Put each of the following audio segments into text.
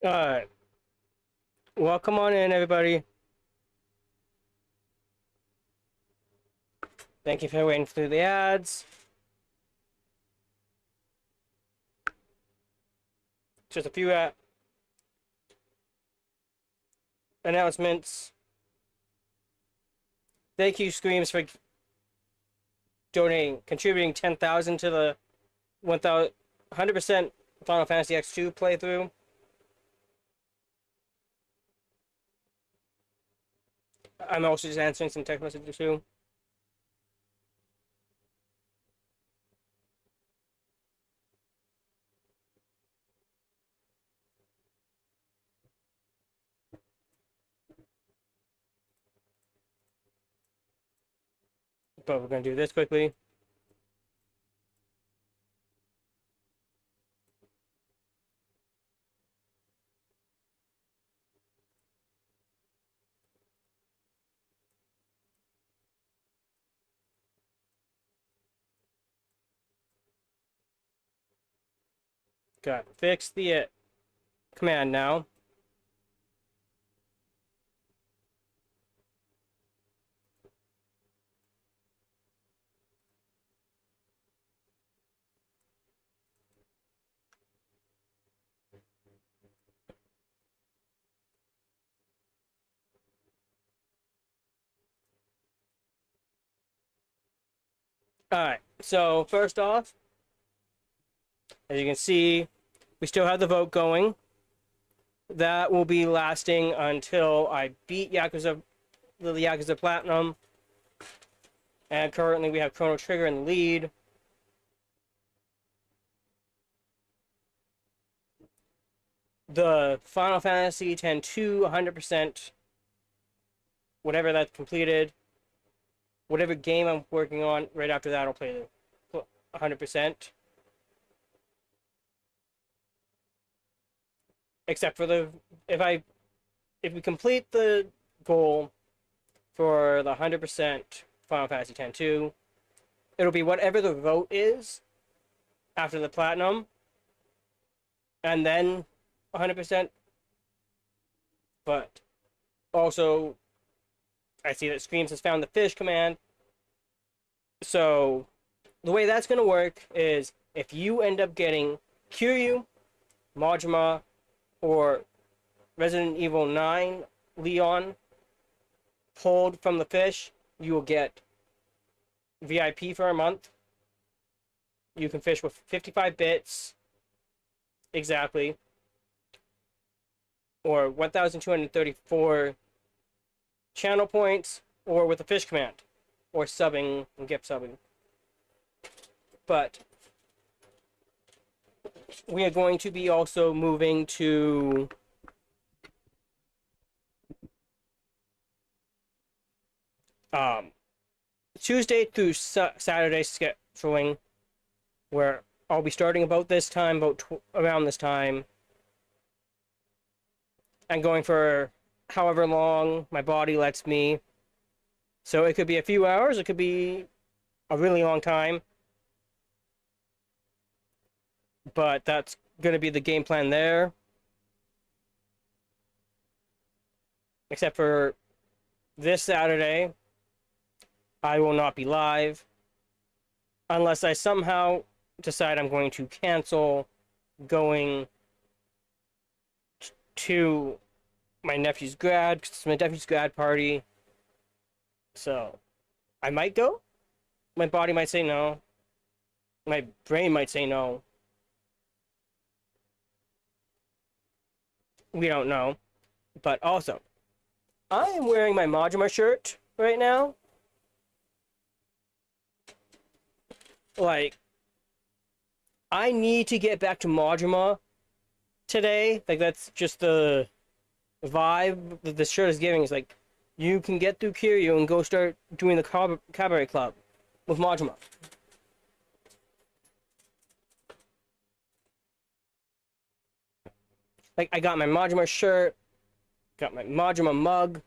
Alright, welcome on in, everybody. Thank you for waiting through the ads. Just a few announcements. Thank you, Screams, for contributing 10,000 to the 100% Final Fantasy X2 playthrough. I'm also just answering some text messages too. But we're gonna do this quickly. Got fix the command now. Alright, so first off, as you can see, we still have the vote going. That will be lasting until I beat the Yakuza Platinum. And currently we have Chrono Trigger in the lead. The Final Fantasy X-2, 100%. Whatever that's completed. Whatever game I'm working on, right after that I'll play the 100%. Except for if we complete the goal for the 100% Final Fantasy X-2, it'll be whatever the vote is after the Platinum, and then 100%. But also, I see that Screams has found the fish command. So the way that's going to work is if you end up getting Kiryu, Majima, or Resident Evil 9 Leon pulled from the fish, you will get VIP for a month. You can fish with 55 bits exactly, or 1,234 channel points, or with the fish command, or subbing and gift subbing. But we are going to be also moving to Tuesday through Saturday scheduling, where I'll be starting about this time, around this time, and going for however long my body lets me. So it could be a few hours, it could be a really long time, but that's going to be the game plan there. Except for this Saturday, I will not be live unless I somehow decide I'm going to cancel going to my nephew's grad, cause it's my nephew's grad party. So I might go. My body might say no. My brain might say no. We don't know. But also, I am wearing my Majima shirt right now. Like, I need to get back to Majima today. Like, that's just the vibe that this shirt is giving. Is like, you can get through Kiryu and go start doing the cabaret club with Majima. Like, I got my Majima shirt, got my Majima mug.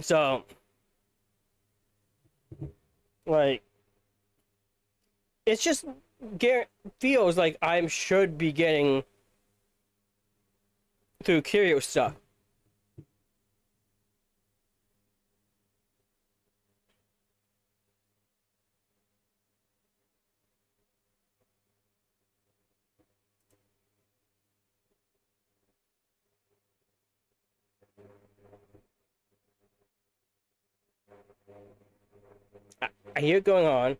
So, like, it's just feels like I should be getting through Kiryu stuff. I hear it going on.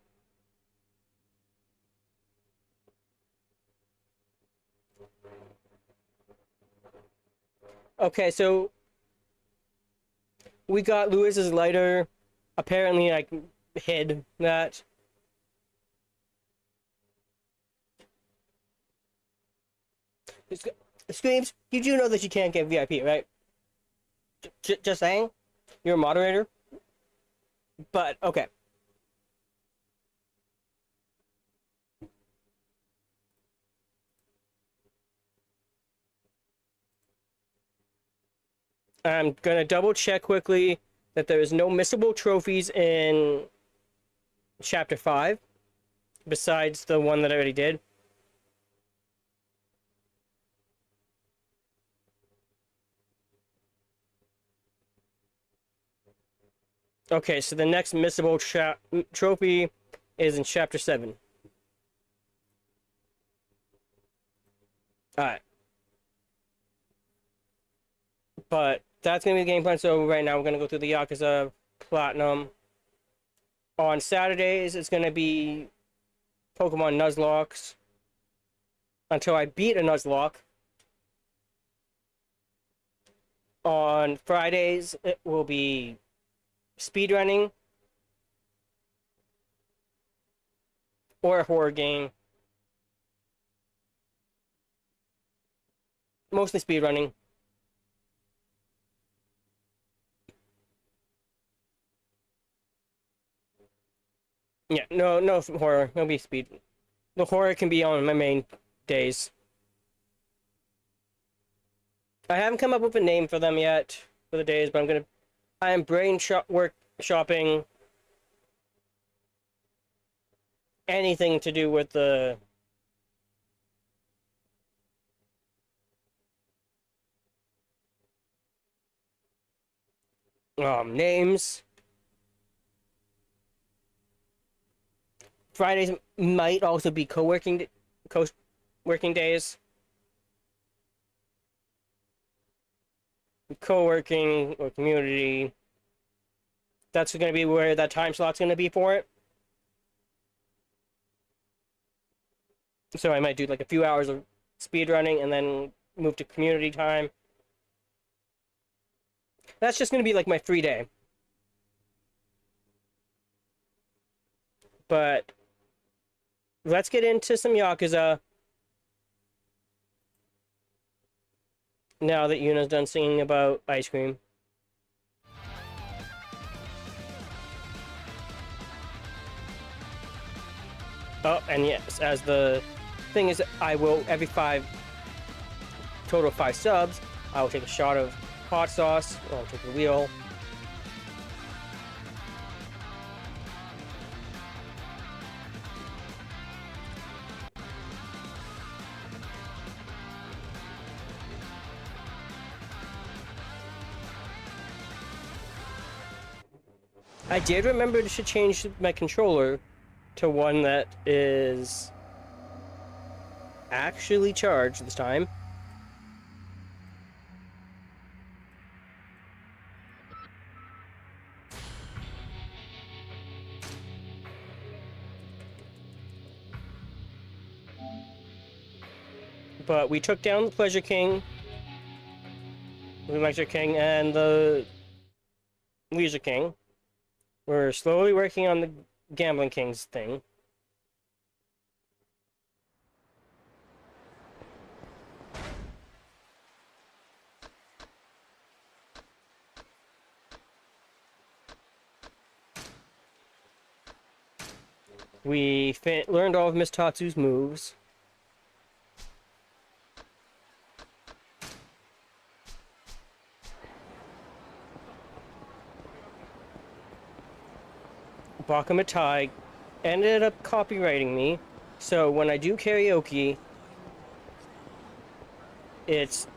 Okay, so we got Lewis's lighter. Apparently, I hid that. Screams, you do know that you can't get VIP, right? Just saying. You're a moderator. But, okay. I'm gonna double check quickly that there is no missable trophies in Chapter 5, besides the one that I already did. Okay, so the next missable trophy is in Chapter 7. Alright. But that's going to be the game plan. So right now we're going to go through the Yakuza Platinum. On Saturdays, it's going to be Pokemon Nuzlocks. Until I beat a Nuzlocke. On Fridays, it will be speedrunning. Or a horror game. Mostly speedrunning. Yeah, no horror. No be speed. The horror can be on my main days. I haven't come up with a name for them yet for the days, but I am workshopping anything to do with the names. Fridays might also be co-working days. Co-working or community. That's going to be where that time slot's going to be for it. So I might do like a few hours of speed running and then move to community time. That's just going to be like my free day. But let's get into some Yakuza. Now that Yuna's done singing about ice cream. Oh, and yes, as the thing is, I will, every total of 5 subs, I will take a shot of hot sauce. I'll take the wheel. I did remember to change my controller to one that is actually charged this time. But we took down the Pleasure King, the Lecture King, and the Leisure King. We're slowly working on the Gambling King's thing. We learned all of Miss Tatsu's moves. Bakamatai ended up copywriting me So when I do karaoke, it's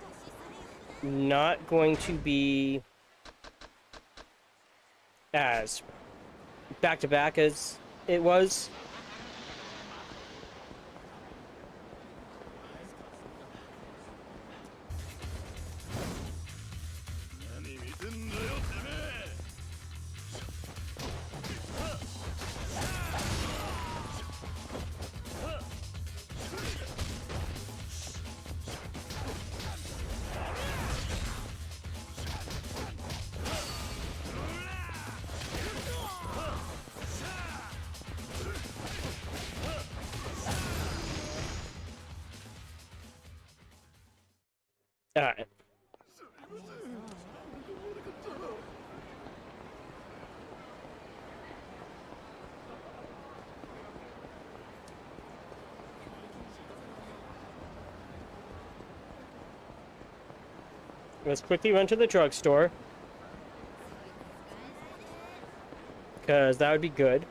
not going to be as back to back as it was. All right. Let's quickly run to the drugstore, because that would be good.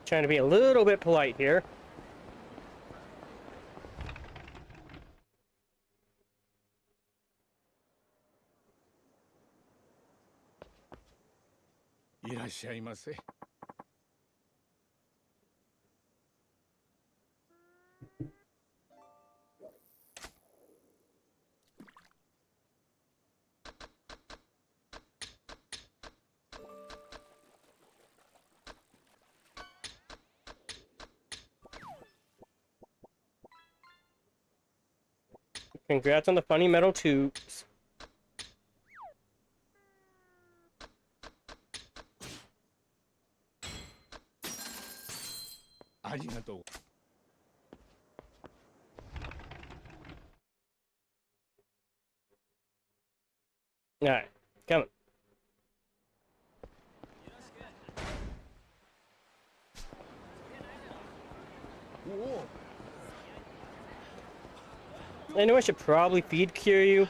Trying to be a little bit polite here. Congrats on the funny metal tubes. All right, come on. I know I should probably feed Kiryu.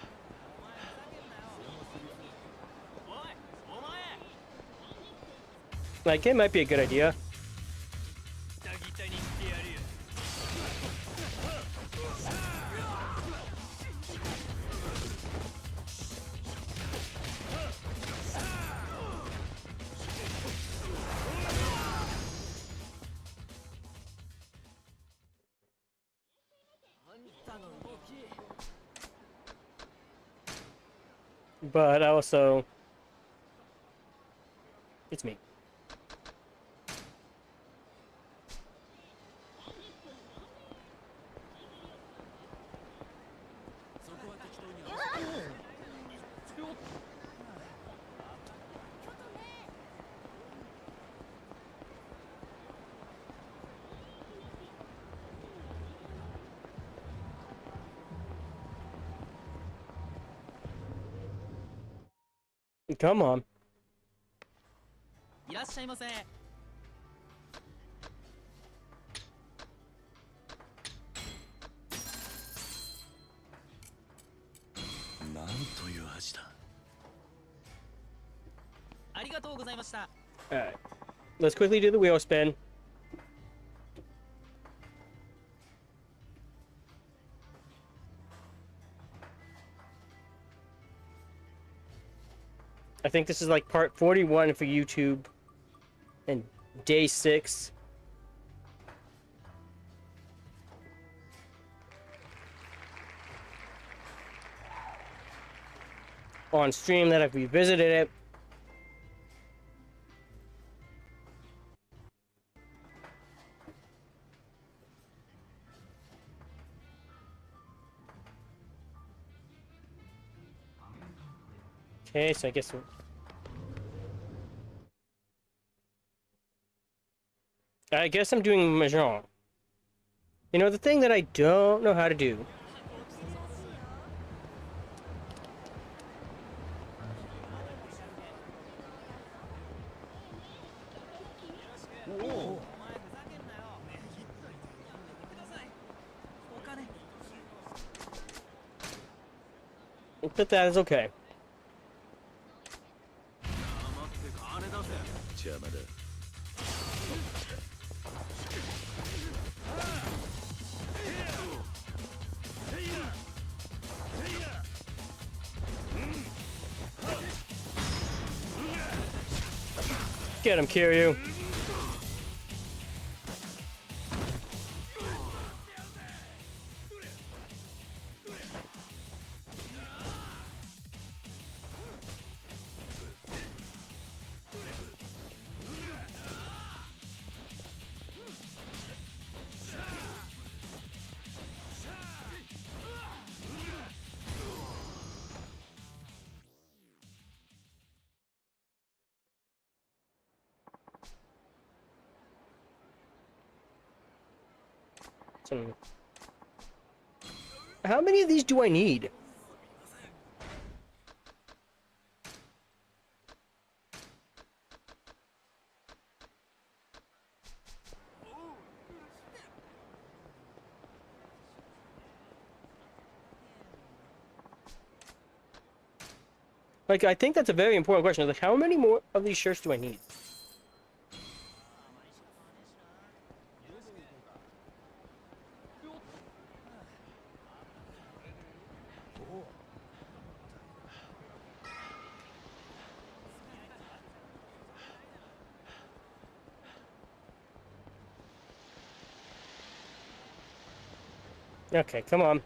Like, it might be a good idea. But also, it's me. Come on. いらっしゃいませ。なんという味だ。ありがとうございました。 Alright. Let's quickly do the wheel spin. I think this is like part 41 for YouTube. And day 6. On stream that I've revisited it. Okay, so I guess I'm doing Mahjong. You know, the thing that I don't know how to do But that is okay. 邪魔だ。 Get him, Kiryu. How many of these do I need? Like, I think that's a very important question. Like, how many more of these shirts do I need? Okay, come on.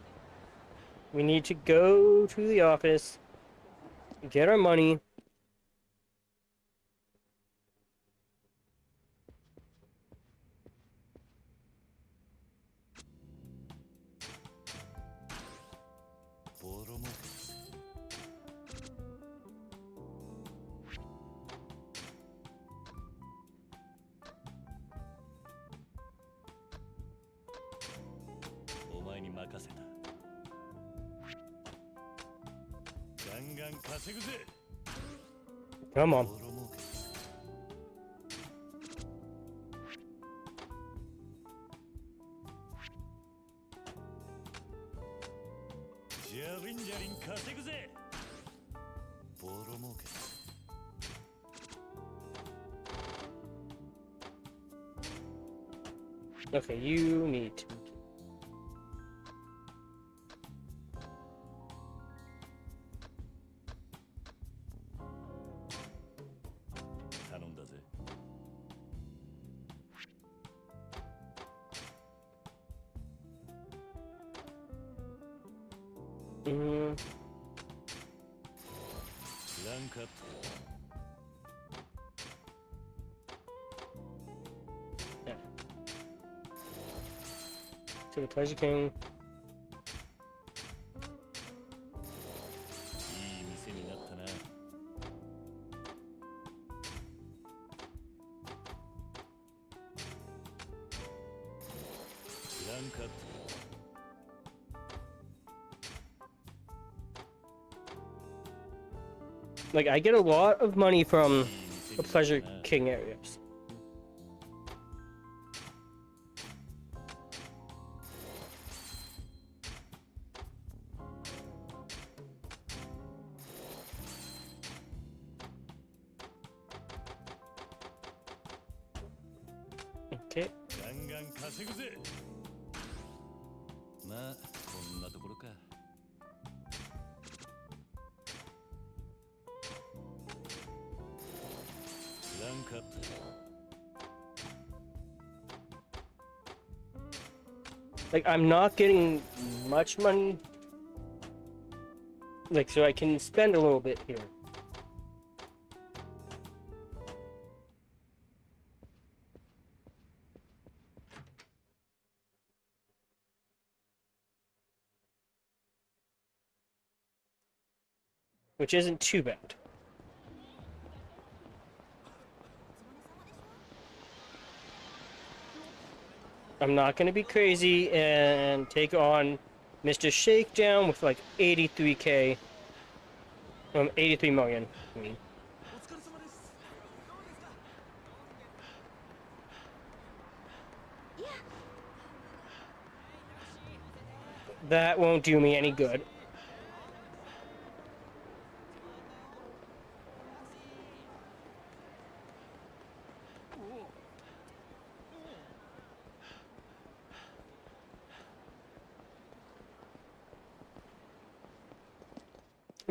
We need to go to the office, get our money. Come on. Okay, you need to. Mm. Yeah. To the Pleasure King. Like, I get a lot of money from the Pleasure King areas. Okay. まあこんなところか。 Like, I'm not getting much money. Like, so I can spend a little bit here. Which isn't too bad. I'm not gonna be crazy and take on Mr. Shakedown with like 83k. 83 million, I mean. That won't do me any good.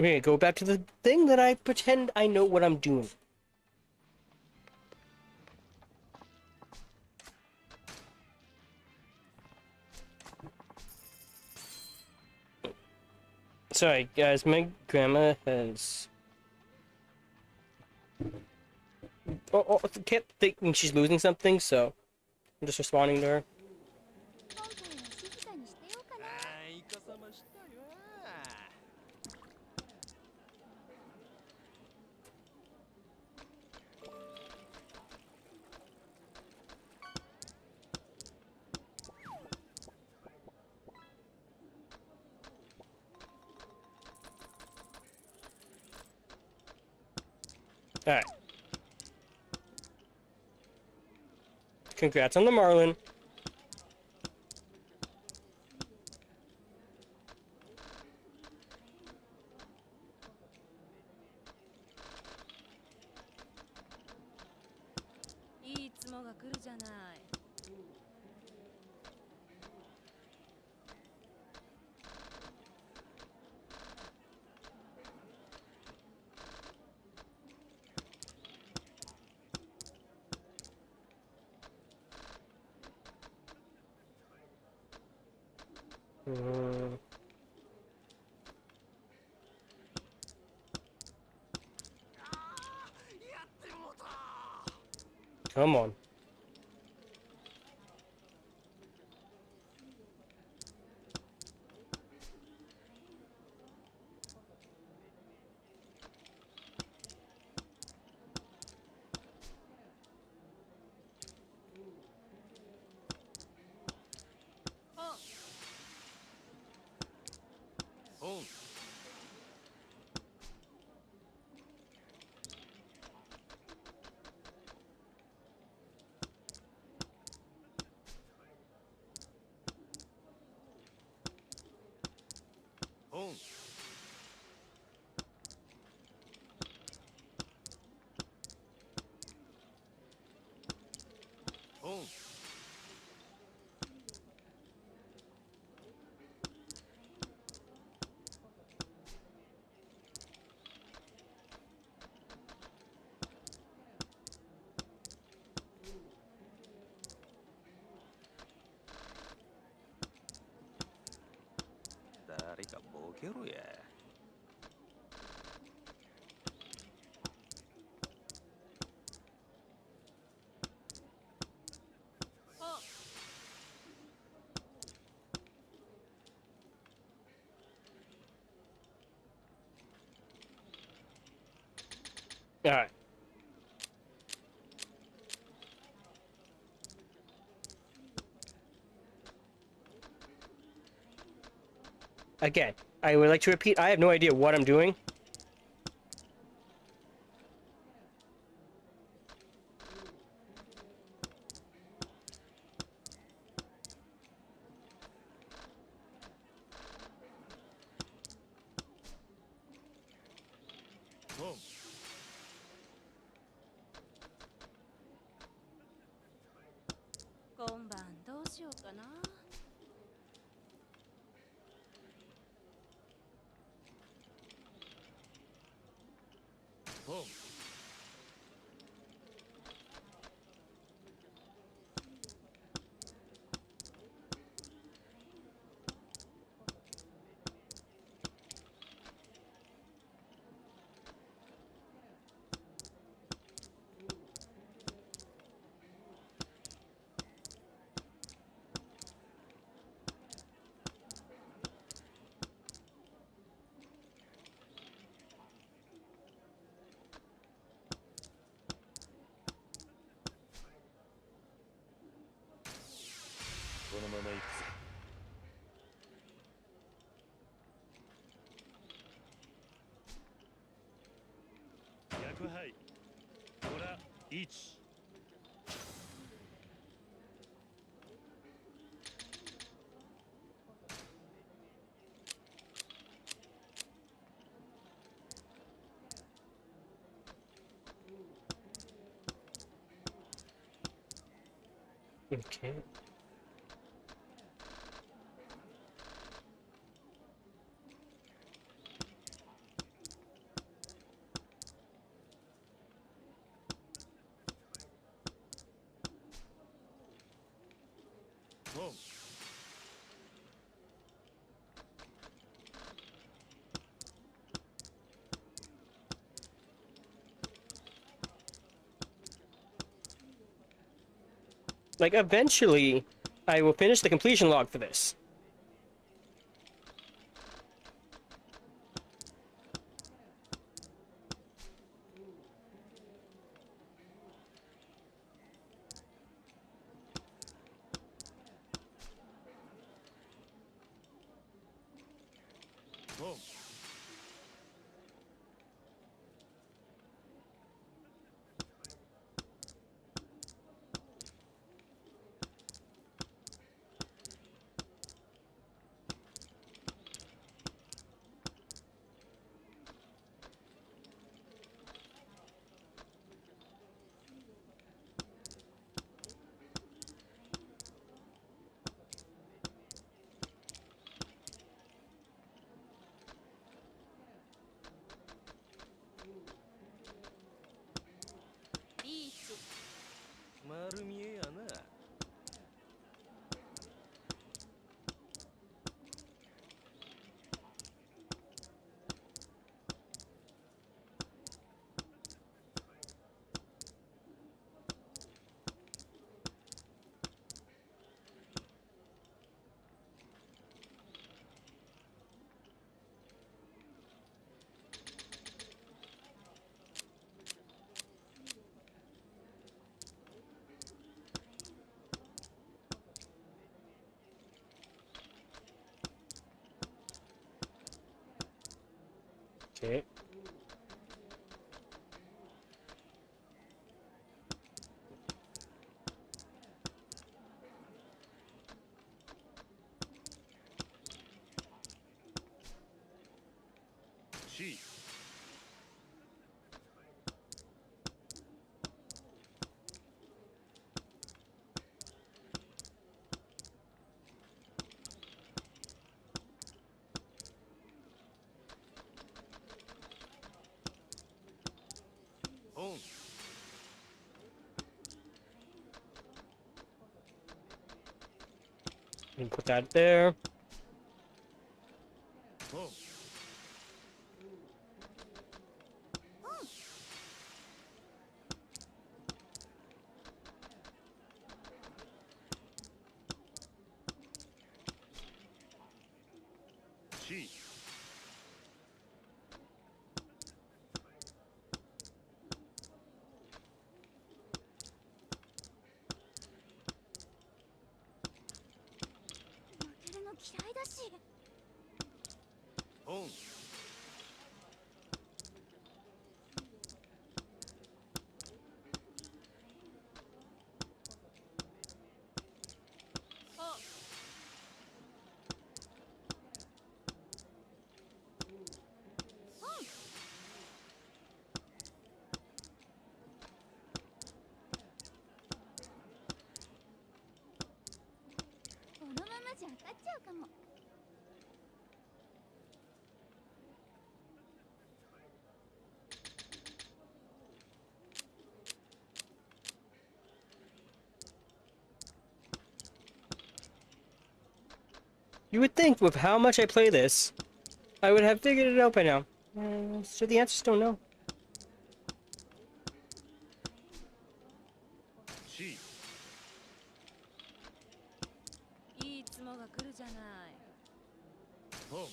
Okay, go back to the thing that I pretend I know what I'm doing. Sorry, guys, my grandma has... kept thinking she's losing something, so I'm just responding to her. 今回は静かにしてようかな。あーいかさましたよ。Alright. Congrats on the Marlin. いつもが来るじゃない。Mm, come on.誰かボケろや。Alright. Again, I would like to repeat, I have no idea what I'm doing. Boom. 今晩どうしようかな。Boom. このまま行くぜ。役配。ほら、1。Okay. 本 Like, eventually, I will finish the completion log for this. Boom.リーチ。丸見えやな。Okay. C。本 And put that there. 本 C。負けるの嫌いだし。本 あ、このままじゃ当たっちゃうかも。You would think with how much I play this, I would have figured it out by now. So the answer's still no. C。いいつもが来るじゃない。本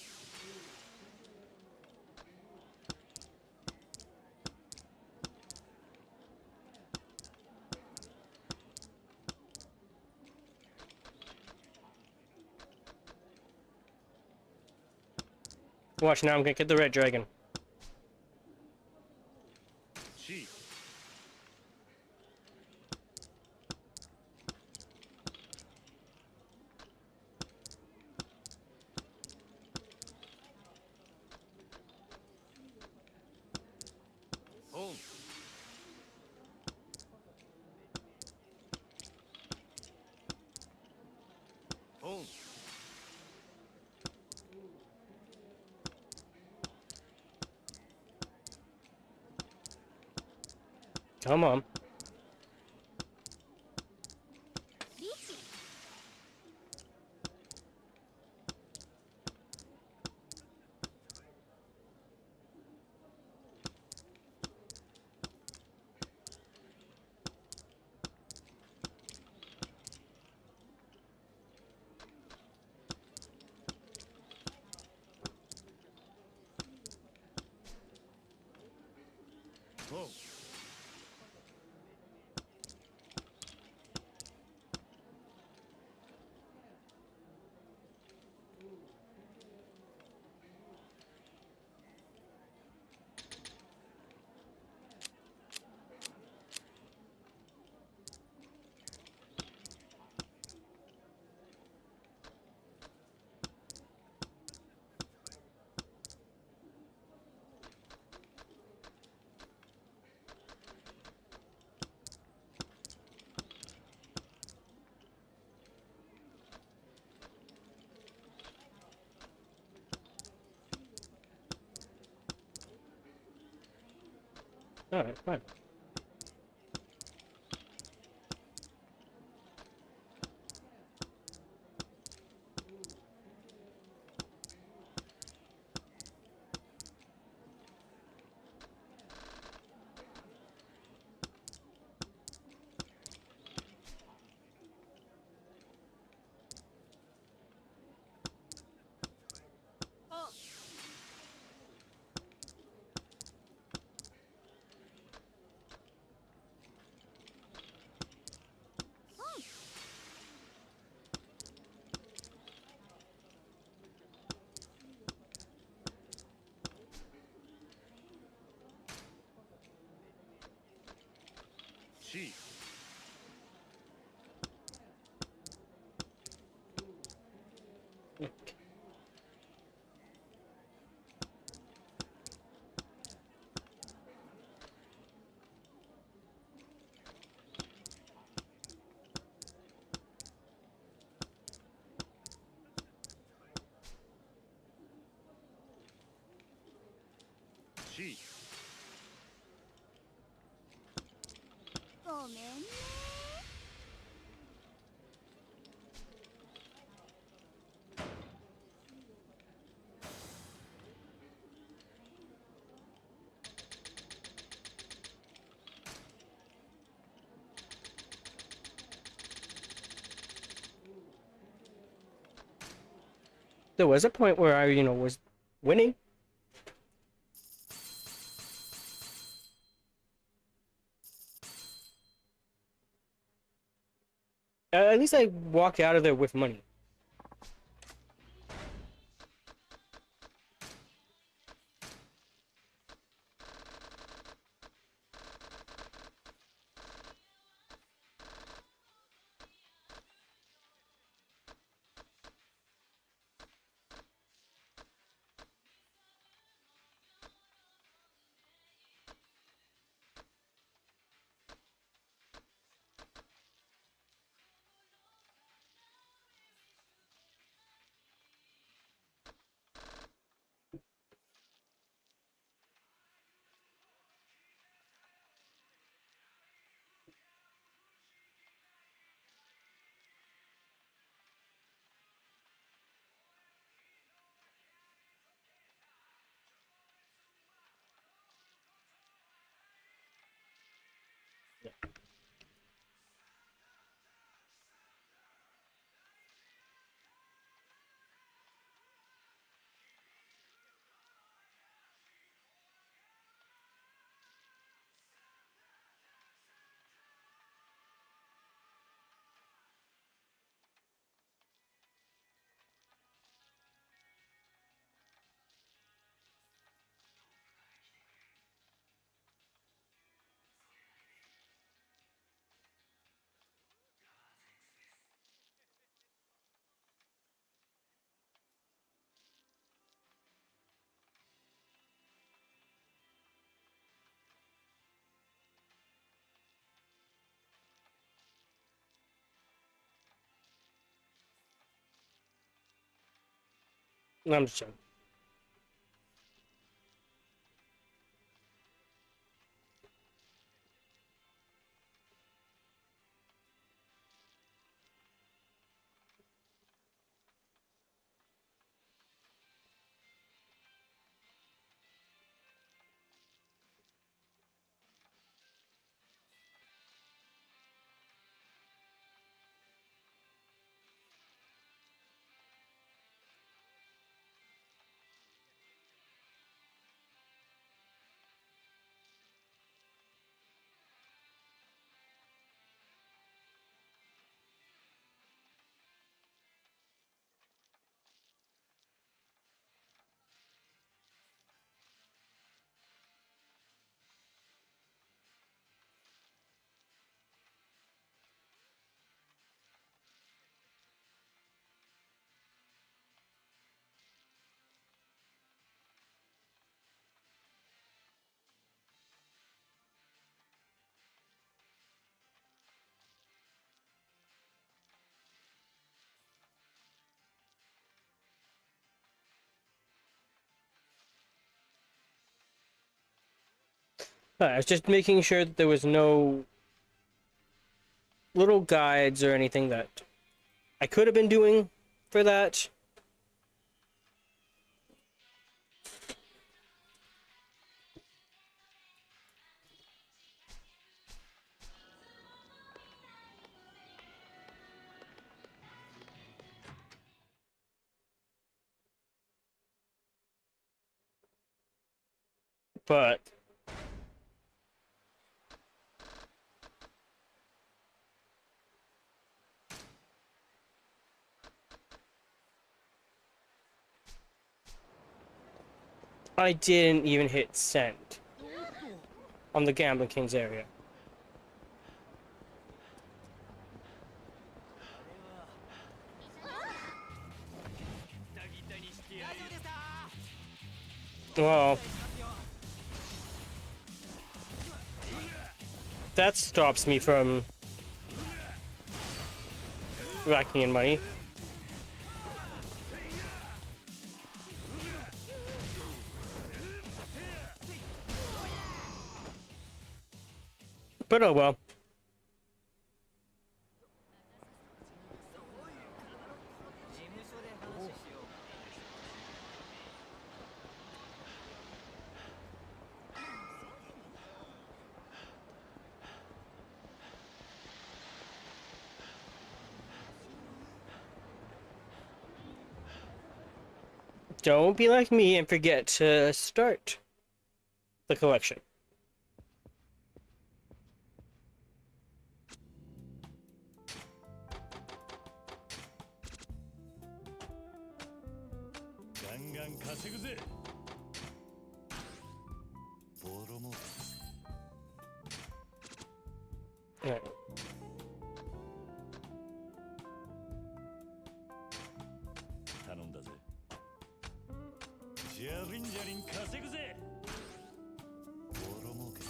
Watch now, I'm gonna get the red dragon. C。本 本 Come on. リーチ。Alright, fine. Oh. C C ごめんね。There was a point where I, was winning. At least I walked out of there with money. No, I'm just joking. I was just making sure that there was no little guides or anything that I could have been doing for that. But I didn't even hit send on the Gambling Kings area. Well, that stops me from racking in money. But oh well. Don't be like me and forget to start the collection. Alright. 頼んだぜ。ジャリンジャリン稼ぐぜ。ボロ儲け。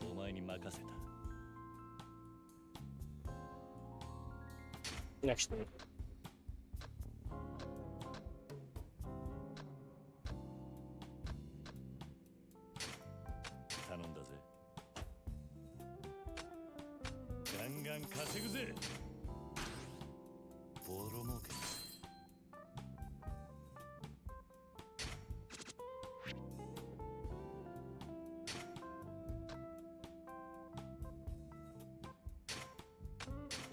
お前に任せた。 Actually. 頼んだぜ。ガンガン稼ぐぜ。ボロ儲け。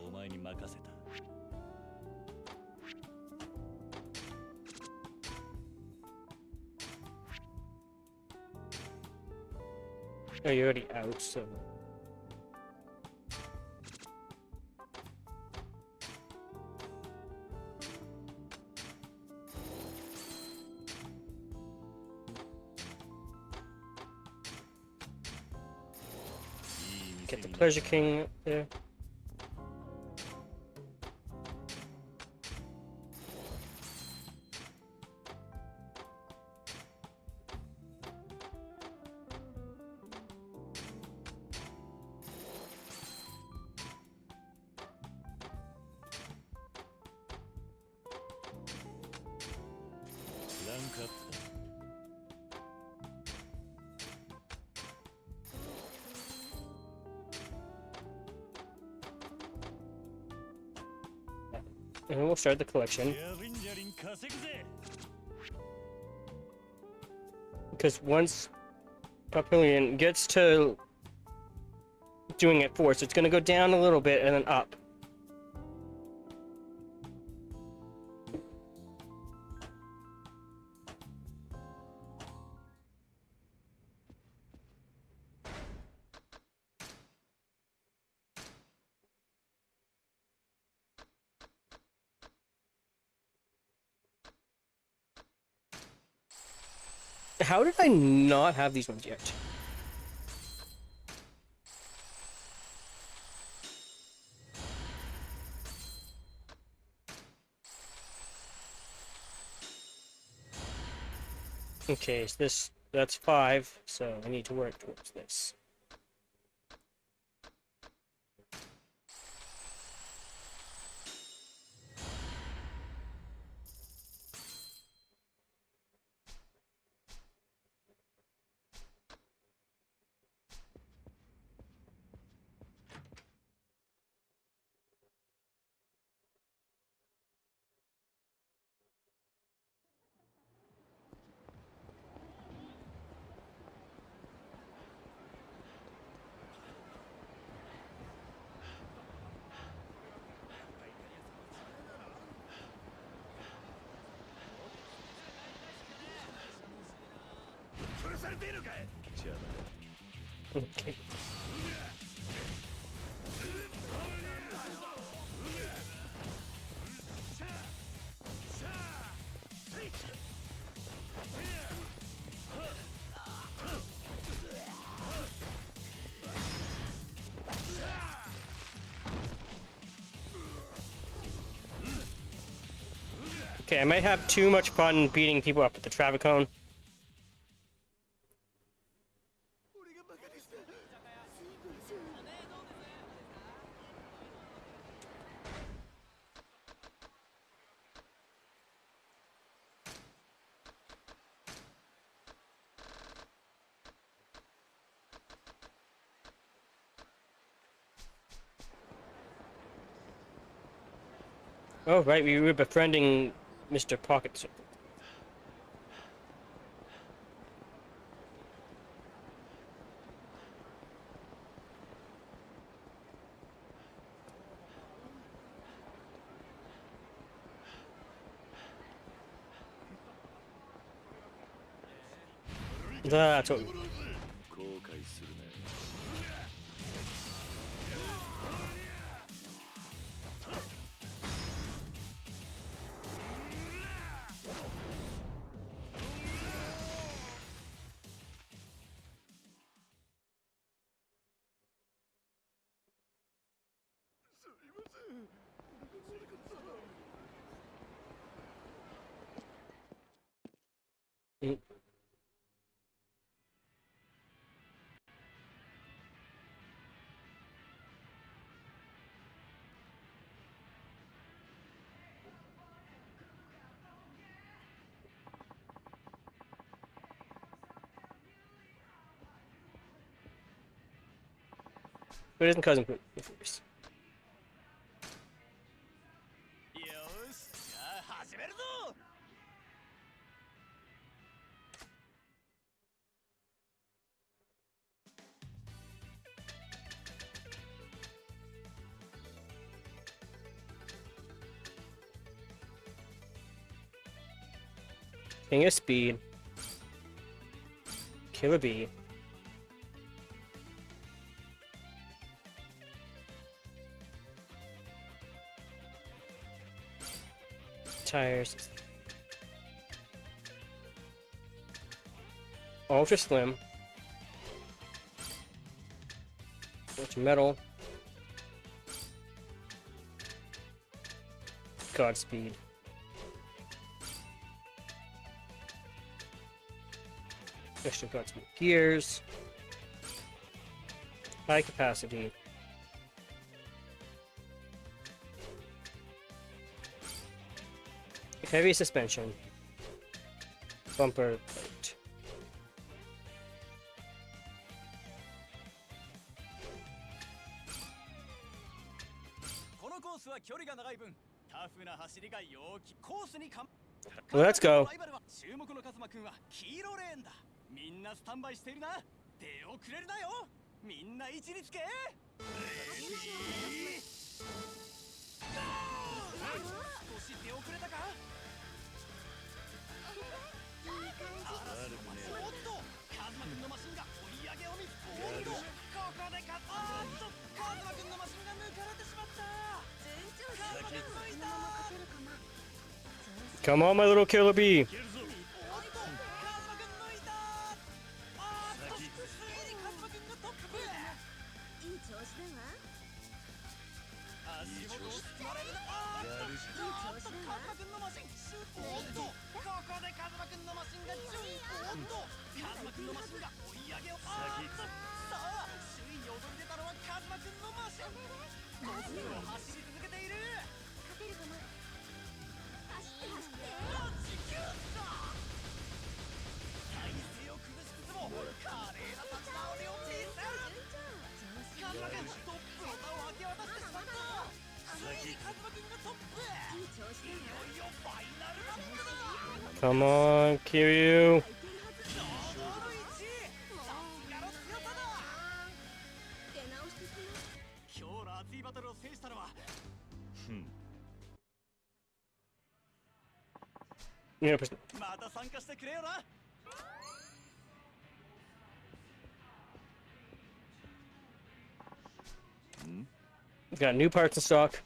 お前に任せた。 Oh, you're already out, so. Get the Pleasure King there. And we'll start the collection. Because once Papillion gets to doing it force, it's going to go down a little bit and then up. How did I not have these ones yet? Okay, is this That's 5, so I need to work towards this. Okay. Okay, I might have too much fun beating people up with the traffic cone. Oh, right, we were befriending Mr. Pocket Circle. That's what we... Mm. But it isn't cousin first. よし、じゃあ始めるぞ。 King of Speed. Killer Bee. Tires. Ultra Slim. Ultra Metal. Godspeed. Extra Godspeed gears. High capacity. Heavy suspension. Bumper plate. このコースは距離が長い分、タフな走りが陽気コースにか。 Let's go. ライバルは注目のカズマくんは黄色レーンだ。みんなスタンバイしているな。出遅れるなよ。みんな位置につけ。少し出遅れたか。おっと、カズマくんのマシンが追い上げを見つける。ここでカズマくんのマシンが抜かれてしまった。カズマくん抜いた。 Come on, my little Killer Bee. いい調子だわ。足のマシンおっとここでカズマくんのマシンが順位おっとカズマくんのマシンが追い上げをさあ首位に躍り出たのはカズマくんのマシントップを走り続けている勝てるかな。走って走って。地球だ体勢を崩しつつも華麗な立ち直りを見せるカズマくんトップの座を明け渡してしまったついにカズマくんがトップいい調子だよ。いよいよファイナルラップだ Come on, Kiryu. 堂々の1位さすがの強さだ出直してきます。今日の熱いバトルを制したのは Yeah, また参加してくれよな got new parts in stock.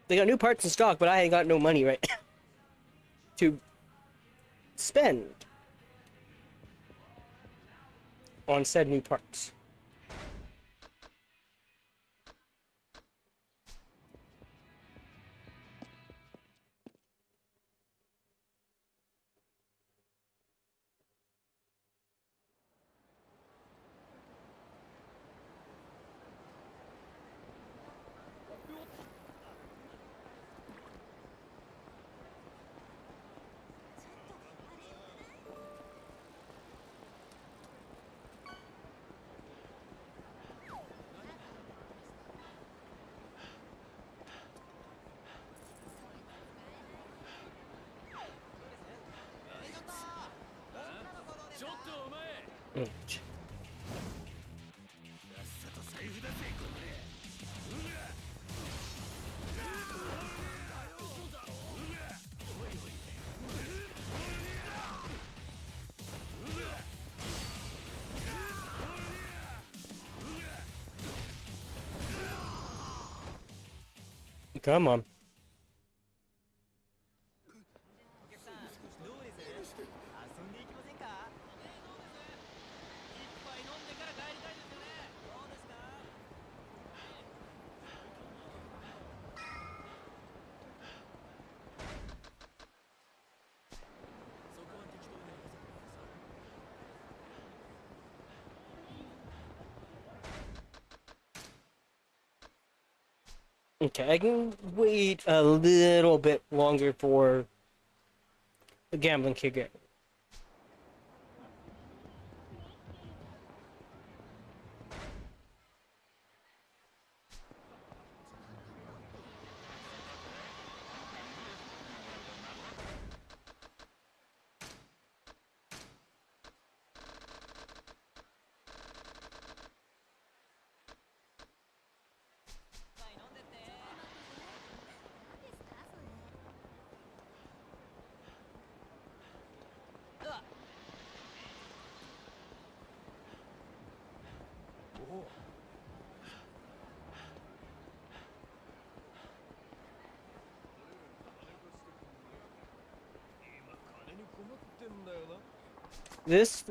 They got new parts in stock, but I ain't got no money right to spend on said new parts. Mm. Come on. お客さんどうです遊んでいきませんか一杯飲んでから帰りたいですよねどうですかそこは適当に任せてください Okay, I can wait a little bit longer for the gambling kid game. This,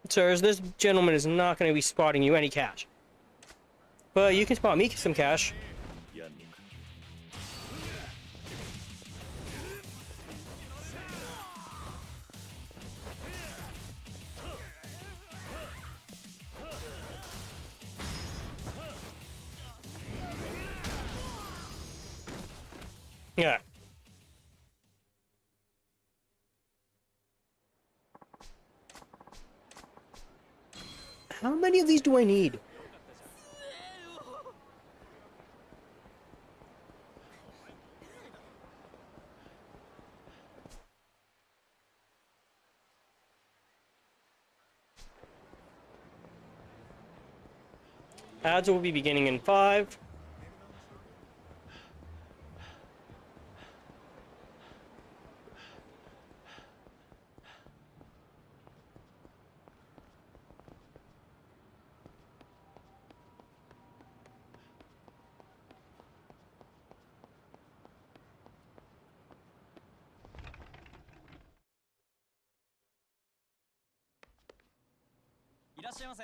sirs, this gentleman is not going to be spotting you any cash. But you can spot me some cash. Yeah. How many of these do I need? Ads will be beginning in 5. っしゃいませ。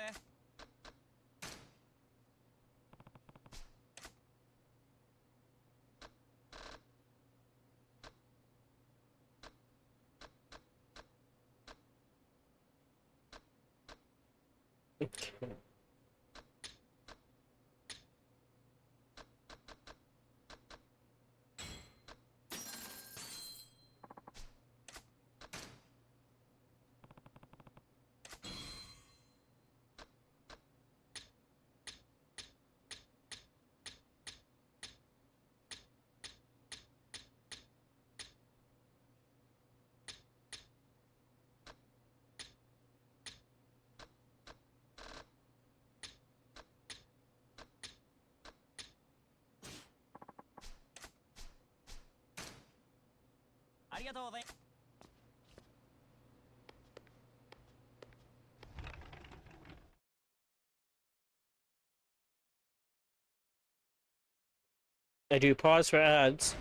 ありがとうございます。I do pause for ads.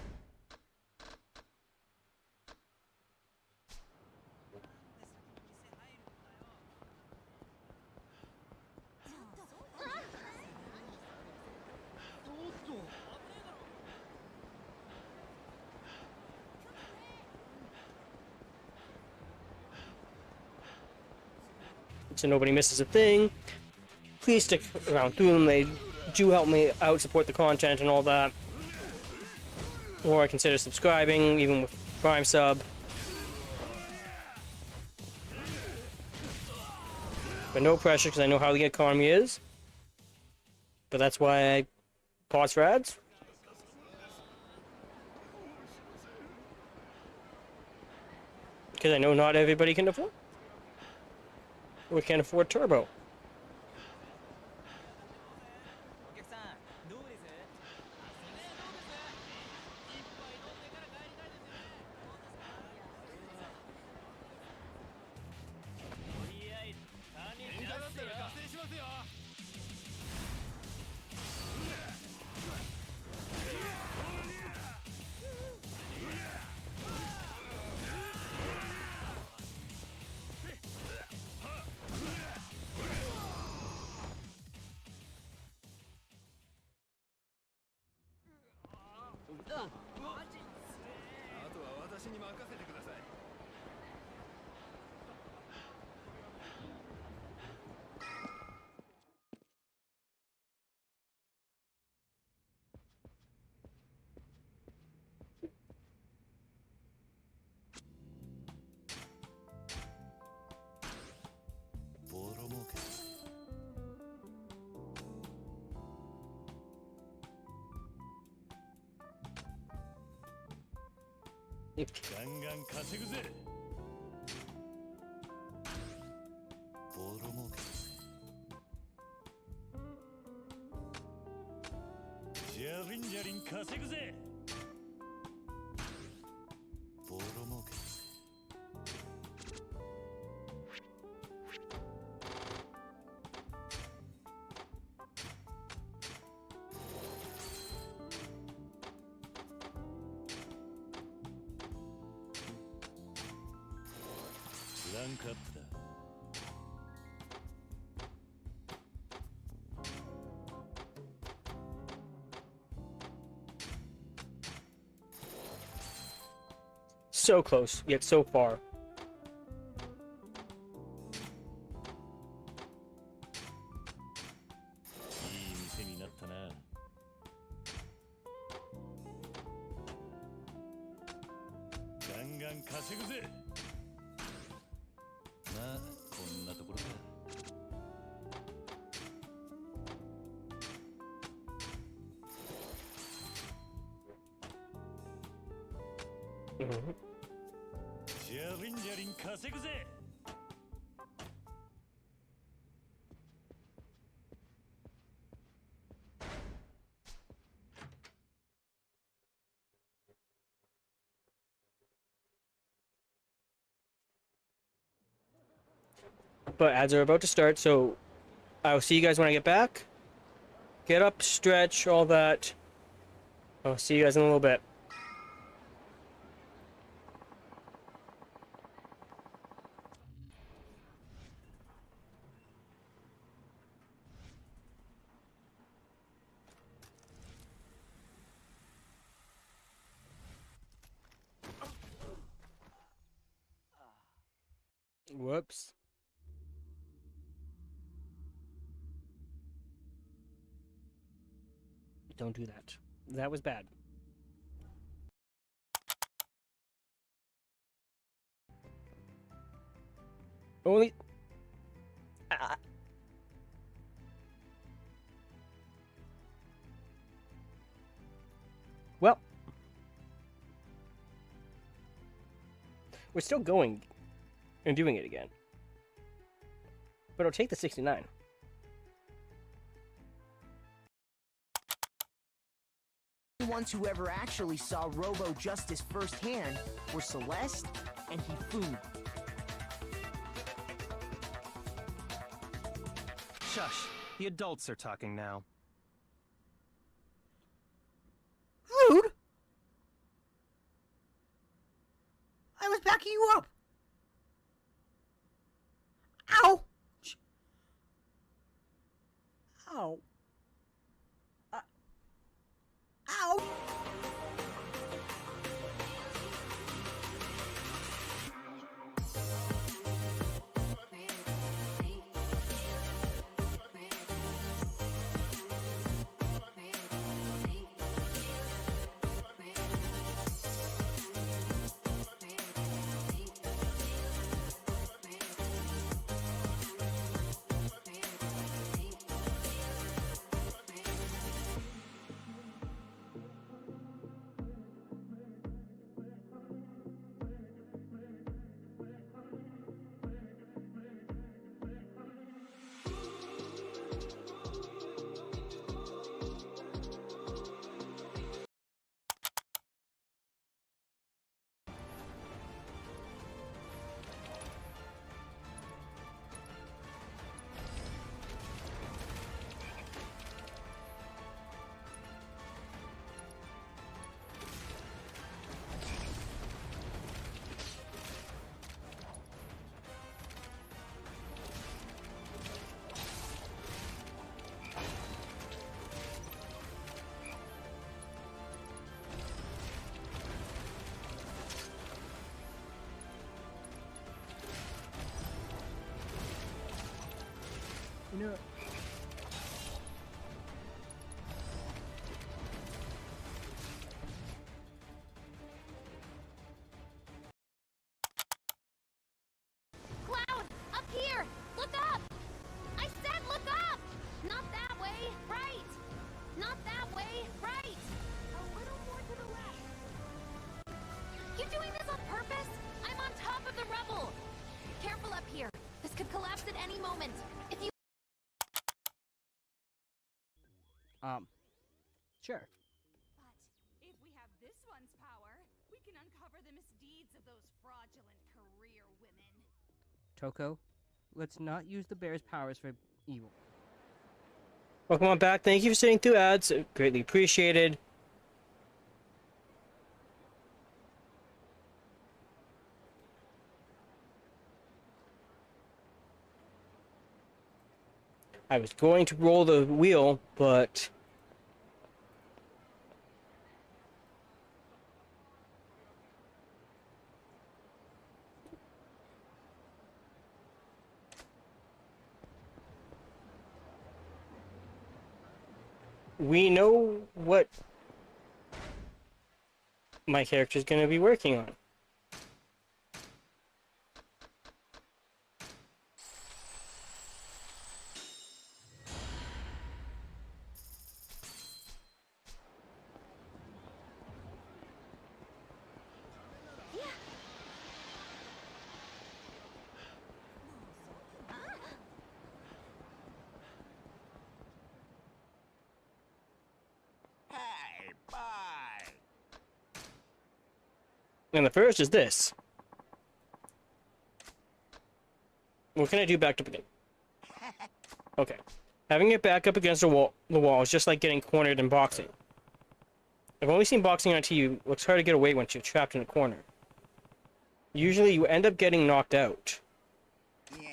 So nobody misses a thing. Please stick around through them. They do help me out, support the content and all that. Or consider subscribing, even with Prime sub. But no pressure, because I know how the economy is. But that's why I pause for ads. Because I know not everybody can afford. We can't afford turbo. お客さんどうです？一杯飲んでから帰りたいですよね。とりあえず金出すよ。加勢しますよ。あとは私に任せてください。ボロ儲け。ガンガン稼ぐぜ。ボロ儲け。ジャリンジャリン稼ぐぜ。ボロ儲け。ランクアップだ。So close, yet so far. いい店になったな。ガンガン稼ぐぜ。まあこんなところか。ジャリンジャリン稼ぐぜ。But ads are about to start, so I'll see you guys when I get back. Get up, stretch, all that. I'll see you guys in a little bit. Whoops. Don't do that. That was bad. Only... Well... We're still going and doing it again. But I'll take the 69. The ones who ever actually saw Robo Justice firsthand were Celeste and Hifumi. Shush. The adults are talking now. Rude! I was backing you up! Ow! Ow. Ow! No. Cloud! Up here! Look up! I said look up! Not that way, right! Not that way, right! A little more to the left. You doing this on purpose? I'm on top of the rubble! Careful up here. This could collapse at any moment. If you... Sure. But if we have this one's power, we can uncover the misdeeds of those fraudulent career women. Toko, let's not use the bear's powers for evil. Welcome on back. Thank you for sitting through ads. Greatly appreciated. I was going to roll the wheel, but... we know what my character's going to be working on. Hey, bye! And the first is this. What can I do backed up again? Okay. Having it back up against the wall is just like getting cornered in boxing. I've only seen boxing on TV. It looks hard to get away once you're trapped in a corner. Usually you end up getting knocked out. Yeah.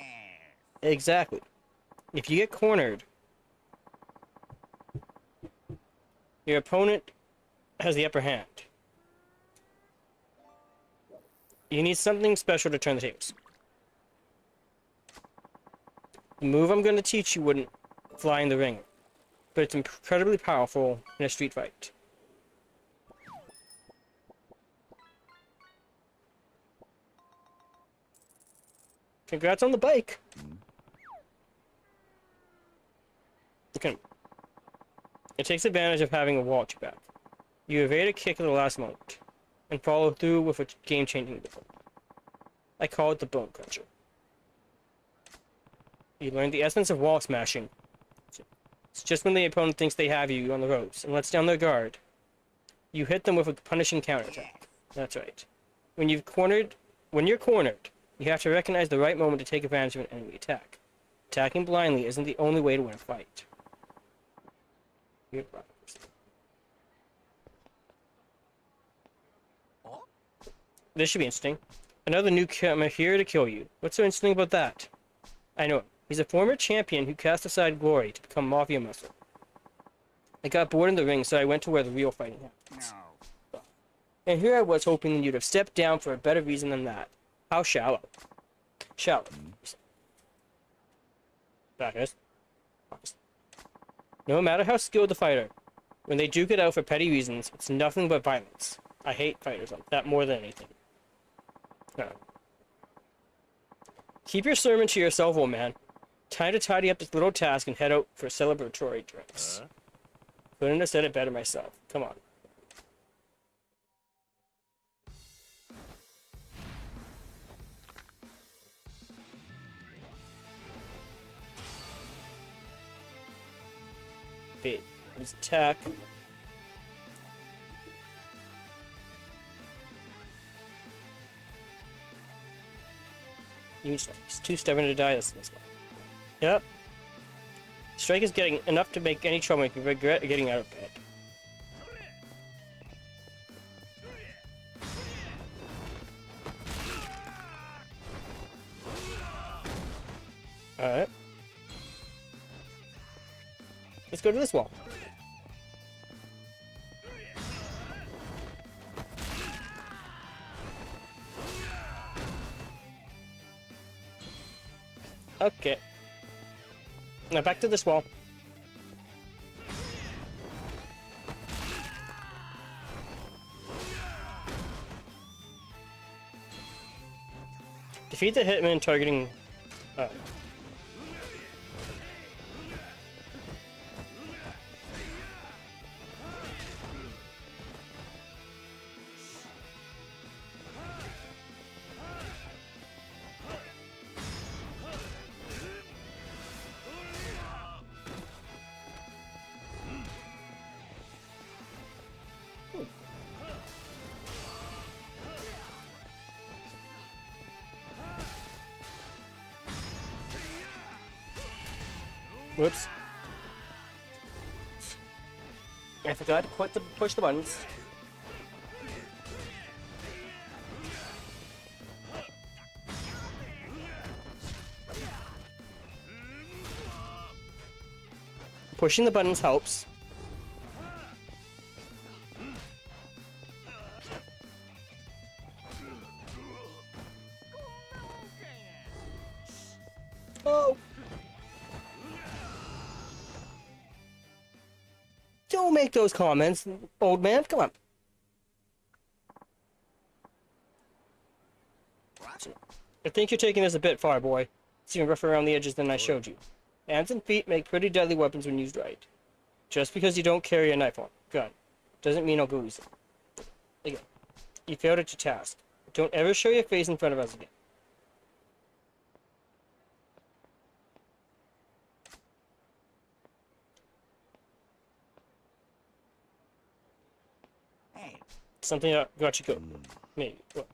Exactly. If you get cornered, your opponent has the upper hand. You need something special to turn the tables. The move I'm going to teach you wouldn't fly in the ring, but it's incredibly powerful in a street fight. Congrats on the bike! Okay. It takes advantage of having a wall at your back. You evade a kick at the last moment, and follow through with a game-changing move. I call it the Bone Cruncher. You learn the essence of wall smashing. It's just when the opponent thinks they have you on the ropes and lets down their guard, you hit them with a punishing counterattack. That's right. When you're cornered, you have to recognize the right moment to take advantage of an enemy attack. Attacking blindly isn't the only way to win a fight. This should be interesting. Another newcomer here to kill you. What's so interesting about that? I know him. He's a former champion who cast aside glory to become mafia muscle. I got bored in the ring, so I went to where the real fighting happens. And here I was hoping you'd have stepped down for a better reason than that. How shallow. Shallow. That is. No matter how skilled the fighter, when they duke it out for petty reasons, it's nothing but violence. I hate fighters like that more than anything. No. Keep your sermon to yourself, old man. Time to tidy up this little task and head out for celebratory drinks. Couldn't have said it better myself. Come on. Okay, let's attack. He's too stubborn to die this one. Yep. Strike is getting enough to make any troublemaker regret getting out of bed. Alright. Let's go to this wall. Okay. Now back to this wall. Defeat the hitman targeting... Whoops. I forgot to push the buttons. Pushing the buttons helps. Oh! Don't make those comments, old man. Come on. I think you're taking this a bit far, boy. It's even rougher around the edges than I showed you. Hands and feet make pretty deadly weapons when used right. Just because you don't carry a knife on gun doesn't mean I'll go easy. Again, you failed at your task. Don't ever show your face in front of us again. Something that got you good. Maybe. Well,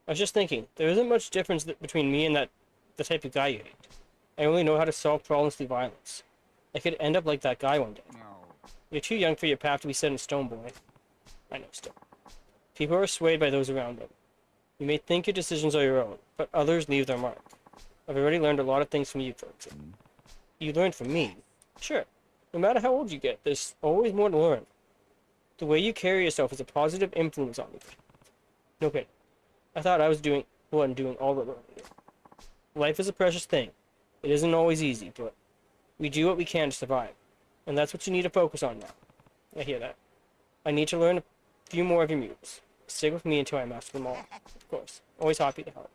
I was just thinking, there isn't much difference between me and the type of guy you hate. I only know how to solve problems through violence. I could end up like that guy one day. You're too young for your path to be set in stone, boy. I know, still. People are swayed by those around them. You may think your decisions are your own, but others leave their mark. I've already learned a lot of things from you folks. You learned from me. Sure. No matter how old you get, there's always more to learn. The way you carry yourself is a positive influence on me. No kidding. I thought I was doing all the learning. Life is a precious thing. It isn't always easy, but we do what we can to survive. And that's what you need to focus on now. I hear that. I need to learn a few more of your moves. Stick with me until I master them all. Of course. Always happy to help.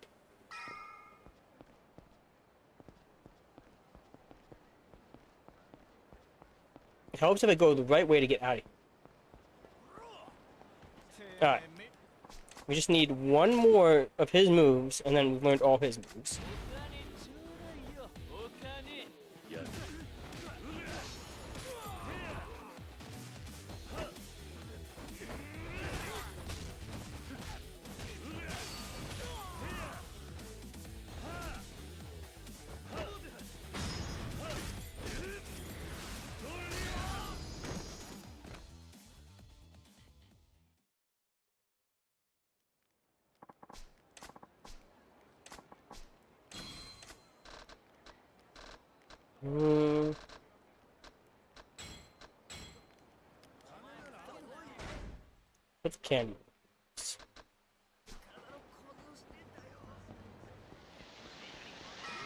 It helps if I go the right way to get out of here. Alright. We just need one more of his moves, and then we've learned all his moves. What's candy? So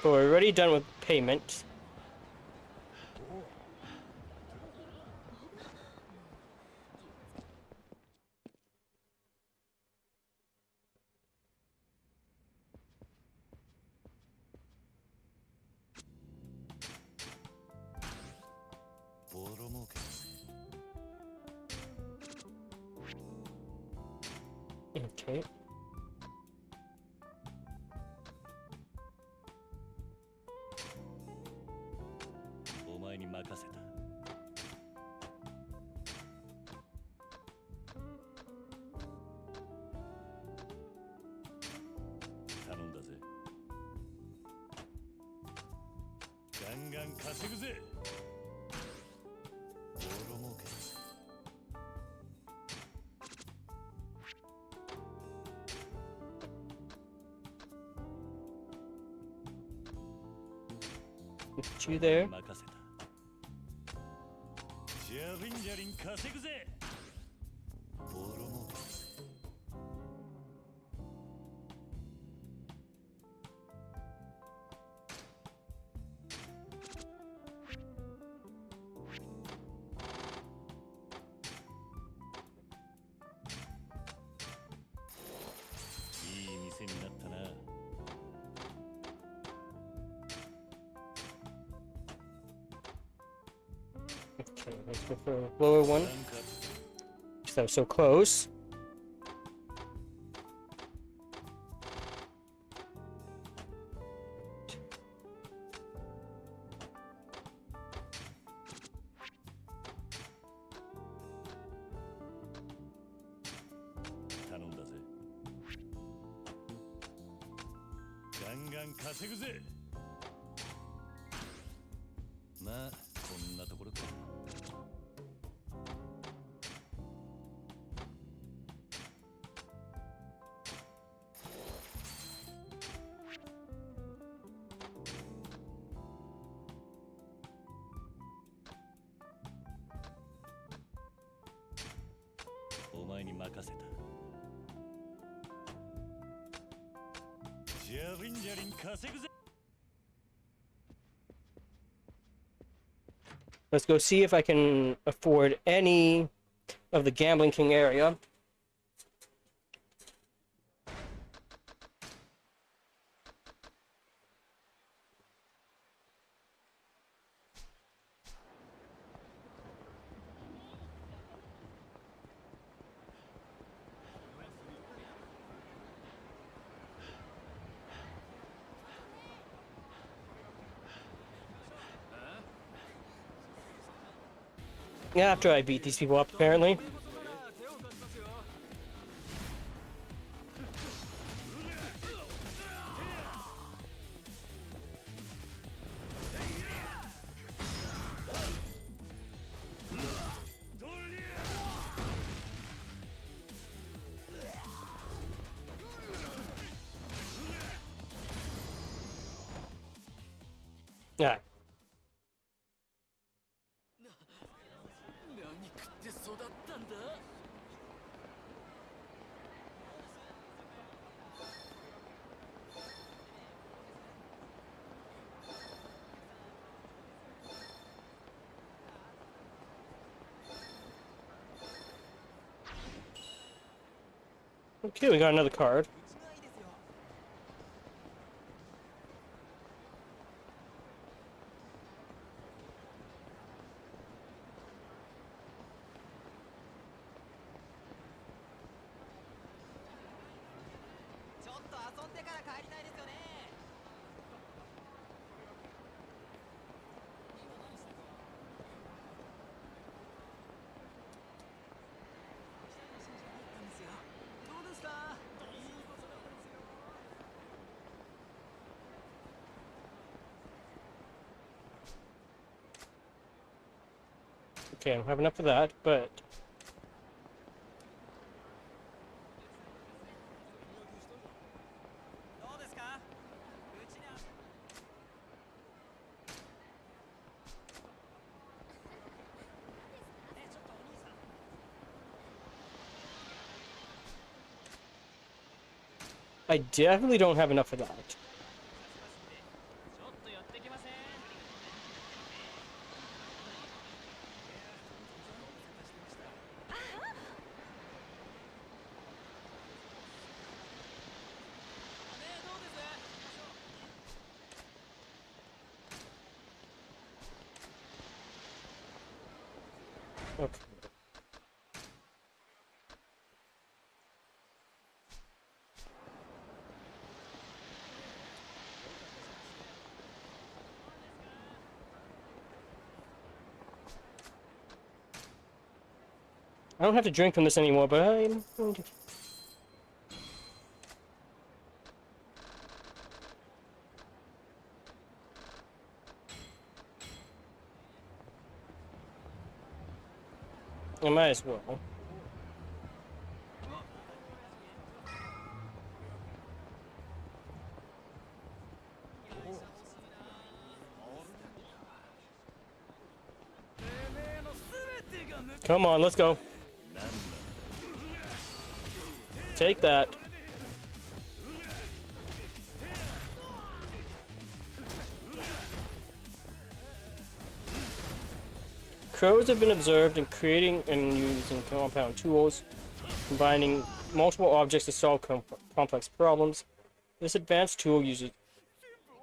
we're already done with payment. Okay. お前に任せた。頼んだぜ。ガンガン稼ぐぜ。ボロ儲けだ。 Put you there. 任せた。ジャリンジャリン稼ぐぜ。ボロ儲けだ。いい店になったな。 Okay, let's go for a lower one. That was so close. Let's go see if I can afford any of the Gambling King area. After I beat these people up, apparently. Yeah. Okay, we got another card. うちがいいですよ。 ちょっと遊んでから帰りたいですよね。どうですか。 Okay, I don't have enough for that, but どうですか。うちに遊び I definitely don't have enough for that. ちょっと寄ってきません。 Okay. I don't have to drink from this anymore, but I'm going to. I might as well. Come on, let's go. Take that. Crows have been observed in creating and using compound tools, combining multiple objects to solve complex problems. This advanced tool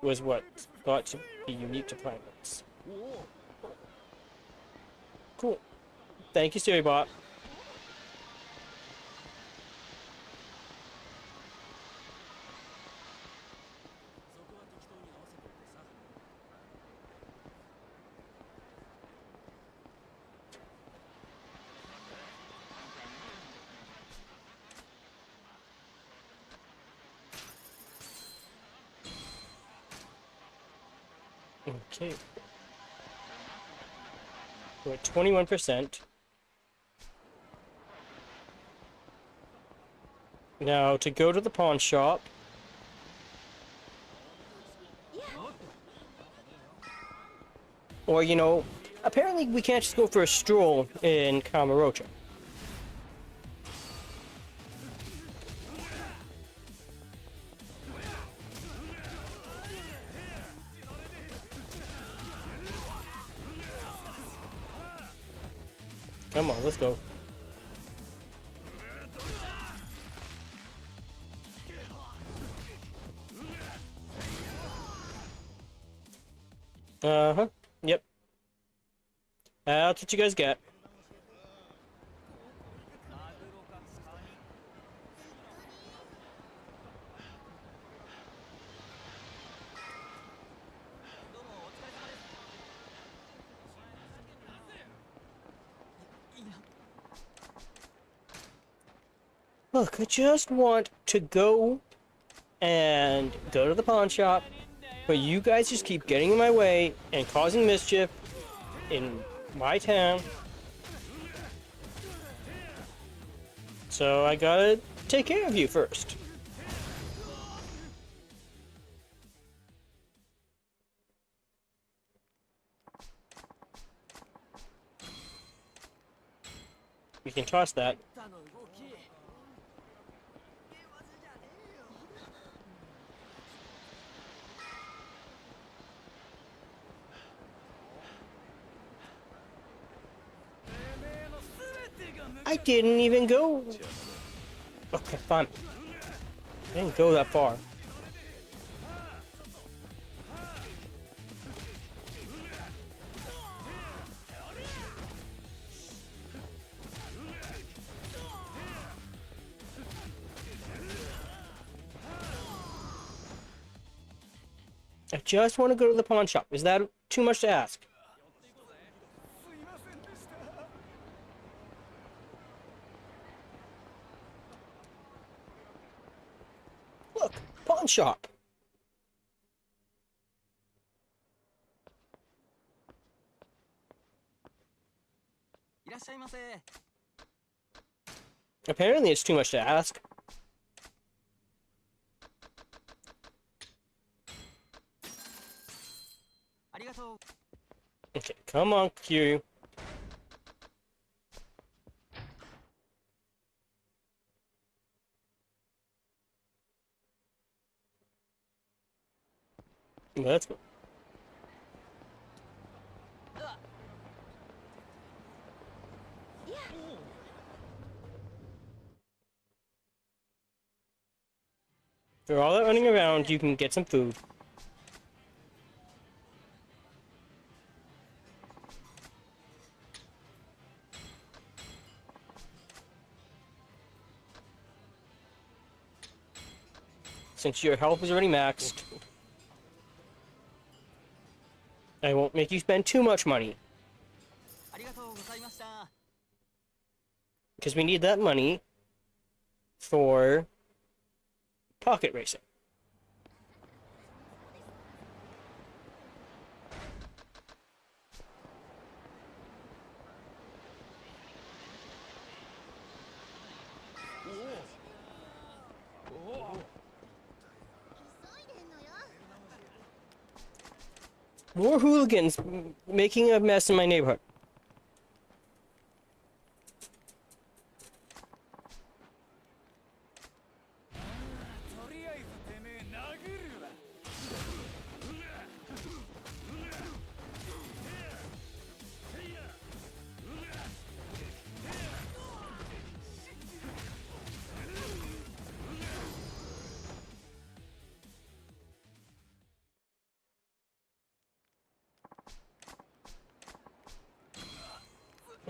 was what thought to be unique to primates. Cool. Thank you, Storybot. Okay. We're at 21%. Now, to go to the pawn shop. Or, you know, apparently we can't just go for a stroll in Kamurocho. Come on, let's go. Uh-huh. Yep. That's what you guys get. Look, I just want to go to the pawn shop, but you guys just keep getting in my way and causing mischief in my town. So I gotta take care of you first. We can toss that. I didn't even go. Okay, fine. I didn't go that far. I just want to go to the pawn shop. Is that too much to ask? Look, pawn shop. Apparently it's too much to ask. Okay, come on, Kiryu. Let's go. For all that running around, you can get some food. Since your health is already maxed, I won't make you spend too much money. Because we need that money for pocket racing. More hooligans making a mess in my neighborhood.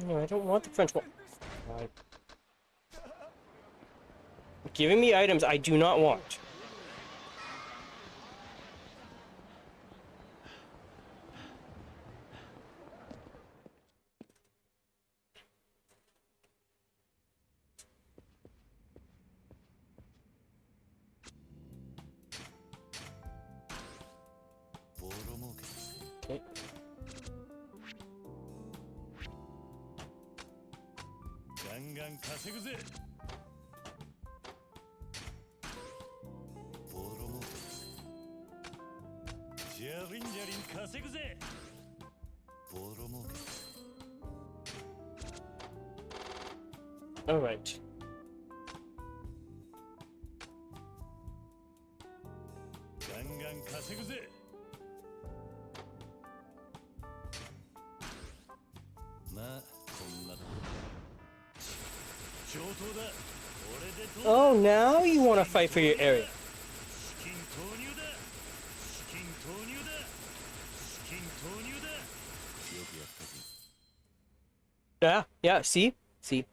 No, I don't want the French one. Giving me items I do not want. Okay. All right. Oh, now you want to fight for your area. Yeah, see? See.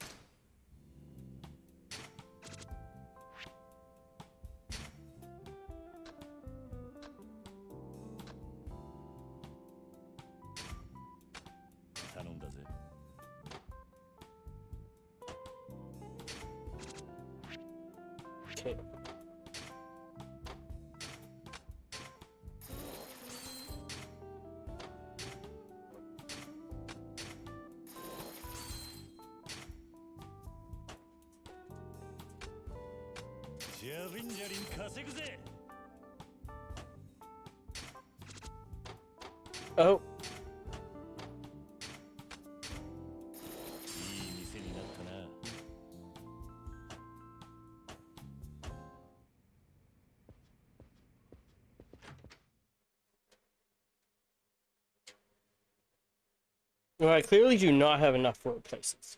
Okay. Oh. Well, I clearly do not have enough for places.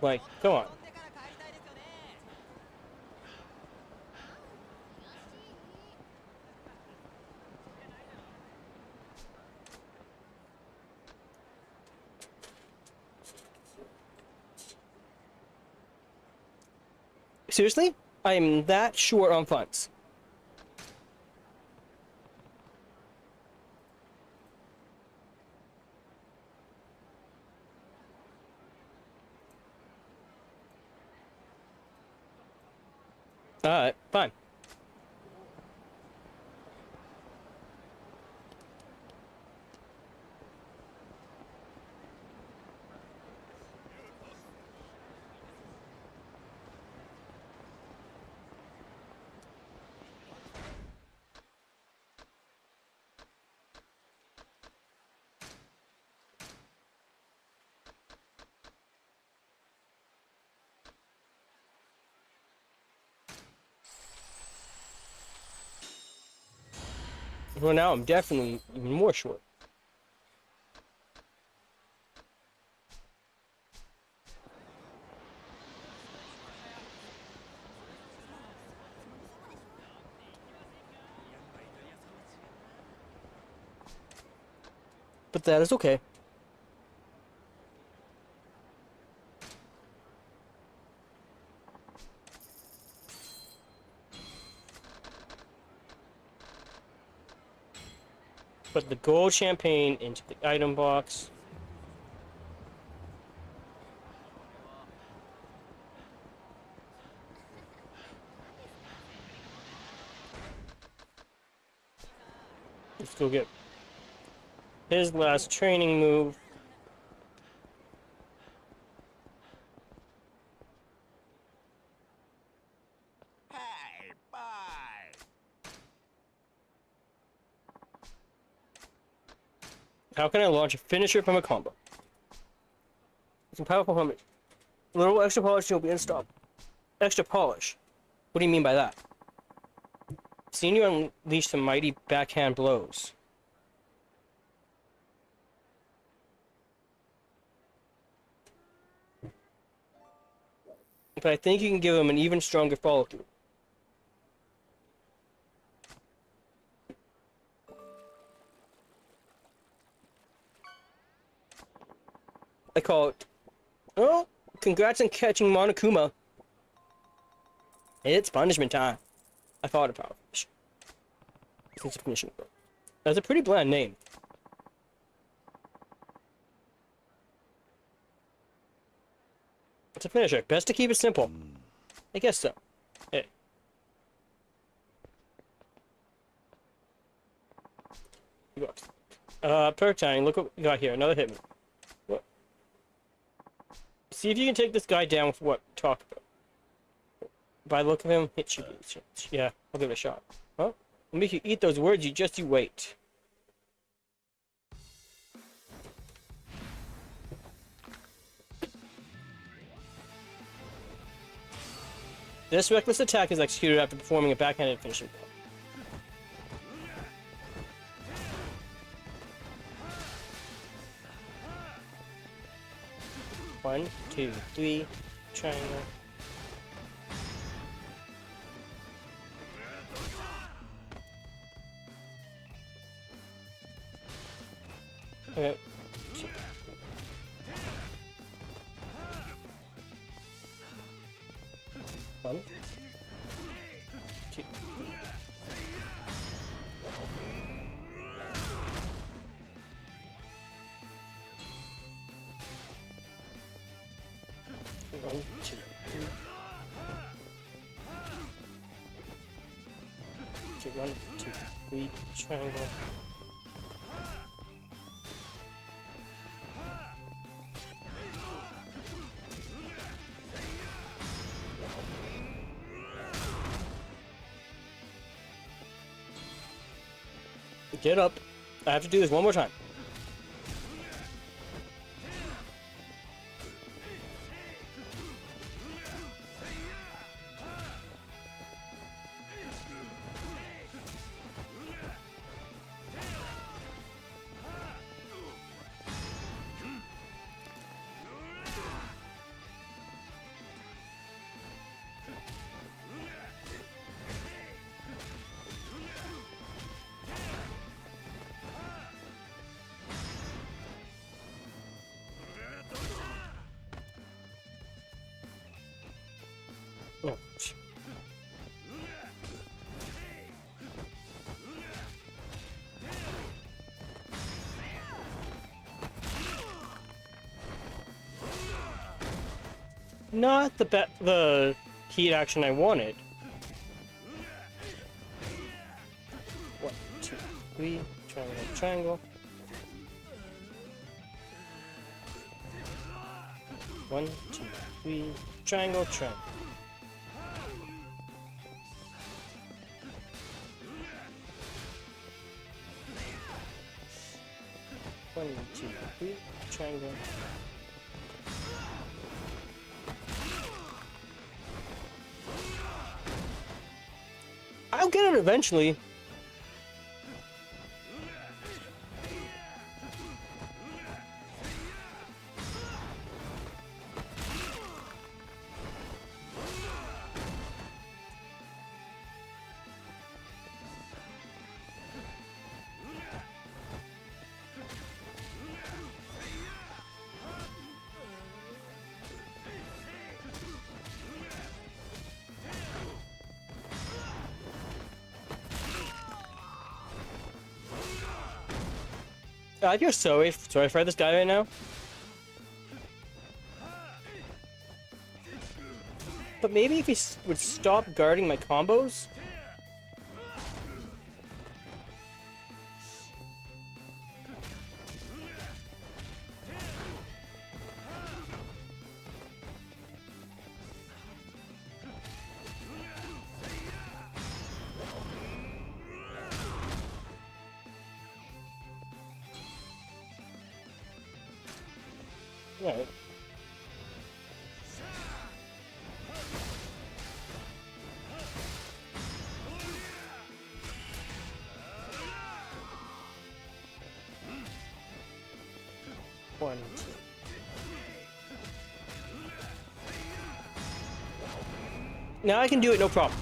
Like, come on. 飲んでから帰りたいですよね。 Seriously? I am that short on funds. Alright, fine. Well, now I'm definitely even more short. But that is okay. Put the gold champagne into the item box. Let's go get his last training move. Hey, bye. How can I launch a finisher from a combo? Some powerful helmet. A little extra polish will be unstoppable. Extra polish? What do you mean by that? Seen you unleash some mighty backhand blows. But I think you can give him an even stronger follow-through. I call it, oh, congrats on catching Monokuma. It's punishment time. I thought about it. It's a punishment. That's a pretty bland name. It's a finisher. Best to keep it simple. I guess so. Hey. Per time, look what we got here. Another hitman. What? See if you can take this guy down with what talk about. By the look of him, hit you. Yeah, I'll give it a shot. Huh? I'll make you eat those words, you wait. This reckless attack is executed after performing a backhanded finishing blow. One, two, three, triangle. Okay. One, two. One, two, three. Okay, one, two, three, triangle. Get up. I have to do this one more time. Oh. Not the heat action I wanted. 1, 2, 3, triangle, triangle. 1, 2, 3, triangle, triangle. One, two, three, triangle. I'll get it eventually. I feel sorry for this guy right now. But maybe if he would stop guarding my combos. Right. One, two. Now I can do it, no problem.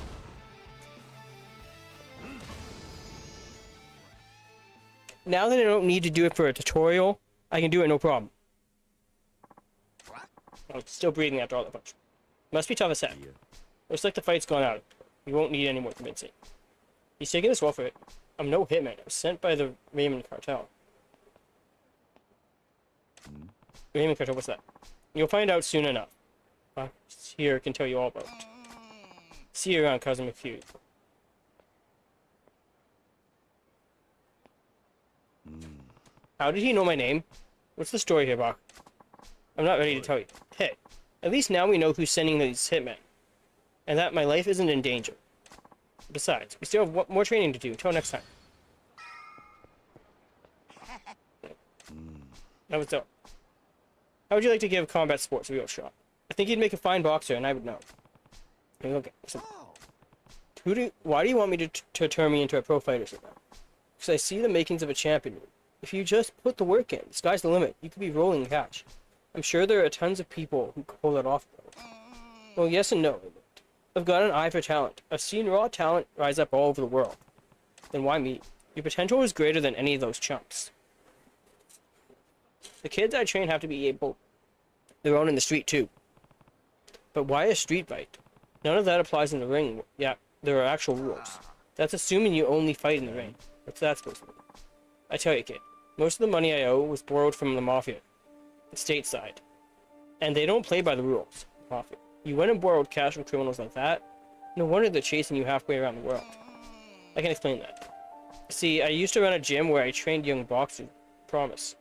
Now that I don't need to do it for a tutorial, I can do it no problem. I'm still breathing after all that punch. Must be tough as heck. Looks like the fight's gone out. You won't need any more convincing. He's taking this well for it. I'm no hitman. I was sent by the Raymond cartel. Raymond cartel, what's that? You'll find out soon enough. Here can tell you all about it. See you around, Cousin McFew. How did he know my name? What's the story here, Bach? I'm not ready to tell you. Hey, at least now we know who's sending these hitmen. And that my life isn't in danger. Besides, we still have more training to do. Until next time. That was dope. How would you like to give combat sports a real shot? I think you'd make a fine boxer, and I would know. Okay, so why do you want me to turn me into a pro fighter so now? Because I see the makings of a champion. If you just put the work in, the sky's the limit. You could be rolling cash. I'm sure there are tons of people who could pull it off, though. Well, yes and no. I've got an eye for talent. I've seen raw talent rise up all over the world. Then why me? Your potential is greater than any of those chumps. The kids I train have to be able their own in the street, too. But why a street fight? None of that applies in the ring. Yeah, there are actual rules. That's assuming you only fight in the ring. What's that supposed to mean? I tell you, kid, most of the money I owe was borrowed from the Mafia. Stateside. And they don't play by the rules. Mafia. You went and borrowed cash from criminals like that? No wonder they're chasing you halfway around the world. I can explain that. See, I used to run a gym where I trained young boxers. Promise.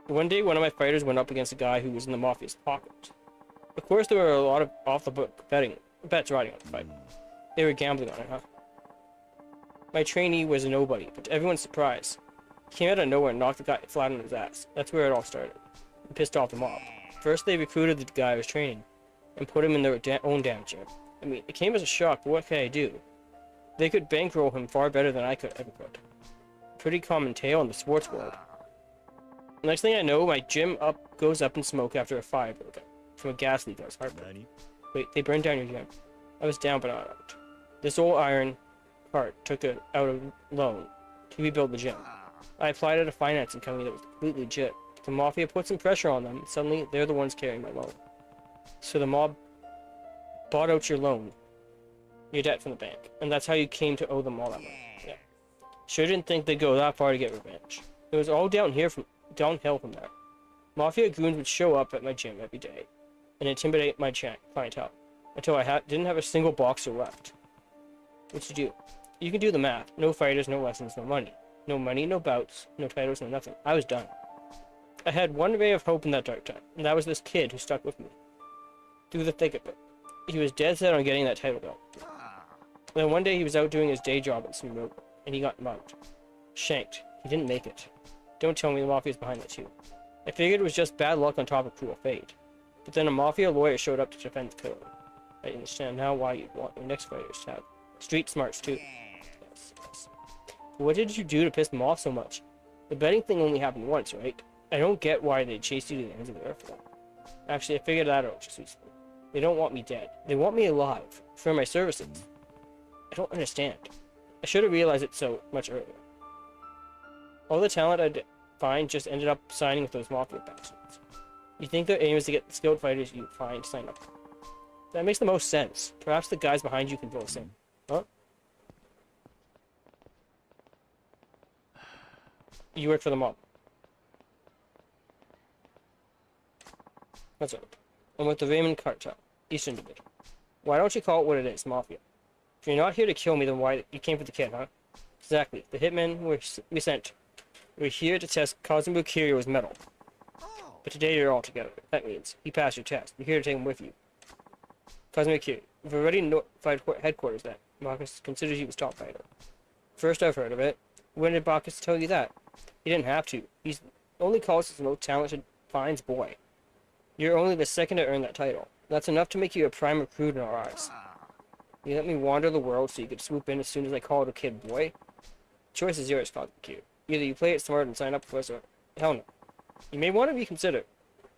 One day, one of my fighters went up against a guy who was in the Mafia's pocket. Of course, there were a lot of off-the-book bets riding on the fight. They were gambling on it, huh? My trainee was a nobody, but to everyone's surprise, he came out of nowhere and knocked the guy flat on his ass. That's where it all started. It pissed off the mob. First, they recruited the guy I was training and put him in their own damn gym. I mean, it came as a shock, but what could I do? They could bankroll him far better than I ever could. Pretty common tale in the sports world. Next thing I know, my gym goes up in smoke after a fire broke out from a gas leak. I was heartbroken. Wait, they burned down your gym. I was down but not out. This old iron part took it out of loan to rebuild the gym. I applied at a financing company that was completely legit. The Mafia put some pressure on them, and suddenly they're the ones carrying my loan. So the mob bought out your loan, your debt from the bank, and that's how you came to owe them all that money. Yeah. Sure didn't think they'd go that far to get revenge. It was all downhill from there. Mafia goons would show up at my gym every day and intimidate my clientele until I didn't have a single boxer left. What'd you do? You can do the math. No fighters, no lessons, no money. No money, no bouts, no titles, no nothing. I was done. I had one ray of hope in that dark time, and that was this kid who stuck with me through the thick of it. He was dead set on getting that title belt. Then one day he was out doing his day job at some road, and he got mugged. Shanked. He didn't make it. Don't tell me the Mafia's behind it too. I figured it was just bad luck on top of cruel fate. But then a Mafia lawyer showed up to defend the killer. I understand now why you'd want your next fighters to have street smarts too. Yes. What did you do to piss them off so much? The betting thing only happened once, right? I don't get why they chased you to the ends of the earth for that. Actually, I figured that out just recently. They don't want me dead. They want me alive. For my services. I don't understand. I should have realized it so much earlier. All the talent I'd find just ended up signing with those Mafia bastards. You think their aim is to get the skilled fighters you find to sign up? That makes the most sense. Perhaps the guys behind you can feel the same. Huh? You work for the mob. That's right. I'm with the Raymond cartel, Eastern Division. Why don't you call it what it is, Mafia? If you're not here to kill me, then why you came for the kid, huh? Exactly. The hitmen we sent. We're here to test Kazumu Kiryo's metal. But today you're all together. That means he passed your test. You're here to take him with you. Kazumu Kiryo. We've already notified headquarters that Bacchus considers you his top fighter. First I've heard of it. When did Bacchus tell you that? He didn't have to. He's only calls his most talented finds boy. You're only the second to earn that title. That's enough to make you a prime recruit in our eyes. You let me wander the world so you could swoop in as soon as I called a kid boy? Choice is yours, Kazumu Kiryo. Either you play it smart and sign up for us, or hell no. You may want to reconsider.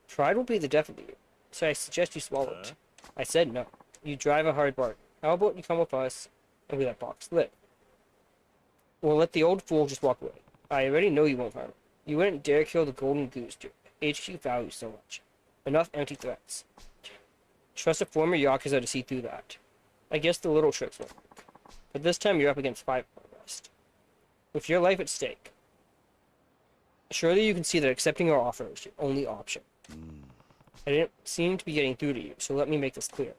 Pride will be the death of you, so I suggest you swallow it. I said no. You drive a hard bargain. How about you come with us and we let Box live? We'll let the old fool just walk away. I already know you won't harm him. You wouldn't dare kill the golden goose HQ values so much. Enough empty threats. Trust a former Yakuza to see through that. I guess the little tricks won't work. But this time you're up against 5 of the rest. With your life at stake. Surely you can see that accepting our offer is your only option. I didn't seem to be getting through to you, so let me make this clear.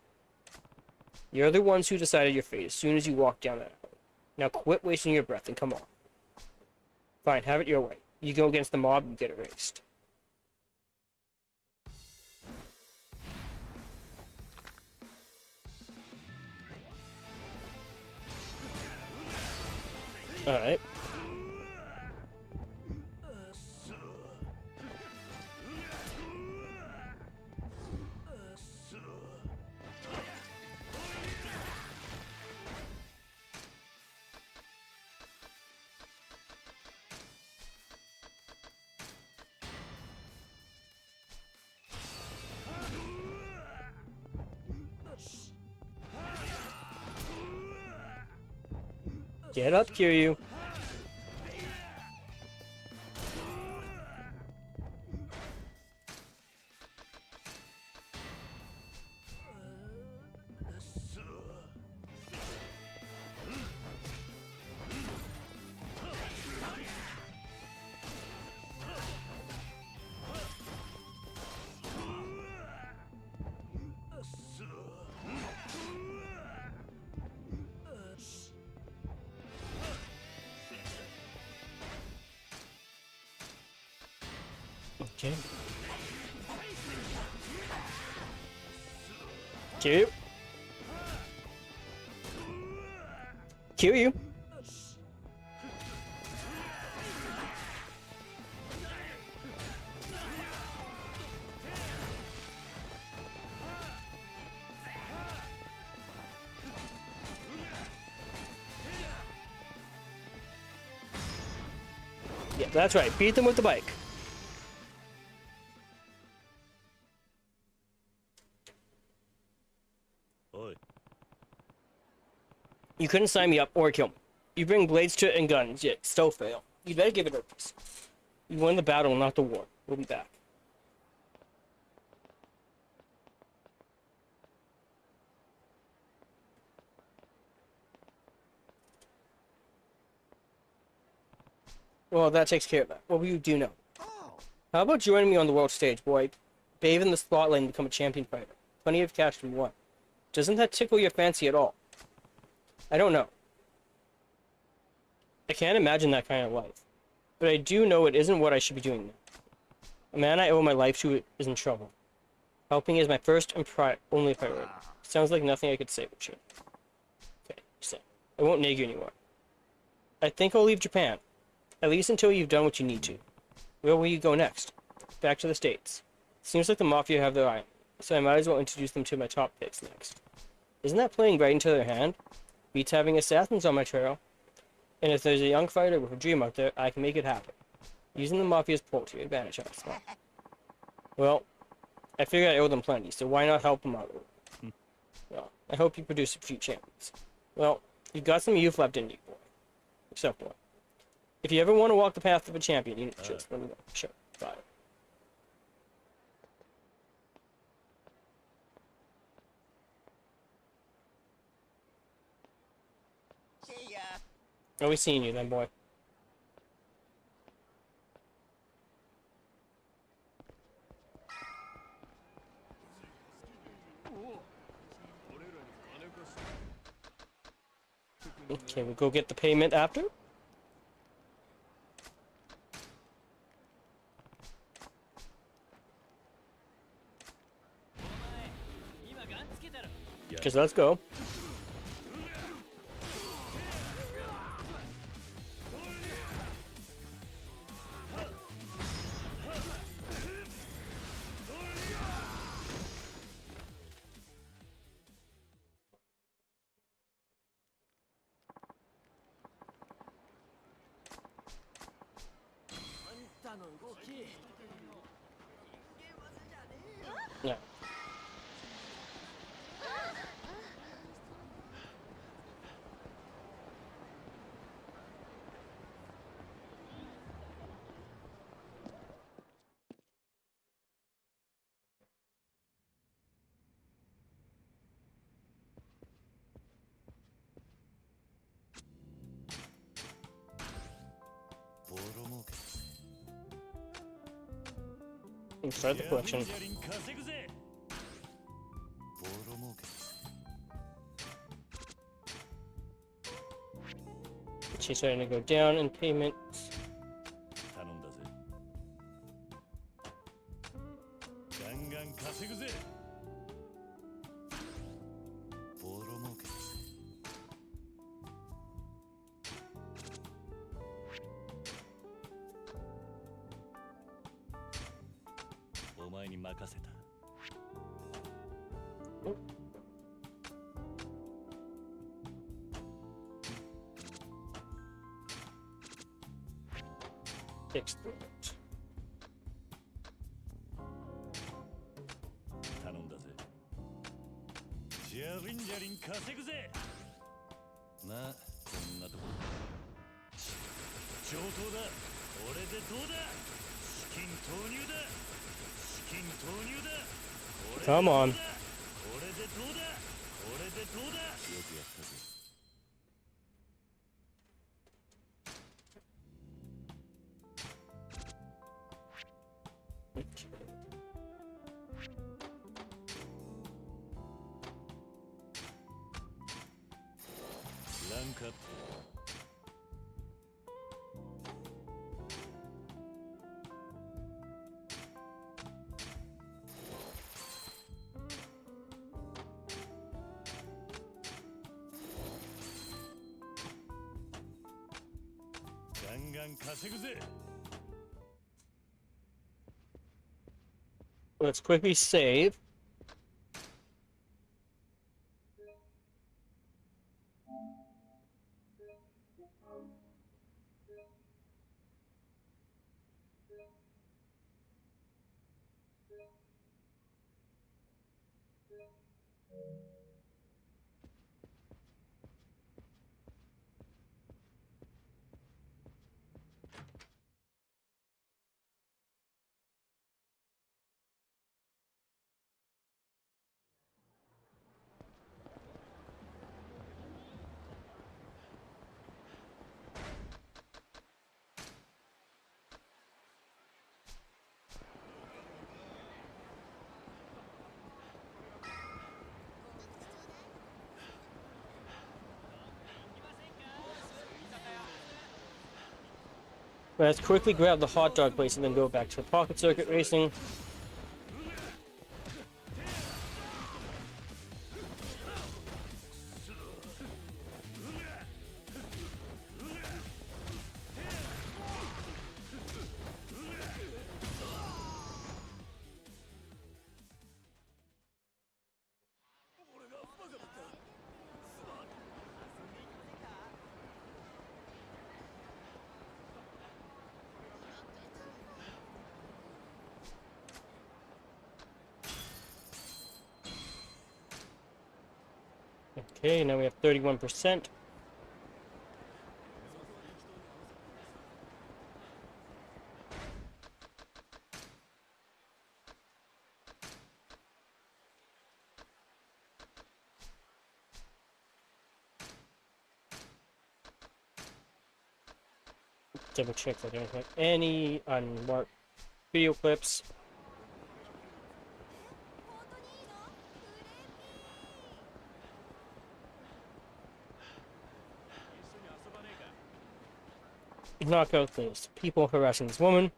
You're the ones who decided your fate as soon as you walked down that hole. Now quit wasting your breath and come on. Fine, have it your way. You go against the mob, you get erased. Alright. Get up, Kiryu. Okay. Kiryu. Kiryu. Yeah, that's right. Beat them with the bike. You couldn't sign me up or kill me. You bring blades to it and guns, yet still fail. You better give it a piece. You won the battle, not the war. We'll be back. Well, that takes care of that. What will you do now? Oh, How about joining me on the world stage, boy? Bathe in the spotlight and become a champion fighter. Plenty of cash to be won. Doesn't that tickle your fancy at all? I don't know. I can't imagine that kind of life. But I do know it isn't what I should be doing now. A man I owe my life to is in trouble. Helping is my first and only priority. Sounds like nothing I could say would should. Okay, so I won't nag you anymore. I think I'll leave Japan. At least until you've done what you need to. Where will you go next? Back to the States. Seems like the Mafia have their eye on me, so I might as well introduce them to my top picks next. Isn't that playing right into their hand? Beats having assassins on my trail. And if there's a young fighter with a dream out there, I can make it happen. Using the Mafia's pull to your advantage, I was smart. Well, I figure I owe them plenty, so why not help them out? Well, I hope you produce a few champions. Well, you've got some youth left in you, boy. Except boy. If you ever want to walk the path of a champion, you just let me know. Sure. Bye. see ya. Always seeing you then, boy. Okay, we'll go get the payment after. Because let's go. Yeah. And start the collection. She's starting to go down in payments. 頼んだぜ。ガンガン稼ぐぜ。ボロ儲けだぜ。お前に任せた。Fix that. 頼んだぜ。ジャリンジャリン稼ぐぜ。まあこんなとこ。上等だ。これでどうだ。資金投入だ。資金投入だ。これでどうだ。 Come on. これでどうだ。これでどうだ。よくやったぜ。 ランクアップ。 ガンガン稼ぐぜ。 Let's quickly save. Let's quickly grab the hot dog place and then go back to pocket circuit racing. Okay, now we have 31%. Double check that I don't have any unmarked video clips. Knockout list. People harassing this woman.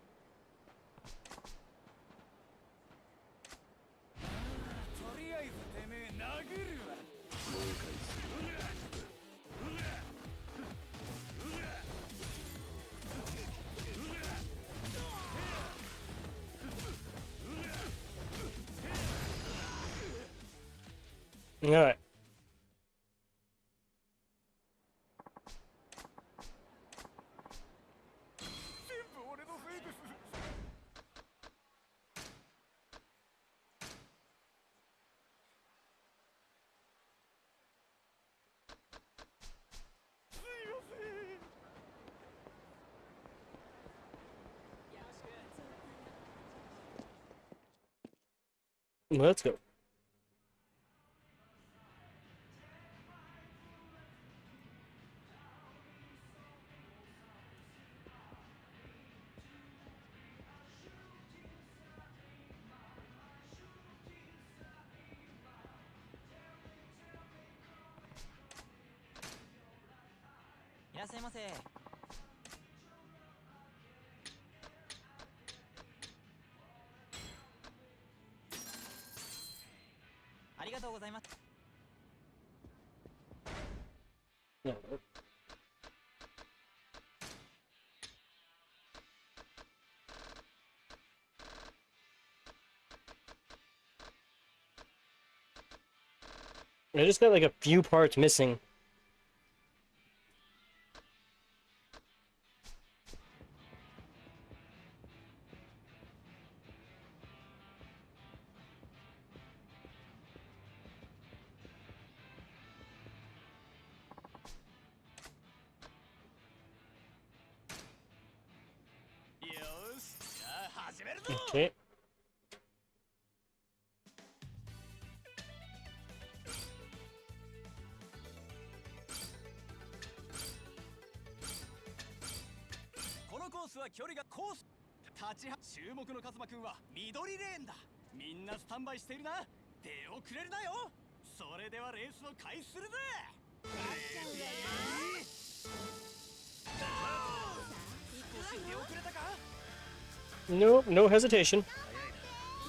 とりあえずてめえ殴るわ。 Alright. Let's go. No. I just got like a few parts missing. Okay. このコースは距離がコース立ちは注目のカズマくんは緑レーンだ。みんなスタンバイしているな。出遅れるなよ。それではレースを開始するぜ。レディー少し出遅れたか。 No, no hesitation.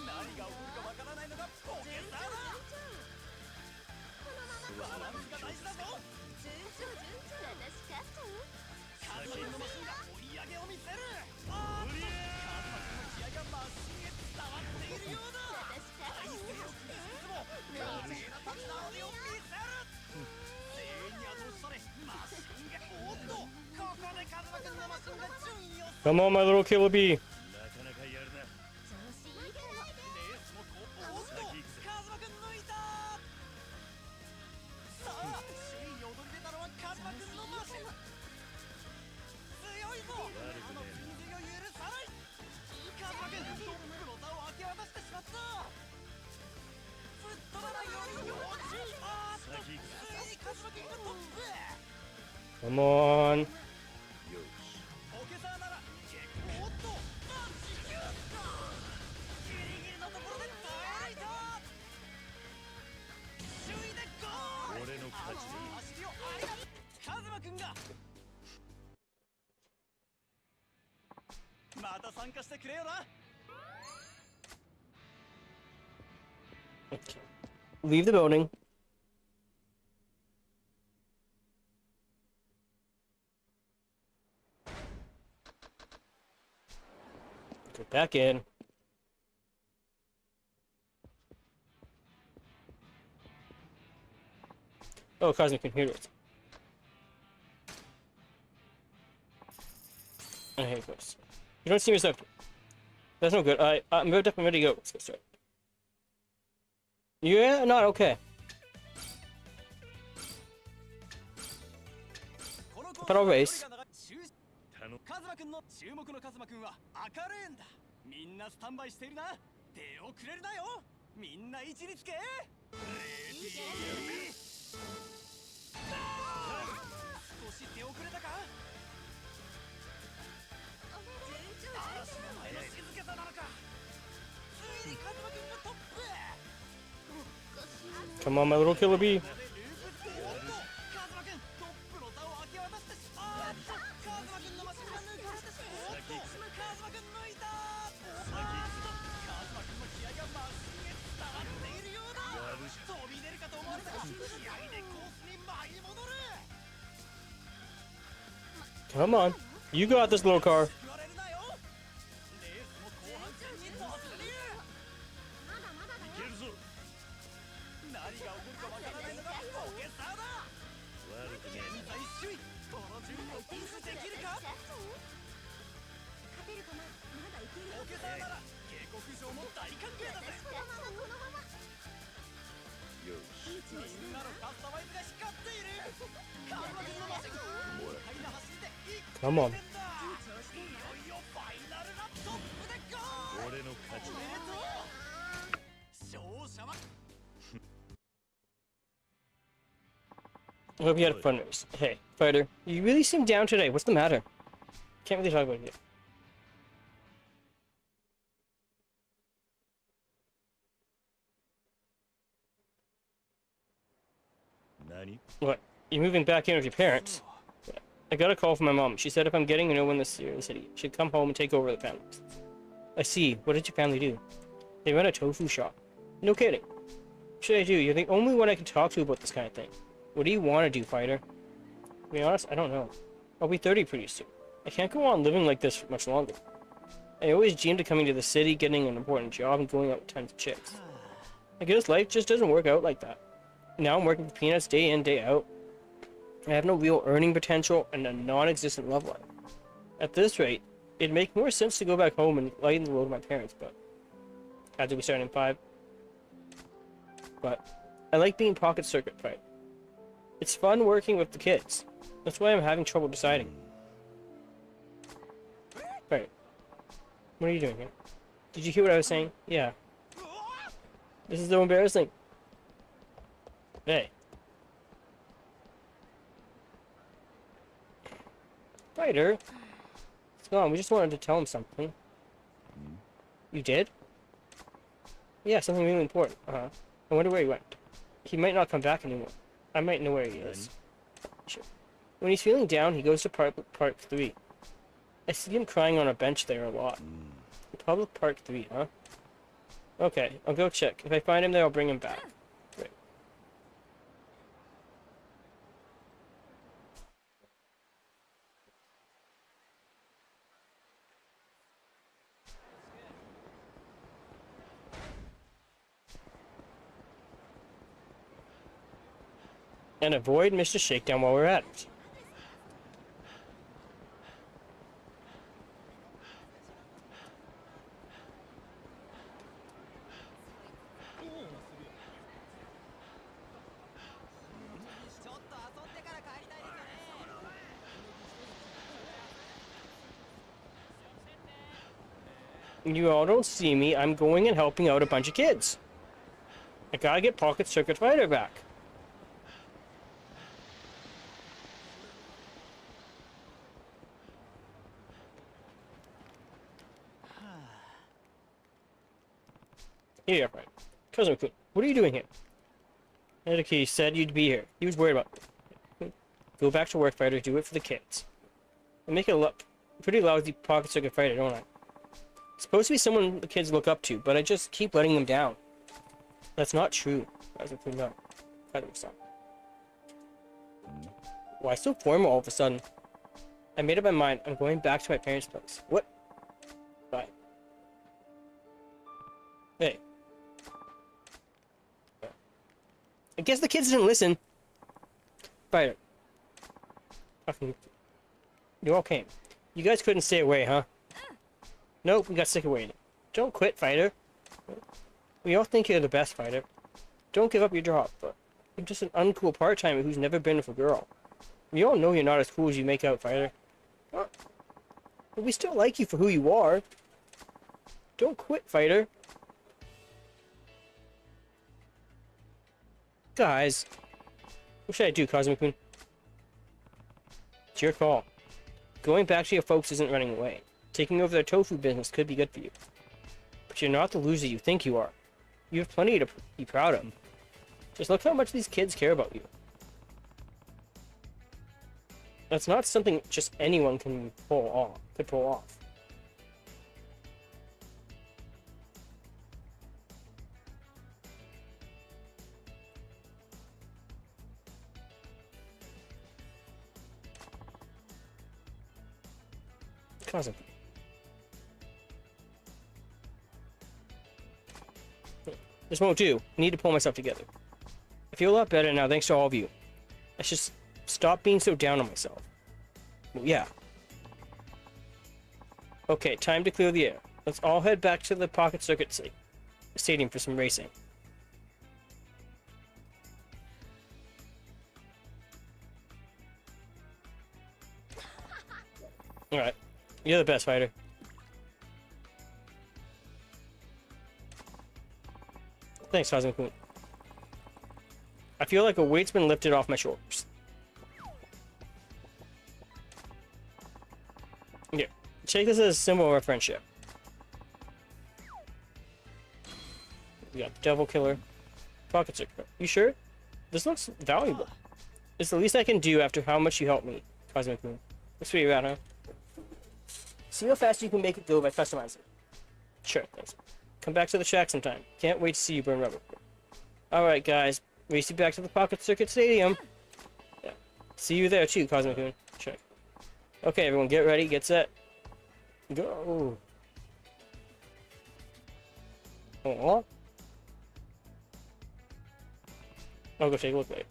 何が起こるかわからないのがポケサーだ。バランスが大事だぞ。カズマくんのマシンが追い上げを見せる。カズマくんの気合がマシンへ伝わっているようだ。体勢を崩しつつも華麗な立ち直りを見せる。全員に後押しされマシンがおっとここでカズマくんのマシンが順位を Come on, my little killer bee. レースもおっとカズマくん抜いた。さあ首位に躍り出たのはカズマくんのマシン。強いぞ。あの追随を許さない。カズマくんトップの座を明け渡してしまった。吹っ飛ばないように要注意。あーっとついにカズマくんがトップ。 Come on. ポケサーなら結構おっと地球ギリギリのところで耐え抜いた。首位でゴール。俺の勝ちだ。走りをありがとう。カズマくんが参加してくれよな。 Okay. Leave the building. Go back in. Oh, cosmic computers. And here it goes. You don't see yourself. That's no good. I'm moved up. I'm ready to go. Let's get started. Yeah, not okay. But I'll race. カズマくんの注目のカズマくんは明るいんだ。みんなスタンバイしているな。手をくれるなよ。みんな位置につけ。レディー。少し手遅れたか。嵐の前の静けさなのか。ついにカズマくんがトップ。 Come on, my little killer bee. カ Come on. You got this little car. みんなのカスタマイズが光っている。カズマくんのマシン快な走りで一気に Come on. いよいよファイナルなトップでゴール。俺の勝ち。おめでとう。勝者は I hope you had a fun race. Hey, fighter, you really seem down today. What's the matter? Can't really talk about it yet. What? You moving back in with your parents? I got a call from my mom. She said if I'm getting no one this year in the city, she'd come home and take over the family. I see. What did your family do? They run a tofu shop. No kidding. What should I do? You're the only one I can talk to about this kind of thing. What do you want to do, fighter? To be honest, I don't know. I'll be 30 pretty soon. I can't go on living like this for much longer. I always dreamed of coming to the city, getting an important job, and going out with tons of chicks. I guess life just doesn't work out like that. Now I'm working for peanuts day in, day out. I have no real earning potential and a non-existent love life. At this rate, it'd make more sense to go back home and lighten the load of my parents, but I have to be starting in 5. But I like being pocket circuit fighter. It's fun working with the kids. That's why I'm having trouble deciding. Right. What are you doing here? Did you hear what I was saying? Yeah. This is so embarrassing. Hey. Fighter. What's going on? We just wanted to tell him something. You did? Yeah, something really important. I wonder where he went. He might not come back anymore. I might know where he is. Sure. When he's feeling down, he goes to Park 3. I see him crying on a bench there a lot. Public Park 3, huh? Okay, I'll go check. If I find him there, I'll bring him back. Great. And avoid Mr. Shakedown while we're at it. You all don't see me. I'm going and helping out a bunch of kids. I gotta get Pocket Circuit Fighter back. Here you are, right. Cousin-kun, what are you doing here? Edaki said you'd be here. He was worried about it. Go back to work, fighter. Do it for the kids. I make it look pretty lousy Pocket Circuit Fighter, don't I? It's supposed to be someone the kids look up to, but I just keep letting them down. That's not true. As if we know. Why so formal all of a sudden? I made up my mind. I'm going back to my parents' place. What? Bye. Hey. I guess the kids didn't listen. Fighter. Fucking. You all came. You guys couldn't stay away, huh? Nope, we got sick of waiting. Don't quit, Fighter. We all think you're the best, Fighter. Don't give up your job, but you're just an uncool part-timer who's never been with a girl. We all know you're not as cool as you make out, Fighter. But we still like you for who you are. Don't quit, Fighter. Guys. What should I do, Cosmic-kun? It's your call. Going back to your folks isn't running away. Taking over their tofu business could be good for you. But you're not the loser you think you are. You have plenty to be proud of. Just look how much these kids care about you. That's not something just anyone can pull off. Cosmic. This won't do. I need to pull myself together. I feel a lot better now thanks to all of you. I should stop being so down on myself. Well, yeah. Okay, time to clear the air. Let's all head back to the Pocket Circuit Stadium for some racing. Alright. You're the best, Fighter. Thanks, Cosmic-kun. I feel like a weight's been lifted off my shoulders. Here, take this as a symbol of our friendship. We got the Devil Killer. Pocket Circuit. You sure? This looks valuable. It's the least I can do after how much you helped me, Cosmic-kun. Looks pretty rad, huh? See how fast you can make it go by customizing. Sure, thanks. Come back to the track sometime. Can't wait to see you burn rubber. Alright, guys. Race you back to the Pocket Circuit Stadium. Yeah. See you there too, Cosmic-kun. Check. Okay, everyone, get ready, get set. Go. Oh. I'll go take a look later.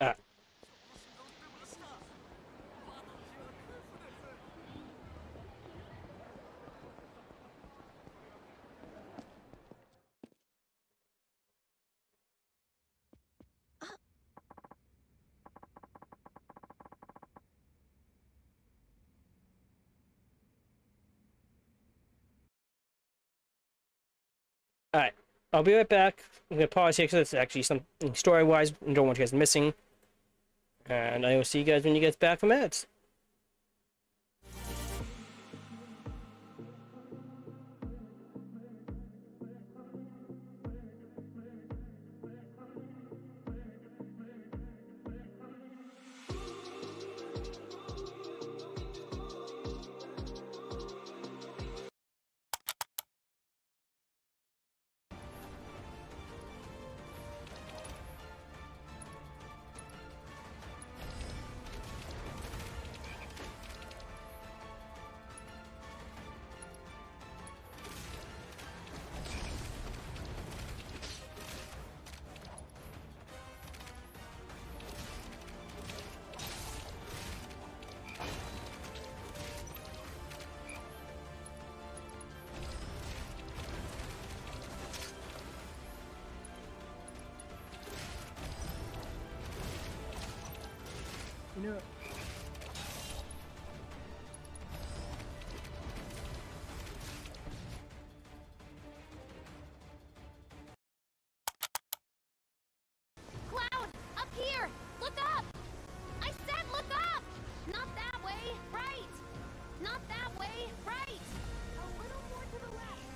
Ah. Alright, I'll be right back. I'm gonna pause here because it's actually something story-wise I don't want you guys missing. And I will see you guys when you get back from ads. No. Cloud! Up here! Look up! I said look up! Not that way, right! Not that way, right! A little more to the left.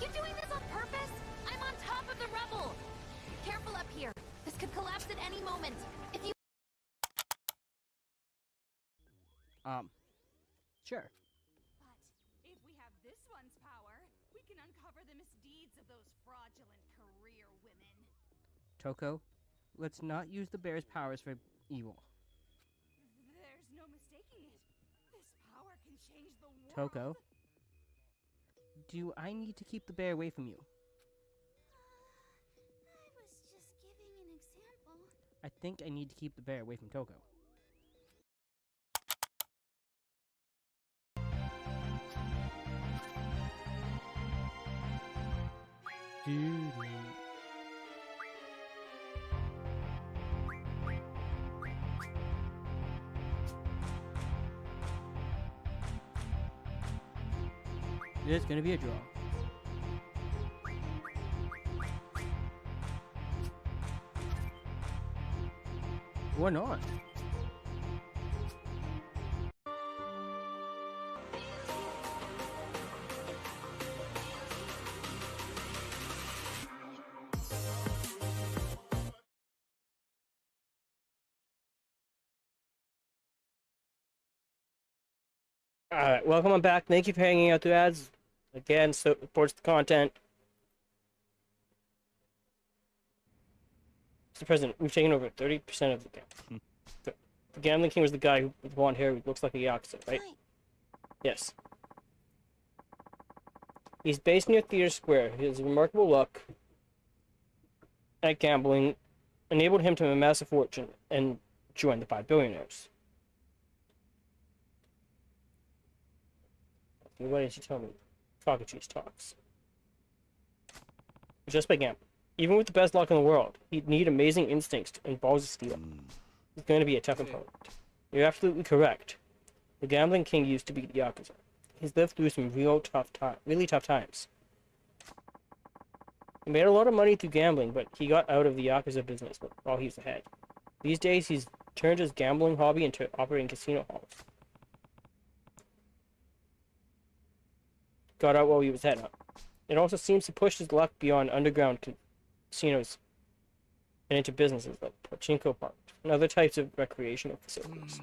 You doing this on purpose? I'm on top of the rubble! Careful up here. This could collapse at any moment. If you Sure. But if we have this one's power, we can uncover the misdeeds of those fraudulent career women. Toko, let's not use the bear's powers for evil. There's no mistaking it. This power can change the world. Toko, do I need to keep the bear away from you? I was just giving an example. I think I need to keep the bear away from Toko. It's gonna be a draw. Or not. Alright, welcome on back. Thank you for hanging out through ads. Again, supports the content. Mr. President, we've taken over 30% of the game. The Gambling King was the guy with blonde hair who looks like a Yakuza, right? Yes. He's based near Theater Square. His remarkable luck at gambling enabled him to amass a fortune and join the 5 billionaires. What did you tell me? Cockacheese talks. Just by gambling. Even with the best luck in the world, he'd need amazing instincts and balls of steel. He's going to be a tough opponent. You're absolutely correct. The Gambling King used to be the Yakuza. He's lived through some really tough times. He made a lot of money through gambling, but he got out of the Yakuza business while he was ahead. These days, he's turned his gambling hobby into operating casino halls. Got out while he was ahead. It also seems to push his luck beyond underground casinos and into businesses like pachinko parks and other types of recreational facilities.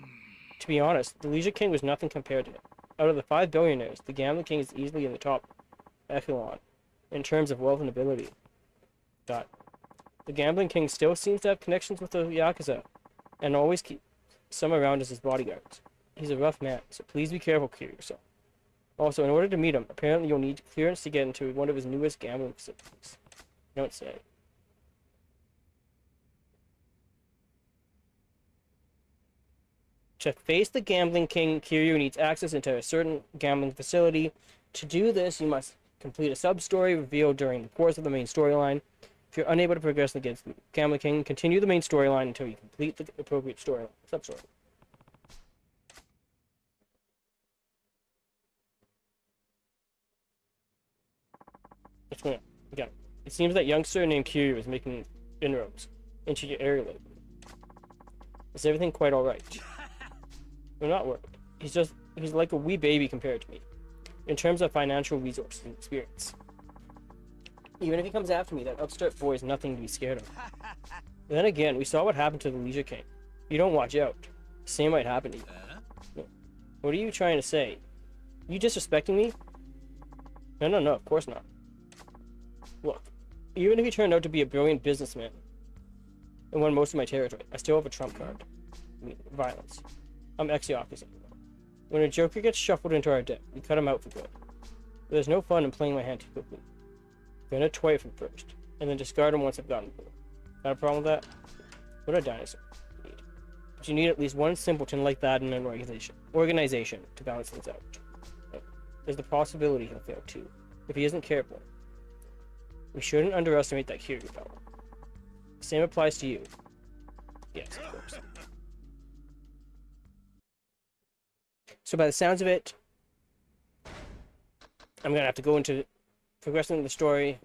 To be honest, the Leisure King was nothing compared to him. Out of the 5 billionaires, the Gambling King is easily in the top echelon in terms of wealth and ability. The Gambling King still seems to have connections with the Yakuza and always keep some around as his bodyguards. He's a rough man, so please be careful, Kiryu. Also, in order to meet him, apparently you'll need clearance to get into one of his newest gambling facilities. Don't say. To face the Gambling King, Kiryu needs access into a certain gambling facility. To do this, you must complete a sub-story revealed during the course of the main storyline. If you're unable to progress against the Gambling King, continue the main storyline until you complete the appropriate storyline sub-story. What's going on? Again, it seems that youngster named Kiryu is making inroads into your area lately. Is everything quite alright? Well, not worried. He's like a wee baby compared to me, in terms of financial resources and experience. Even if he comes after me, that upstart boy is nothing to be scared of. Then again, we saw what happened to the Leisure King. If you don't watch out, the same might happen to you. No. What are you trying to say? You disrespecting me? No, of course not. Look, even if he turned out to be a brilliant businessman and won most of my territory, I still have a trump card. I mean, violence. I'm ex-Yakuza. When a joker gets shuffled into our deck, we cut him out for good. There's no fun in playing my hand too quickly. I'm gonna toy him first, and then discard him once I've gotten through. Got a problem with that? What a dinosaur. But you need at least one simpleton like that in an organization to balance things out. There's the possibility he'll fail too, if he isn't careful. We shouldn't underestimate that Kiryu fellow. Same applies to you. Yes, of course. So by the sounds of it, I'm gonna have to go into progressing the story.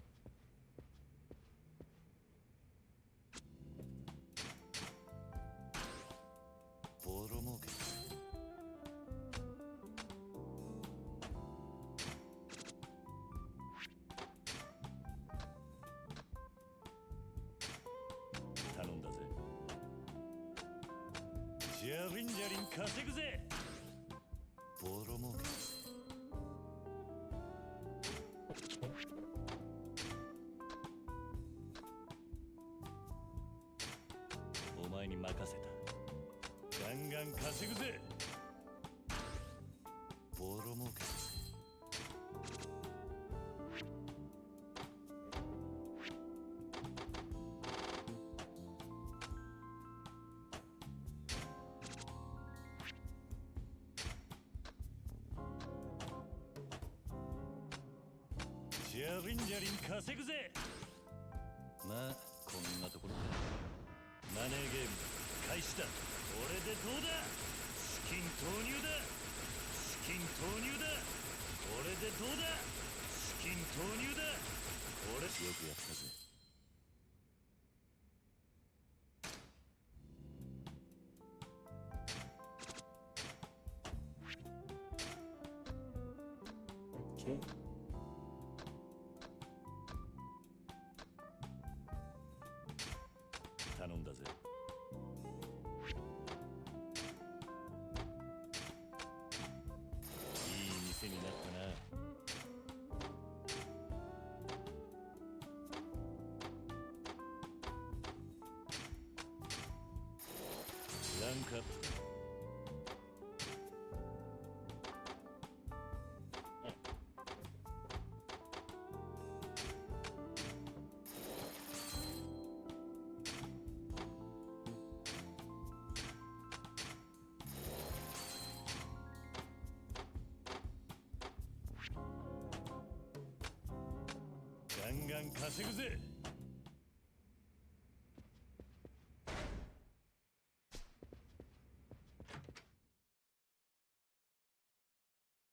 Okay.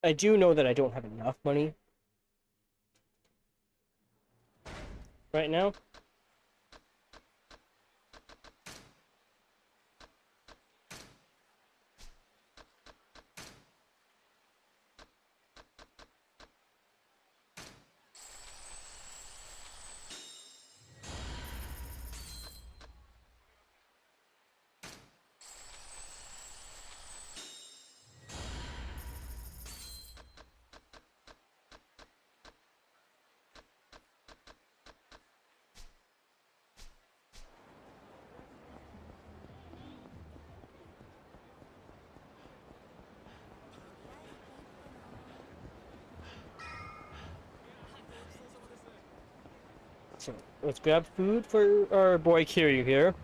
I do know that I don't have enough money right now. So let's grab food for our boy Kiryu here.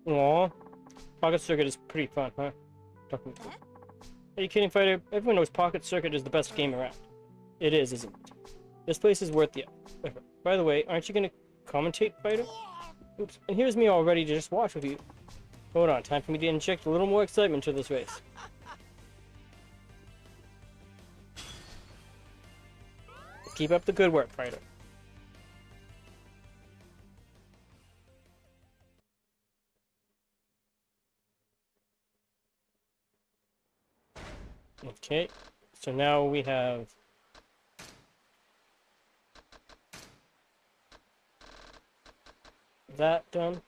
Aw, Pocket Circuit is pretty fun, huh? Are you kidding, Fighter? Everyone knows Pocket Circuit is the best game around. It is, isn't it? This place is worth the effort. By the way, aren't you gonna commentate, Fighter? Oops, and here's me all ready to just watch with you. Hold on, time for me to inject a little more excitement to this race. Keep up the good work, fighter. Okay, so now we have that done.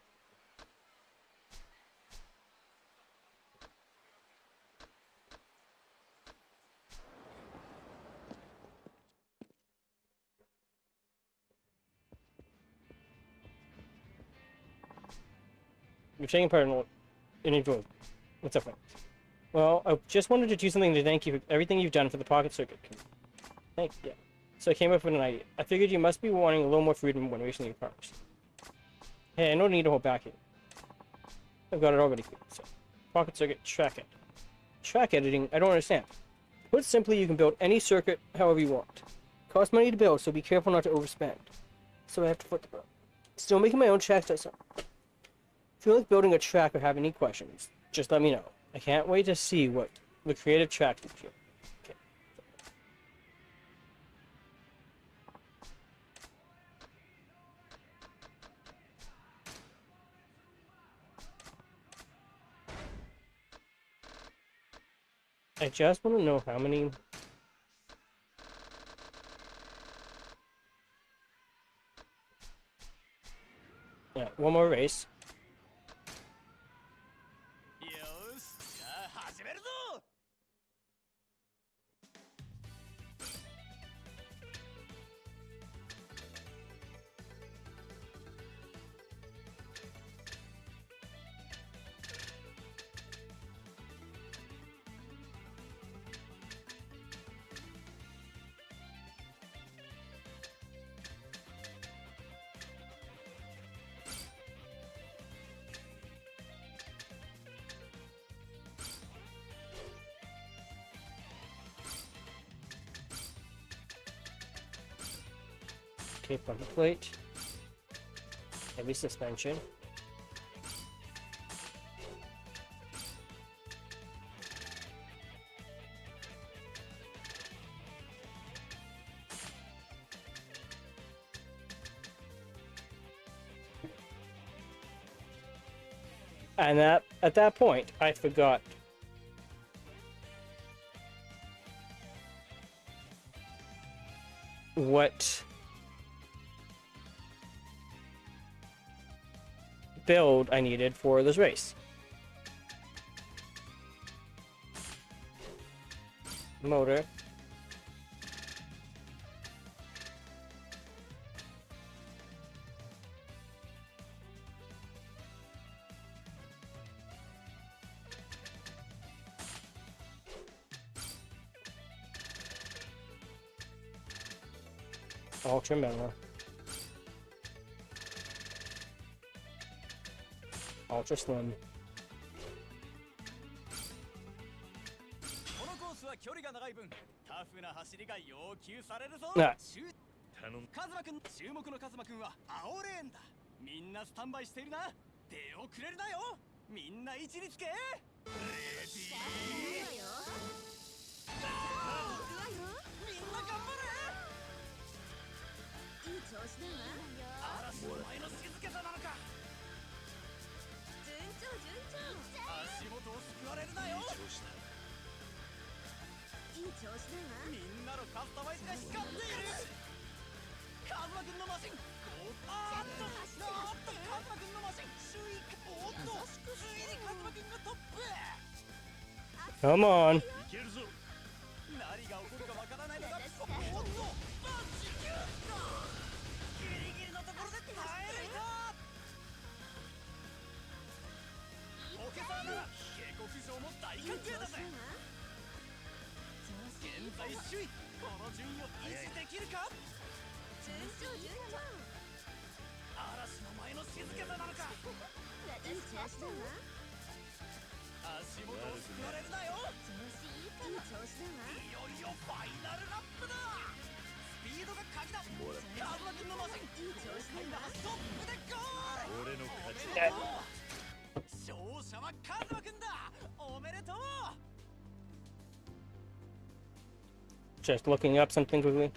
You're taking part in a vote. What's up, friend? Well, I just wanted to do something to thank you for everything you've done for the Pocket Circuit. Thank you. Yeah. So I came up with an idea. I figured you must be wanting a little more freedom when racing your cars. Hey, I don't need to hold back here. I've got it already for you. So, Pocket Circuit track it. Track editing? I don't understand. Put simply, you can build any circuit however you want. Costs money to build, so be careful not to overspend. So I have to foot the bill. Still making my own tracks myself. If you like building a track or have any questions, just let me know. I can't wait to see what the creative track gives you. Okay. I just want to know how many... Yeah, one more race. よーしじゃあ始めるぞ Okay, bumper plate. Heavy suspension. And at that point, I forgot what build I needed for this race. Motor. Ultra mellow. Ultra slim. このコースは距離が長い分タフな走りが要求されるぞな頼むカズマくん注目のカズマくんは青レーンだみんなスタンバイしているな出遅れるなよみんな位置につけレディーみんな頑張れいい調子だわ嵐の前の静けさなのか順調足元を救われるなよいい調子だわみんなのカスタマイズが光っているカズマくんのマシンカズマくんのマシン首位ついにカズマくんがトップ Come on. いけるぞ何が起こるかわからないのがバンジキューギリギリのところで耐え抜いたオケサーなら警告状も大歓迎だぜ現在首位この順位を維持できるか順調嵐の前の静けさなのかいい調子だわ足元を救われるなよいい調子だわいよいよファイナルラップだスピードが鍵だカズマ君のマシンいい調子だわトップでゴール俺の勝ち勝者は Just looking up something quickly.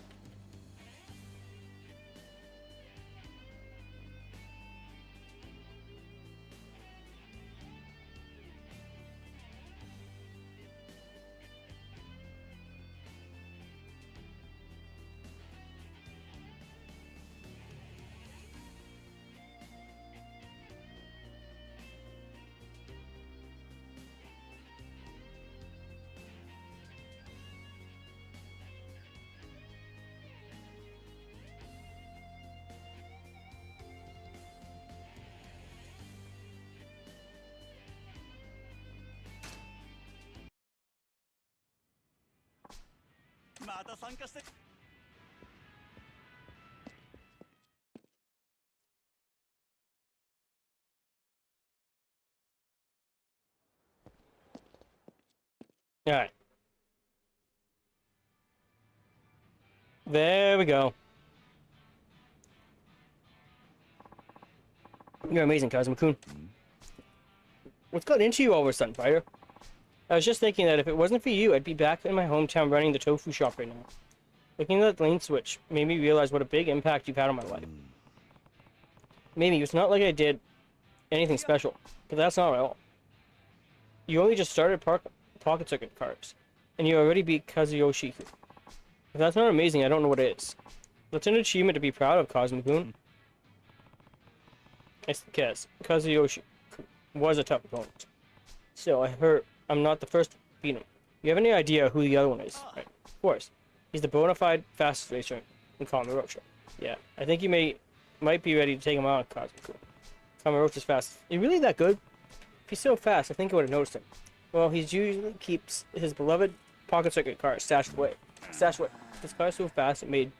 Alright. There we go. You're amazing, Kazuma-kun. What's got into you all of a sudden, fighter? I was just thinking that if it wasn't for you, I'd be back in my hometown running the tofu shop right now. Looking at that lane switch made me realize what a big impact you've had on my life. Maybe it's not like I did anything special, but that's not at all. You only just started pocket circuit cars, and you already beat Kazuyoshi. If that's not amazing, I don't know what is. That's an achievement to be proud of, Kazuma-kun. I guess Kazuyoshi was a tough opponent. Still, I heard I'm not the first to beat him. You have any idea who the other one is? Right. Of course. He's the bona fide fastest racer in Kamurocho. Yeah, I think you might be ready to take him on, Kazuma-kun. Kamurocho's fast. Is he really that good? If he's so fast, I think I would have noticed him. Well, he usually keeps his beloved pocket circuit car stashed away. This car's so fast it made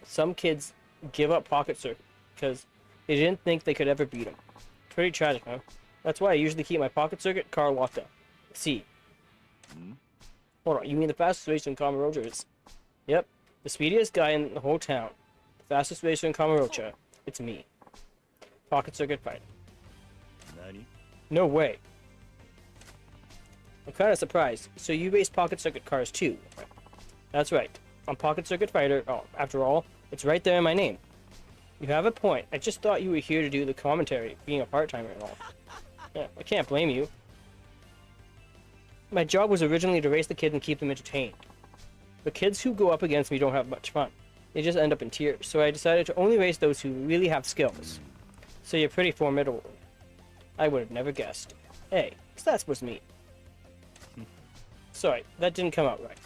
some kids give up pocket circuit because they didn't think they could ever beat him. Pretty tragic, huh? That's why I usually keep my pocket circuit car locked up. See. Hold on, you mean the fastest racer in Kamurocho is... Yep, the speediest guy in the whole town. The fastest racer in Kamurocho. It's me. Pocket circuit fighter. No way. I'm kind of surprised. So you race pocket circuit cars too? That's right. I'm Pocket Circuit Fighter. Oh, after all, it's right there in my name. You have a point. I just thought you were here to do the commentary, being a part-timer and all. Yeah, I can't blame you. My job was originally to race the kids and keep them entertained. The kids who go up against me don't have much fun. They just end up in tears. So I decided to only race those who really have skills. So you're pretty formidable. I would have never guessed. Hey, what's that supposed to mean? Sorry, that didn't come out right.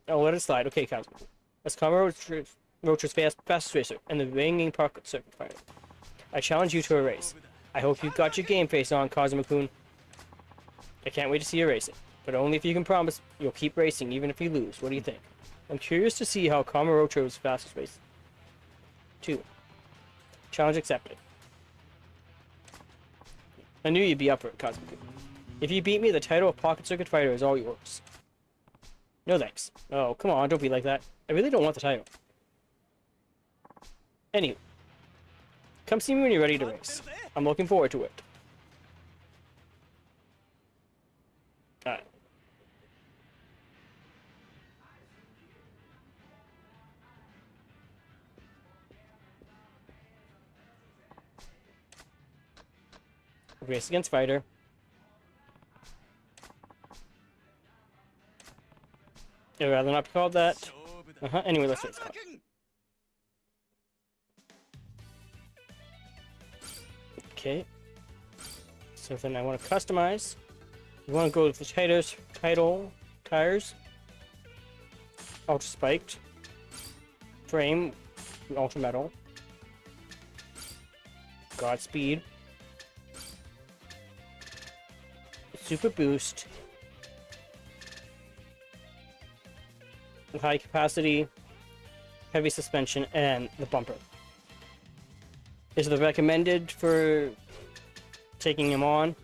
I'll let it slide. Okay, Kazuma. As Kamurocho's fastest racer and the reigning pocket circuit fighter, I challenge you to a race. I hope you've got your game face on, Kazuma-kun. I can't wait to see you racing, but only if you can promise you'll keep racing even if you lose. What do you think? I'm curious to see how Kamurocho's fastest race. 2. Challenge accepted. I knew you'd be up for it, Kazuma-kun. If you beat me, the title of Pocket Circuit Fighter is all yours. No thanks. Oh, come on, don't be like that. I really don't want the title. Anyway, come see me when you're ready to race. I'm looking forward to it. Alright. Race against fighter. I'd rather not be called that. Anyway, let's see what it's called. Okay. So then I want to customize. We want to go with the tires. Ultra spiked. Frame. Ultra metal. Godspeed. Super boost. High capacity, heavy suspension, and the bumper. Is the recommended for taking him on?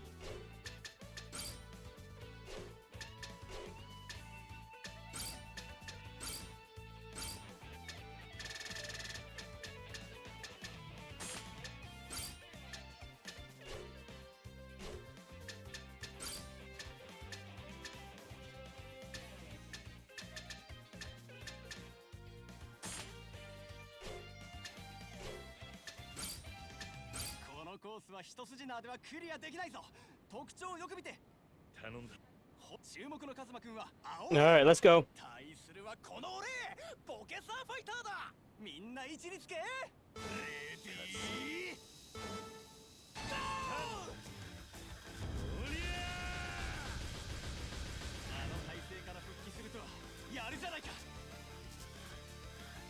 スは一筋縄ではクリアできないぞ。特徴をよく見て。頼んだ。注目のカズマくんは青。 Alright, let's go. 対するはこの俺、ボケサーファイターだ。みんな位置につけ。レディーゴー。あの体勢から復帰するとはやるじゃないか。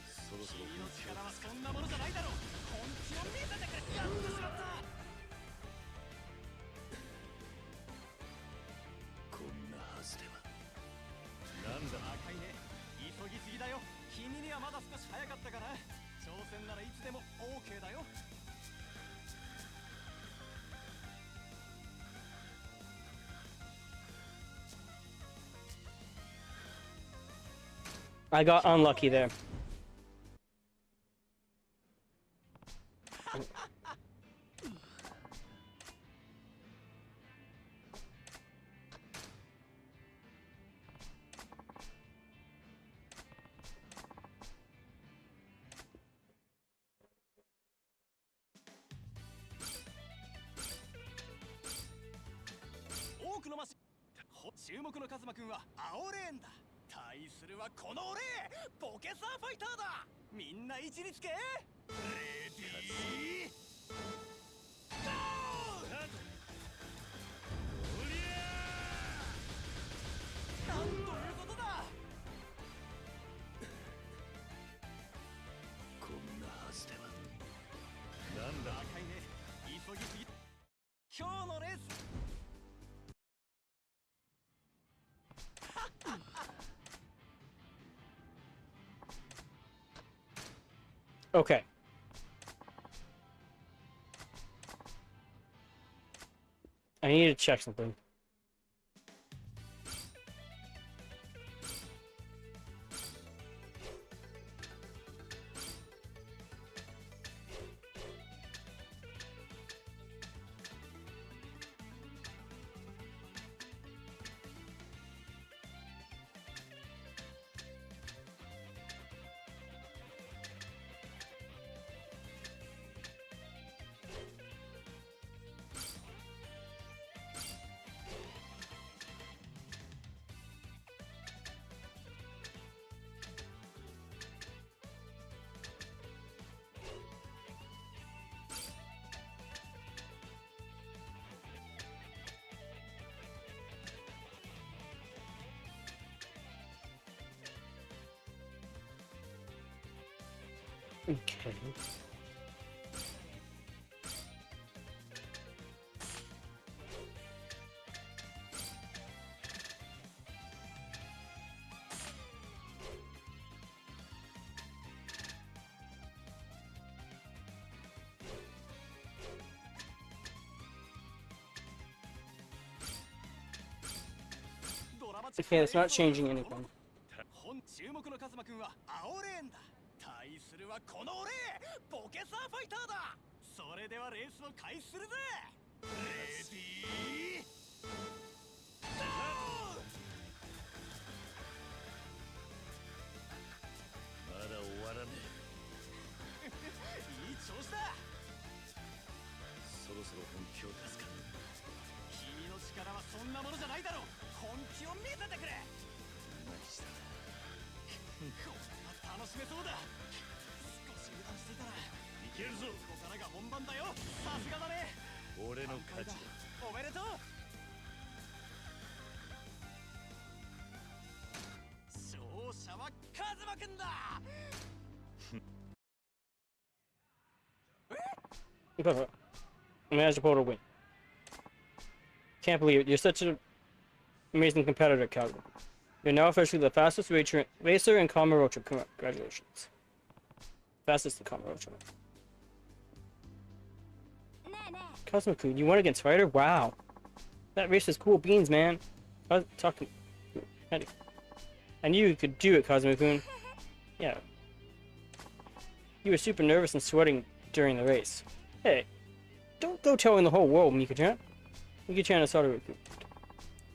そろそろ君の力はそんなものじゃないだろう。本気を見せてくれ。やってしまった。こんなはずでは。なんだ。赤いね、急ぎすぎだよ。君にはまだ少し早かったかな。挑戦ならいつでも OK だよ。I got unlucky there. .注目のカズマくんは青レーンだ。対するはこの俺、ボケサーファイターだ。みんな位置につけ。レディーゴー。なんということだ。こんなはずでは。なんだ。赤いね、急ぎすぎ。今日のレース。Okay. I need to check something. Okay. Okay, it's not changing anything. 注目のカズマくんは青レーンだ。対するはこの俺、ボケサーファイターだ。それではレースを開始するぜ。レディーゴー。まだ終わらねいい調子だ。え。そろそろ本気を出すか。君の力はそんなものじゃないだろう。本気を見せてくれ。何したら。これは楽しめそうだ。少し油断していたら。いけるぞ。ここからが本番だよ。さすがだね。俺の勝ちだ。おめでとう。勝者はカズマくんだ。Manage the total win. Can't believe it. You're such an amazing competitor, Calvin. You're now officially the fastest racer in Kamurocho. Congratulations. Fastest in Kamurocho. Cosmo-kun, you won against Ryder? Wow. That race was cool beans, man. I was talking... I knew you could do it, Cosmo-kun. Yeah. You were super nervous and sweating during the race. Hey, don't go telling the whole world, Mika-chan. Mika-chan is Satoru.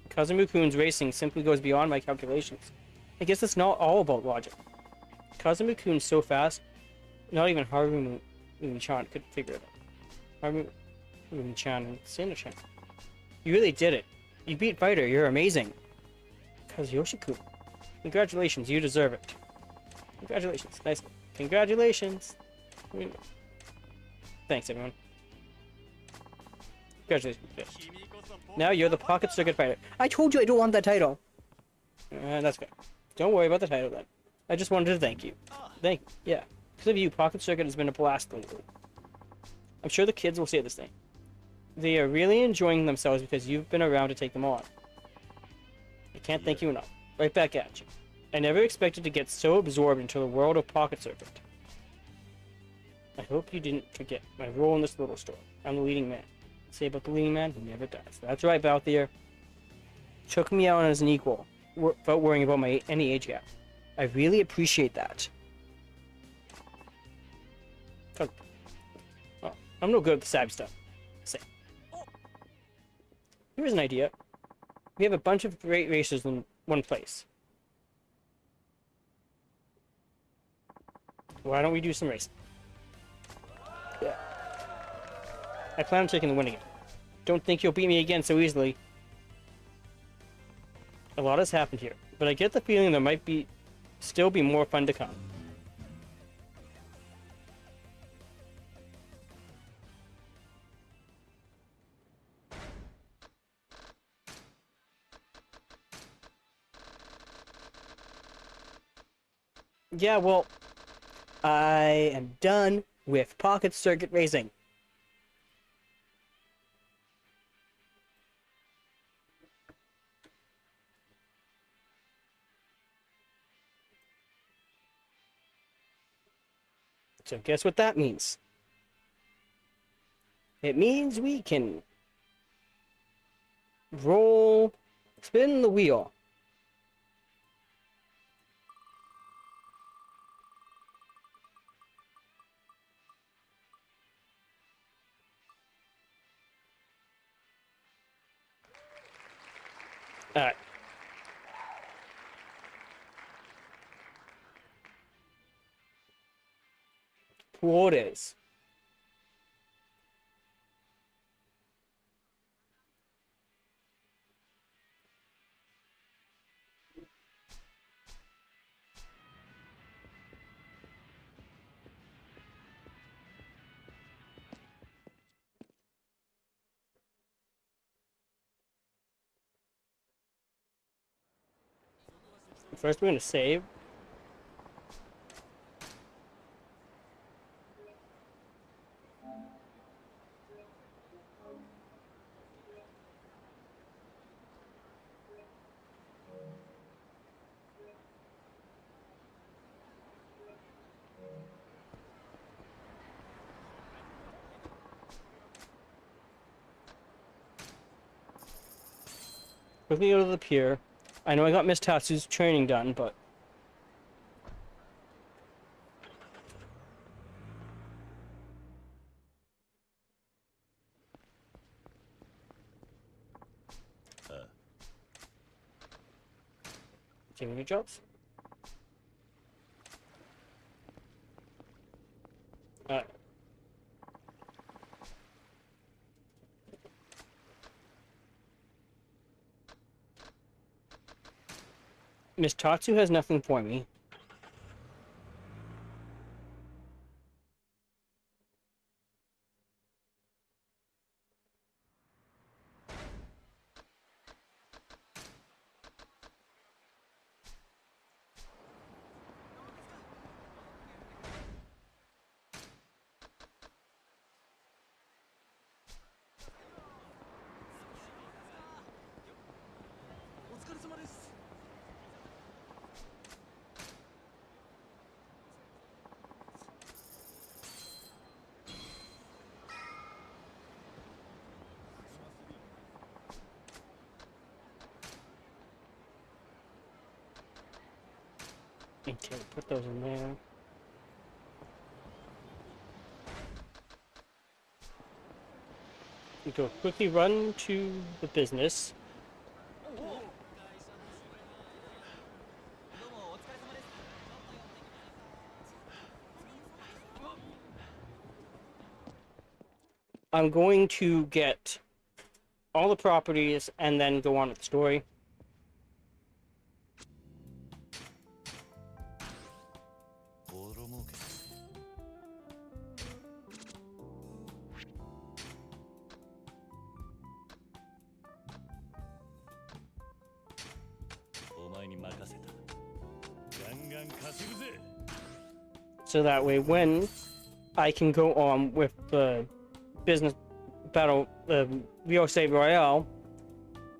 Kazumi-kun's racing simply goes beyond my calculations. I guess it's not all about logic. Kazumi-kun's so fast, not even Harumu-chan could figure it out. Chan and Sina-chan. You really did it. You beat Fighter. You're amazing. Kazuyoshi-kun. Congratulations. You deserve it. Congratulations. Nice. Congratulations. Thanks, everyone. Congratulations. Now you're the Pocket Circuit Fighter. I told you I don't want that title. That's good. Don't worry about the title then. I just wanted to thank you. Yeah. Because of you, Pocket Circuit has been a blast lately. I'm sure the kids will say this thing. They are really enjoying themselves because you've been around to take them on. I can't thank you enough. Right back at you. I never expected to get so absorbed into the world of Pocket Circuit. I hope you didn't forget my role in this little story. I'm the leading man. Say about the leading man, he never dies. That's right, Balthier. Took me out as an equal, without worrying about any age gap. I really appreciate that. Oh, I'm no good at the savvy stuff. Say. Here's an idea. We have a bunch of great racers in one place. Why don't we do some racing? Yeah. I plan on taking the win again. Don't think you'll beat me again so easily. A lot has happened here, but I get the feeling there might still be more fun to come. Yeah, well, I am done with Pocket Circuit Racing. So guess what that means? It means we can spin the wheel. Alright. Pool it is. First, we're going to save. Quickly go to the pier. I know I got Miss Tatsu's training done, but... Too many jobs? Alright. Miss Tatsu has nothing for me. Okay, put those in there. We go quickly run to the business. I'm going to get all the properties and then go on with the story. ボロ儲けだ。お前に任せた。ガンガン稼ぐぜ。 So that way, when I can go on with the business battle, VOC Royale,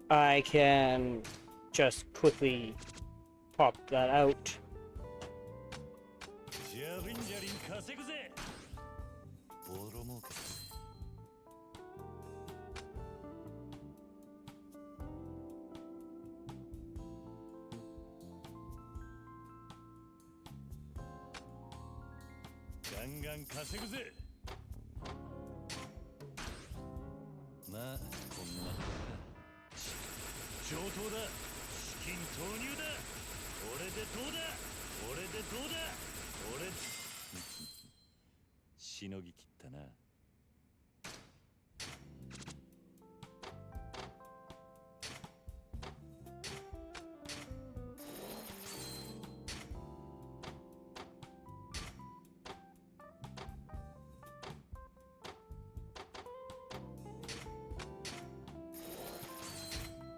I can just quickly pop that out. ジャリンジャリン稼ぐぜ。ボロ儲けだ。ガンガン稼ぐぜ。まあこんなとこか。上等だ。資金投入だ。これでどうだ。これでどうだ。これしのぎきったな。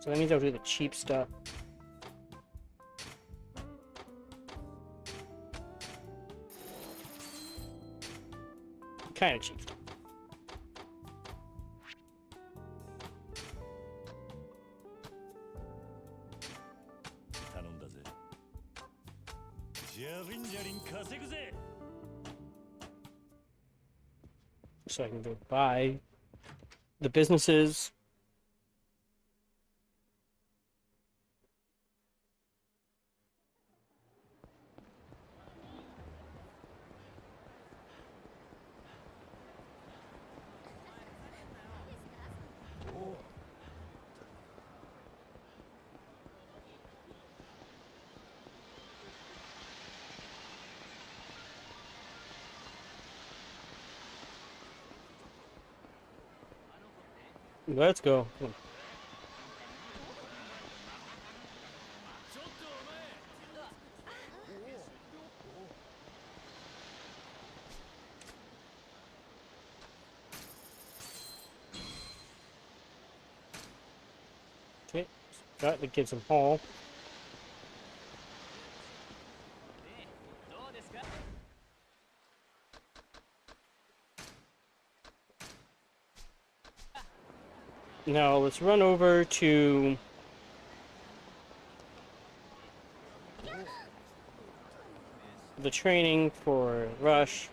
So that means I'll do the cheap stuff. Kind of cheap stuff. So I can go buy the businesses. Let's go. Okay, that gives him haul. Now let's run over to the training for Rush.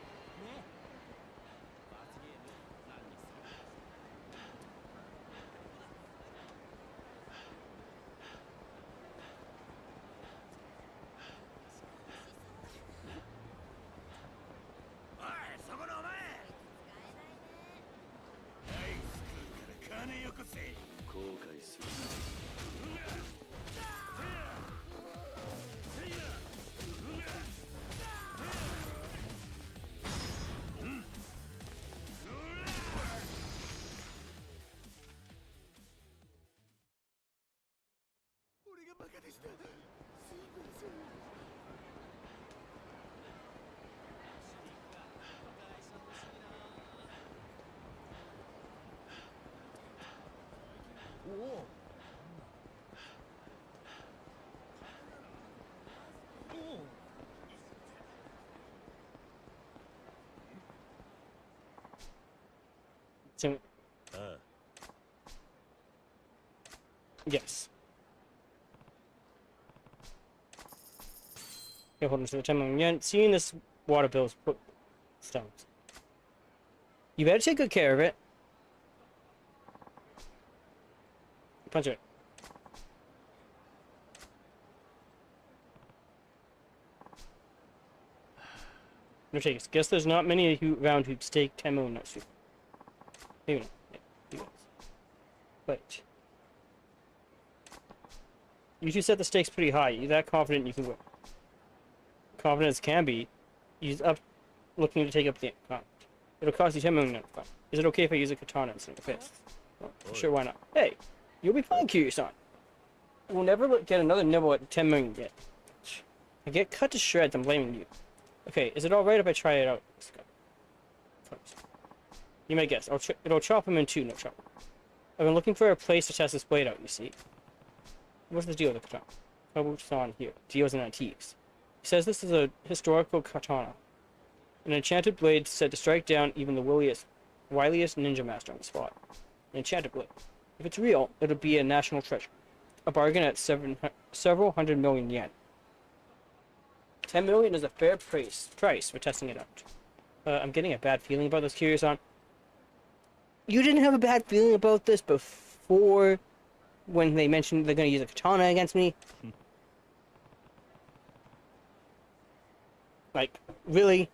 So, yes. Okay, hold on to the time I'm yet seeing this water bill's put stones. You better take good care of it. Punch it. No takes. Guess there's not many around who'd stake 10 million next year. Maybe not. Yeah, you guys. But you two set the stakes pretty high. You're that confident you can win. Confidence can be. He's up looking to take up the account. It'll cost you 10 million yen. Fine. Is it okay if I use a katana instead of a fist? Well, sure, why not? Hey, you'll be fine, Kiryu-san. We'll never get another nibble at 10 million yet. I get cut to shreds, I'm blaming you. Okay, is it alright if I try it out? You may guess. It'll chop him in two, no trouble. I've been looking for a place to test this blade out, you see. What's the deal with the katana? Kamurocho here. Deals in antiques. He says this is a historical katana. An enchanted blade said to strike down even the wiliest ninja master on the spot. An enchanted blade. If it's real, it'll be a national treasure. A bargain at several hundred million yen. 10 million is a fair price for testing it out. I'm getting a bad feeling about this, Kiryu-san. You didn't have a bad feeling about this before when they mentioned they're going to use a katana against me? Like, really?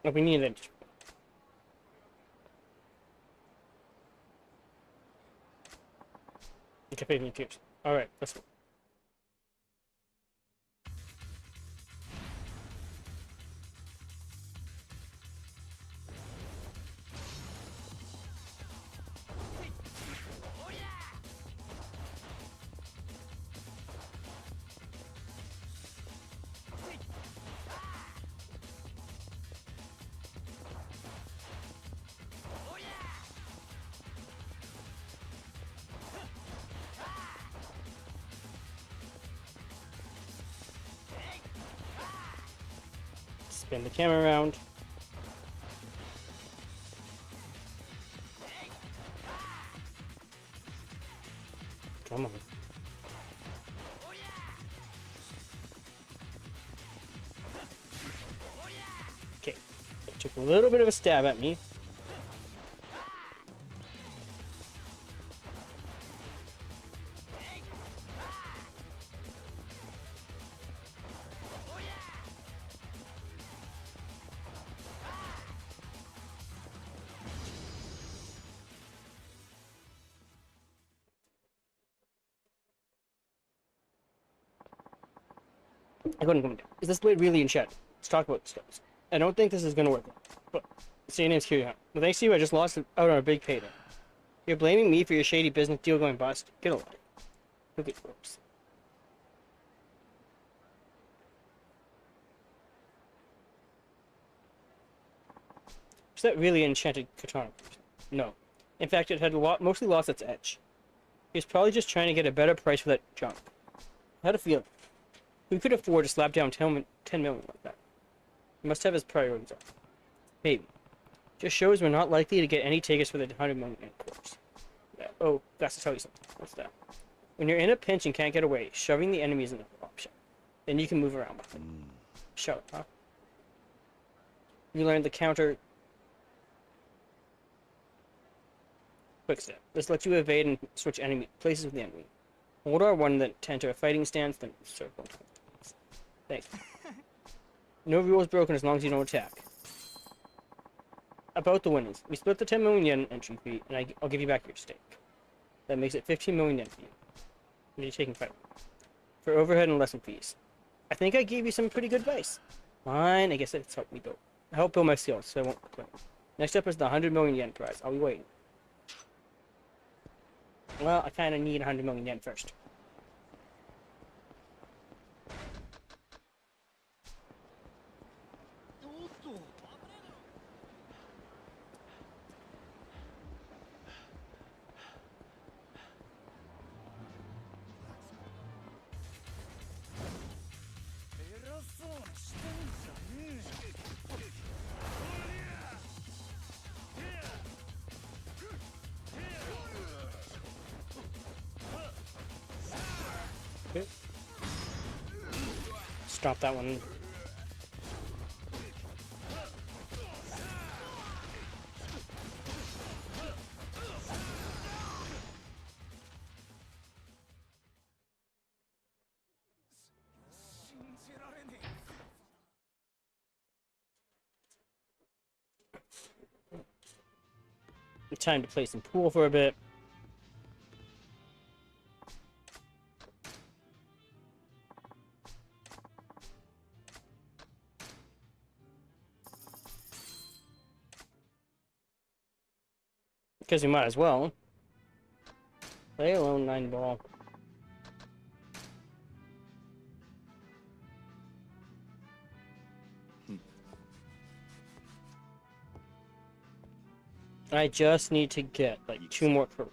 No, we need it. Okay, pay me tears. Alright, let's go. Spin the camera around. Come on. Okay. Took a little bit of a stab at me. I couldn't come down. Is this blade really enchanted? Let's talk about this. I don't think this is gonna work. But say your name's Kiryu. But thanks to you, I just lost out on a big payday. You're blaming me for your shady business deal going bust. Get a life. Look at ropes. Is that really an enchanted katana? No. In fact, it had mostly lost its edge. He was probably just trying to get a better price for that junk. I had a feeling. Who could afford to slap down 10 million like that? He must have his priorities off. Maybe. Just shows we're not likely to get any takers for the 100 million course. Yeah. Oh, that's to tell you something. What's that? When you're in a pinch and can't get away, shoving the enemy is another option. Then you can move around with it. Shove, huh? You learned the counter. Quick step. This lets you evade and switch enemy places with the enemy. Hold R1 then to enter a fighting stance, then circle. Thanks. No rules broken as long as you don't attack. About the winnings. We split the 10 million yen entry fee, and I'll give you back your stake. That makes it 15 million yen for you. And you're taking 5 for overhead and lesson fees. I think I gave you some pretty good advice. Fine, I guess it's helped me help build my skills, so I won't complain. Next up is the 100 million yen prize. I'll be waiting. Well, I kind of need 100 million yen first. Okay. Stop that one. Time to play some pool for a bit. Because we might as well. Play alone 9 ball. I just need to get like 2 more per.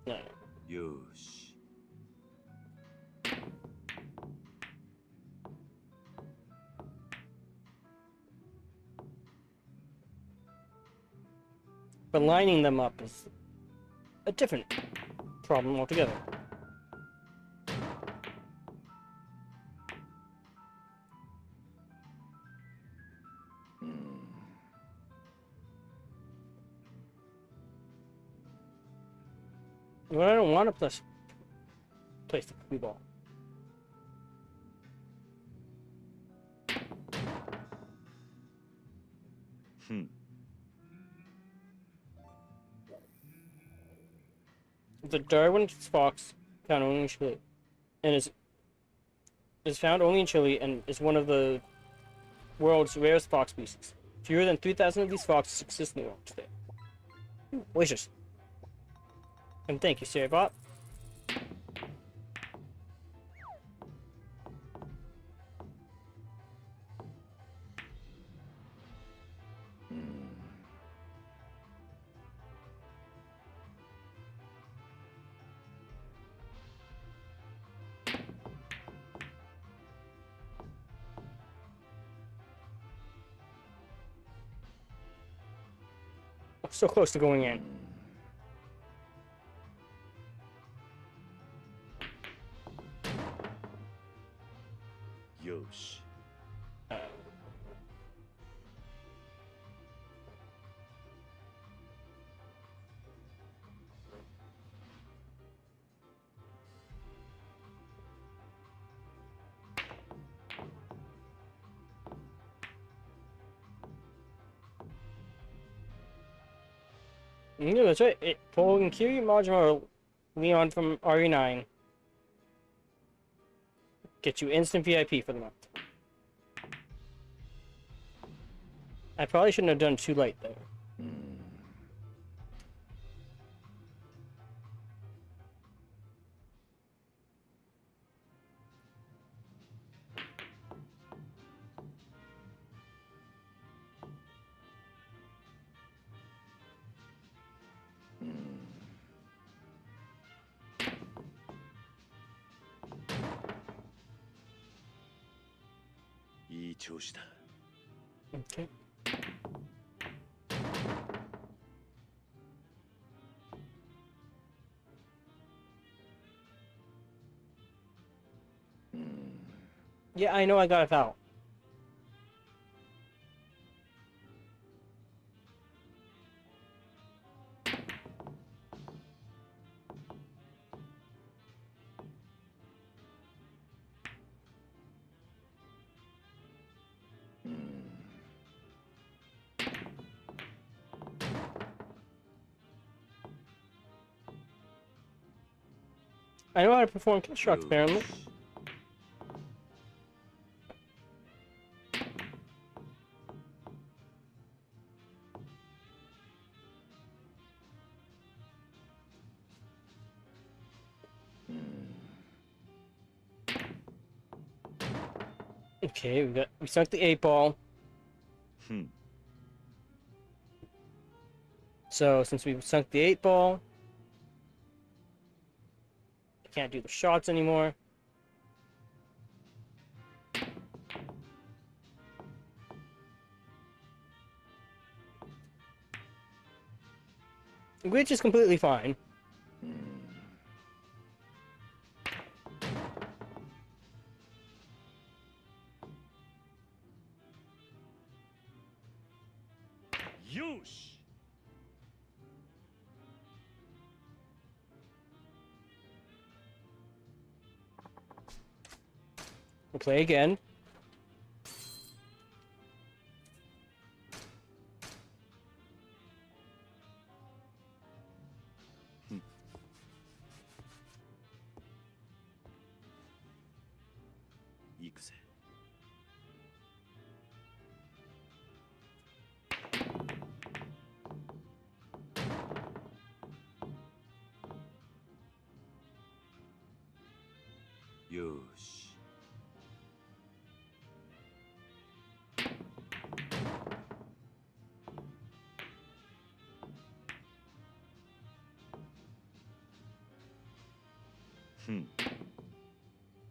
No. よし But lining them up is a different problem altogether. Well, I don't want to place the blue ball. The Darwin fox found only in Chile, and is found only in Chile and is one of the world's rarest fox species. Fewer than 3,000 of these foxes exist in the world today. Delicious. And thank you, Sarabot. So close to going in. Yosh. Yeah, that's right. Pulling Kiryu, Majima, or Leon from RE9. Get you instant VIP for the month. I probably shouldn't have done too late there. Iい調子だ Okay. Yeah, I know I got a foul. I know how to perform kill shots, apparently. Okay, we sunk the 8 ball. So since we sunk the 8 ball, I can't do the shots anymore. Which is completely fine. Yosh. We'll play again. Yakuza. Yoshi.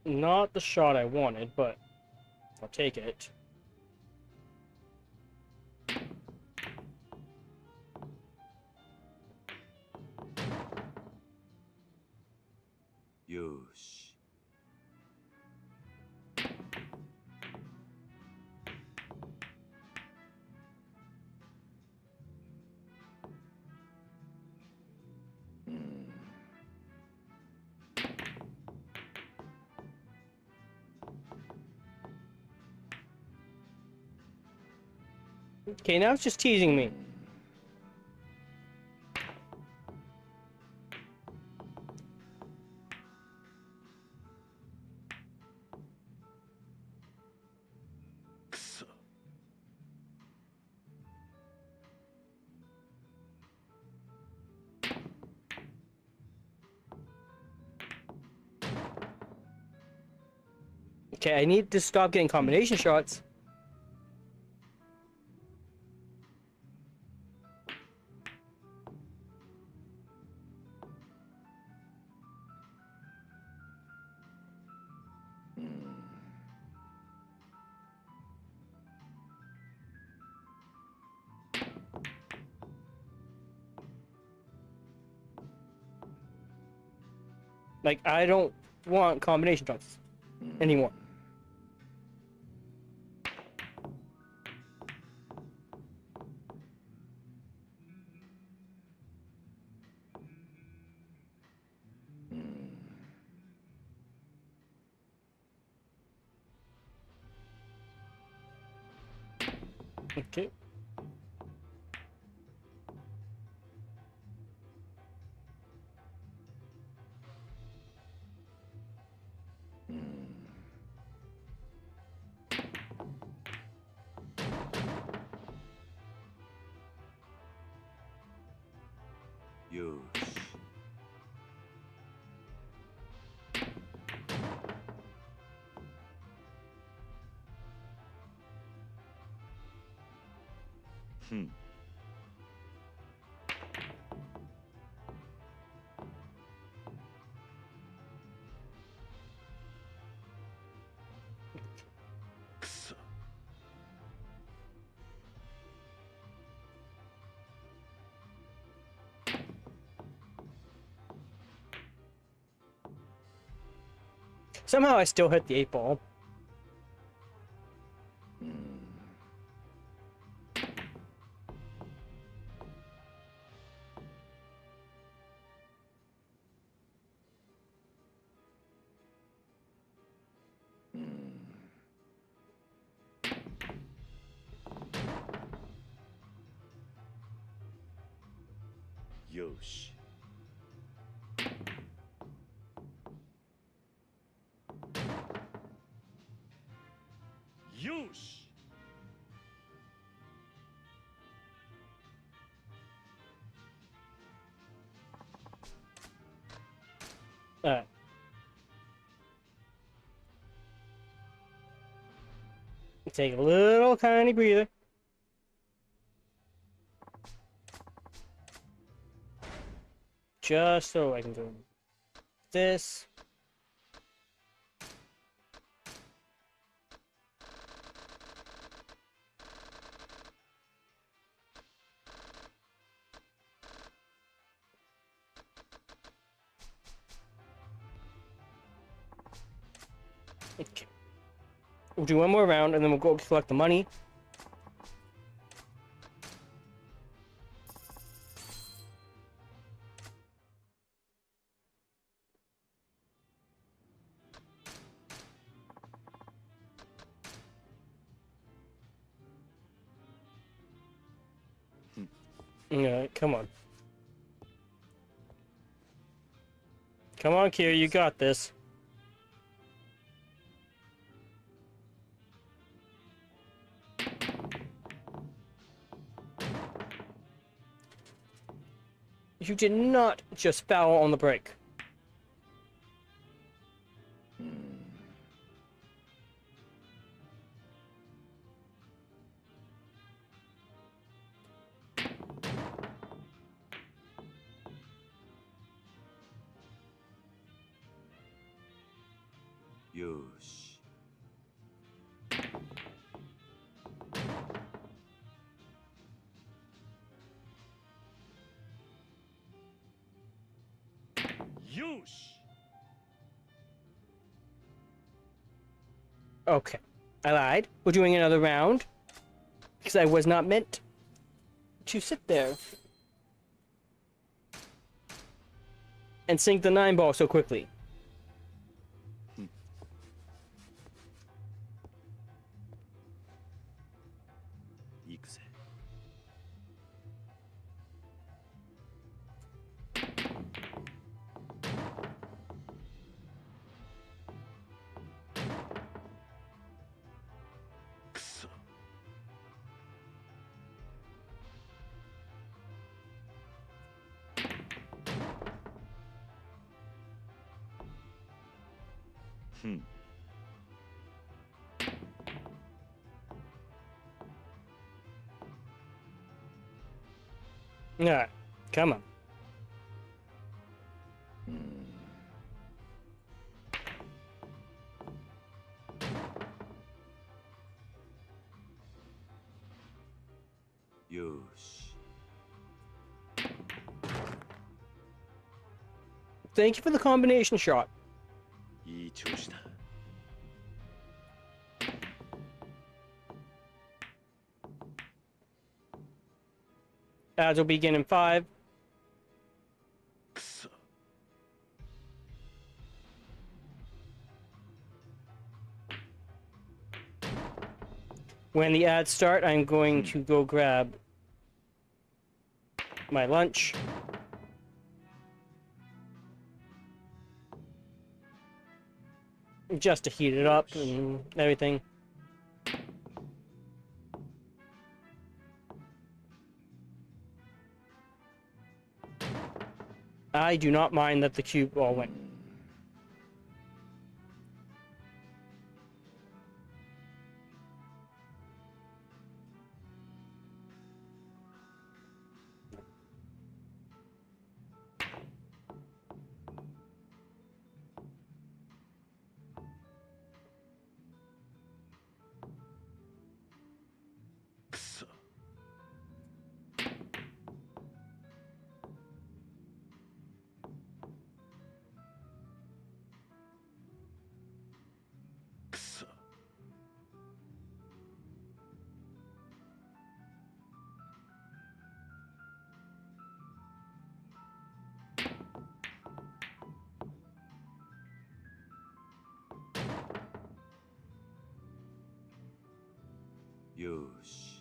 Not the shot I wanted, but I'll take it. Yoshi. Okay, now it's just teasing me. Kuso. Okay, I need to stop getting combination shots. Like, I don't want combination shots anymore. Okay. Yoshi. Kuso. Somehow I still hit the 8 ball. Yoshi. Yoshi. Alright. Take a little tiny breather. Just so I can do this. Okay. We'll do one more round and then we'll go collect the money. Alright, come on. Come on, Kira, you got this. You did not just foul on the brake. Yosh. Yosh. Okay. I lied. We're doing another round. Because I was not meant to sit there and sink the 9-ball so quickly. Yakuza. Kuso. Alright. Come on. Yosh. Thank you for the combination shot. いい調子だ。Ads will begin in 5. くそ。When the ads start, I'm going to go grab my lunch. Just to heat it up and everything. I do not mind that the cube ball went. Yosh.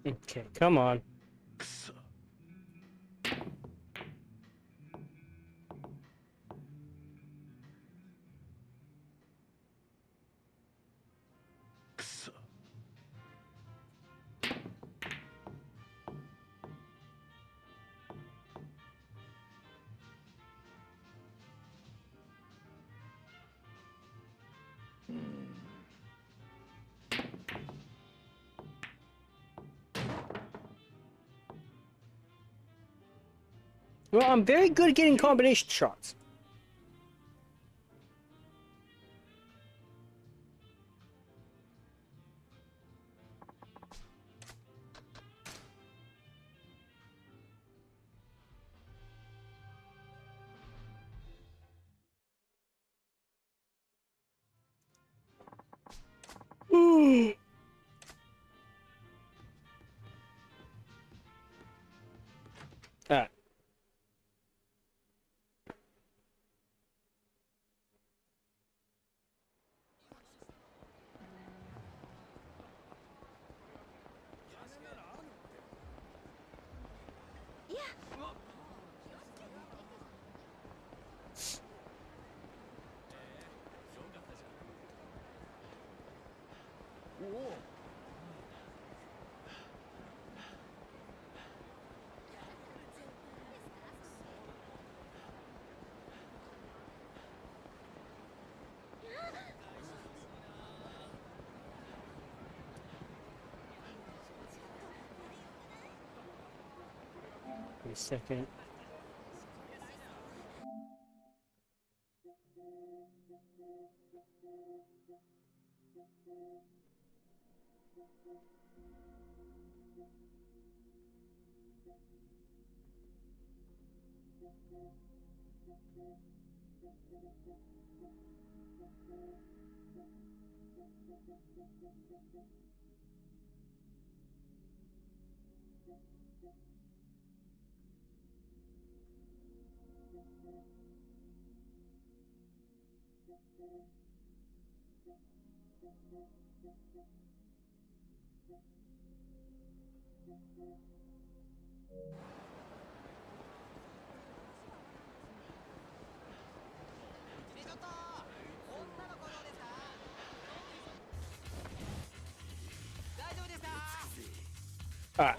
Okay, come on. くそ。くそ。Well, I'm very good at getting combination shots. Alright. a second. Alright.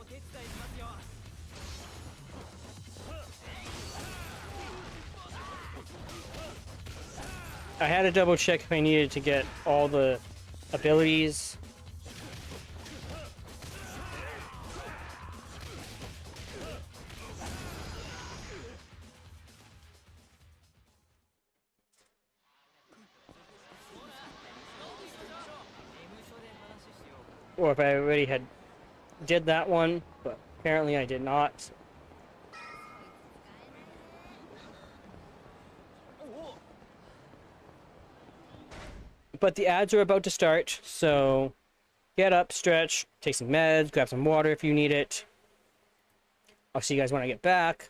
I had to double check if I needed to get all the abilities. Or if I already did that one, but apparently I did not. But the ads are about to start, so get up, stretch, take some meds, grab some water if you need it. I'll see you guys when I get back.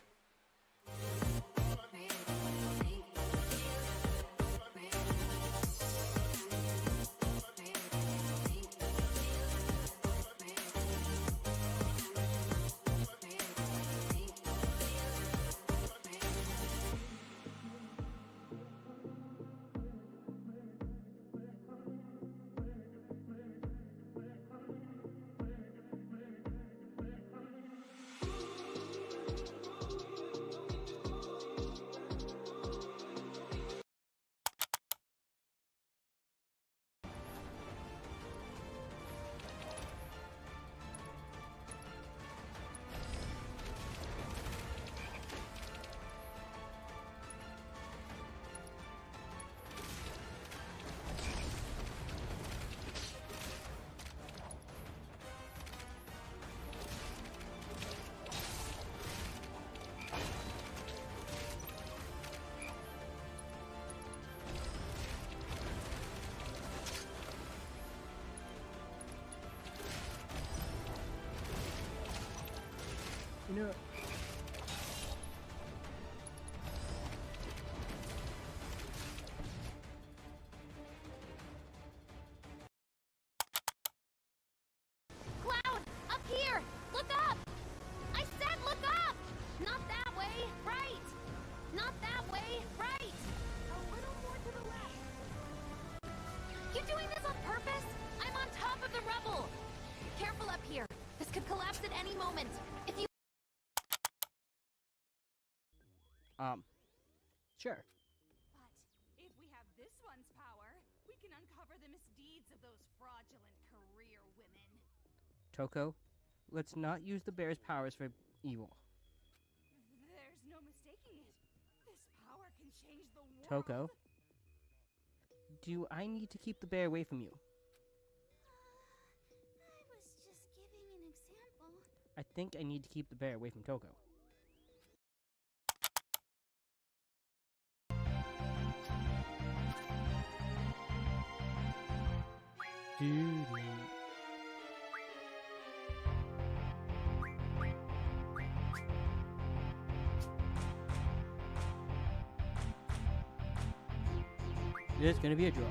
You know, Cloud! Up here! Look up! I said look up! Not that way, right! Not that way, right! A little more to the left. You doing this on purpose? I'm on top of the rubble! Careful up here. This could collapse at any moment. If you... sure. But if we have this one's power, we can uncover the misdeeds of those fraudulent career women. Toko, let's not use the bear's powers for evil. There's no mistaking it. This power can change the world. Toko, do I need to keep the bear away from you? I was just giving an example. I think I need to keep the bear away from Toko. It's gonna be a draw.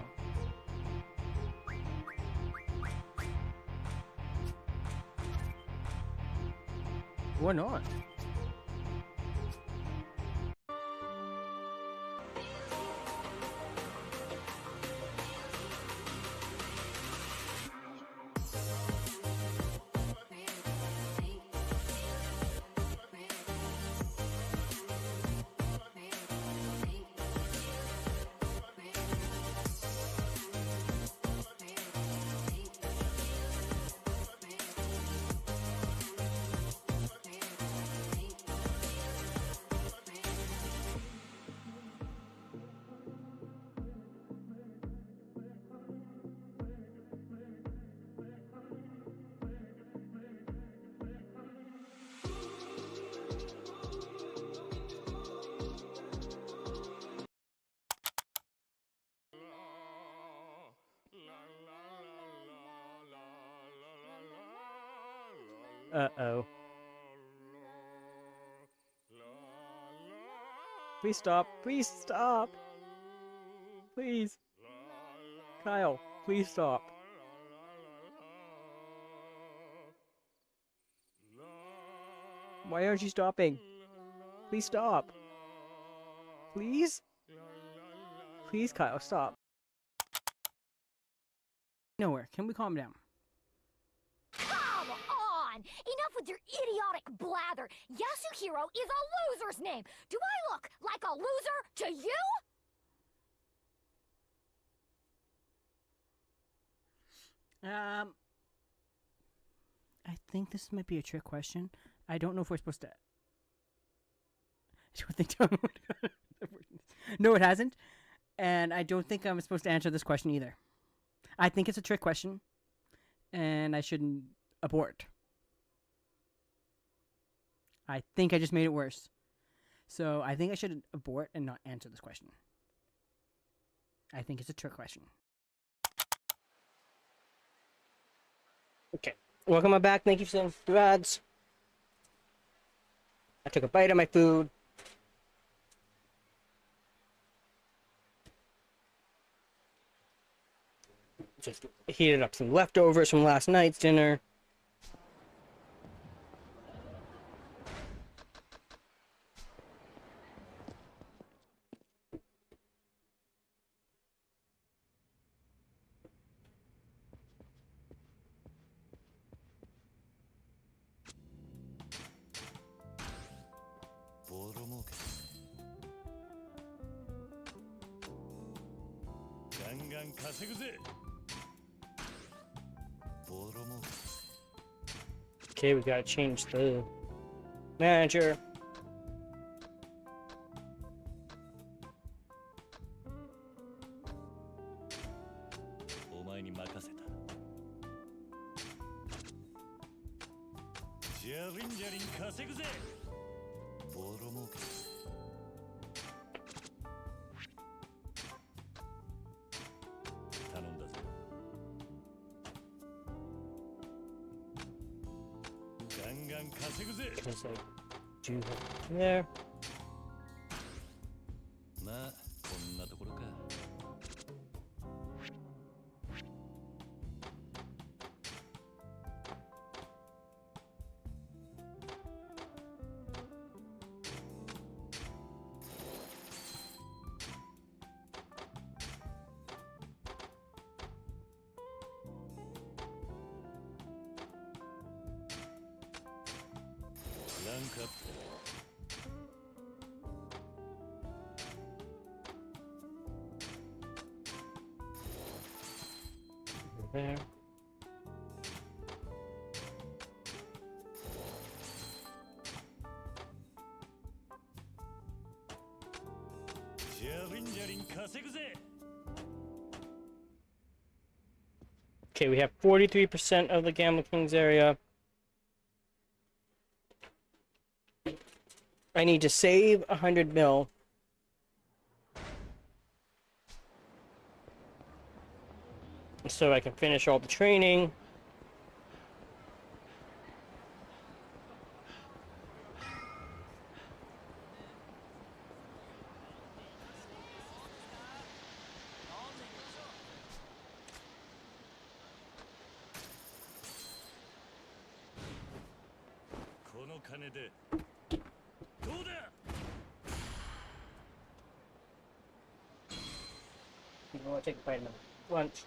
Or not. Uh-oh. Please stop. Please stop. Please. Kyle, please stop. Why aren't you stopping? Please stop. Please? Please, Kyle, stop. Nowhere. Can we calm down? Come on! Enough with your idiotic blather! Yasuhiro is a loser's name! Do I look like a loser to you? I think this might be a trick question. I don't know if we're supposed to. I don't think. No, it hasn't. And I don't think I'm supposed to answer this question either. I think it's a trick question. And I shouldn't abort. I think I just made it worse. So I think I should abort and not answer this question. I think it's a trick question. Okay. Welcome back. Thank you for sending through ads. I took a bite of my food. Just heated up some leftovers from last night's dinner. Okay, we gotta change the manager. Because I do have there. There. Okay, we have 43% of the Gambling Kings area. I need to save 100 mil. So I can finish all the training. You know what? Take a bite of my lunch.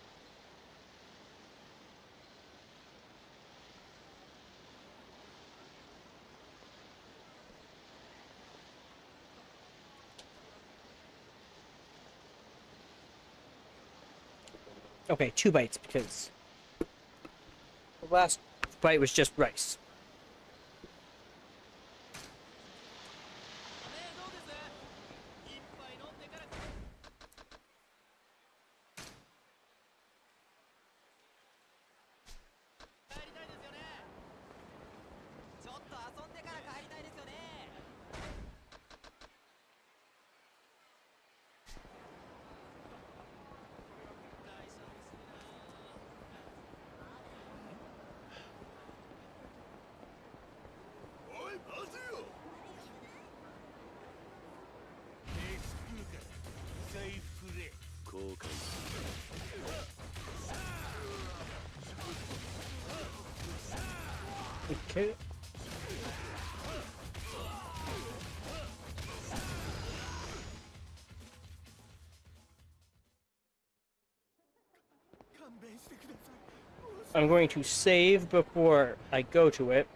Okay, 2 bites because the last bite was just rice. Okay. I'm going to save before I go to it.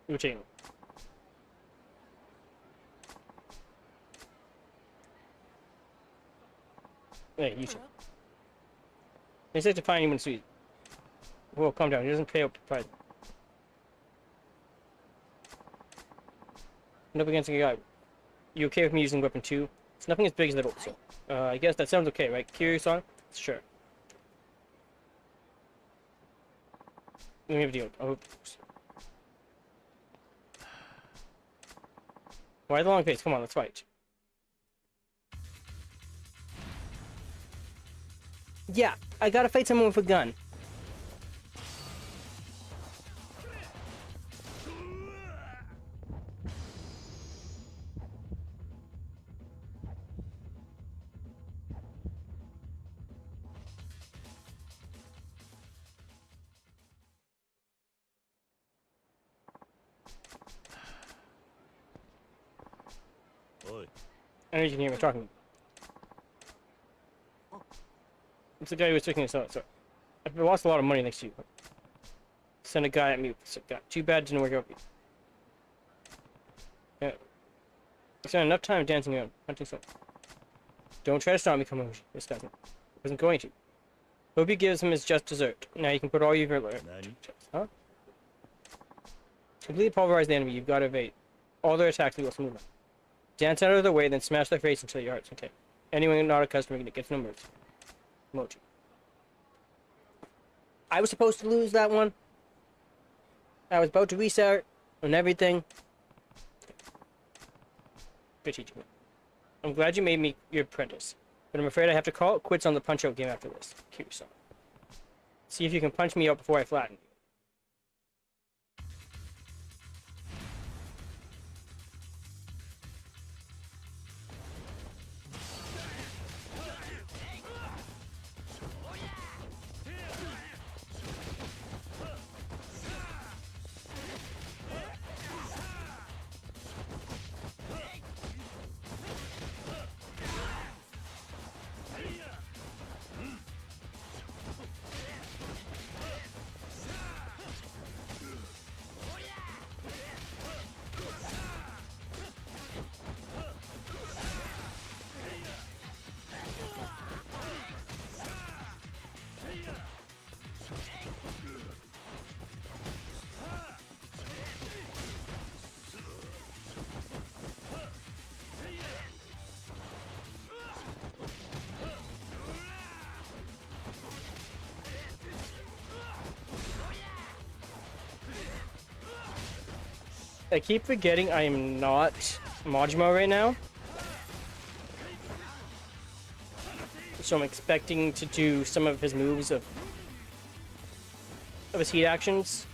Routine. Hey, you should. He said to find anyone sweet. Whoa, calm down. He doesn't pay up to price. And up against a guy. You okay with me using weapon 2? It's nothing as big as that, so. I guess that sounds okay, right? Kiryu-san? Sure. Let me have a deal. Why the long face? Come on, let's fight. Yeah, I gotta fight someone with a gun. I know you can hear me talking. It's the guy who was taking this out, so I've lost a lot of money thanks to you. Send a guy at me with a gun. Too bad it didn't work out for you. Yeah. I spent enough time dancing around, hunting something. Don't try to stop me, Kamurocho. This doesn't. Wasn't going to. Hope he gives him his just dessert. Now you can put all your Huh? Completely pulverize the enemy. You've got to evade. All their attacks will move on. Dance out of the way, then smash their face until your heart's okay. Anyone not a customer gets numbers. Mochi. I was supposed to lose that one. I was about to restart and everything. Good teaching. I'm glad you made me your apprentice, but I'm afraid I have to call it quits on the punch-out game after this. Kiryu-san. See if you can punch me out before I flatten you. I keep forgetting I am not Majima right now. So I'm expecting to do some of his moves of his heat actions.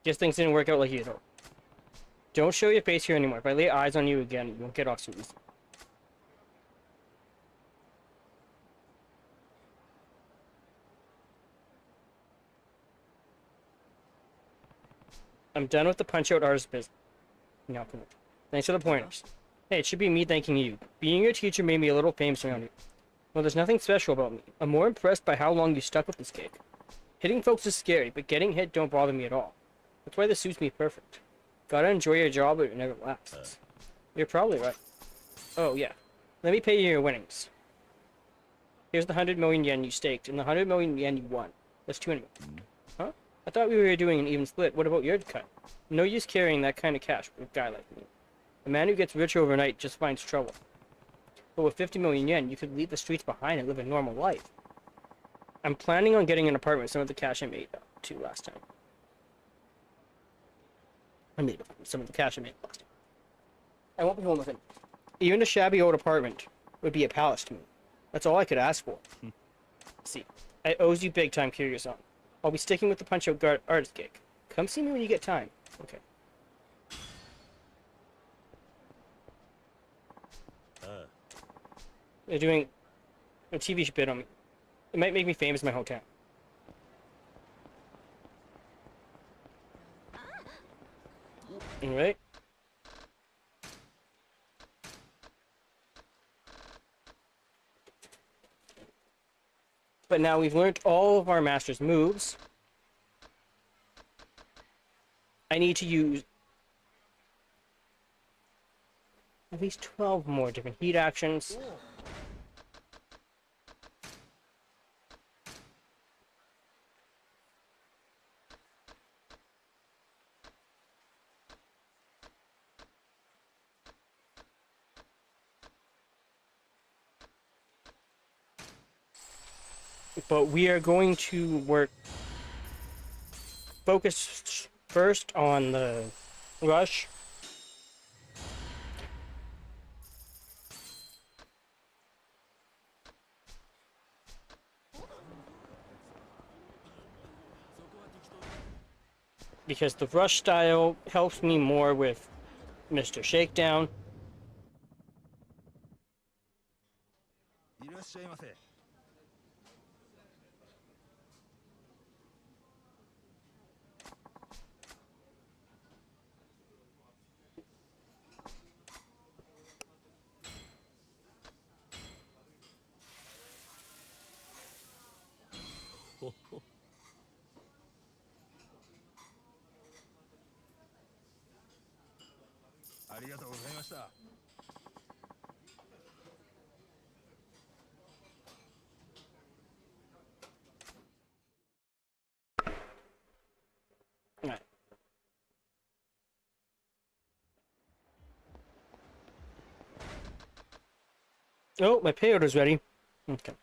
Guess things didn't work out like you thought. Don't show your face here anymore. If I lay eyes on you again, you won't get off so easy. I'm done with the punch-out artist business. No, thanks for the pointers. Hey, it should be me thanking you. Being your teacher made me a little famous around here. Well, there's nothing special about me. I'm more impressed by how long you stuck with this gig. Hitting folks is scary, but getting hit don't bother me at all. That's why this suits me perfect. Gotta enjoy your job, but it never lasts. You're probably right. Oh, yeah. Let me pay you your winnings. Here's the 100 million yen you staked, and the 100 million yen you won. That's 200. Huh? I thought we were doing an even split. What about your cut? No use carrying that kind of cash with a guy like me. A man who gets rich overnight just finds trouble. But with 50 million yen, you could leave the streets behind and live a normal life. I'm planning on getting an apartment with some of the cash I made too last time. I made some of the cash I made last time. I won't be home with it. Even a shabby old apartment would be a palace to me. That's all I could ask for. See, I owes you big time, Kiryu-san. I'll be sticking with the punch-out artist gig. Come see me when you get time. Okay. They're doing a TV bit on me. It might make me famous in my hometown. Alright. But now we've learned all of our master's moves. I need to use at least 12 more different heat actions. But we are going to focus first on the rush. Because the rush style helps me more with Mr. Shakedown. いらっしゃいませ。ありがとうございました。Alright. Oh, my pay order's ready. Okay.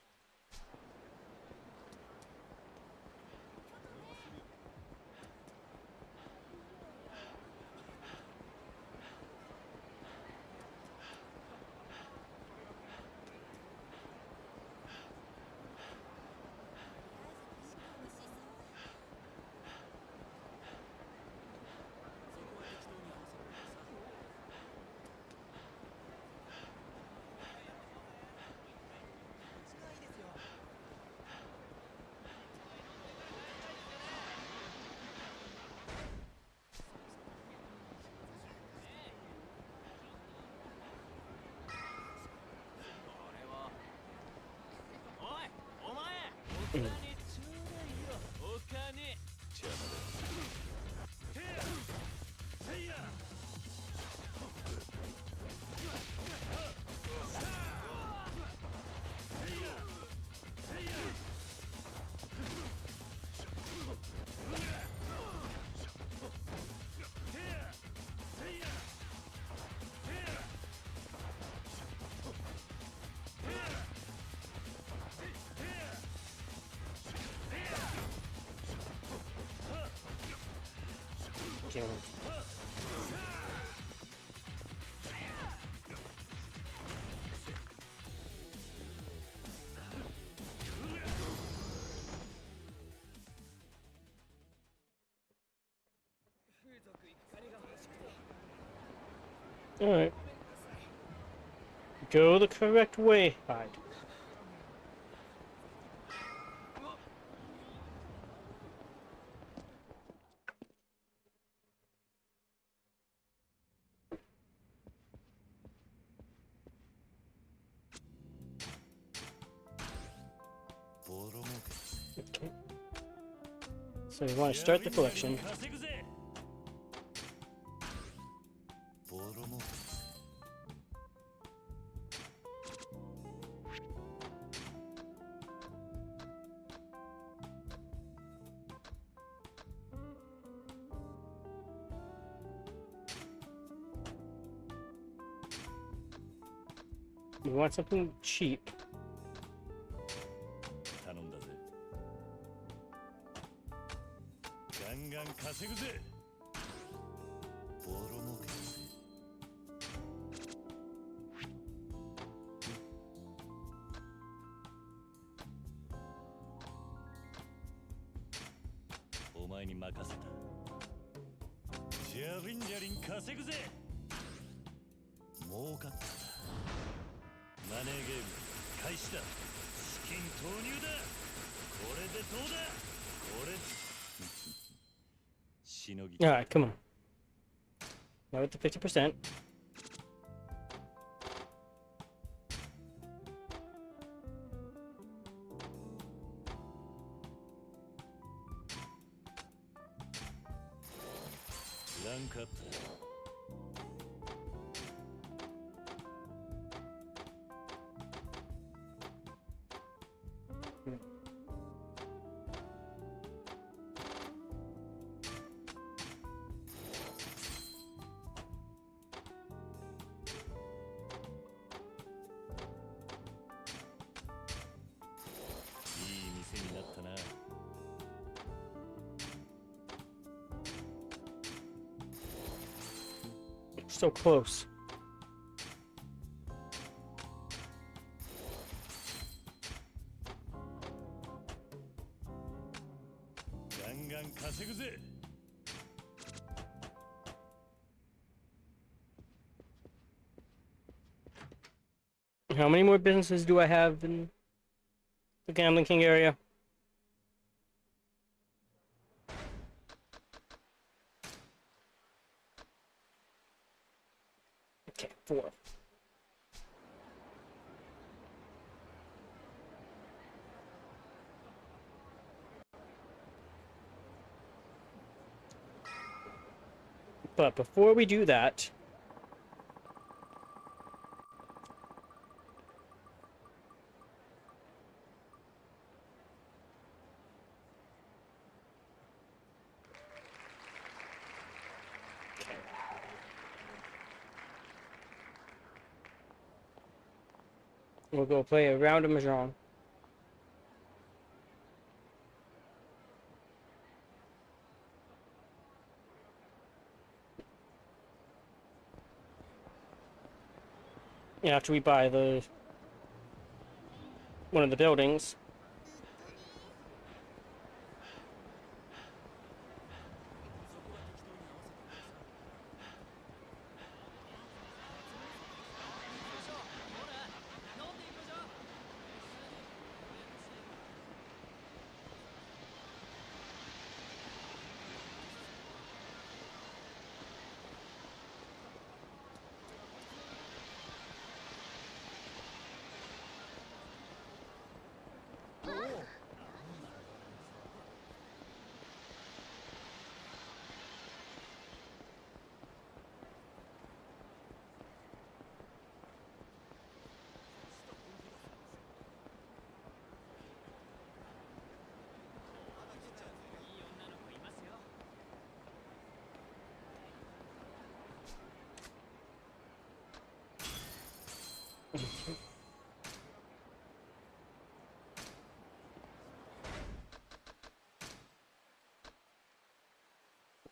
Alright. Go the correct way, Hyde. Okay. So we want to start the collection. We want something cheap. 頼んだぜ。ガンガン稼ぐぜ。ボロ儲けだぜ。お前に任せた。じゃりんじゃりん稼ぐぜ。儲かった。マネーゲーム開始だ。資金投入だ。これでどうだ。これしのぎ Alright, come on. Now with the 50%. ランクアップだ。いい店になったな。So close. ガンガン稼ぐぜ。 How many more businesses do I have in the Gambling King area? Okay, 4. But before we do that, we'll go play a round of Mahjong. After we buy one of the buildings.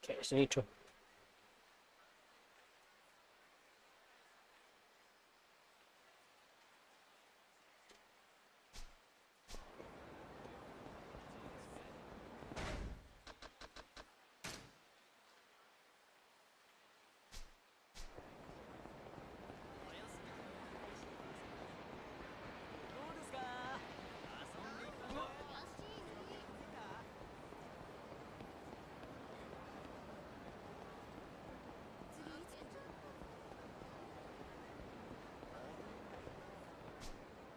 Okay, so I need to.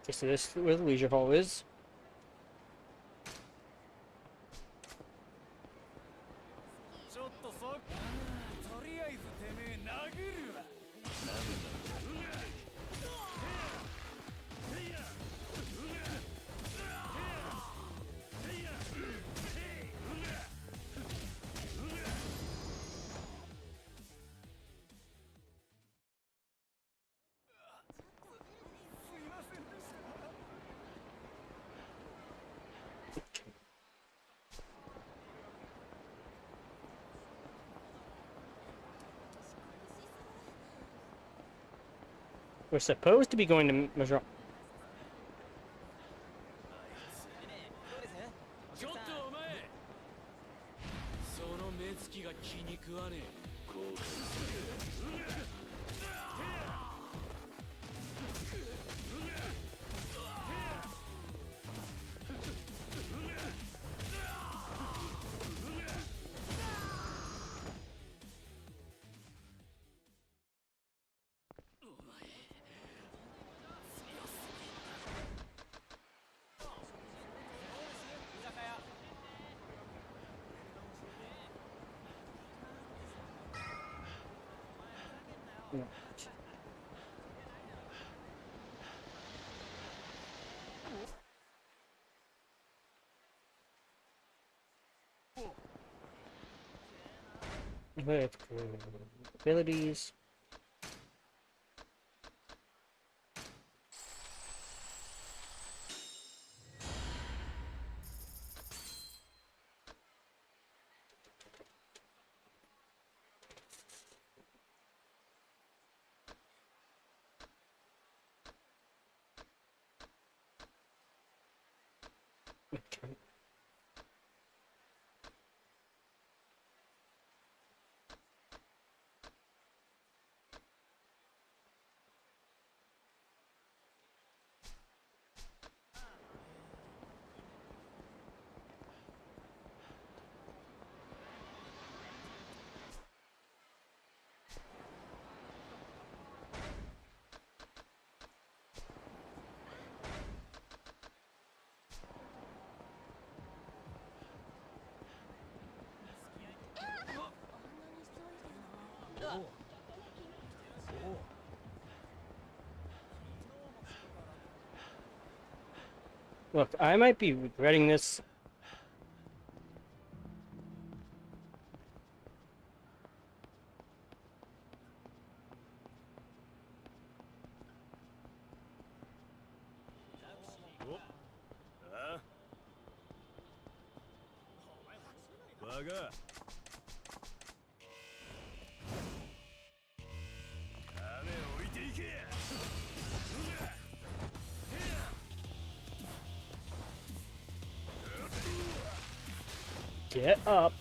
Okay, so this is where the leisure hall is. ちょっとそっとりあえずてめえ殴るわ We're supposed to be going to Major. ちょっとお前その目つきが気に食わねえ With abilities. Okay. Look, I might be regretting this. Baga. Get up.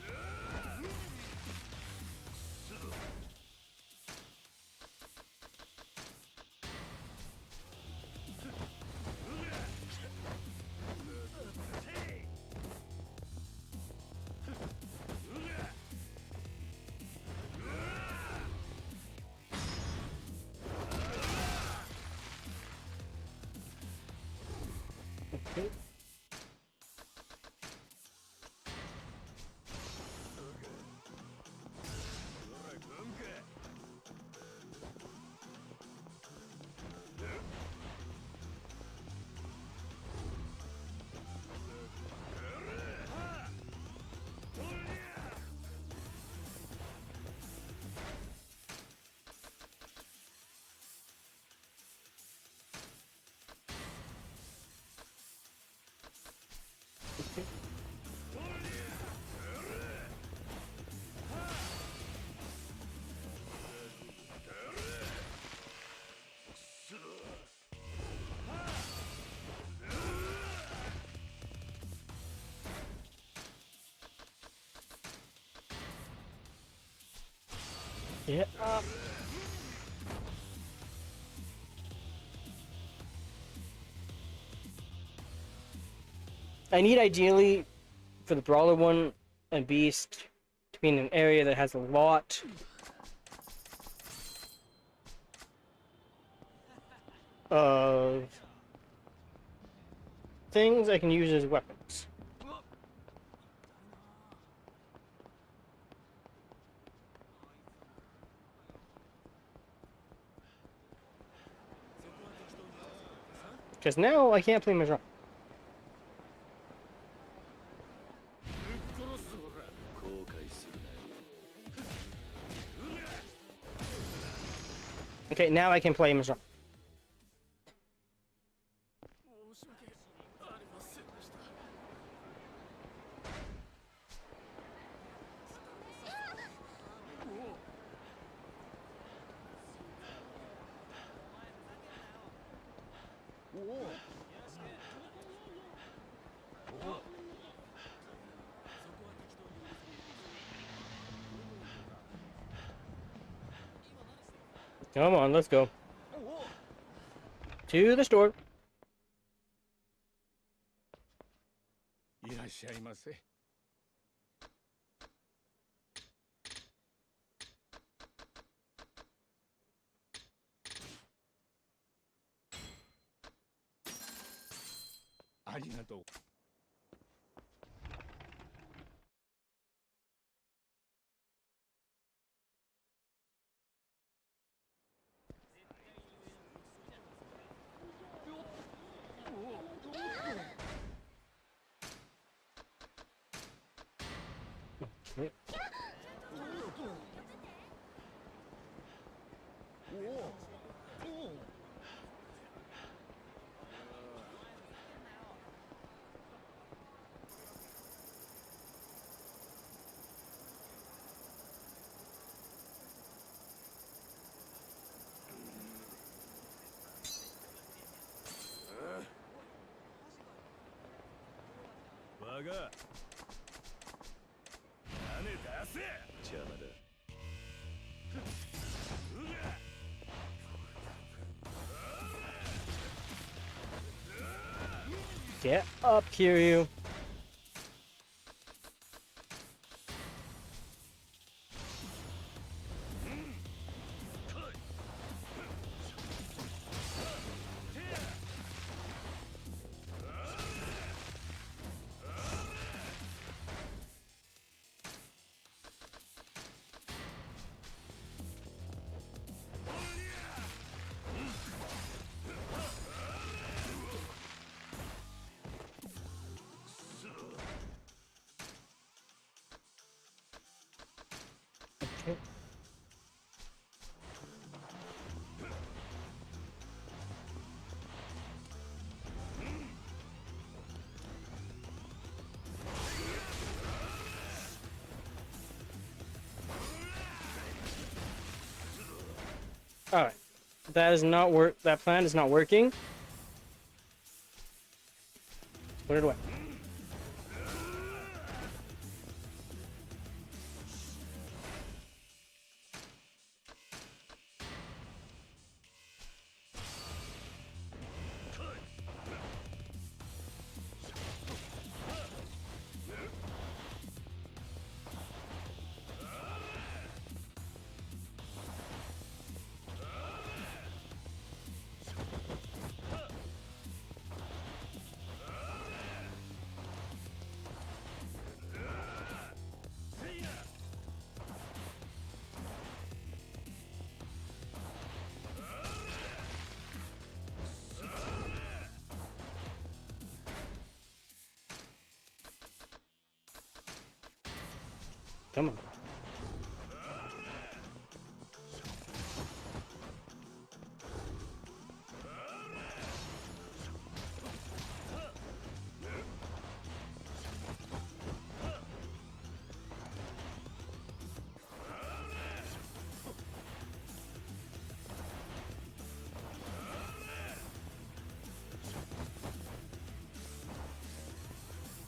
Okay. Get up. I need ideally for the brawler one and beast to be in an area that has a lot of things I can use as weapons. Because now I can't play Mahjong. Okay, now I can play Mahjong. Come on, let's go. To the store. いらっしゃいませ。ありがとう。バカ。金出せ。邪魔だ。 Get up, Kiryu. Okay. All right. That is not work. That plan is not working. Put it away. Come on.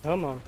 Come on.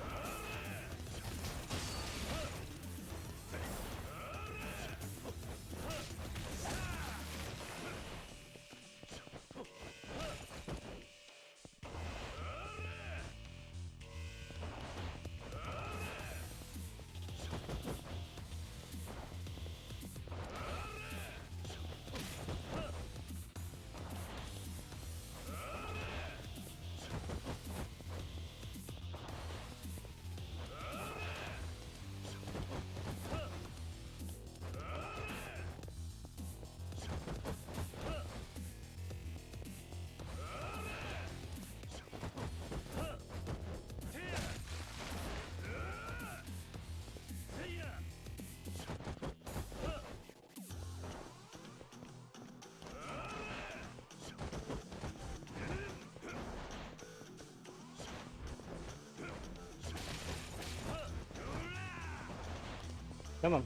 Come on.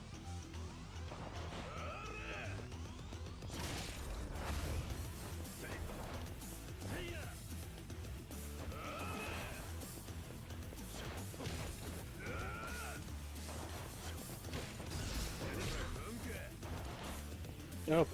Nope.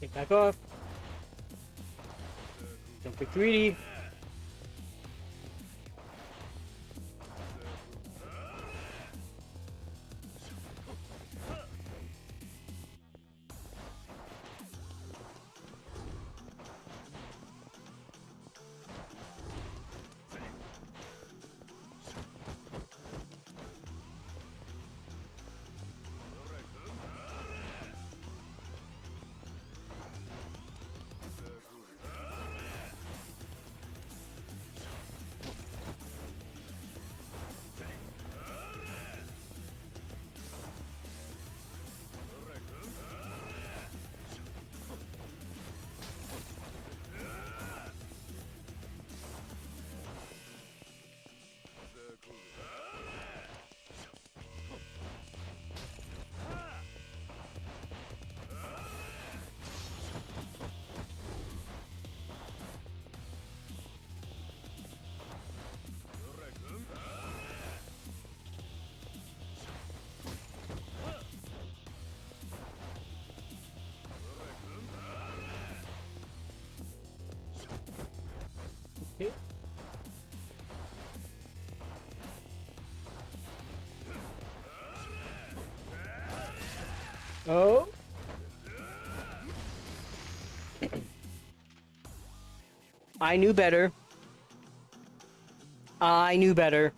Take back off. Don't be greedy. Okay. Oh. I knew better. I knew better.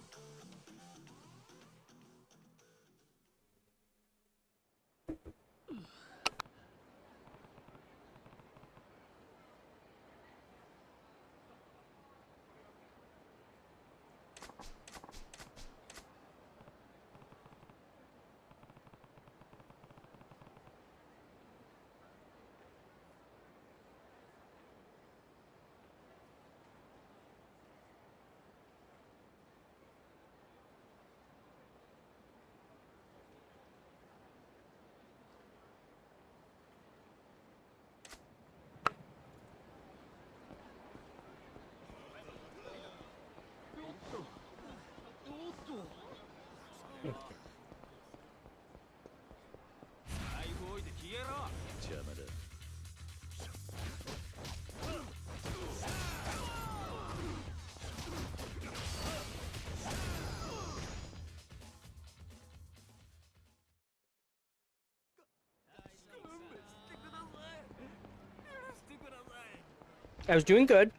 I was doing good.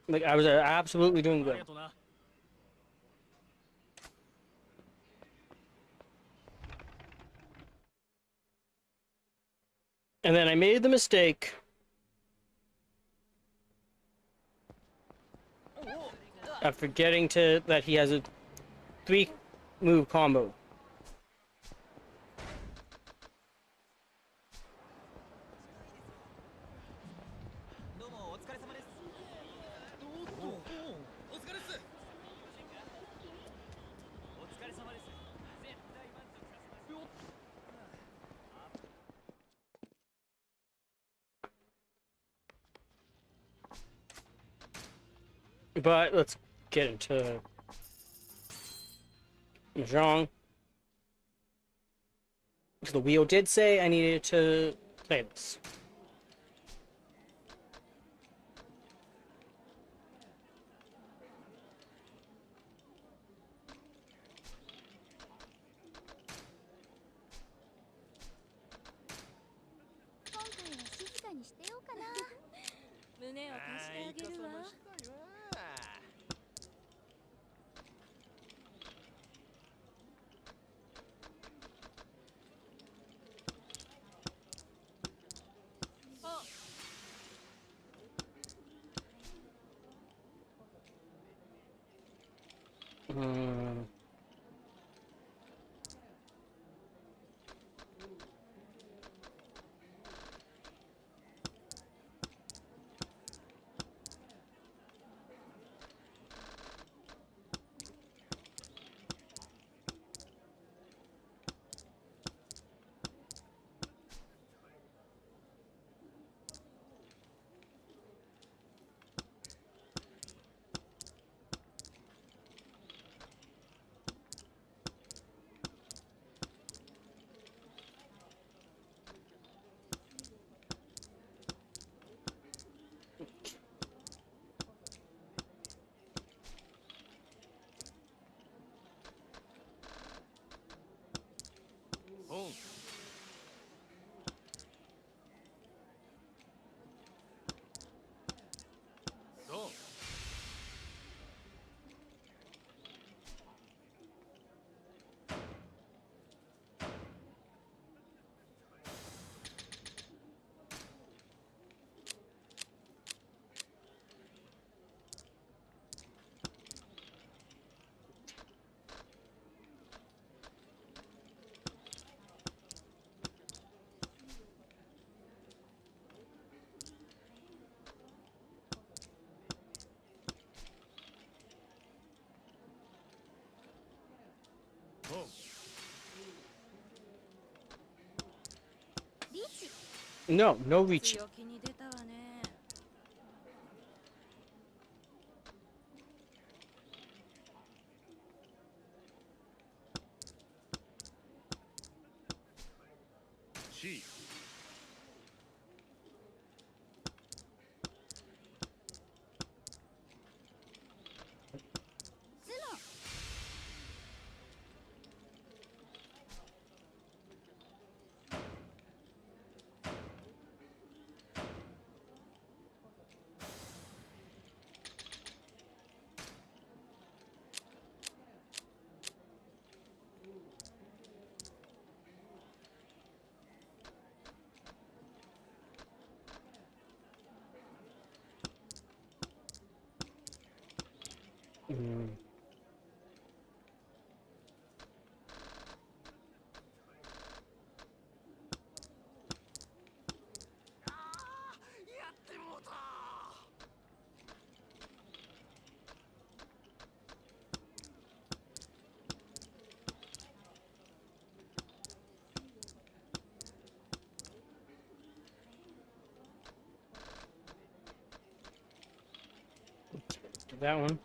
Like, I was absolutely doing good. And then I made the mistake of forgetting that he has a 3-move combo. But let's get into Mahjong. Because the wheel did say I needed to play this. 胸を貸してあげるわ。あ、リチ。 No, no reaching. 強気に出たわね。C スノ。やってもうた。That one.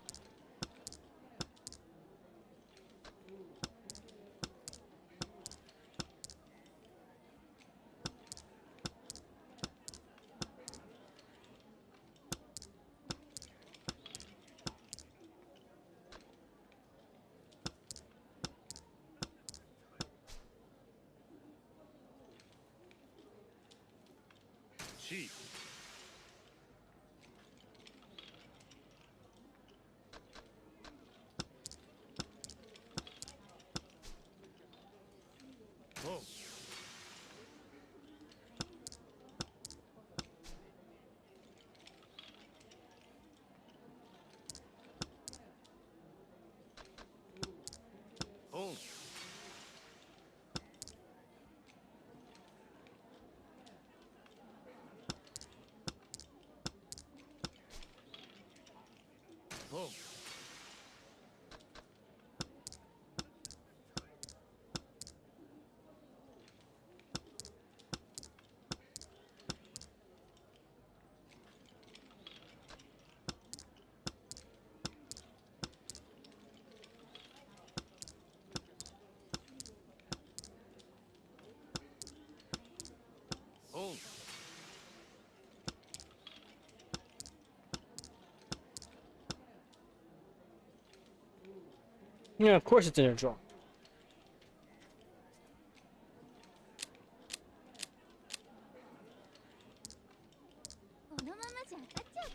C おうおう おう おう Yeah, of course it's in a draw. このままじゃ当たっちゃう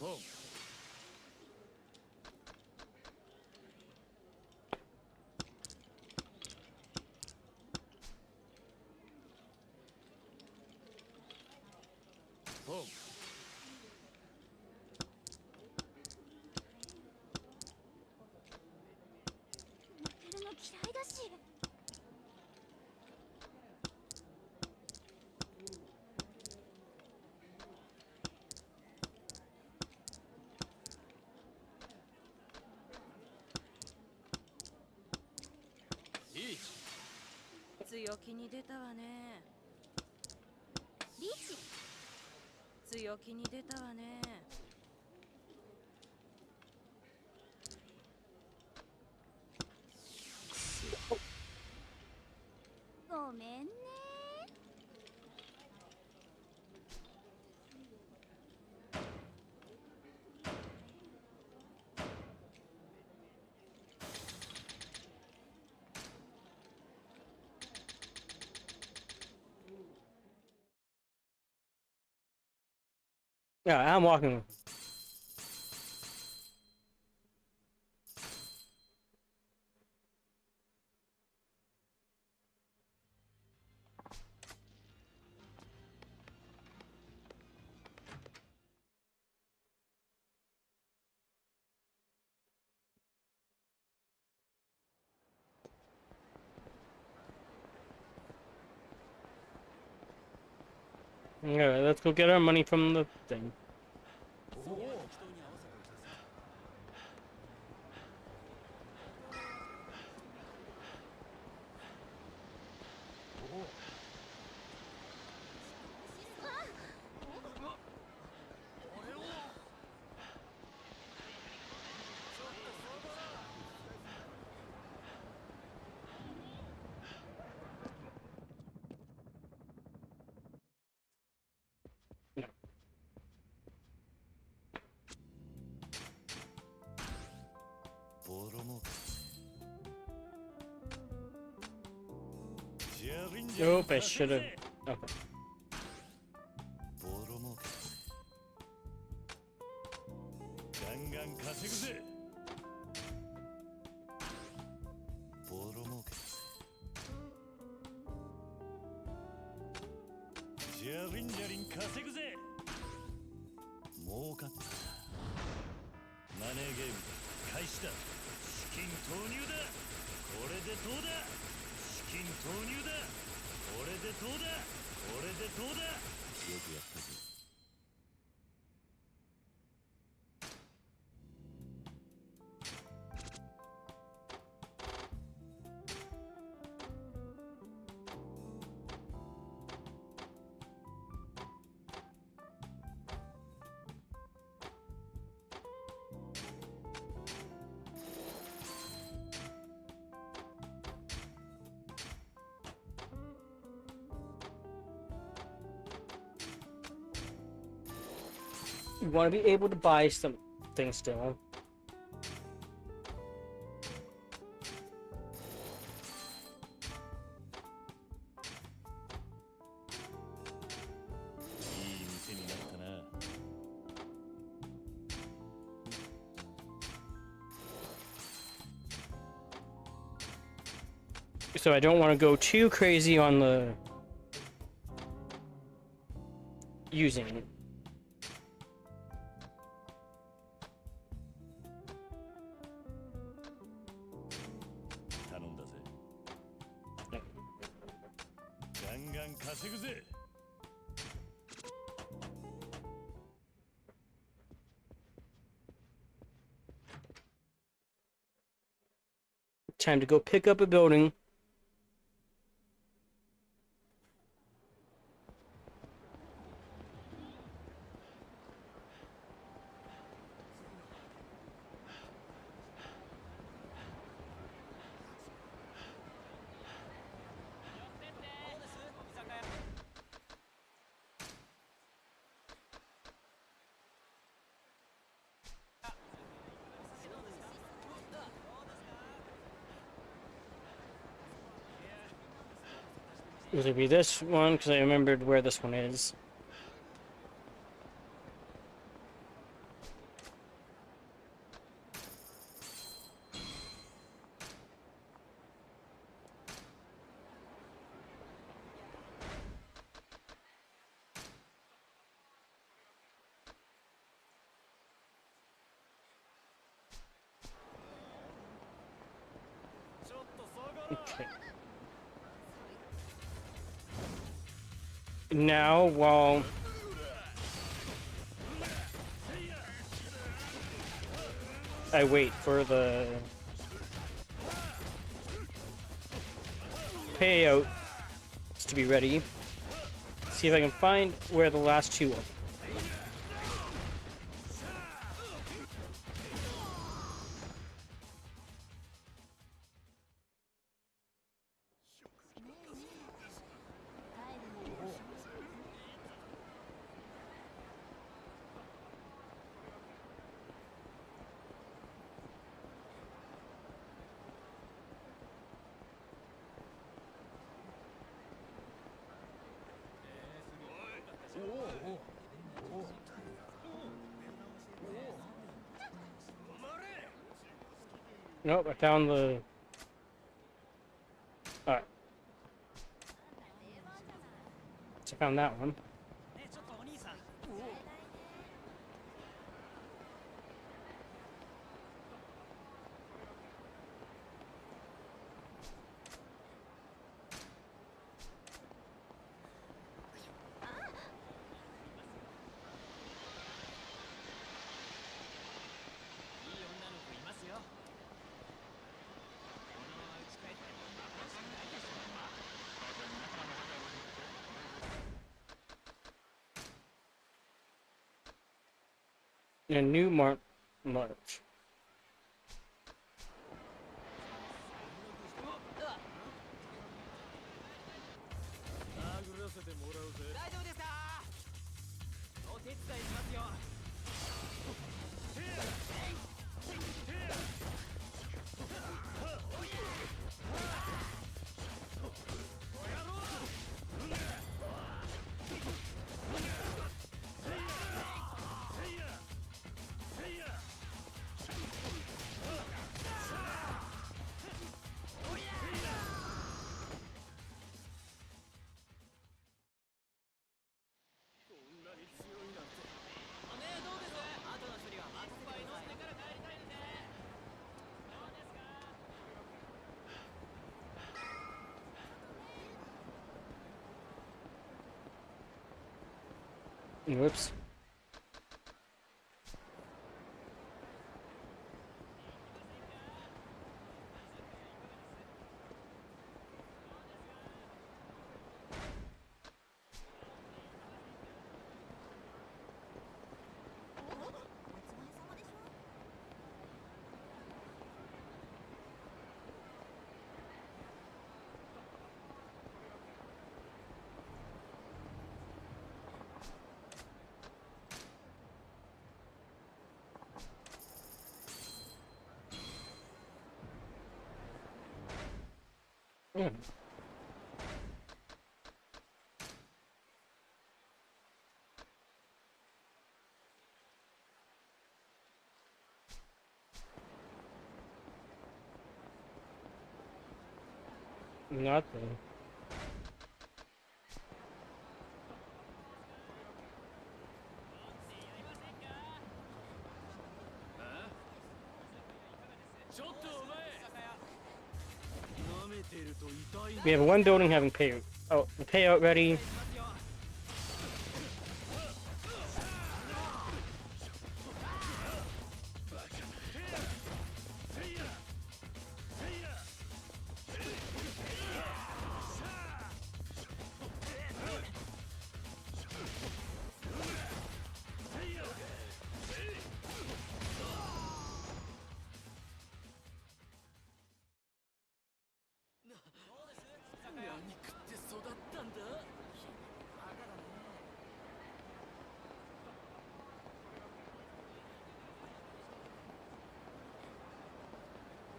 ポン。ポン。負けるの嫌いだし。リーチ。強気に出たわね。リーチ。強気に出たわね。ごめんね。Yeah, I'm walking. Alright, let's go get our money from the thing. ボロ儲け。ジャリンジャリン Nope, I should have. Okay. ボロ儲け。ガンガン稼ぐぜ。ボロ儲け。ジャリンジャリン稼ぐぜ。儲かった。マネーゲーム開始だ。資金投入だ。これでどうだ。資金投入だ。これでどうだ。これでどうだ。よくやったぜ。You want to be able to buy some things still. いい店になったな。So I don't want to go too crazy on the using it. 頼んだぜ。ガンガン稼ぐぜ。Time to go pick up a building. It would be this one because I remembered where this one is. Okay. Now, while I wait for the payout to be ready, see if I can find where the last two are. Nope, I found the... Alright. So I found that one. ねちょっとお兄さん。 And a new march. 殴らせてもらうぜ。大丈夫ですか？お手伝いしますよ。 Whoops. Mm. Nothing. We have one building having payout. Oh, the payout ready.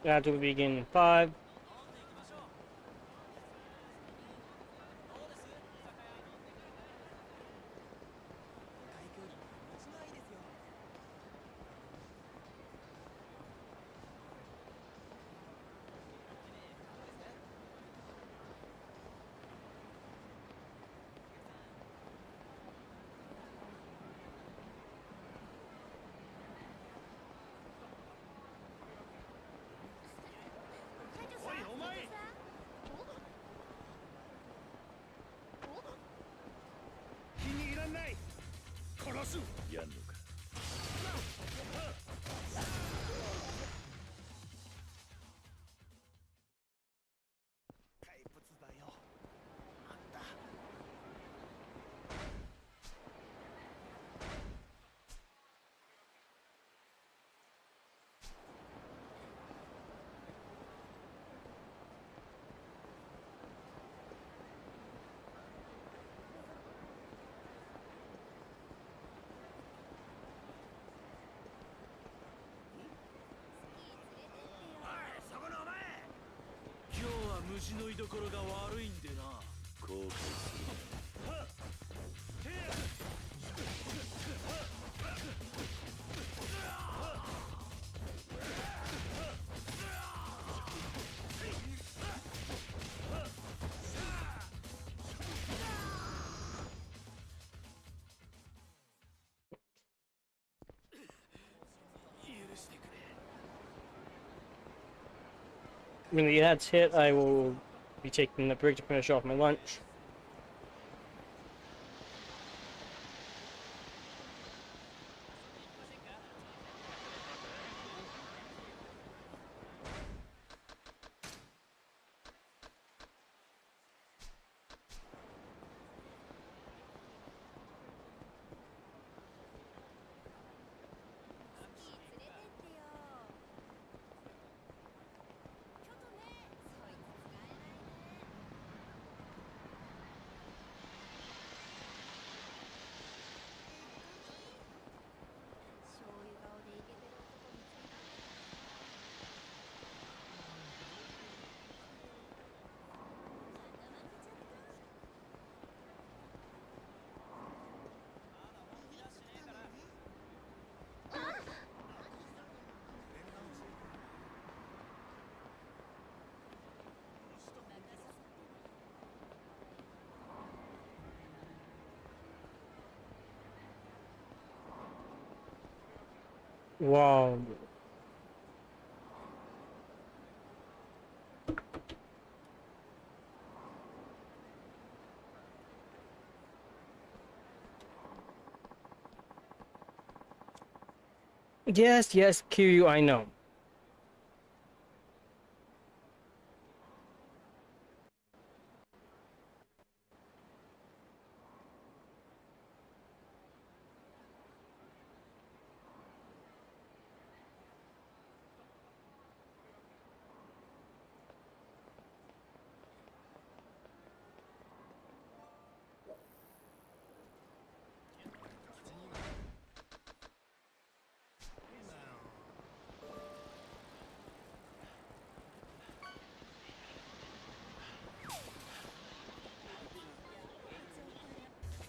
That will begin in 5. らんない。殺す。やんのか。怪物だよ。また。今日は虫の居所が悪いんでな。後悔する。許してくれ。 When the ads hit, I will be taking the break to finish off my lunch. Wow. Yes, yes, Kiryu, I know.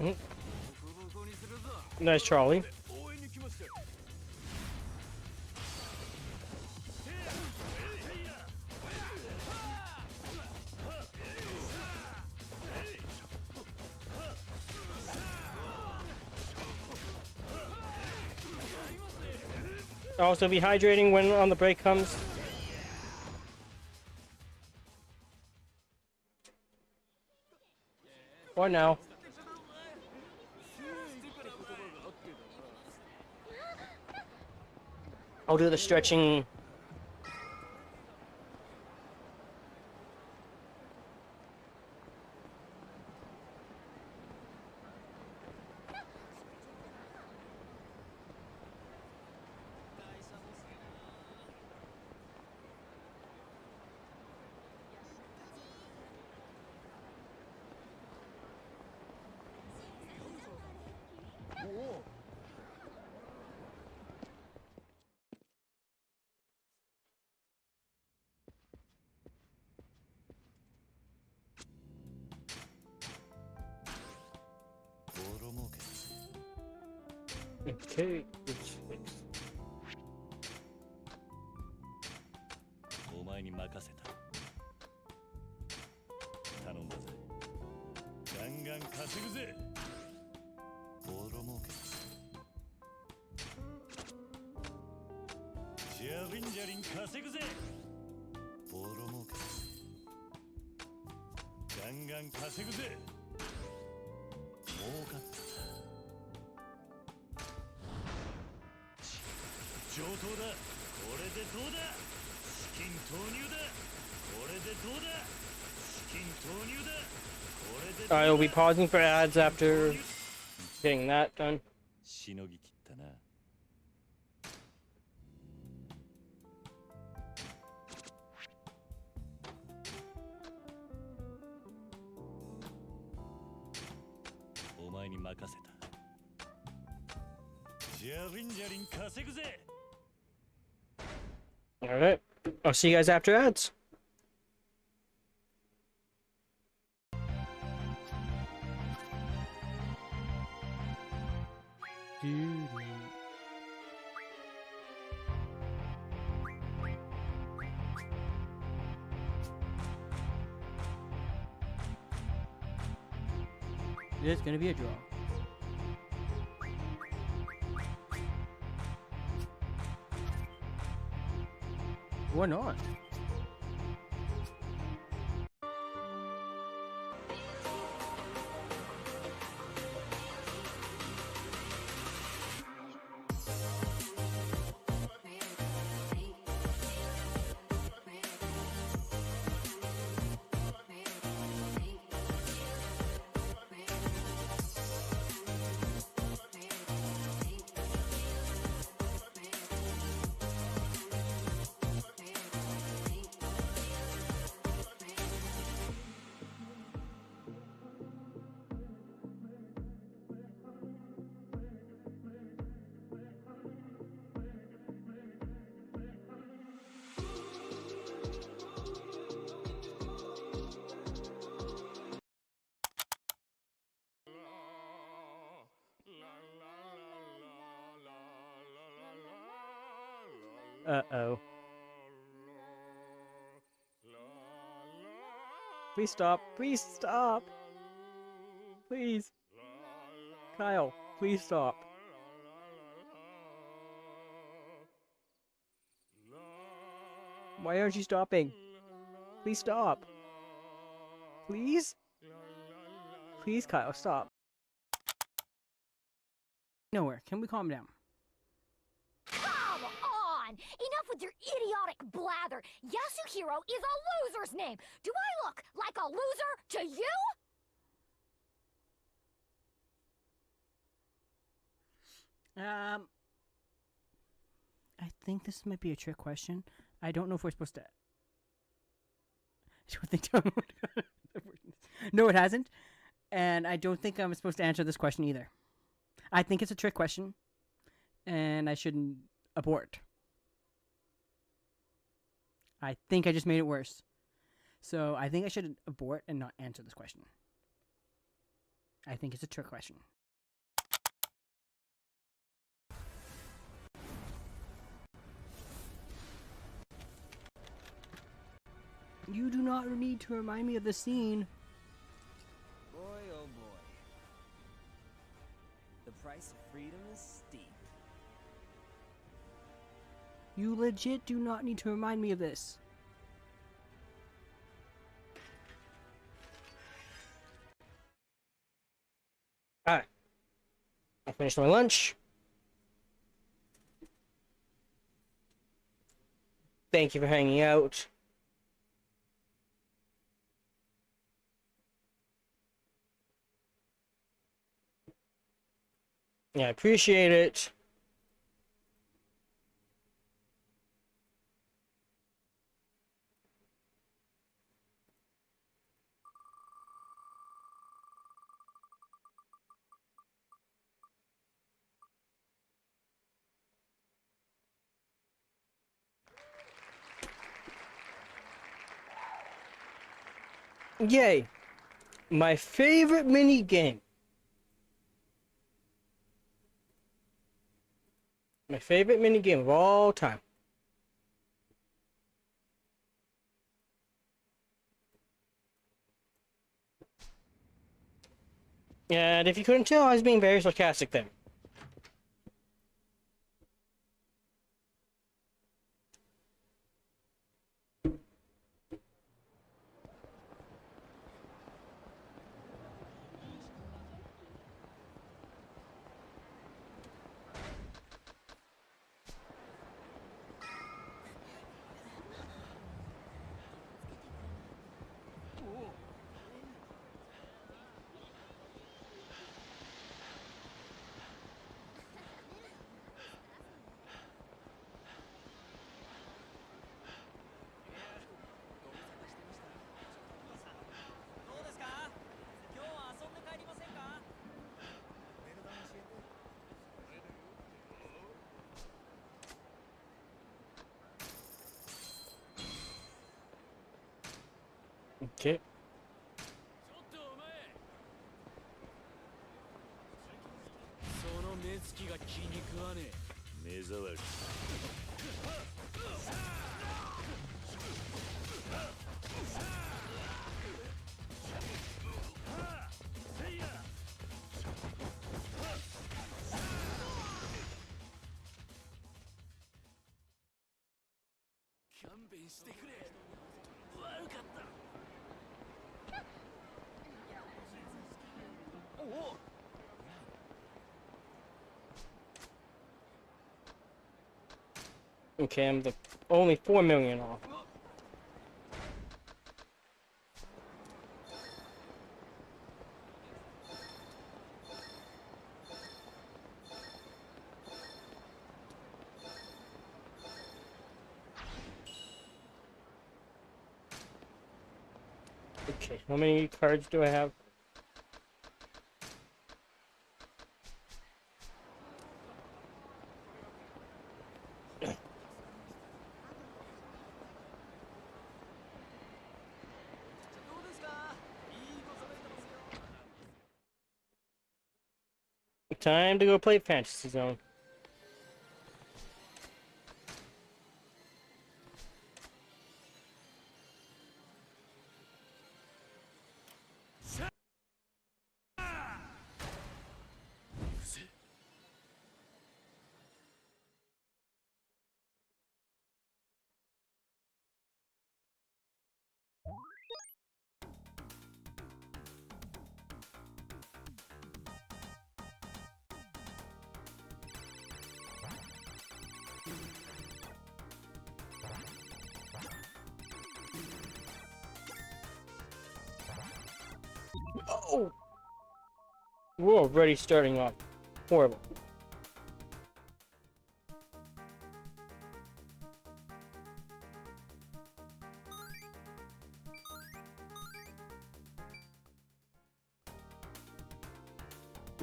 Mhm. Nice, Charlie. Also, be hydrating when on the break comes. Or now. I'll do the stretching. Okay, let's fix. お前に任せた。頼んだぜ。ガンガン稼ぐぜ。ボロ儲け。ジャリンジャリン稼ぐぜ。ボロ儲け。ガンガン稼ぐぜ。儲かった。上等だ。これでどうだ。資金投入だ。これでどうだ。資金投入だ。これでどうだ。 I will be pausing for ads after getting that done. しのぎきったな。お前に任せた。じゃりんじゃりん稼ぐぜ。 Alright. I'll see you guys after ads. It's gonna be a draw. Or not. Uh-oh. Please stop. Please stop. Please. Kyle, please stop. Why aren't you stopping? Please stop. Please? Please, Kyle, stop. Nowhere. Can we calm down? Come on! Enough with your idiotic blather! Yasuhiro is a loser's name! Do I look like a loser to you? I think this might be a trick question. I don't know if we're supposed to. I don't think. No, it hasn't. And I don't think I'm supposed to answer this question either. I think it's a trick question. And I shouldn't abort. I think I just made it worse. So I think I should abort and not answer this question. I think it's a trick question. You do not need to remind me of the scene. Boy, oh boy. The price of freedom is steep. You legit do not need to remind me of this. Alright. I finished my lunch. Thank you for hanging out. Yeah, I appreciate it. Yay! My favorite mini game. My favorite mini game of all time. And if you couldn't tell, I was being very sarcastic there. Okay. ちょっとお前その目つきが気に食わねえ目障り勘弁してくれ悪かったおお Okay, I'm the only 4 million off. Okay, how many cards do I have? Time to go play Fantasy Zone. Oh! We're already starting off horrible.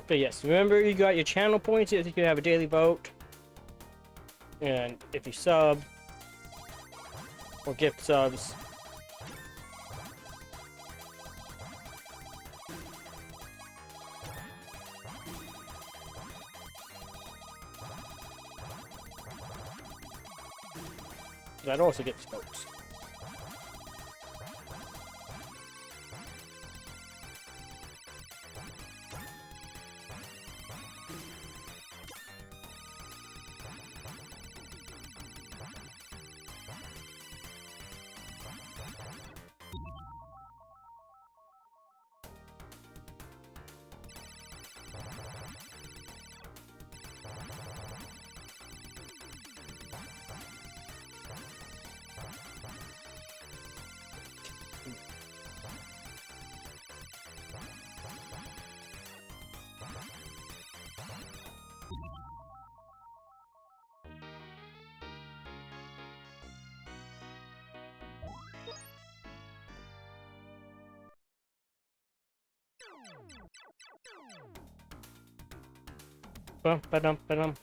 But yes, remember you got your channel points if you can have a daily vote. And if you sub or gift subs. That also gets votes. Bum, ba-dum, ba-dum.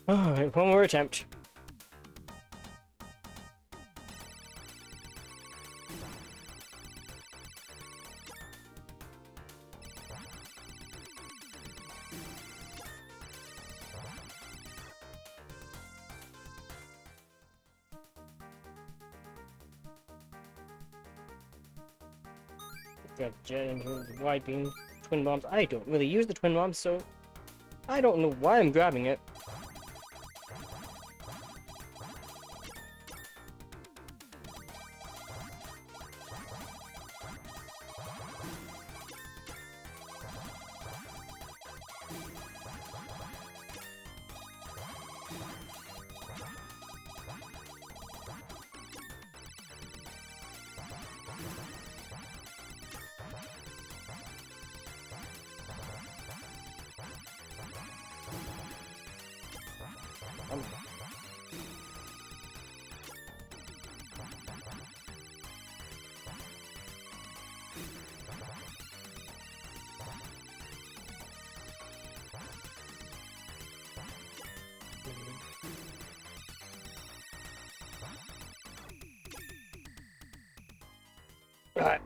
Alright, one more attempt. Got jet engine, wide beam, twin bombs. I don't really use the twin bombs, so I don't know why I'm grabbing it. Alright.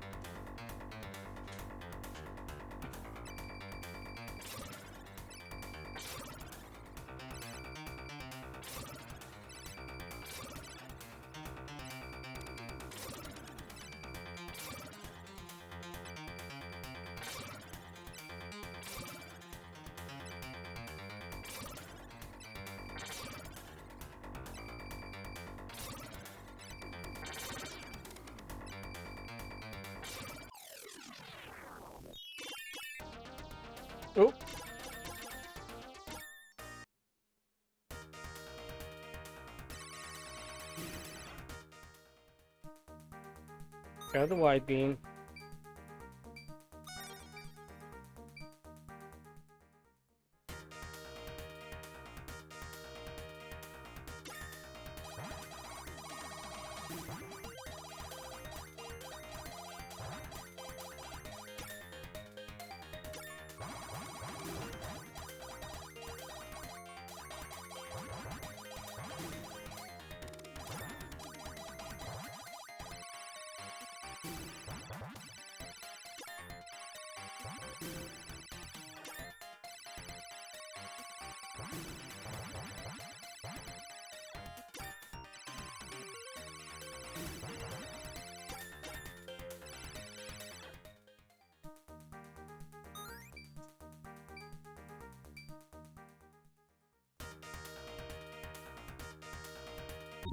Oh. Got the wide beam.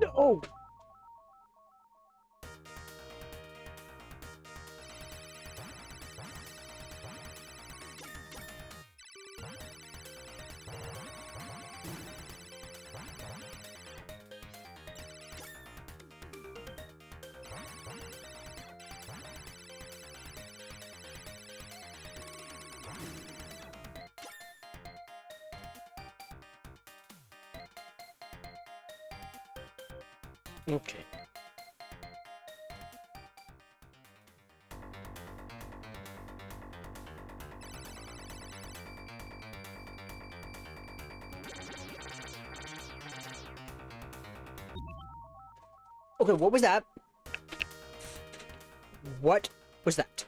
No! Okay. Okay, what was that? What was that?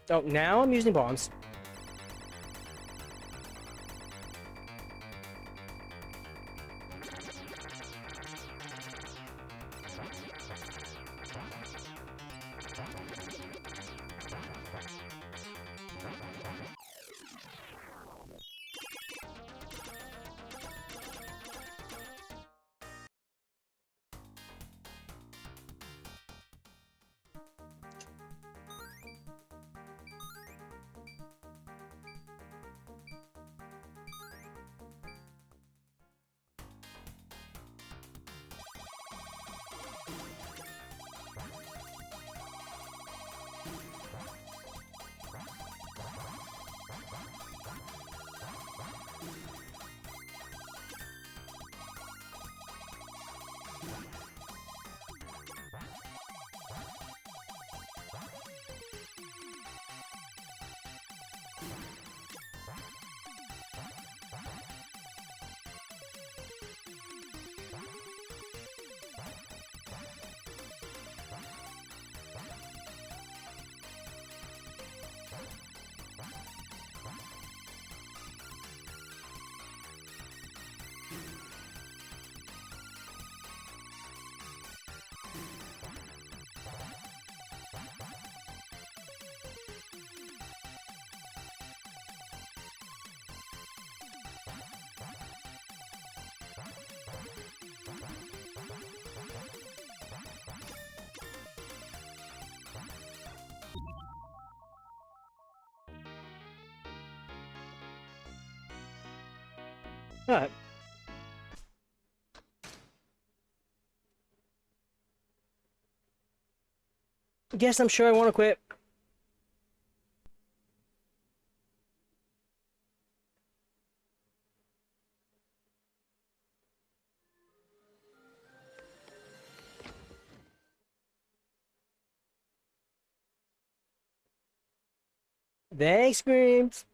Oh, now I'm using bombs. Alright. Guess I'm sure I want to quit. Thanks, Screams.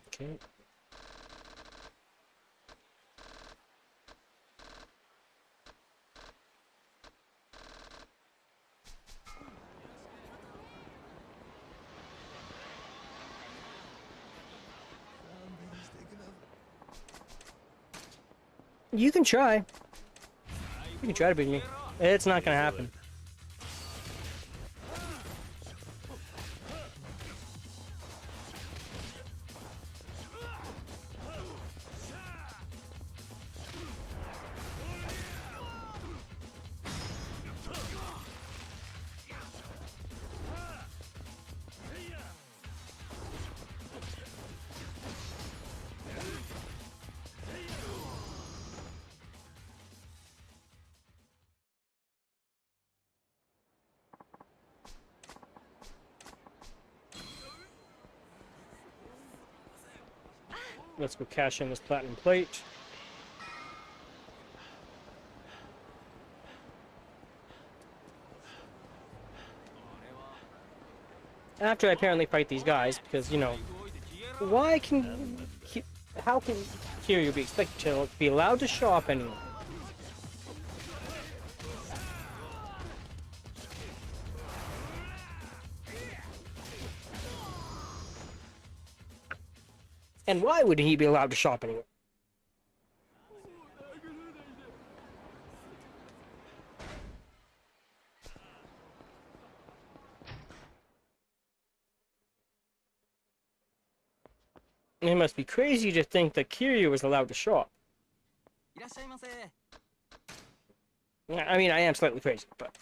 Okay. You can try. You can try to beat me. It's not gonna happen. Let's go cash in this platinum plate. After I apparently fight these guys, because, you know, why can... How can Kiryu be expected to be allowed to show up anymore? And why would he be allowed to shop anywhere? It must be crazy to think that Kiryu was allowed to shop. I mean, I am slightly crazy, but...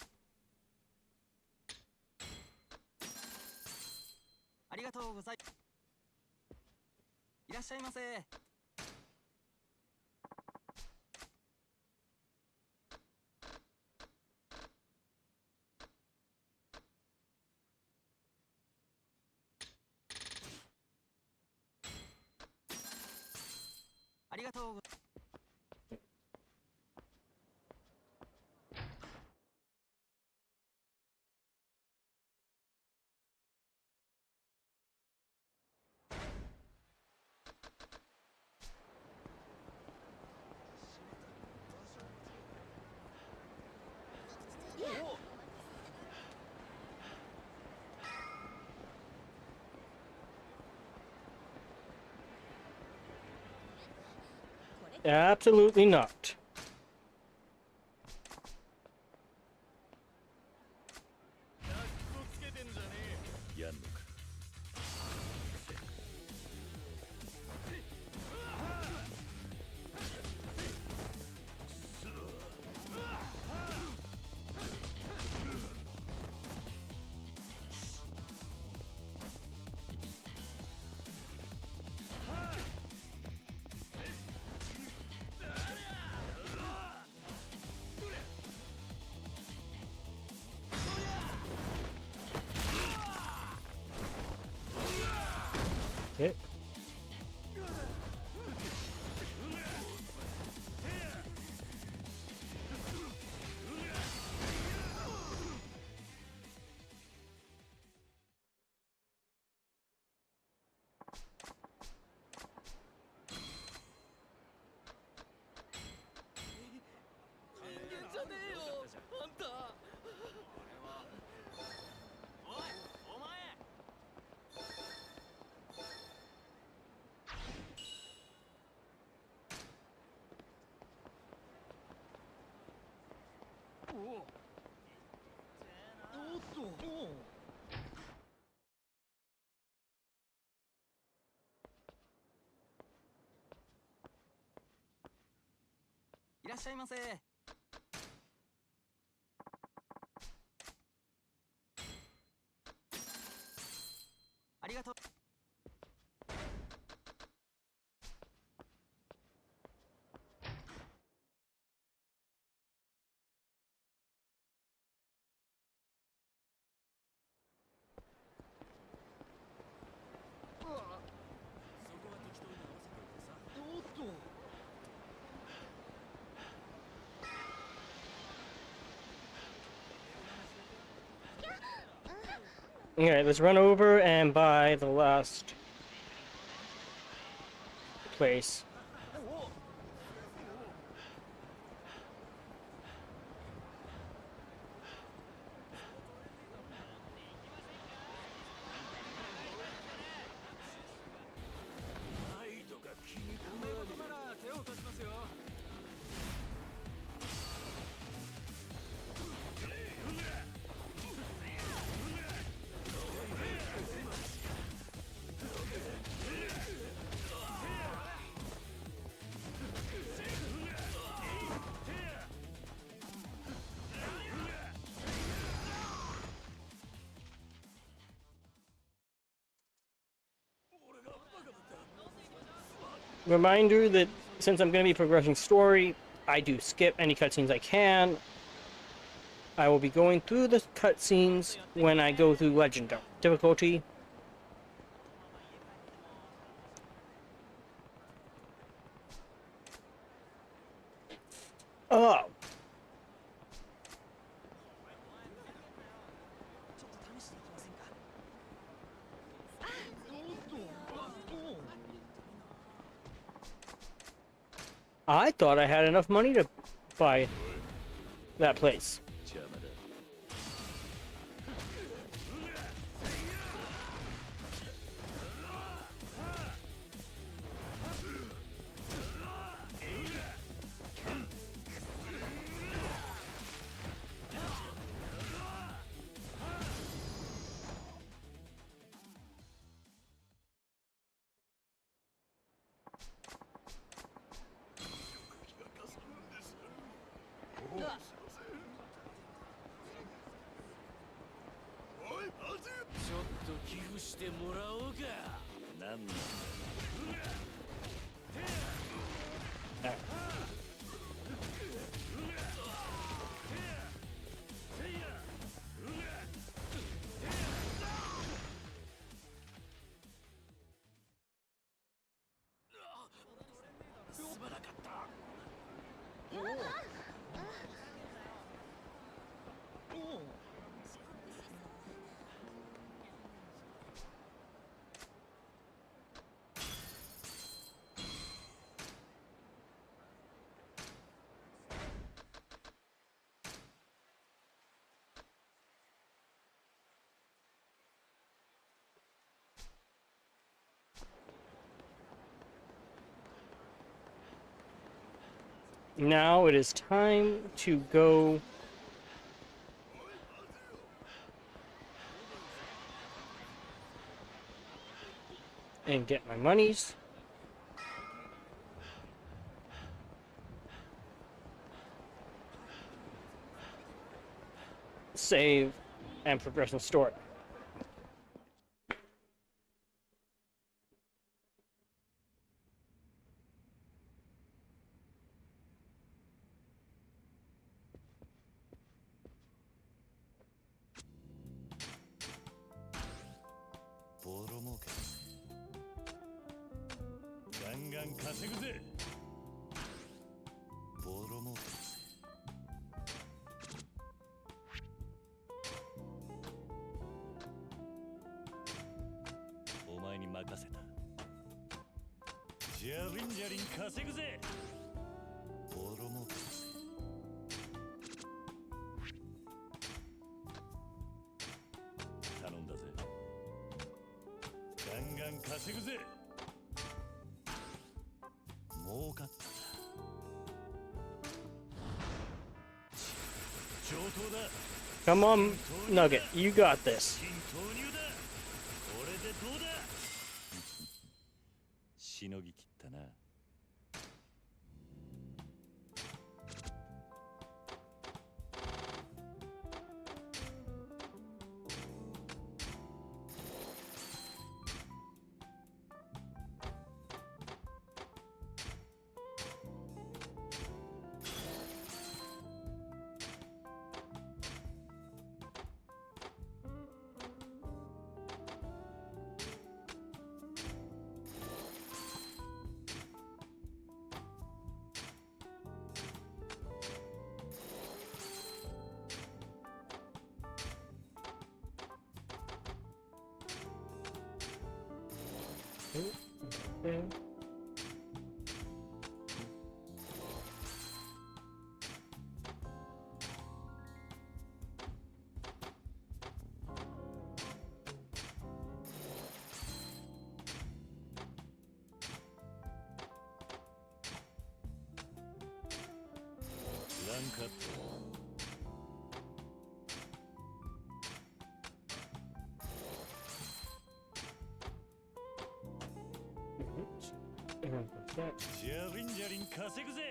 Absolutely not. Okay. Alright, let's run over and buy the last place. Reminder that since I'm going to be progressing story, I do skip any cutscenes I can. I will be going through the cutscenes when I go through Legend difficulty. Oh! I thought I had enough money to buy that place. 邪魔だ。 なんだ。 Now it is time to go and get my monies. Save and progress in story. ン稼ぐぜ。ボロ儲けだぜ。お前に任せた。じゃりんじゃりん稼ぐぜ。ボロ儲けだぜ。頼んだぜ。ガンガン稼ぐぜ。儲かった。上等だ。 Come on, Nugget. You got this. 金投入だ。これでどうだ。しのぎきったな。ランクアップ。じゃりんじゃりん稼ぐぜ。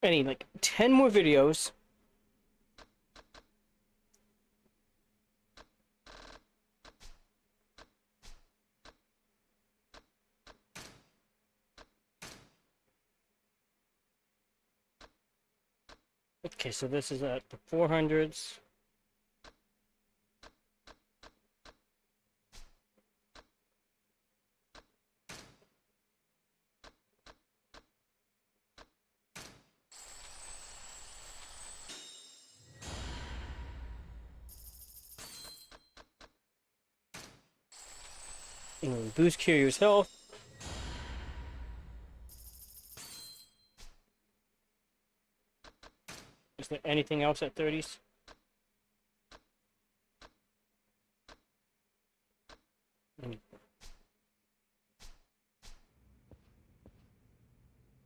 I need like 10 more videos. Okay, so this is at the 400s. And boost Kiryu's health. Is there anything else at 30s?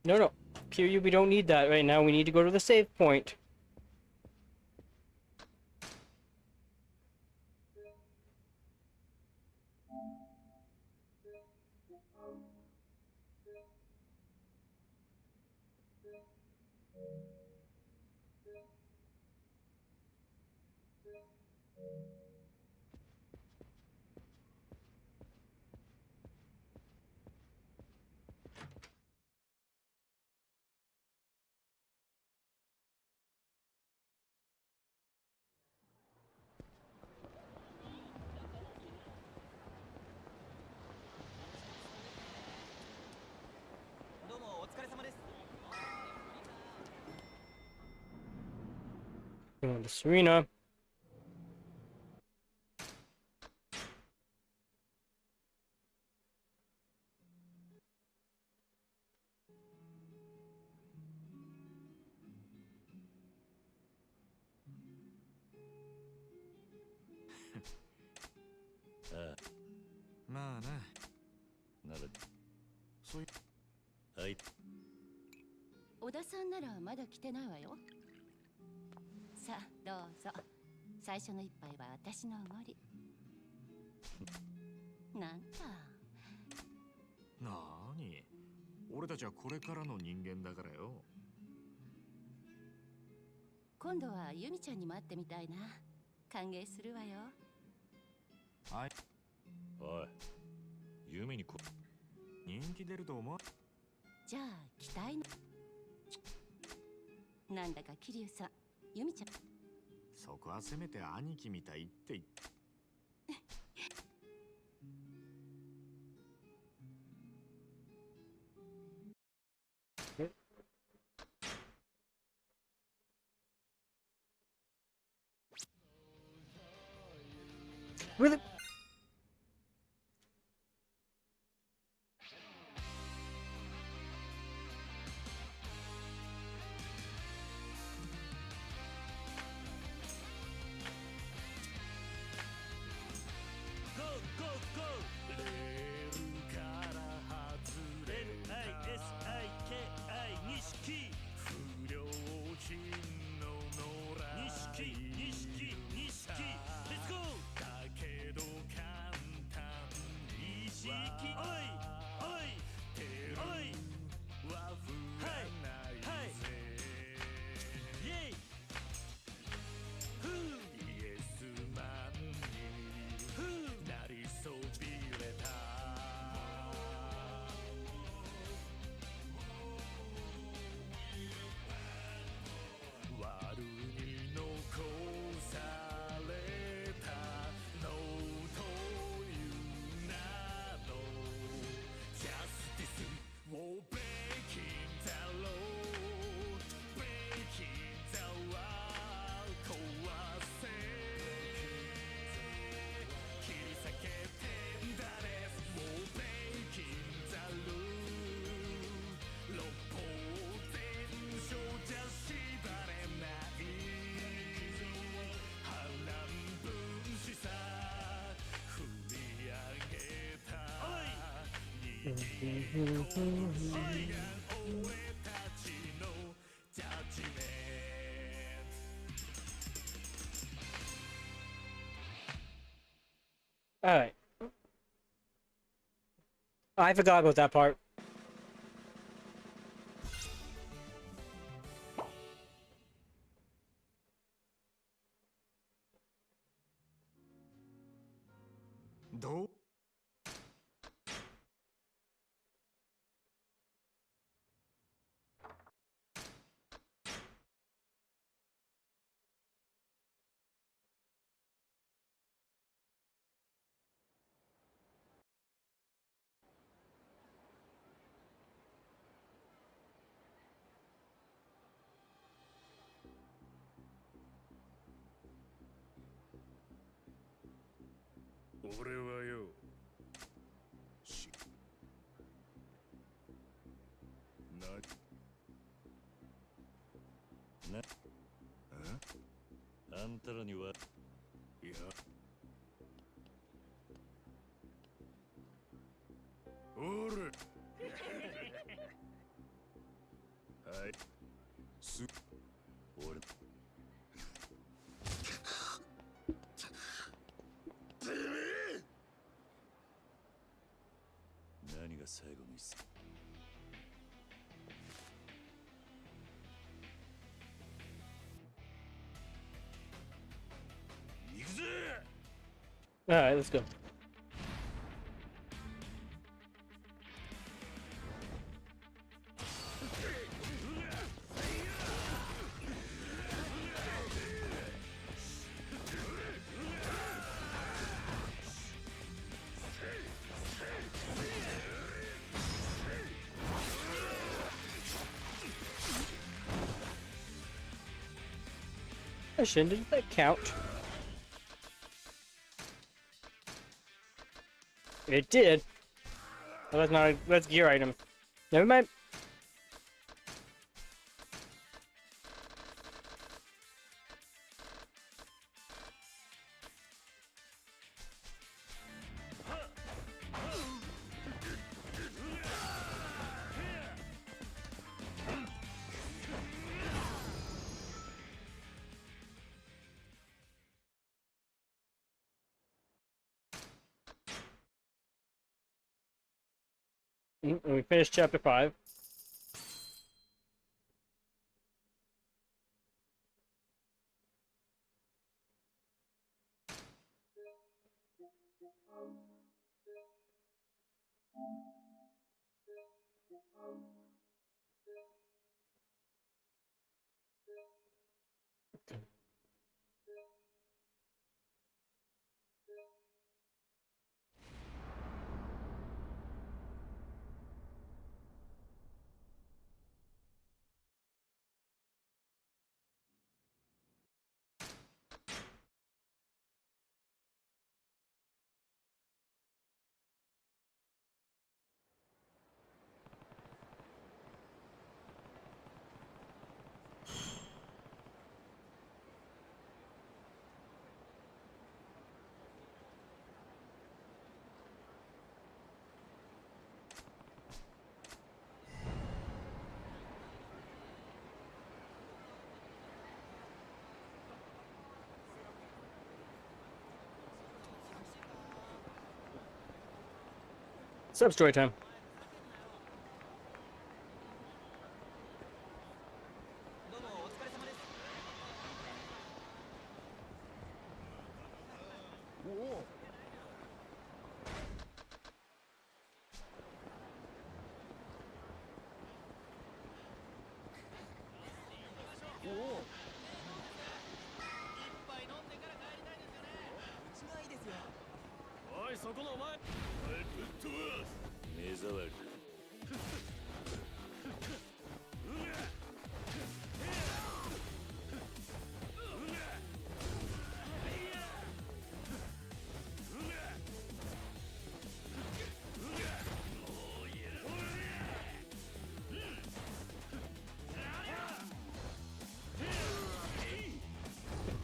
No. Kiryu, we don't need that right now. We need to go to the save point. Going to Serena. Ah. まあな。ならそういう。はい。小田さんならまだ来てないわよ。さあどうぞ。最初の一杯は私のおごり。なんだ。なーに。俺たちはこれからの人間だからよ。今度はユミちゃんにも会ってみたいな。歓迎するわよ。はい。おい、ユミに人気出ると思う。じゃあ期待なんだか桐生さん、由美ちゃん、そこはせめて兄貴みたいって言って。Really? Go, go, go! レールから外れる NISIKI 錦不良品の野良錦錦 Let's go! だけど簡単意識おいおいテルは振らないぜイェイフーイエスマンになりそびれた悪に残されたのという名のジャスティスをべきだろうべきだわ壊せ切り裂けてんだねもうべきだろう六法全書じゃ縛れない波乱分子さ振り上げた逃げ腰が俺たちのジャッジメント Alright. I forgot about that part. Do?俺はよあんたらにはいやおれはいす俺何が最後の一戦行くぜ Alright, let's go. Did that count? It did. Well, that's not a, that's gear item. Never mind. And we finished chapter 5. What's up, story time?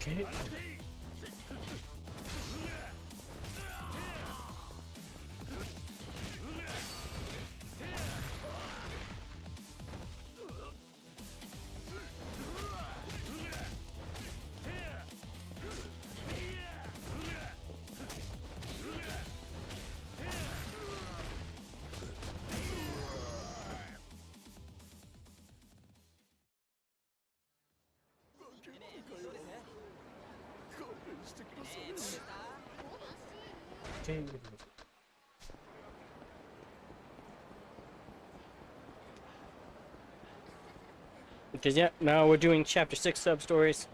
Okay. Because yeah, now we're doing chapter 6 sub stories.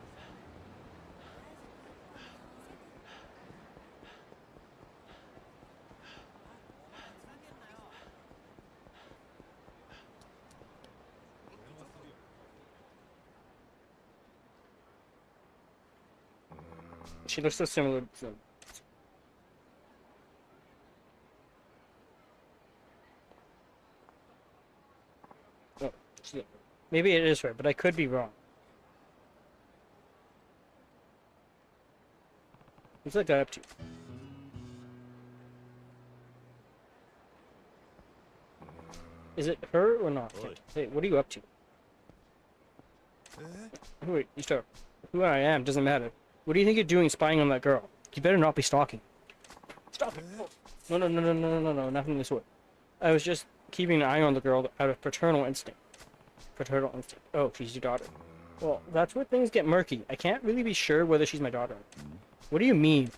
She looks so similar. So. Oh, maybe it is her, but I could be wrong. What's that guy up to? Is it her or not? Hey, what are you up to? Wait, you start. Who I am doesn't matter. What do you think you're doing spying on that girl? You better not be stalking. Stop it! No, no, no, no, no, no, no, nothing this way. I was just keeping an eye on the girl out of paternal instinct. Paternal instinct. Oh, she's your daughter. Well, that's where things get murky. I can't really be sure whether she's my daughter. What do you mean?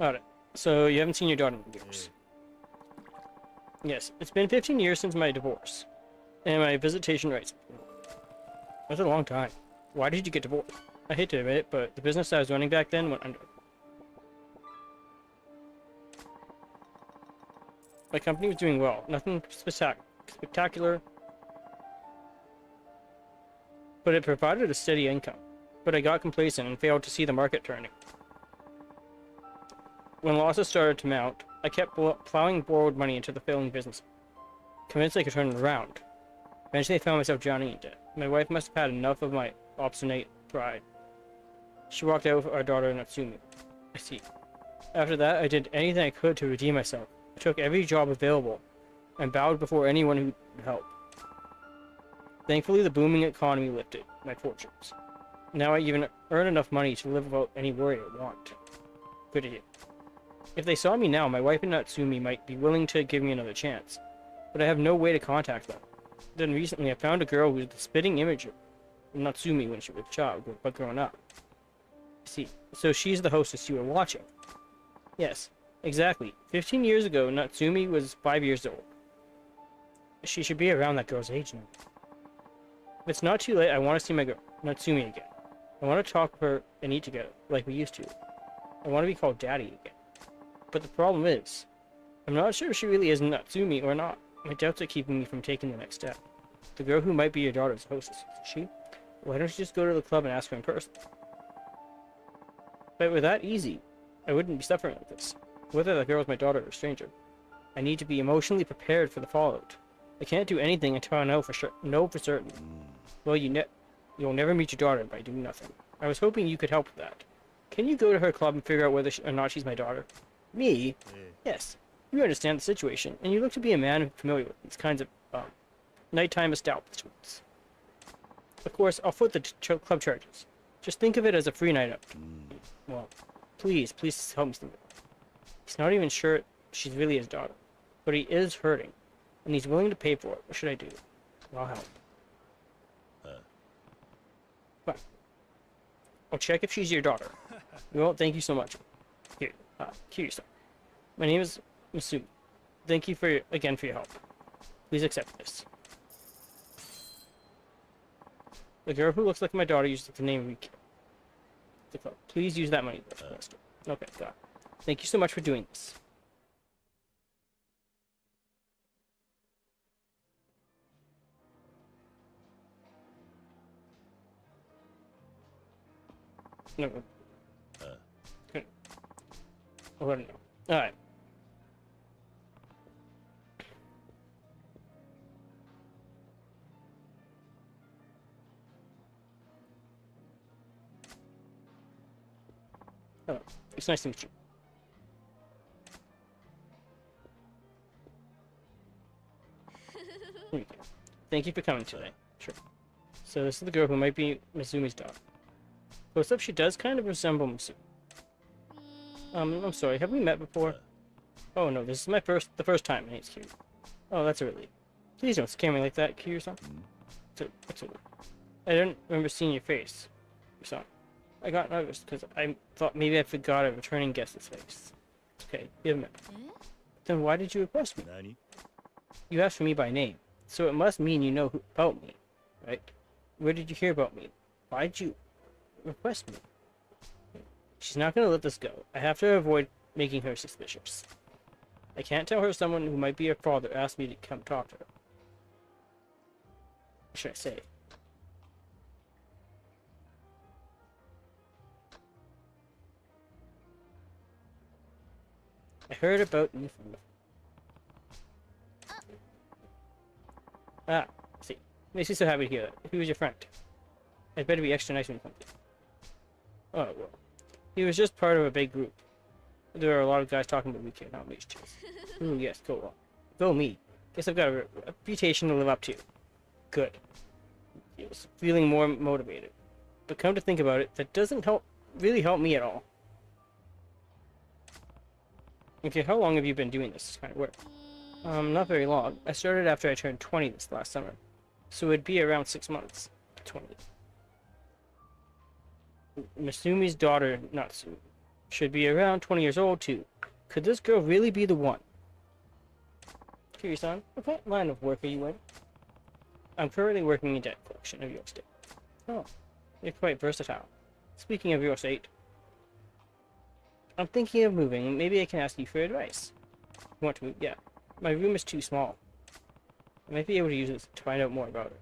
Alright, so you haven't seen your daughter in years. Yes, it's been 15 years since my divorce. And my visitation rights. That's a long time. Why did you get divorced? I hate to admit it, but the business I was running back then went under. My company was doing well. Nothing spectacular. But it provided a steady income. But I got complacent and failed to see the market turning. When losses started to mount, I kept plowing borrowed money into the failing business, convinced I could turn it around. Eventually I found myself drowning in debt. My wife must have had enough of my obstinate pride. She walked out with our daughter Natsumi. I see. After that, I did anything I could to redeem myself. I took every job available, and bowed before anyone who would help. Thankfully, the booming economy lifted my fortunes. Now I even earn enough money to live without any worry or want. Good to hear. If they saw me now, my wife and Natsumi might be willing to give me another chance. But I have no way to contact them. Then recently I found a girl who's the spitting image Natsumi when she was a child, but growing up. See, so she's the hostess you were watching. Yes, exactly. 15 years ago, Natsumi was 5 years old. She should be around that girl's age now. If it's not too late, I want to see my girl, Natsumi, again. I want to talk with her and eat together, like we used to. I want to be called Daddy again. But the problem is, I'm not sure if she really is Natsumi or not. My doubts are keeping me from taking the next step. The girl who might be your daughter's hostess, is she? Why don't you just go to the club and ask her in person? If it were that easy, I wouldn't be suffering like this. Whether the girl is my daughter or a stranger. I need to be emotionally prepared for the fallout. I can't do anything until I know for certain. Well, you'll never meet your daughter by doing nothing. I was hoping you could help with that. Can you go to her club and figure out whether or not she's my daughter? Me? Yes. You understand the situation, and you look to be a man familiar with these kinds of nighttime establishments. Of course, I'll foot the club charges. Just think of it as a free night out. Well, please help me. He's not even sure she's really his daughter, but he is hurting, and he's willing to pay for it. What should I do? I'll help. But I'll check if she's your daughter. Well, thank you so much. Here, Kiryu-san. My name is Masumi. Thank you again for your help. Please accept this. The girl who looks like my daughter uses the name Riki. Please use that money. Okay, got it. Thank you so much for doing this. No. Okay. I'll let her know. Alright. Hello. It's nice to meet you. Here you go. Thank you for coming today. Sure. So this is the girl who might be Misumi's daughter. Close up, she does kind of resemble Misumi. I'm sorry, have we met before? Oh no, this is the first time, and it's cute. Oh, that's a relief. Please don't scare me like that, Kiryu-san. It's a relief. I didn't remember seeing your face. Sorry. I got nervous because I thought maybe I forgot a returning guest's face. Okay, you haven't met before. Then why did you request me? You asked for me by name, so it must mean you know about me, right? Where did you hear about me? Why did you request me? She's not going to let this go. I have to avoid making her suspicious. I can't tell her someone who might be her father asked me to come talk to her. What should I say? I heard about you from the... Ah, see. Makes me so happy to hear that. He was your friend. I'd better be extra nice when you come to. Oh, well. He was just part of a big group. There are a lot of guys talking about we care, not me. Ooh, yes, go on. Go me. Guess I've got a reputation to live up to. Good. He was feeling more motivated. But come to think about it, that doesn't really help me at all. Okay, how long have you been doing this kind of work? Not very long. I started after I turned 20 this last summer. So it'd be around 6 months. 20. Masumi's daughter, Natsu, should be around 20 years old too. Could this girl really be the one? Kiryu-san, what line of work are you in? I'm currently working in debt collection of real estate. Oh, you're quite versatile. Speaking of real estate, I'm thinking of moving. Maybe I can ask you for advice. You want to move? Yeah. My room is too small. I might be able to use it to find out more about it.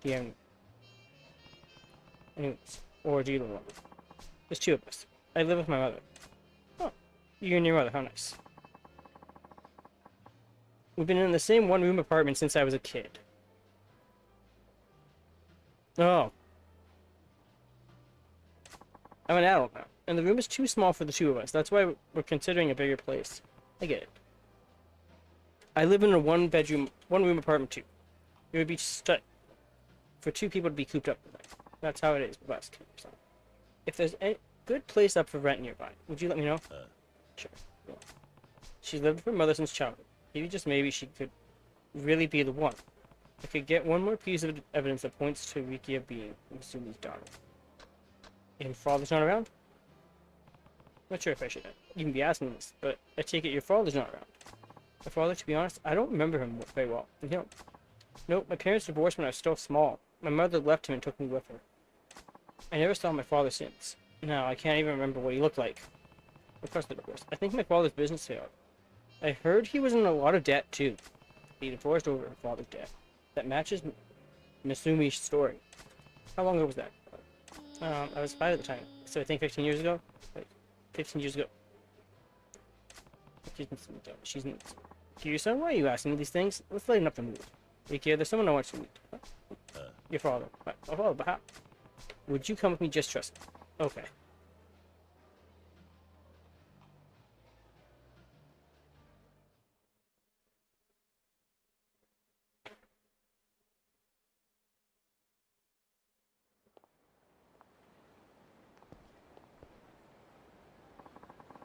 Yeah. Anyways, or do you live alone? There's two of us. I live with my mother. Oh, you and your mother, how nice. We've been in the same one-room apartment since I was a kid. Oh. I'm an adult now, and the room is too small for the two of us. That's why we're considering a bigger place. I get it. I live in a one-room apartment too. It would be for two people to be cooped up. That's how it is with us. If there's good place up for rent nearby. Would you let me know? Sure. Well, she's lived with her mother since childhood. Maybe, just maybe, she could really be the one. I could get one more piece of evidence that points to Rikia being Misumi's daughter. And father's not around? Not sure if I should even be asking this, but I take it your father's not around. My father, to be honest, I don't remember him very well. You know, nope, my parents divorced when I was still small. My mother left him and took me with her. I never saw my father since. No, I can't even remember what he looked like. Of course, the divorce. I think my father's business failed. I heard he was in a lot of debt, too. He divorced over her father's debt. That matches Misumi's story. How long ago was that? I was 5 at the time, so I think 15 years ago? Like, 15 years ago. She's in... Kiryu-san, why are you asking me these things? Let's lighten up the mood. Rikia, there's someone I want you to meet. Your father. My father, but how? Would you come with me? Just trust me. Okay.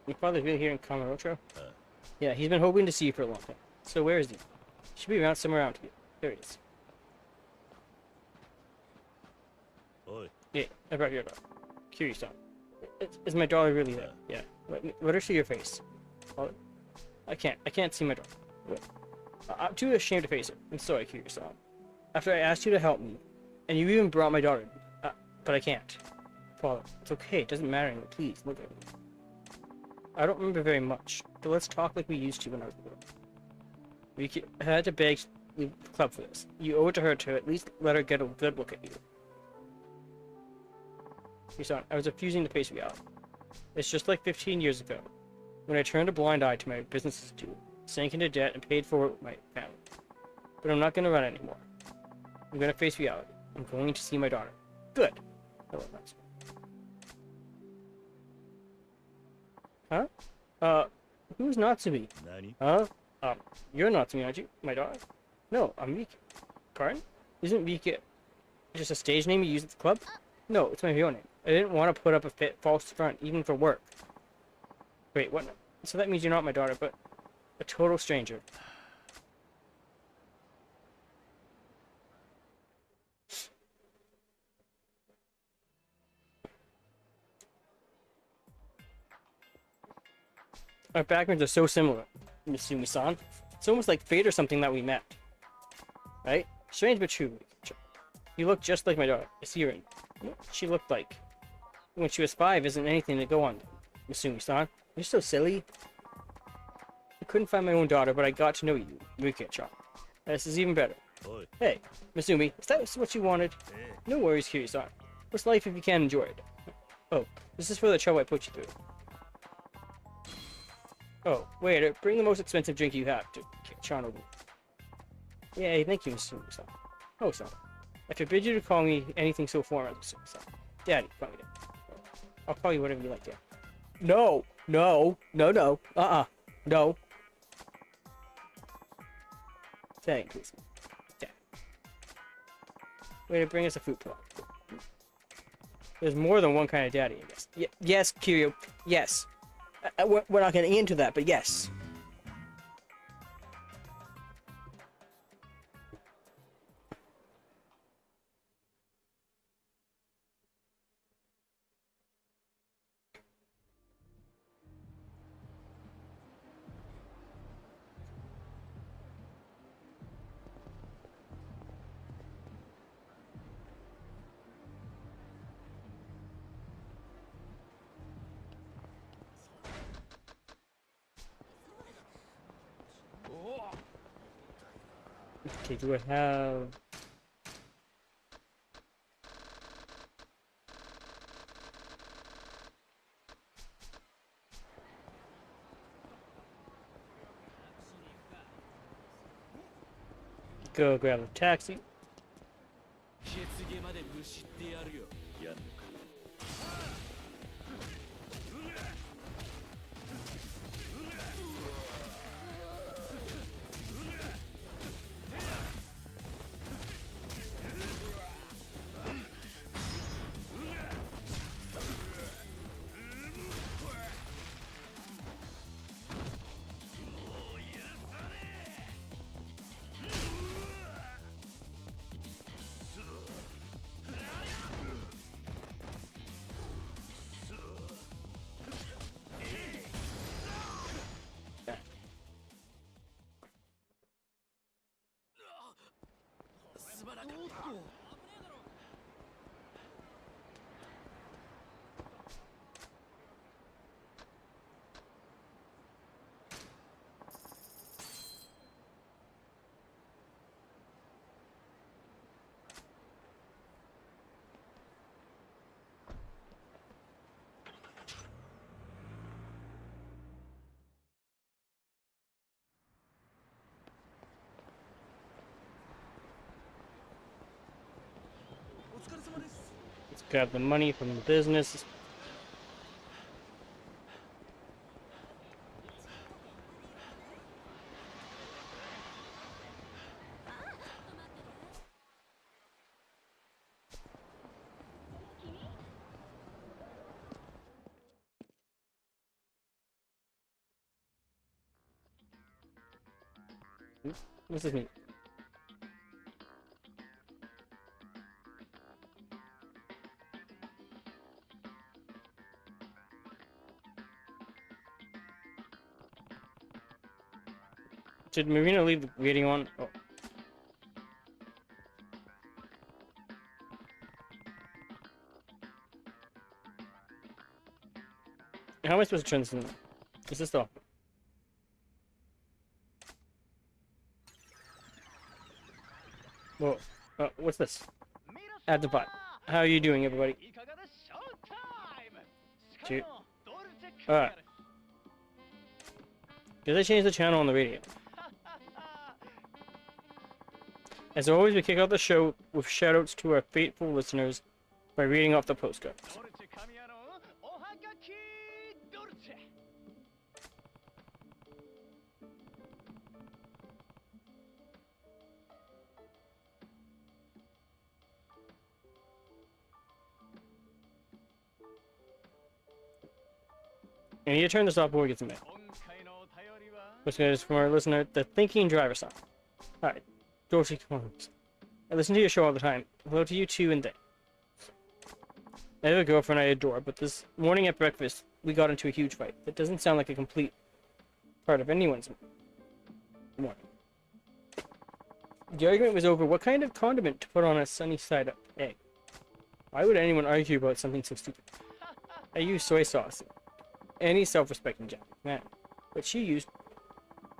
Your father's really here in Kamurocho? Yeah, he's been hoping to see you for a long time. So where is he? Should be around somewhere around here. There he is. Oi. Yeah, I brought your daughter. Kiryu-san. Is my daughter really there? Yeah. Let her see your face. I can't see my daughter. Wait. I'm too ashamed to face her. I'm sorry, Kiryu-san. After I asked you to help me, and you even brought my daughter, but I can't. Father, it's okay. It doesn't matter anymore. Please, look at me. I don't remember very much, but let's talk like we used to when I was little. I had to beg the club for this. You owe it to her to at least let her get a good look at you. Son, I was refusing to face reality. It's just like 15 years ago, when I turned a blind eye to my businesses too, sank into debt and paid for it with my family. But I'm not going to run anymore. I'm going to face reality. I'm going to see my daughter. Good. Hello, Master. Huh? Who's Natsumi? Nani? Huh? You're Natsumi, aren't you? My daughter? No, I'm Mika. Pardon? Isn't Mika just a stage name you use at the club? No, it's my real name. I didn't want to put up a false front, even for work. Wait, what? So that means you're not my daughter, but a total stranger. Our backgrounds are so similar, Misumi-san. It's almost like fate or something that we met. Right? Strange but true. You look just like my daughter. I see her in what she looked like when she was 5 isn't anything to go on. Misumi-san, you're so silly. I couldn't find my own daughter, but I got to know you, Rika-chan. This is even better. Oi. Hey, Misumi, is that what you wanted? No worries, Kiryu-san. What's life if you can't enjoy it? Oh, this is for the trouble I put you through. Oh, waiter, bring the most expensive drink you have to Chanobu. Yay, thank you, Misumi-san. Oh, son. I forbid you to call me anything so formal, Misumi-san. Daddy, call me Daddy. I'll call you whatever you like, Dad. No, no, no, no, no. Daddy, please. Dad. Waiter, bring us a food plot. There's more than one kind of daddy, I guess. Yes, Kiryu. Yes. We're not getting into that, but yes. Okay, do I have... Go grab a taxi. 血毛までむしってやるよ。やんのか。Grab the money from the business. What's this mean? Did Marina leave the radio on? Oh. How am I supposed to turn this in? Is this off? Whoa. What's this? Add the bot. How are you doing, everybody? Shoot. Alright. Did I change the channel on the radio? As always, we kick out the show with shoutouts to our faithful listeners by reading off the postcards. I need to turn this off before we get to me. What's good is from our listener, the Thinking Driver song. Alright, Dorsey, come on. I listen to your show all the time. Hello to you too and they. I have a girlfriend I adore, but this morning at breakfast, we got into a huge fight. That doesn't sound like a complete part of anyone's morning. The argument was over what kind of condiment to put on a sunny side up egg. Why would anyone argue about something so stupid? I use soy sauce. Any self-respecting Japanese man. But she used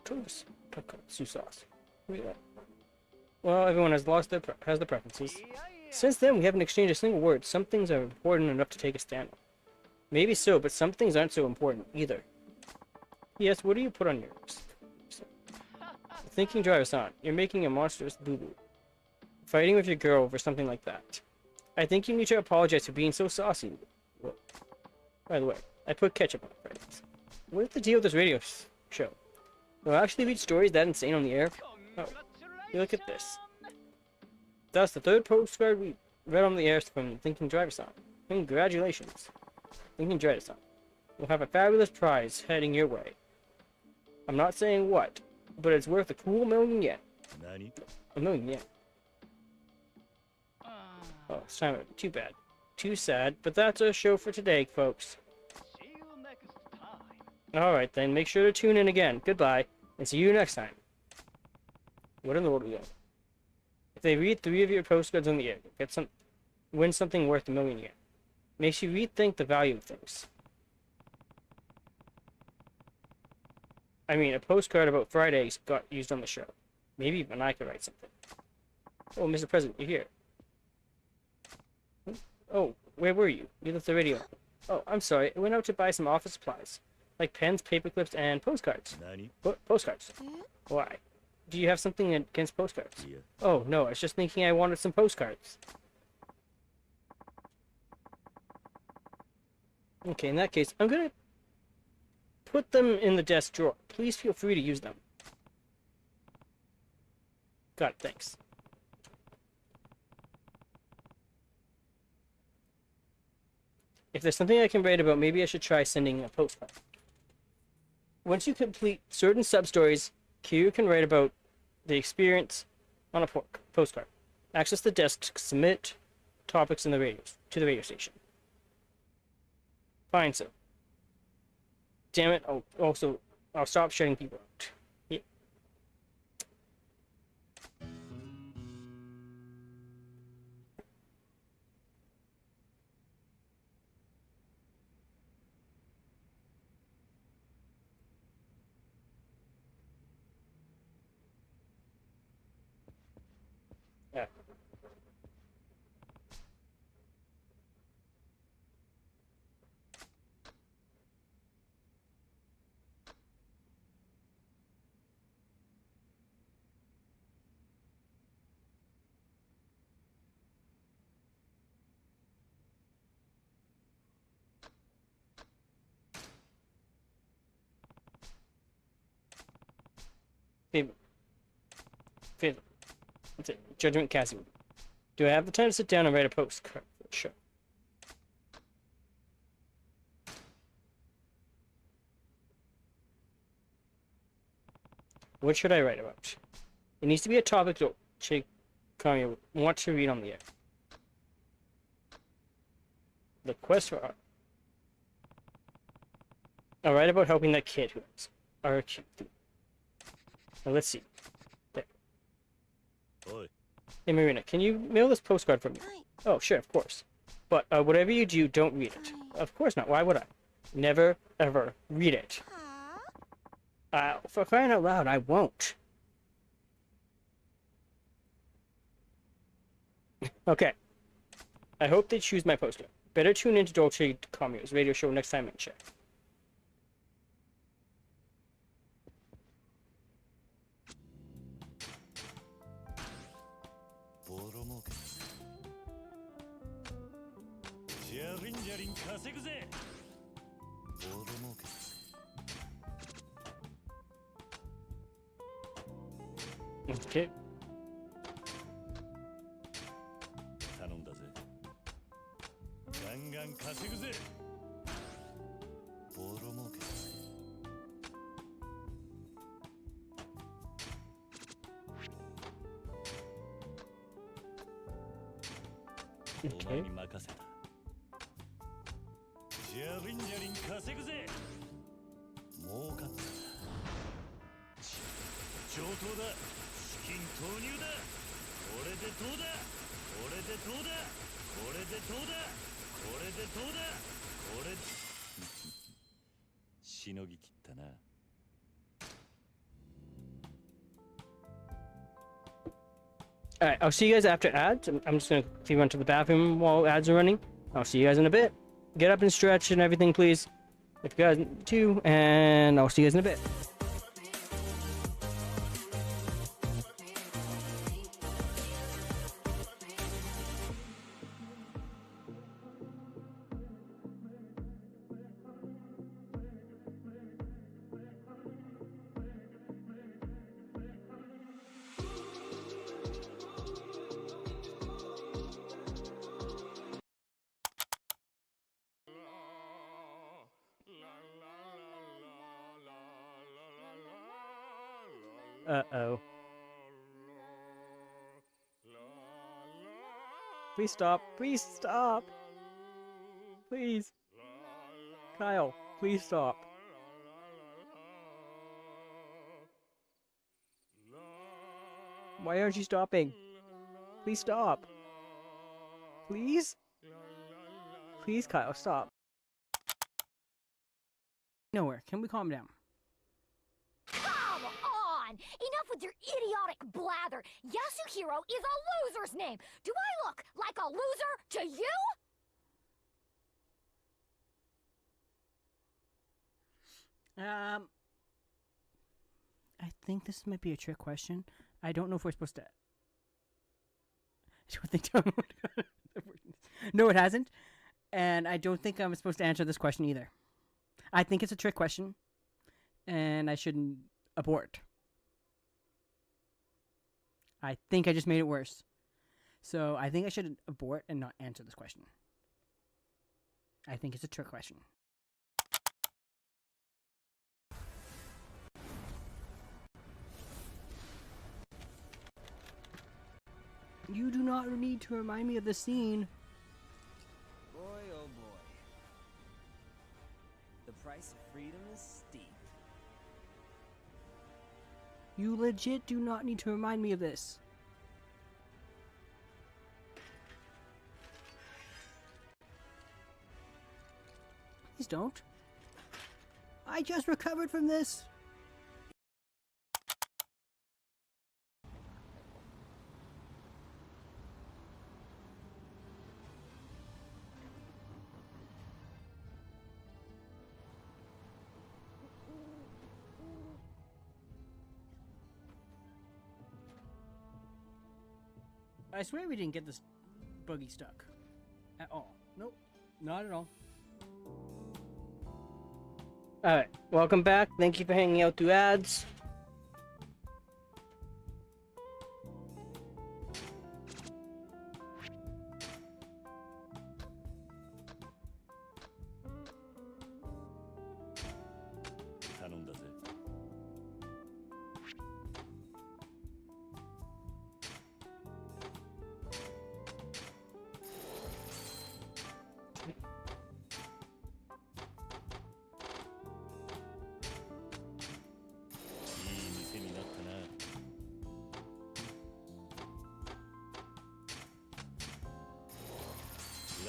tonkatsu sauce. Well, everyone has lost their preferences. Since then, we haven't exchanged a single word. Some things are important enough to take a stand on. Maybe so, but some things aren't so important either. Yes, what do you put on yours? Thinking Driver-san, you're making a monstrous boo-boo. Fighting with your girl over something like that. I think you need to apologize for being so saucy. Well, by the way, I put ketchup on the credits. What's the deal with this radio show? Will I actually read stories that insane on the air? Oh, look at this. That's the third postcard we read on the air from Thinking Driver-san. Congratulations. Thinking Driver-san. You'll have a fabulous prize heading your way. I'm not saying what, but it's worth a cool million yen. A million yen. Oh, it's time. Too bad. Too sad, but that's our show for today, folks. Alright then, make sure to tune in again. Goodbye, and see you next time. What in the world are we doing? If they read 3 of your postcards on the air, win something worth a million yen. Makes you rethink the value of things. I mean, a postcard about fried eggs got used on the show. Maybe even I could write something. Oh, Mr. President, you're here. Oh, where were you? You left the radio. Oh, I'm sorry. I went out to buy some office supplies. Like pens, paper clips, and postcards. Postcards? Why? Do you have something against postcards? Yeah. Oh, no. I was just thinking I wanted some postcards. Okay, in that case, I'm gonna put them in the desk drawer. Please feel free to use them. Got it, thanks. If there's something I can write about, maybe I should try sending a postcard. Once you complete certain sub-stories, Kiryu can write about the experience on a postcard. Access the desk to submit topics in the to the radio station. Fine, so. Damn it, I'll stop shutting people out. Yeah. Yeah. Favorite. That's it. Judgment casting. Do I have the time to sit down and write a postcard? Sure. What should I write about? It needs to be a topic that Kami want to read on the air. The quest for art. I'll write about helping that kid who is art. Now let's see. There. Oi. Hey Marina, can you mail this postcard for me? Oh, sure, of course. But whatever you do, don't read it. Of course not. Why would I? Never, ever read it. For crying out loud, I won't. Okay. I hope they choose my poster. Better tune into Dolce Camuro's radio show next time and check. Okay. 頼んだぜ。ガンガン稼ぐぜ。ボロ儲けだぜ。お前に任せた。じゃりんじゃりん稼ぐぜ。儲かった。上等だ。資金投入だ。これでどうだ。これでどうだ。これでどうだ。これでどうだ。これしのぎきったな。Alright, I'll see you guys after ads. I'm just gonna quickly run to the bathroom while ads are running. I'll see you guys in a bit. Get up and stretch and everything, please. If you guys do, and I'll see you guys in a bit. Uh-oh. Please stop. Please stop. Please. Kyle, please stop. Why aren't you stopping? Please stop. Please? Please, Kyle, stop. Nowhere. Can we calm down? Come on! Enough with your idiotic blather! Yasuhiro is a loser's name! Do I look like a loser to you? I think this might be a trick question. I don't know if we're supposed to... I don't think... No, it hasn't. And I don't think I'm supposed to answer this question either. I think it's a trick question. And I shouldn't abort. I think I just made it worse. So I think I should abort and not answer this question. I think it's a trick question. You do not need to remind me of the scene. Boy, oh boy. The price of freedom is steep. You legit do not need to remind me of this. Please don't. I just recovered from this. I swear we didn't get this buggy stuck. At all. Nope. Not at all. Alright, welcome back. Thank you for hanging out through ads.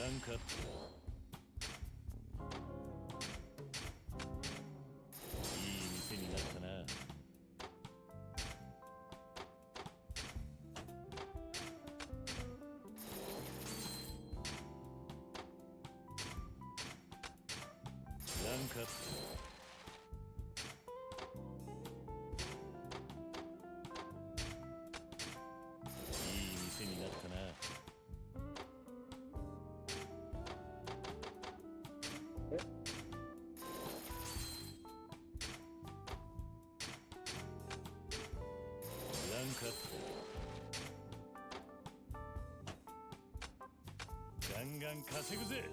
ランクアップいい店になったな。ランクアップいい店になったな。ランクアップガンガン稼ぐぜ。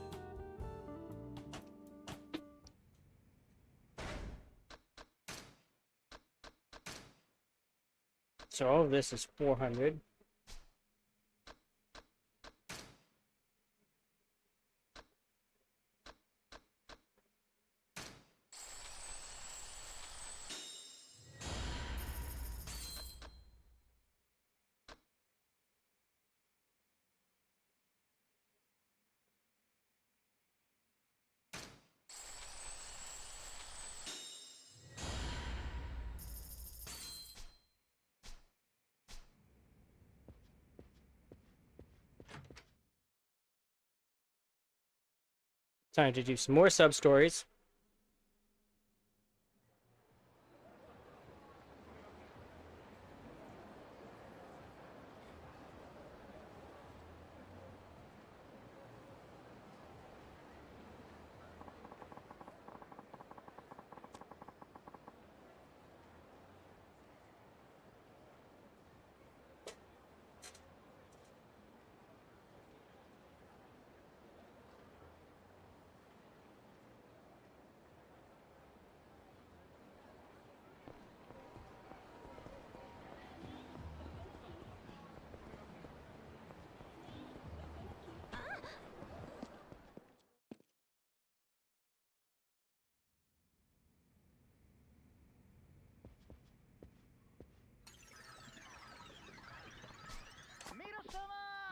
So all of this is 400. Time to do some more sub stories.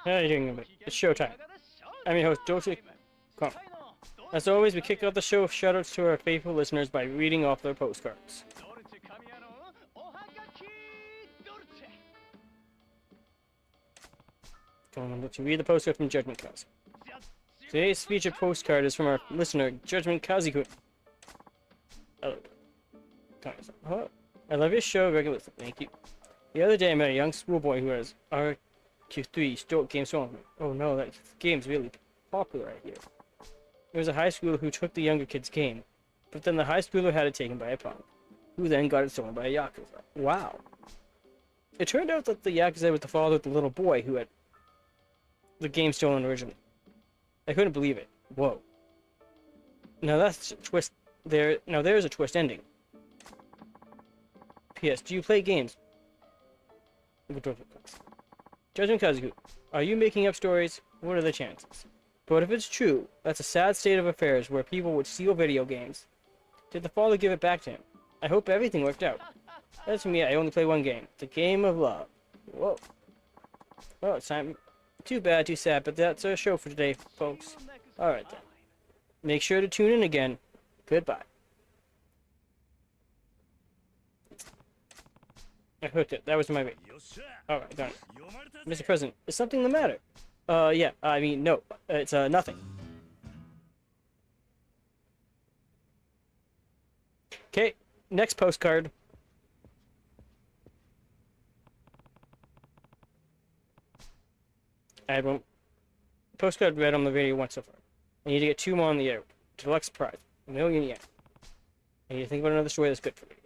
How are you doing? It's showtime. I'm your host, Doshi. Come. As always, we kick off the show with shoutouts to our faithful listeners by reading off their postcards. Going to read the postcard from Judgment Kazi. Today's featured postcard is from our listener, Judgment Kazi-kun. Hello. I love your show regularly. Thank you. The other day I met a young schoolboy who has RQ3 Stoic Game Song. Oh no, that game's really popular right here. There was a high schooler who took the younger kid's game, but then the high schooler had it taken by a punk, who then got it stolen by a Yakuza. Wow. It turned out that the Yakuza was the father of the little boy who had the game stolen originally. I couldn't believe it. Whoa. Now that's a twist there. Now there's a twist ending. P.S. Do you play games? Judgment Kazuku, are you making up stories? What are the chances? But if it's true, that's a sad state of affairs where people would steal video games. Did the father give it back to him? I hope everything worked out. As for me, I only play one game. The game of love. Whoa. Well, it's time. Too bad, too sad, but that's our show for today, folks. Alright then. Make sure to tune in again. Goodbye. I hooked it. That was my bait. Alright, got it. Mr. President, is something the matter? Yeah, I mean, no. It's, nothing. Okay, next postcard. I had one postcard read on the video once so far. I need to get 2 more on the air. Deluxe prize. 1,000,000 yen. I need to think about another story that's good for me.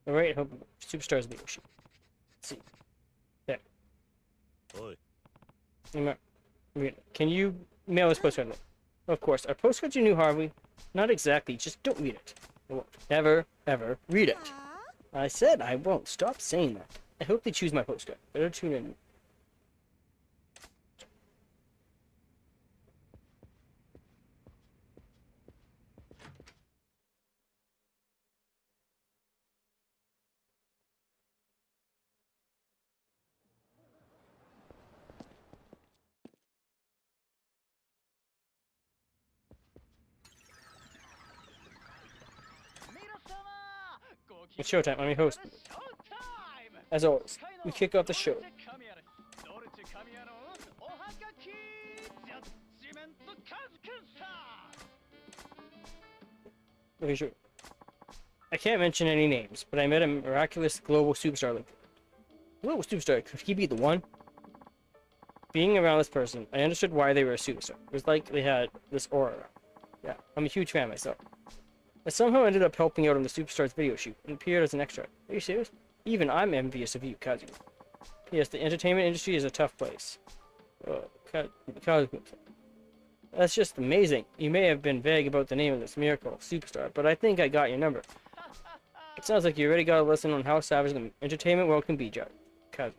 Alright, hope Superstars of the Ocean. Let's see. There. Oi. Can you mail this postcard? Of course. Are postcards your new Harvey? Not exactly. Just don't read it. I won't. Never, ever read it. I said I won't. Stop saying that. I hope they choose my postcard. Better tune in. It's showtime. I'm your host. As always, we kick off the show. Okay, sure. I can't mention any names, but I met a miraculous global superstar. Like, global superstar, could he be the one? Being around this person, I understood why they were a superstar. It was like they had this aura. Yeah, I'm a huge fan myself. I somehow ended up helping out on the Superstars video shoot and appeared as an extra. Are you serious? Even I'm envious of you, Kazu. P.S. The entertainment industry is a tough place. Kazu. That's just amazing. You may have been vague about the name of this miracle superstar, but I think I got your number. It sounds like you already got a lesson on how savage the entertainment world can be, Kazu.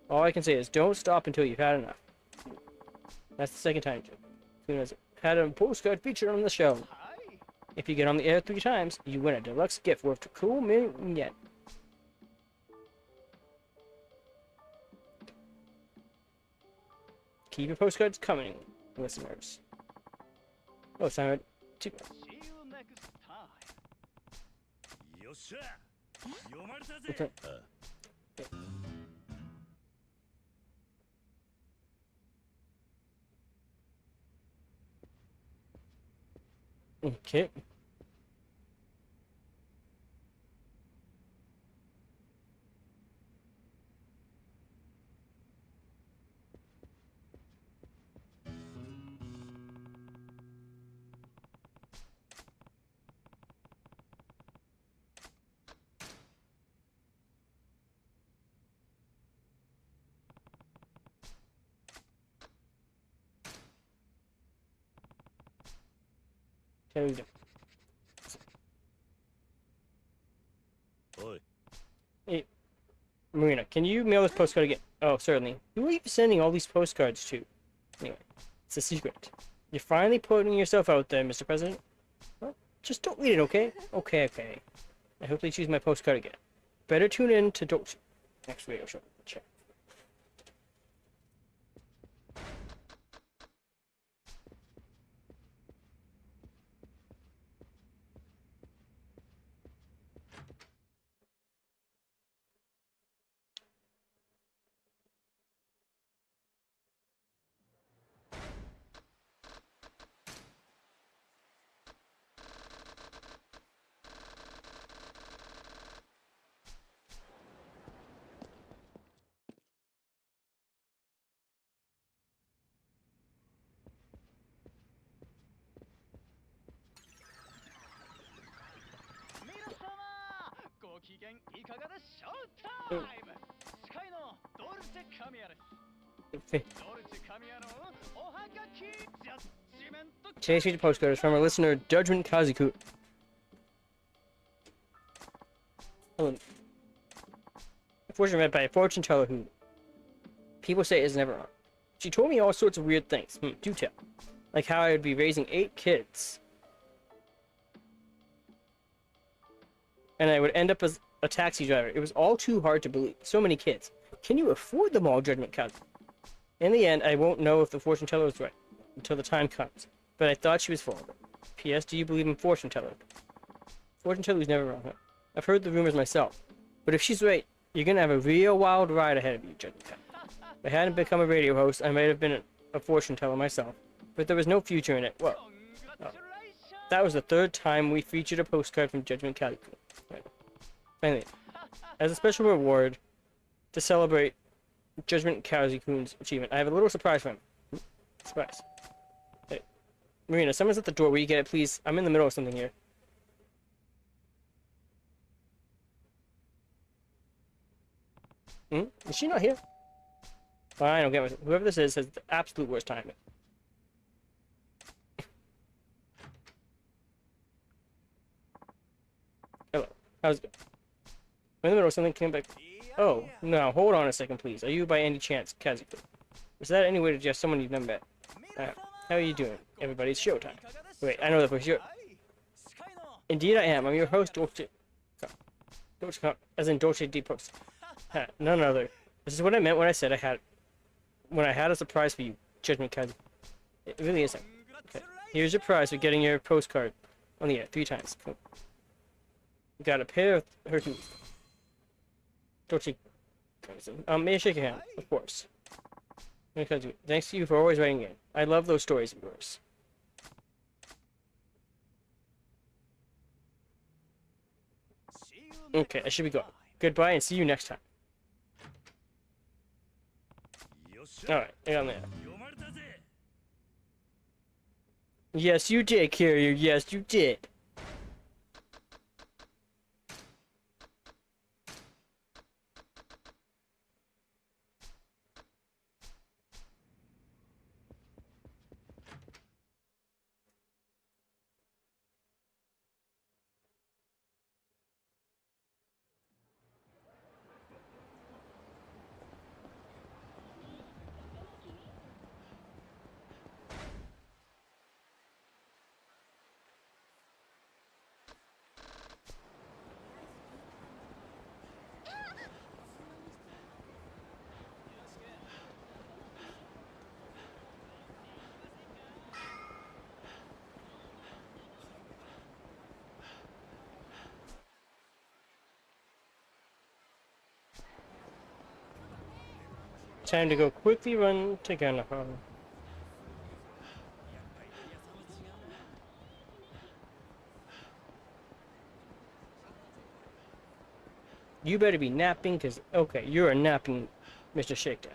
All I can say is don't stop until you've had enough. That's the second time Kun has had a postcard featured on the show. If you get on the air 3 times, you win a deluxe gift worth a cool million yen. Keep your postcards coming, listeners. Oh, it's time to... Okay. Okay. Okay, we go. Hey, Marina, can you mail this postcard again? Oh, certainly. Who are you sending all these postcards to? Anyway, it's a secret. You're finally putting yourself out there, Mr. President. Well, just don't read it, okay? Okay. I hope they choose my postcard again. Better tune in to next radio show. Check. Today's featured postcard is from our listener, Judgment Kaziku. Unfortunately read by a fortune teller who people say is never wrong. She told me all sorts of weird things. Do tell. Like how I would be raising 8 kids. And I would end up as a taxi driver. It was all too hard to believe. So many kids. Can you afford them all, Judgment Kaziku? In the end, I won't know if the fortune teller was right until the time comes. But I thought she was full of it. P.S. Do you believe in fortune teller? Fortune teller's never wrong, huh? I've heard the rumors myself. But if she's right, you're gonna have a real wild ride ahead of you, Judgment Kaziku. If I hadn't become a radio host, I might have been a fortune teller myself. But there was no future in it. Well, oh. That was the 3rd time we featured a postcard from Judgment Kaziku. Right. Finally, as a special reward to celebrate Judgment Kaziku's achievement, I have a little surprise for him. Surprise. Hey, Marina, someone's at the door. Will you get it, please? I'm in the middle of something here. Is she not here? Fine, I'll get with it. Whoever this is has the absolute worst timing. Hello. How's it going? I'm in the middle of something. Came back. Oh, no, hold on a second, please. Are you by any chance Kazuko? Is that any way to just someone you've never met? How are you doing? Everybody, it's showtime. Wait, I know that voice. Indeed I am. I'm your host, Dolce... as in Dolce D. Post. None other. This is what I meant when I said when I had a surprise for you, Judgment Kazuko. It really isn't. Okay. Here's your prize for getting your postcard on the air 3 times. Cool. You got a pair of her teeth. Dolce... may I shake your hand? Of course. Thanks to you for always writing in. I love those stories of yours. Okay, I should be going. Goodbye and see you next time. Alright, I got that. Yes, you did, Carrier. Yes, you did. Time to go quickly run to Ganahan. You better be napping, cause okay, you're a napping, Mr. Shakedown.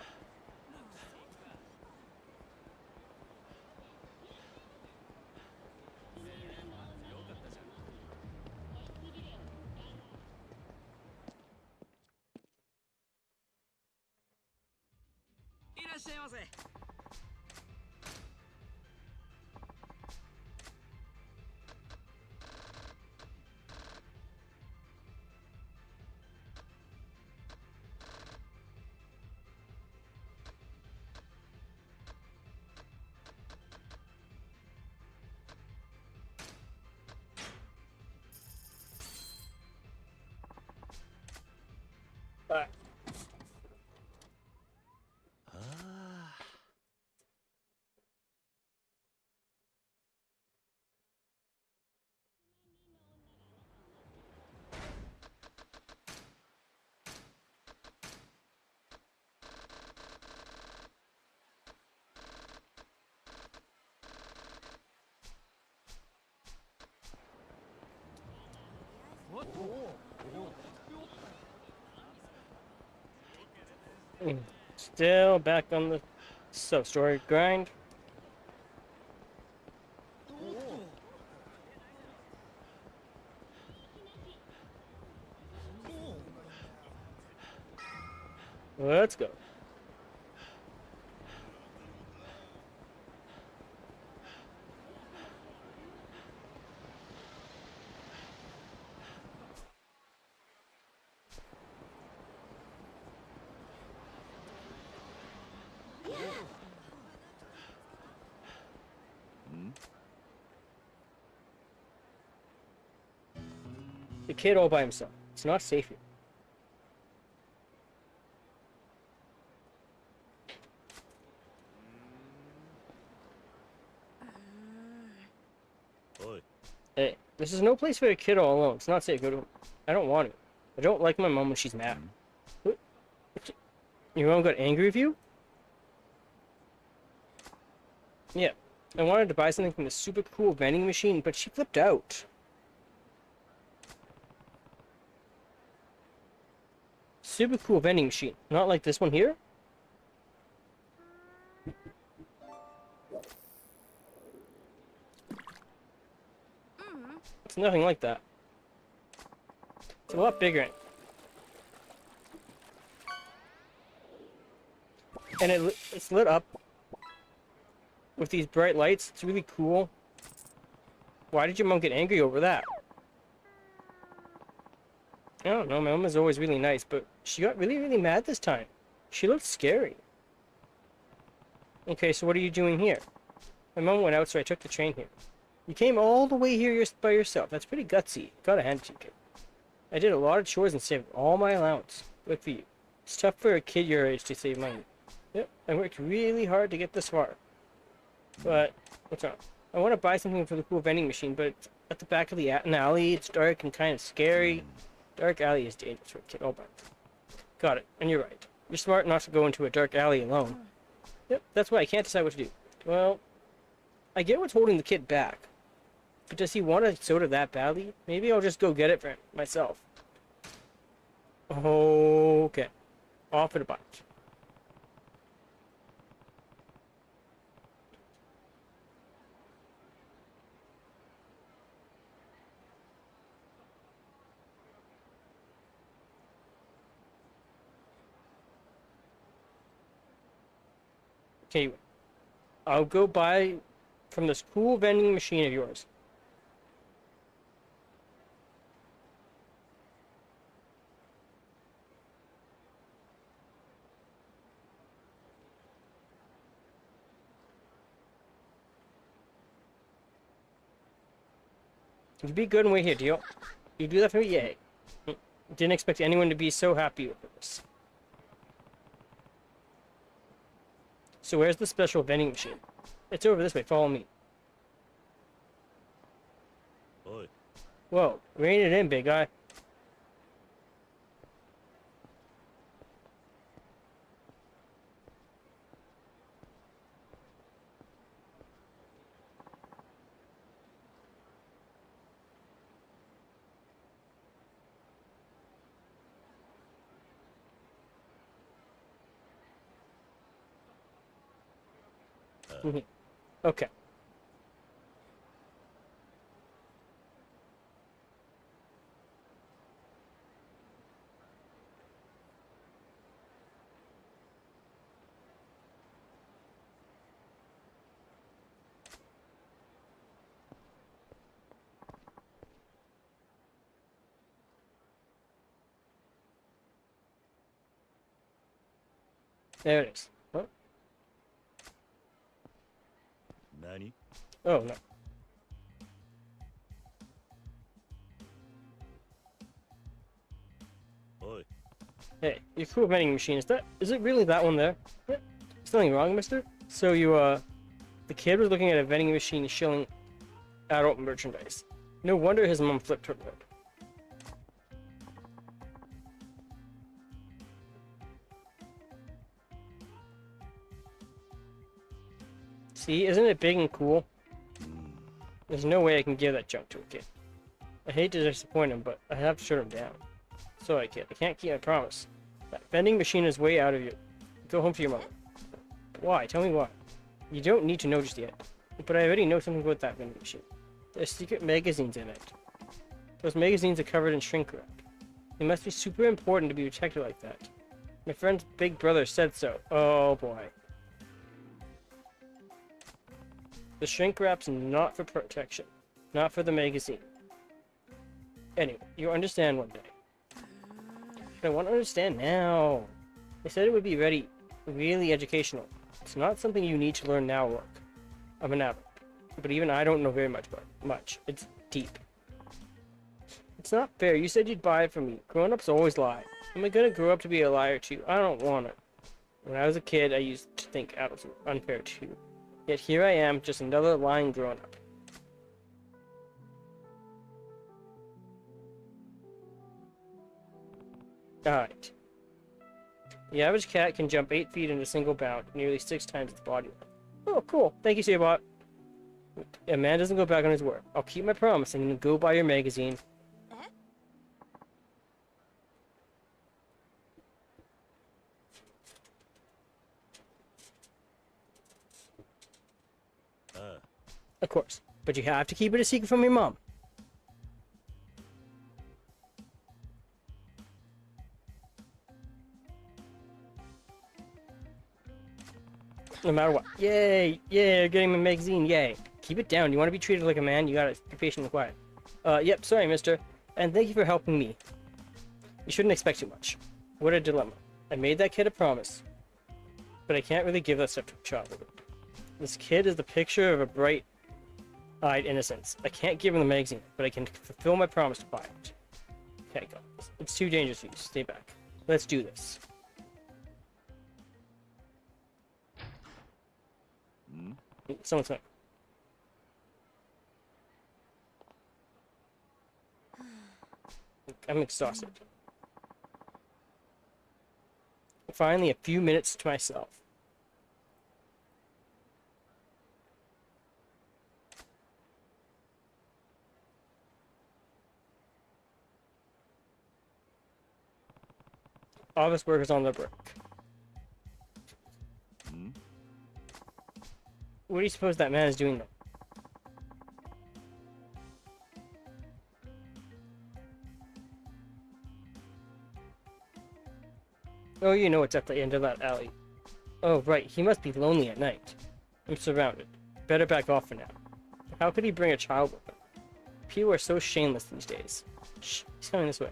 Alright. Still back on the sub-story grind. Let's go. The kid all by himself. It's not safe here. Hey, this is no place for a kid all alone. It's not safe. Go to... I don't want to. I don't like my mom when she's mad. What? Your mom got angry with you? Yeah. I wanted to buy something from the super cool vending machine, but she flipped out. Super cool vending machine. Not like this one here? It's nothing like that. It's a lot bigger. And it's lit up with these bright lights. It's really cool. Why did your mom get angry over that? I don't know, my mom is always really nice, but she got really, really mad this time. She looked scary. Okay, so what are you doing here? My mom went out, so I took the train here. You came all the way here by yourself. That's pretty gutsy. Gotta hand it to you, kid. I did a lot of chores and saved all my allowance. Good for you. It's tough for a kid your age to save money. Yep, I worked really hard to get this far. But, what's wrong? I want to buy something for the cool vending machine, but it's at the back of an alley. It's dark and kind of scary. Dark alley is dangerous for a kid. Oh, but got it. And you're right. You're smart not to go into a dark alley alone. Yep, that's why I can't decide what to do. Well, I get what's holding the kid back. But does he want a soda that badly? Maybe I'll just go get it for him myself. Okay. Off at a bunch. Okay, I'll go buy from this cool vending machine of yours. You be good and wait here, deal. You do that for me? Yay. Didn't expect anyone to be so happy with this. So where's the special vending machine? It's over this way, follow me. Oi. Whoa, rein it in, big guy. Okay. There it is. Oh, Nani? oh no. Oi. Hey, your cool vending machine, is it really that one there? Yeah. There's nothing wrong, mister? So the kid was looking at a vending machine shilling adult merchandise. No wonder his mom flipped her lid. See, isn't it big and cool? There's no way I can give that junk to a kid. I hate to disappoint him, but I have to shut him down. Sorry, kid, I can't keep my promise. That vending machine is way out of you. Go home to your mother. Why? Tell me why. You don't need to know just yet. But I already know something about that vending machine. There's secret magazines in it. Those magazines are covered in shrink wrap. They must be super important to be protected like that. My friend's big brother said so. Oh boy. The shrink wrap's not for protection. Not for the magazine. Anyway, you'll understand one day. But I want to understand now. They said it would be really educational. It's not something you need to learn now, look. I'm an adult. But even I don't know very much about it. Much. It's deep. It's not fair. You said you'd buy it for me. Grown-ups always lie. Am I gonna grow up to be a liar too? I don't want it. When I was a kid, I used to think adults were unfair too. Yet here I am, just another lying grown-up. Alright. The average cat can jump 8 feet in a single bound, nearly 6 times its body weight. Oh, cool. Thank you, Sabot. A man doesn't go back on his word. I'll keep my promise and go buy your magazine. Of course. But you have to keep it a secret from your mom. No matter what. Yay! Yay, you're getting my magazine, yay. Keep it down. You want to be treated like a man, you gotta be patient and quiet. Yep, sorry, mister. And thank you for helping me. You shouldn't expect too much. What a dilemma. I made that kid a promise, but I can't really give that stuff to a child. This kid is the picture of a bright-eyed innocence. I can't give him the magazine, but I can fulfill my promise to buy it. Okay, go. It's too dangerous for you. Stay back. Let's do this. Someone's coming. I'm exhausted. Finally, a few minutes to myself. Office workers on the break. What do you suppose that man is doing though? Oh, you know it's at the end of that alley. Oh, right. He must be lonely at night. I'm surrounded. Better back off for now. How could he bring a child with him? People are so shameless these days. Shh, he's coming this way.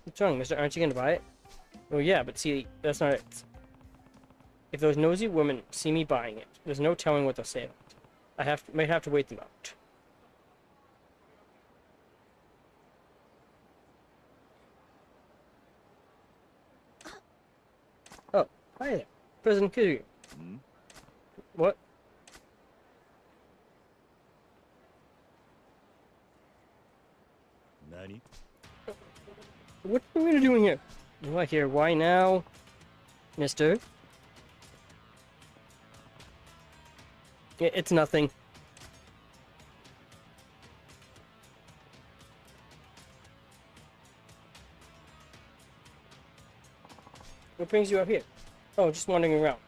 What's wrong, mister? Aren't you gonna buy it? Oh yeah, but see, that's not it. If those nosy women see me buying it, there's no telling what they'll say about it. Might have to wait them out. Oh, hi there. President Kiryu. What? Nani? What are we doing here? What here? Why now, mister? It's nothing. What brings you up here? Oh, just wandering around.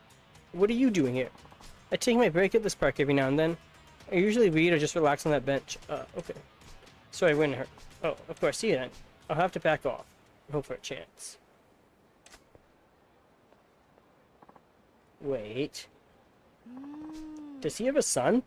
What are you doing here? I take my break at this park every now and then. I usually read or just relax on that bench. Okay. Sorry, I wouldn't hurt. Oh, of course, see you then. I'll have to back off. Hope for a chance. Wait. Does he have a son?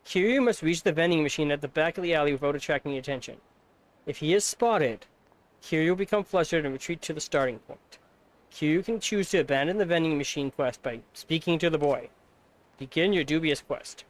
Kiryu must reach the vending machine at the back of the alley without attracting attention. If he is spotted, Kiryu will become flustered and retreat to the starting point. Kiryu can choose to abandon the vending machine quest by speaking to the boy. Begin your dubious quest.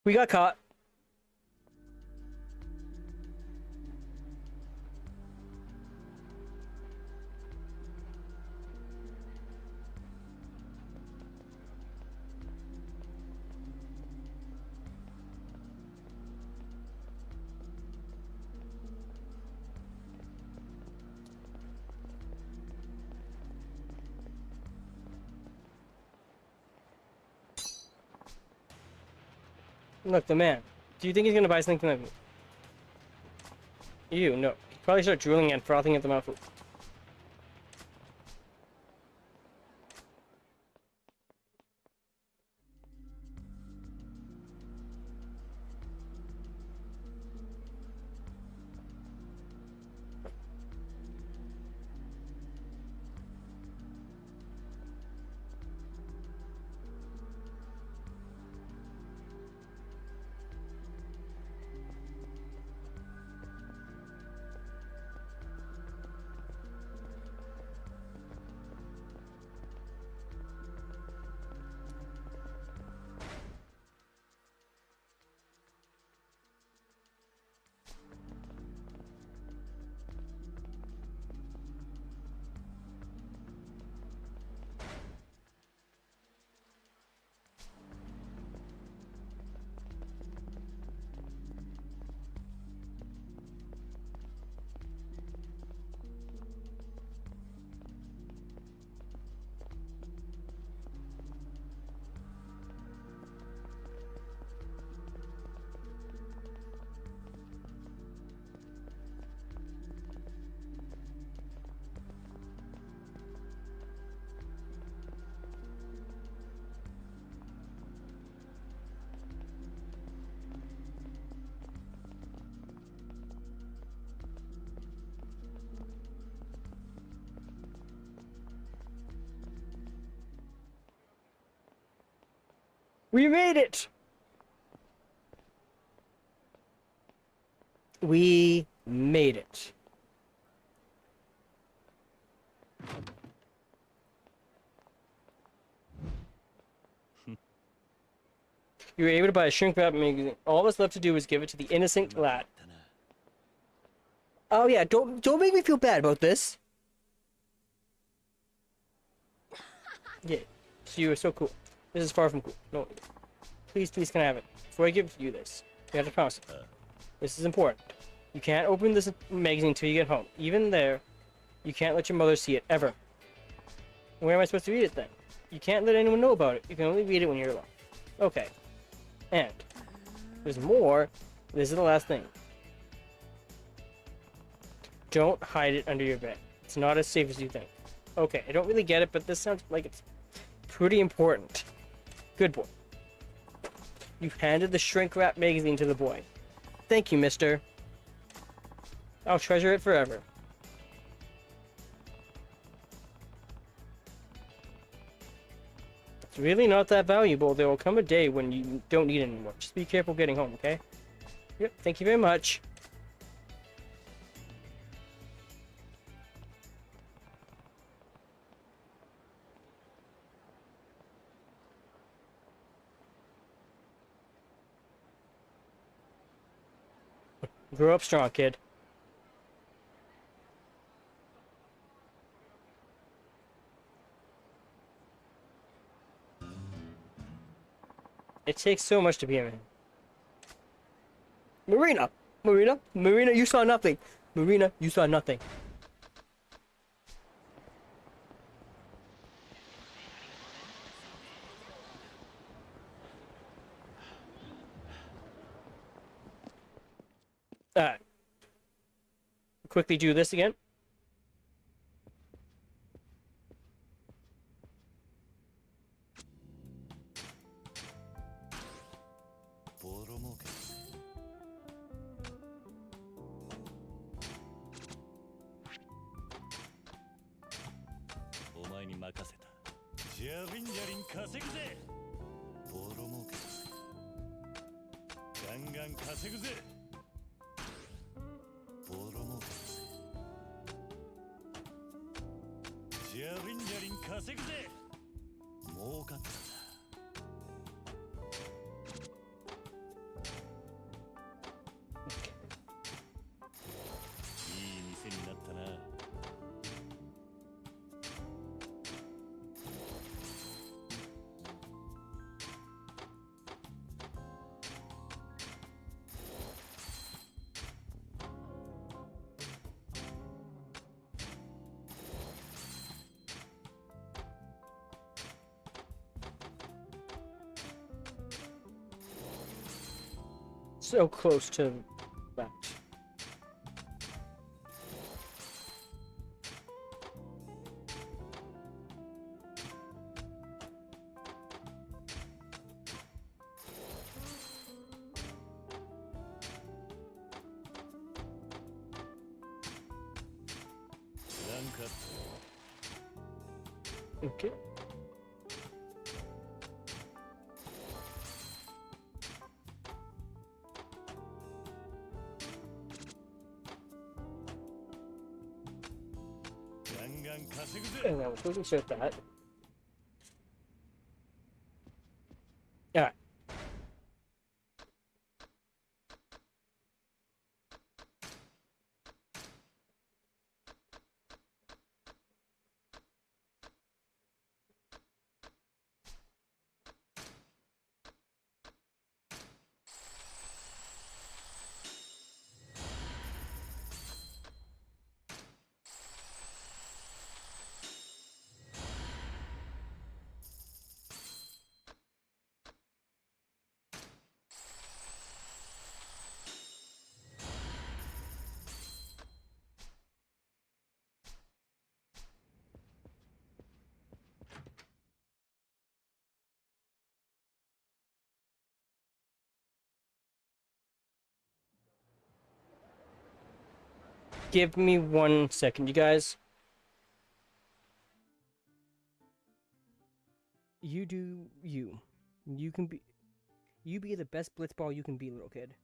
We got caught. Look, the man. Do you think he's gonna buy something from me? You, no. He'd probably start drooling and frothing at the mouth. We made it! We made it. You were able to buy a shrink wrap magazine. All that's left to do is give it to the innocent lad. Oh yeah, don't make me feel bad about this. Yeah, so you are so cool. This is far from cool. No, please, can I have it? Before I give you this, you have to promise it. This is important. You can't open this magazine until you get home. Even there, you can't let your mother see it, ever. Where am I supposed to read it then? You can't let anyone know about it. You can only read it when you're alone. Okay. And there's more. This is the last thing. Don't hide it under your bed. It's not as safe as you think. Okay, I don't really get it, but this sounds like it's pretty important. Good boy. You handed the shrink wrap magazine to the boy. Thank you, mister. I'll treasure it forever. It's really not that valuable. There will come a day when you don't need it anymore. Just be careful getting home, okay? Yep, thank you very much. Grow up strong, kid. It takes so much to be a man. Marina! Marina! Marina, you saw nothing! Marina, you saw nothing. Alright. Quickly do this again. So close to that. Okay. And then we'll insert that. Alright. Give me 1 second, you guys. You do you. You be the best blitzball you can be, little kid.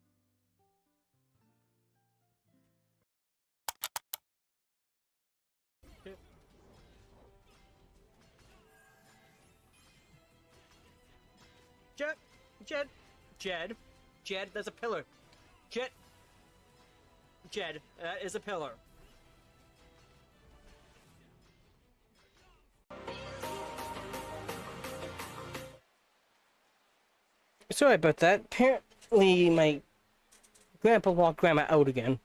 Jed, that's a pillar. Jed, that is a pillar. Sorry about that. Apparently, my grandpa walked grandma out again.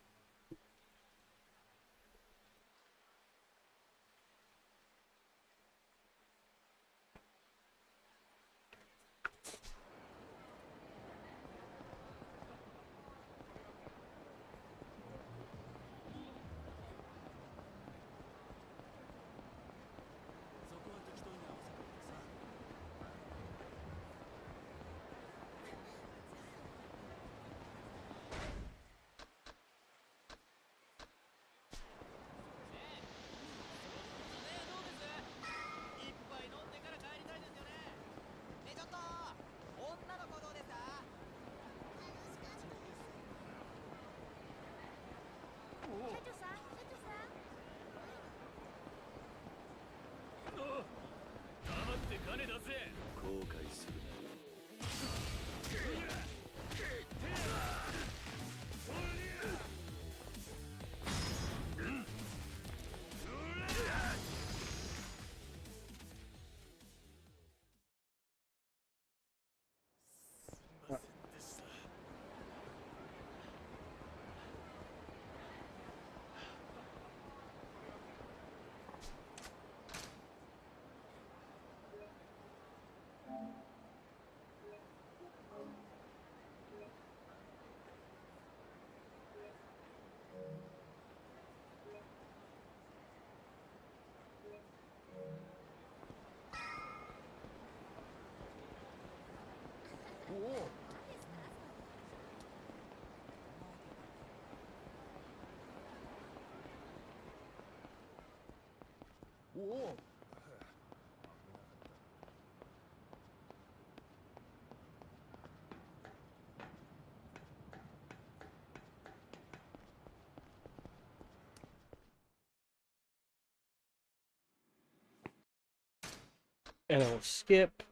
And I'll skip.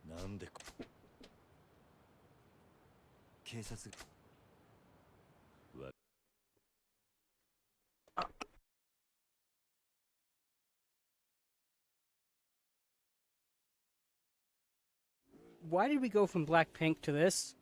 なんでこ警察わ Why did we go from Blackpink to this?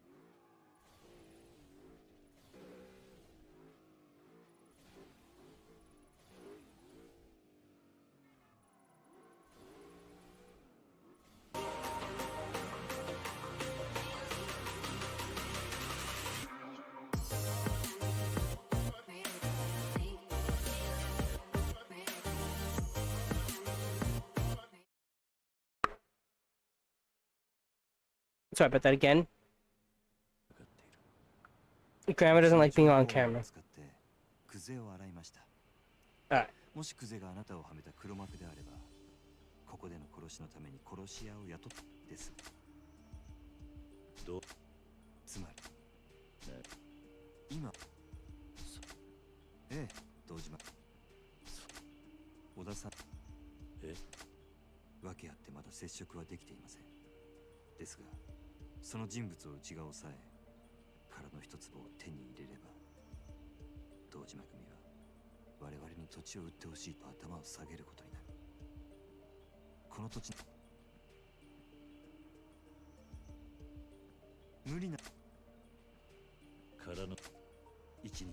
Sorry about that again. Grandma doesn't like being on camera. クゼを洗いました。 Alright. もしクゼがあなたをはめた黒幕であれば、ここでの殺しのために殺し屋を雇ってです。どうつまり、ね、今、ええ、堂島。小田さん、訳あってまだ接触はできていません。ですが、その人物を内側を抑え、殻の一粒を手に入れれば、堂島組は我々に土地を売ってほしいと頭を下げることになる。この土地無理なからの一日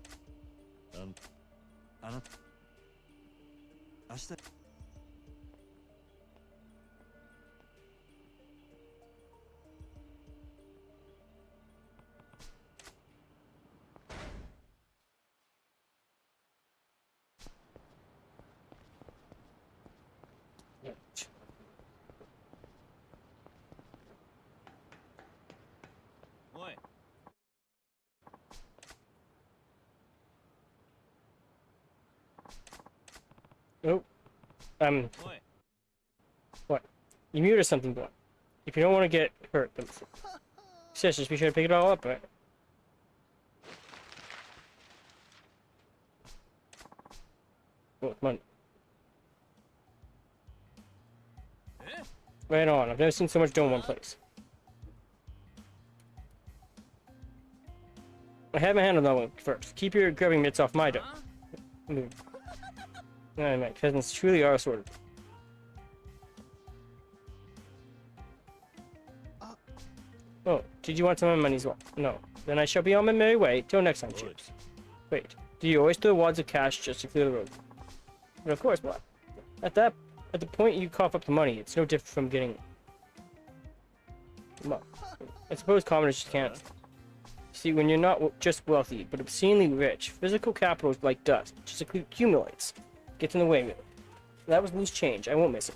あなた明日おい Oh. You mute or something, boy. If you don't want to get hurt, then sis, just be sure to pick it all up, right? Oh, money. Right on. I've never seen so much dough in one place. I have my hand on that one first. Keep your grabbing mitts off my dough. Move. Alright, my peasants truly are sorted. Oh, did you want some of my money as well? No. Then I shall be on my merry way till next time, cheers. Wait, do you always throw wads of cash just to clear the road? But of course, what? At the point you cough up the money, it's no different from getting... Well, I suppose commoners just can't. See, when you're not just wealthy, but obscenely rich, physical capital is like dust. It just accumulates. Gets in the way of it. That was loose change. I won't miss it.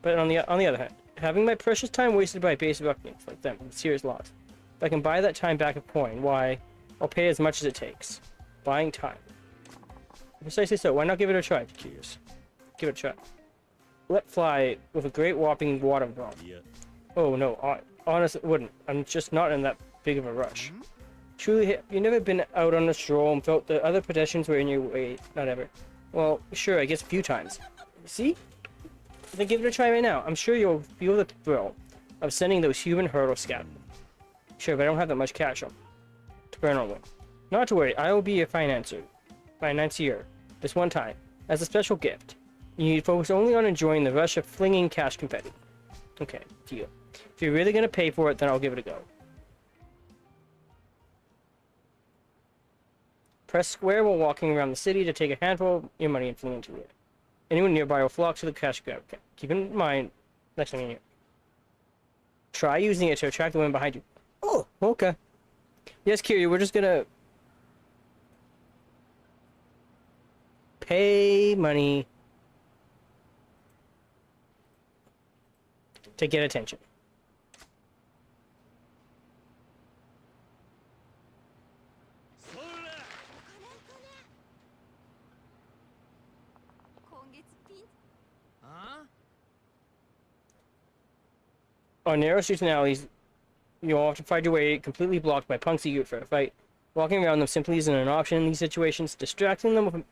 But on the other hand, having my precious time wasted by basic buccaneers like them is a serious loss. If I can buy that time back a coin, why, I'll pay as much as it takes. Buying time. Precisely so. Why not give it a try, if you're curious? Give it a try. Let fly with a great whopping water bomb. Yeah. Oh no, honestly, it wouldn't. I'm just not in that big of a rush. Truly, have you never been out on a stroll and felt the other pedestrians were in your way? Not ever. Well, sure, I guess a few times. See? Then give it a try right now. I'm sure you'll feel the thrill of sending those human hurdles scattering. Sure, but I don't have that much cash on to burn on with. Not to worry, I will be your financier this one time, as a special gift. You need to focus only on enjoying the rush of flinging cash confetti. Okay, deal. If you're really gonna pay for it, then I'll give it a go. Press square while walking around the city to take a handful of your money and fling into it. Anyone nearby will flock to the cash grab. Okay. Keep in mind, next time you're here. Try using it to attract the women behind you. Oh, okay. Yes, Kiryu, we're just gonna pay money to get attention. On narrow streets and alleys, you'll often find your way completely blocked by punks eager for a fight. Walking around them simply isn't an option in these situations. Distracting them with...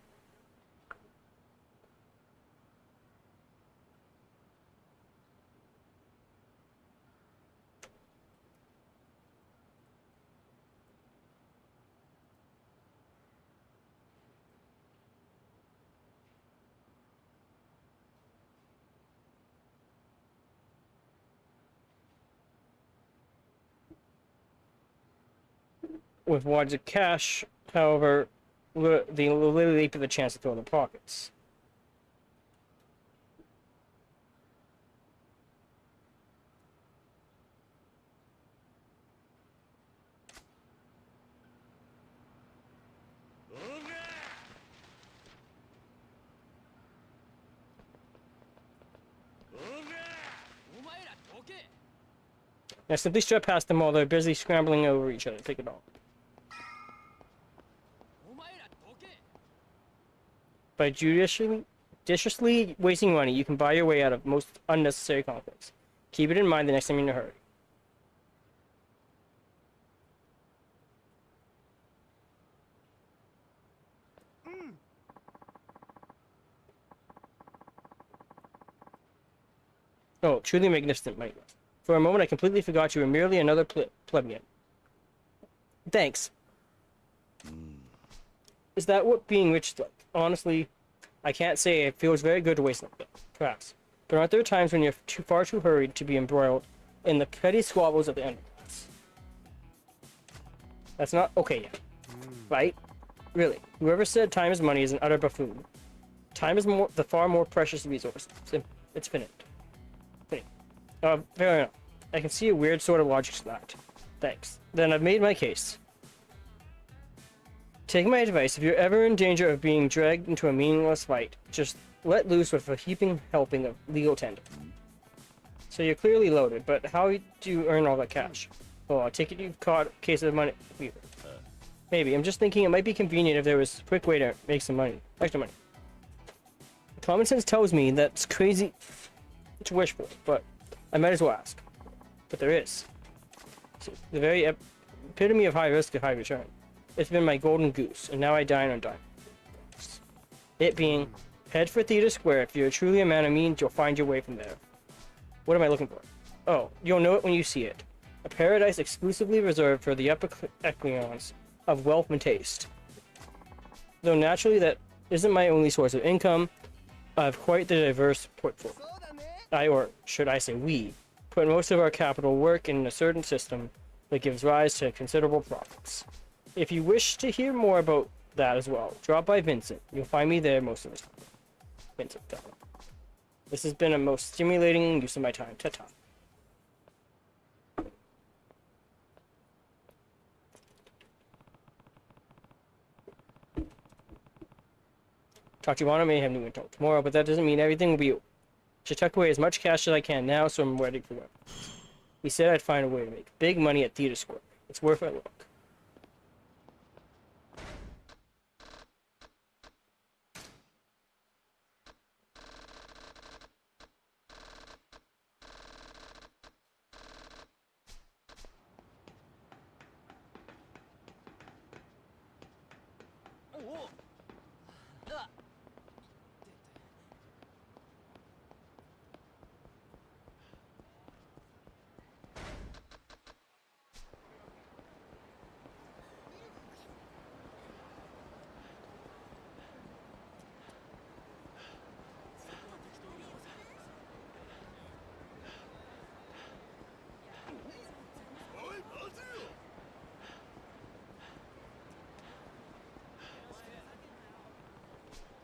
with wads of cash, however, they literally leap at the chance to throw in their pockets. Now simply strut past them while they're busy scrambling over each other to pick it all. By judiciously wasting money, you can buy your way out of most unnecessary conflicts. Keep it in mind the next time you're in a hurry. Oh, truly magnificent, my God. For a moment, I completely forgot you were merely another plebeian. Thanks. Is that what being rich is like? Honestly, I can't say it feels very good to waste like that. Perhaps. But aren't there times when you're far too hurried to be embroiled in the petty squabbles of the underclass? That's not okay yet. Right? Really. Whoever said time is money is an utter buffoon. Time is the far more precious resource. It's finite. Fair enough. I can see a weird sort of logic to that. Thanks. Then I've made my case. Take my advice, if you're ever in danger of being dragged into a meaningless fight, just let loose with a heaping helping of legal tender. So you're clearly loaded, but how do you earn all that cash? Well, I take it you've caught a case of money. Maybe. I'm just thinking it might be convenient if there was a quick way to make some money. Extra money. Common sense tells me that's crazy. to wish for, but I might as well ask. But there is. So the very epitome of high risk and high return. It's been my golden goose, and now I dine on diamonds. It being, head for Theta Square. If you're truly a man of means, you'll find your way from there. What am I looking for? Oh, you'll know it when you see it. A paradise exclusively reserved for the upper echelons of wealth and taste. Though naturally that isn't my only source of income, I have quite the diverse portfolio. Or should I say we, put most of our capital work in a certain system that gives rise to considerable profits. If you wish to hear more about that as well, drop by Vincent. You'll find me there most of the time. Vincent, this has been a most stimulating use of my time. Ta-ta. Tachibana may have new until tomorrow, but that doesn't mean everything will be. Should tuck away as much cash as I can now, so I'm ready for it. He said I'd find a way to make big money at Theta Square. It's worth a look.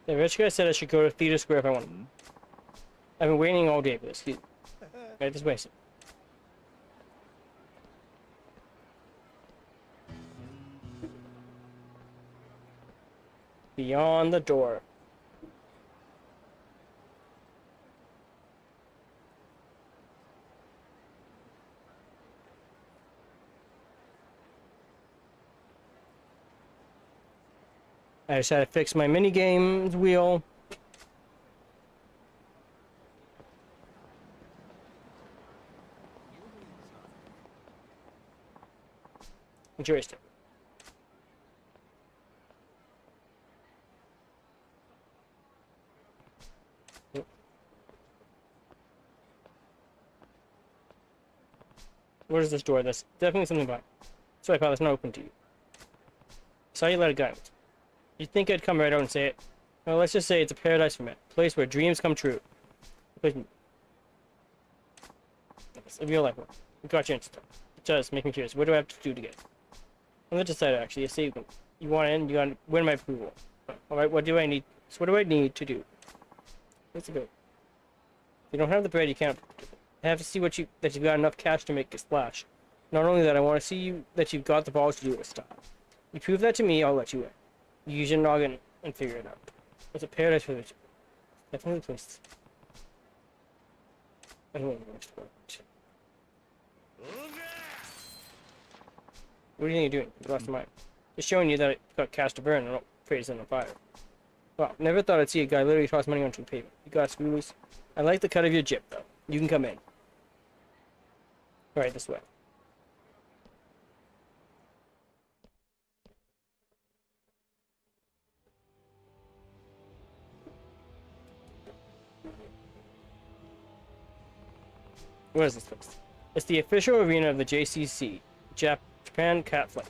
The rich guy said I should go to Theta Square if I want. I've been waiting all day for this. Right this way. Beyond the door. I just had to fix my minigames wheel. Joystick. What is this door? That's definitely something behind. Sorry, pal, it's not open to you. Saw you let it go. You'd think I'd come right out and say it. Well, let's just say it's a paradise for men. A place where dreams come true. It's a real life one. You got your instant. It does make me curious. What do I have to do to get it? I'm not decided actually. You say you want in, you gotta win my approval. Alright, what do I need? So what do I need to do? Let's go. If you don't have the bread, you can't. I have to see that you've got enough cash to make a splash. Not only that, I want to see that you've got the balls to do it with style. You prove that to me, I'll let you in. You use your noggin and figure it out. It's a paradise for the two. Definitely the place. I don't know what do you think you're doing? You lost your mind. Just showing you that it got cash to burn and not praise on fire. Wow, never thought I'd see a guy literally toss money onto the pavement. You got screw loose. I like the cut of your jib, though. You can come in. Alright, this way. What is this place? It's the official arena of the JCC, Japan Cat Flight.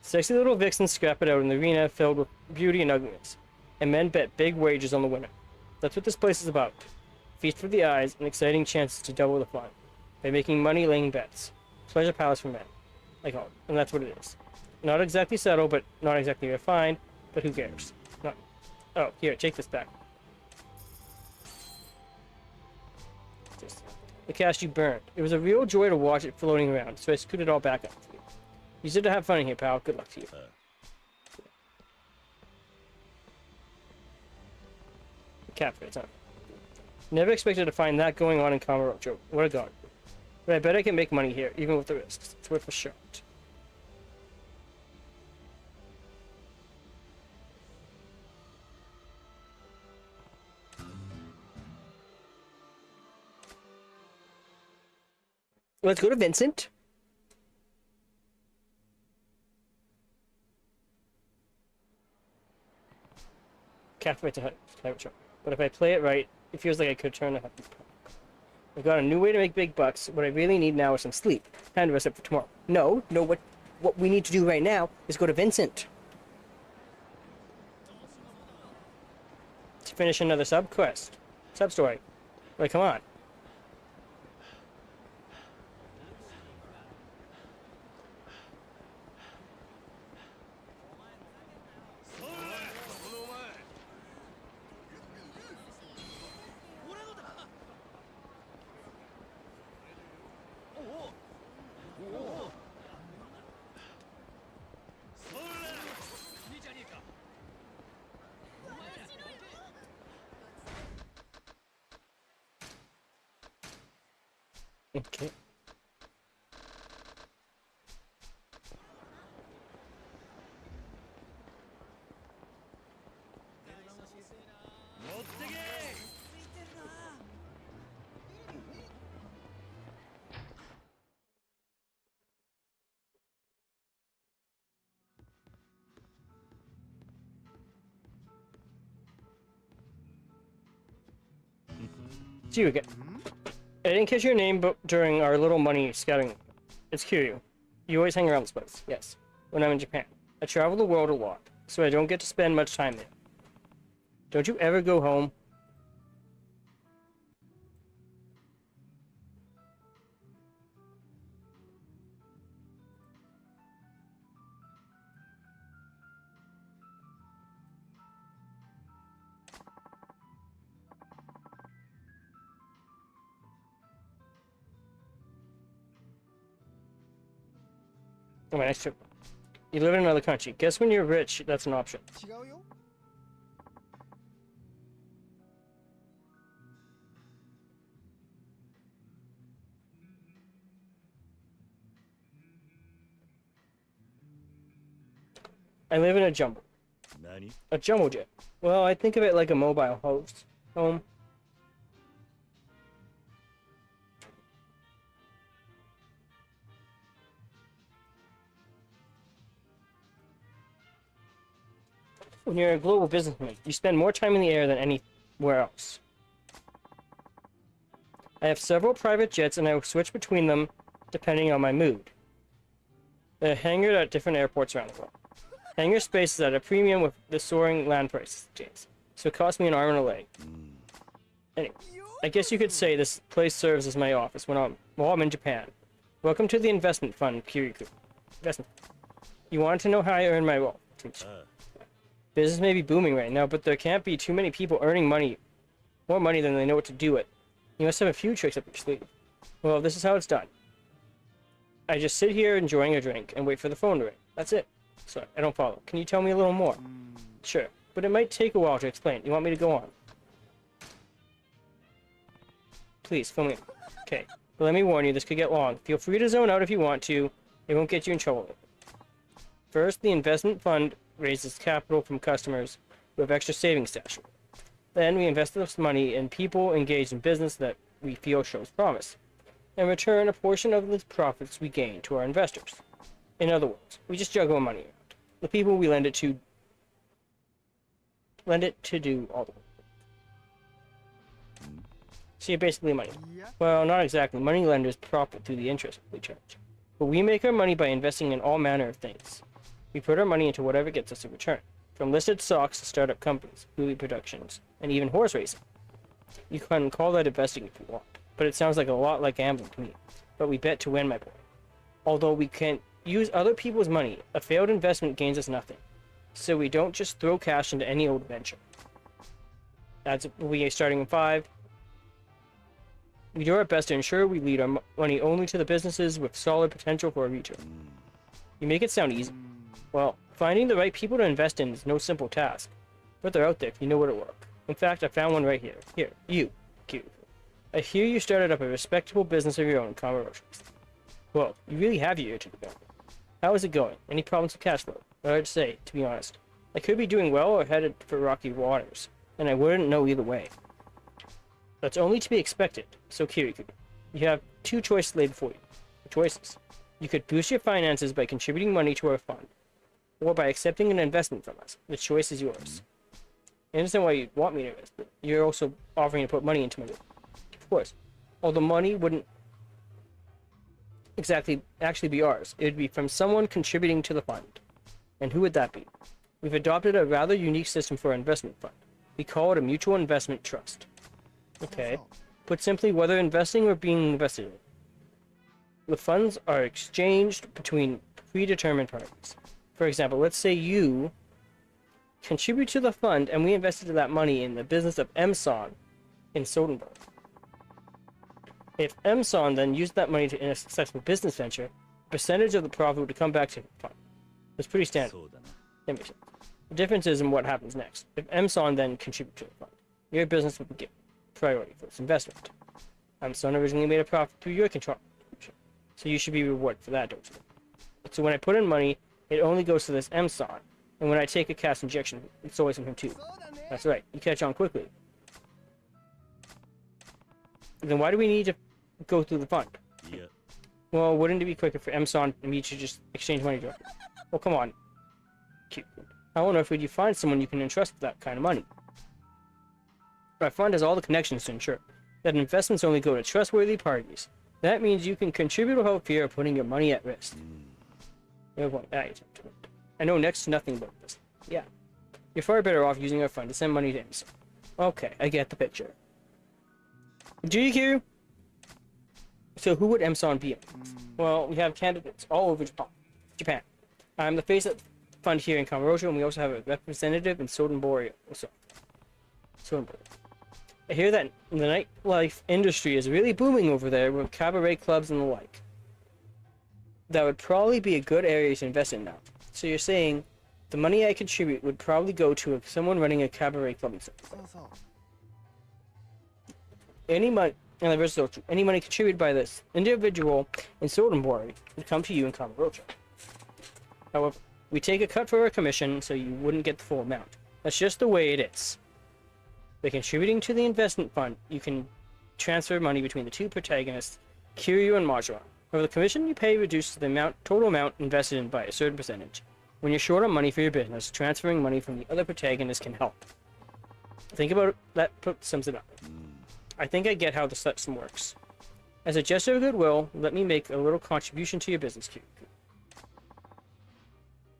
Sexy little vixens scrap it out in the arena filled with beauty and ugliness, and men bet big wages on the winner. That's what this place is about. Feast for the eyes and exciting chances to double the fun by making money laying bets. Pleasure palace for men. Like all, and that's what it is. Not exactly subtle, but not exactly refined, but who cares? Not. Oh, here, take this back. The cash you burned. It was a real joy to watch it floating around, so I scooted it all back up for you. You said to have fun in here, pal. Good luck to you. Catfish, huh? Never expected to find that going on in Kamurocho. What a god. But I bet I can make money here, even with the risks. It's worth a shot. Let's go to Vincent. Cafe to Kamurocho. But if I play it right, it feels like I could turn a happy. I got a new way to make big bucks. What I really need now is some sleep. Time to rest up for tomorrow. No, what we need to do right now is go to Vincent. To finish another sub-quest. Sub-story. Like, come on. Okay. See you again. I didn't catch your name but during our little money scouting. It's Kiryu. You always hang around this place. Yes. When I'm in Japan. I travel the world a lot, so I don't get to spend much time there. Don't you ever go home? Oh, my next trip. You live in another country. Guess when you're rich, that's an option. I live in a jumbo. A jumbo jet. Well, I think of it like a mobile host. Home. When you're a global businessman, you spend more time in the air than anywhere else. I have several private jets and I will switch between them depending on my mood. They're hangared at different airports around the world. Hangar space is at a premium with the soaring land prices, James. So it cost me an arm and a leg. Anyway, I guess you could say this place serves as my office while I'm in Japan. Welcome to the investment fund, Kiryu. Investment. You want to know how I earn my wealth? Business may be booming right now, but there can't be too many people earning money, more money than they know what to do with. You must have a few tricks up your sleeve. Well, this is how it's done. I just sit here enjoying a drink and wait for the phone to ring. That's it. Sorry, I don't follow. Can you tell me a little more? Sure, but it might take a while to explain. You want me to go on? Please, fill me in. Okay, but let me warn you, this could get long. Feel free to zone out if you want to. It won't get you in trouble. First, the investment fund raises capital from customers who have extra savings stash. Then we invest this money in people engaged in business that we feel shows promise, and return a portion of the profits we gain to our investors. In other words, we just juggle money around. The people we lend it to do all the work. So you're basically money. Well, not exactly. Money lenders profit through the interest we charge. But we make our money by investing in all manner of things. We put our money into whatever gets us a return. From listed stocks to startup companies, movie productions, and even horse racing. You can call that investing if you want, but it sounds like a lot like gambling to me. But we bet to win, my boy. Although we can't use other people's money, a failed investment gains us nothing. So we don't just throw cash into any old venture. We are starting in 5. We do our best to ensure we lead our money only to the businesses with solid potential for a return. You make it sound easy. Well, finding the right people to invest in is no simple task, but they're out there if you know where to look. In fact, I found one right here. Here, you, Q. I hear you started up a respectable business of your own, Kamurocho. Well, you really have your ear to the ground. How is it going? Any problems with cash flow? Hard to say, to be honest. I could be doing well or headed for rocky waters, and I wouldn't know either way. That's only to be expected, so Kiryu, You have two choices laid before you. Choices. You could boost your finances by contributing money to our fund, or by accepting an investment from us. The choice is yours. I understand why you want me to invest, but you're also offering to put money into my business. Of course. Although money wouldn't actually be ours. It would be from someone contributing to the fund. And who would that be? We've adopted a rather unique system for our investment fund. We call it a mutual investment trust. Okay. Put simply, whether investing or being invested in. The funds are exchanged between predetermined parties. For example, let's say you contribute to the fund and we invested that money in the business of Emson in Sodenburg. If Emson then used that money in a successful business venture, a percentage of the profit would come back to the fund. It's pretty standard. That makes sense. The difference is in what happens next. If Emson then contributes to the fund, your business would get priority for its investment. Emson originally made a profit through your control, so you should be rewarded for that, don't you? So when I put in money, it only goes to this Emson, and when I take a cash injection, it's always from him too. That's right, you catch on quickly. Then why do we need to go through the fund? Yeah. Well, wouldn't it be quicker for Emson and me to just exchange money directly? Well, come on. Cute. I wonder if you find someone you can entrust with that kind of money. Our fund has all the connections to ensure that investments only go to trustworthy parties. That means you can contribute without fear of putting your money at risk. I know next to nothing about this. Yeah. You're far better off using our fund to send money to Emson. Okay, I get the picture. GQ! So who would Emson be? Well, we have candidates all over Japan. I'm the face of the fund here in Kamurocho, and we also have a representative in Sodenborg. I hear that the nightlife industry is really booming over there with cabaret clubs and the like. That would probably be a good area to invest in now. So you're saying the money I contribute would probably go to someone running a cabaret club. Any money contributed by this individual in Sodenborg would come to you in Kamurocho. However, we take a cut for our commission, so you wouldn't get the full amount. That's just the way it is. By contributing to the investment fund, you can transfer money between the two protagonists, Kiryu and Majima. However, the commission you pay reduces the total amount invested in by a certain percentage. When you're short on money for your business, transferring money from the other protagonist can help. Think about it, that sums it up. I think I get how the system works. As a gesture of goodwill, let me make a little contribution to your business, Kiryu.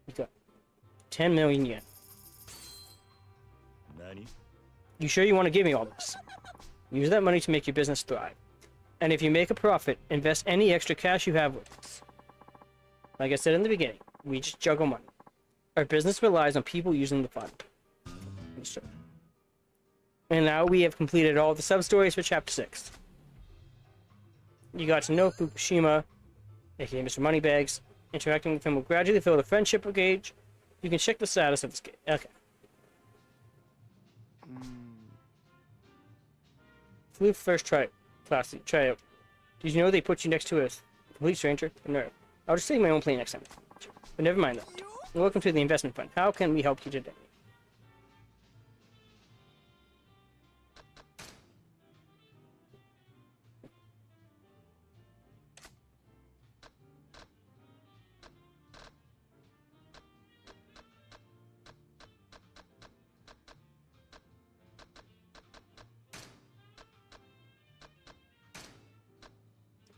You got 10 million yen. Nani? You sure you want to give me all this? Use that money to make your business thrive. And if you make a profit, invest any extra cash you have with us. Like I said in the beginning, we just juggle money. Our business relies on people using the fund. And now we have completed all the sub-stories for Chapter 6. You got to know Fukushima, aka Mr. Moneybags. Interacting with him will gradually fill the friendship gauge. You can check the status of this gauge. Okay. Flew first tryout. Did you know they put you next to a complete stranger? No. I'll just take my own plane next time. But never mind that. Welcome to the investment fund. How can we help you today?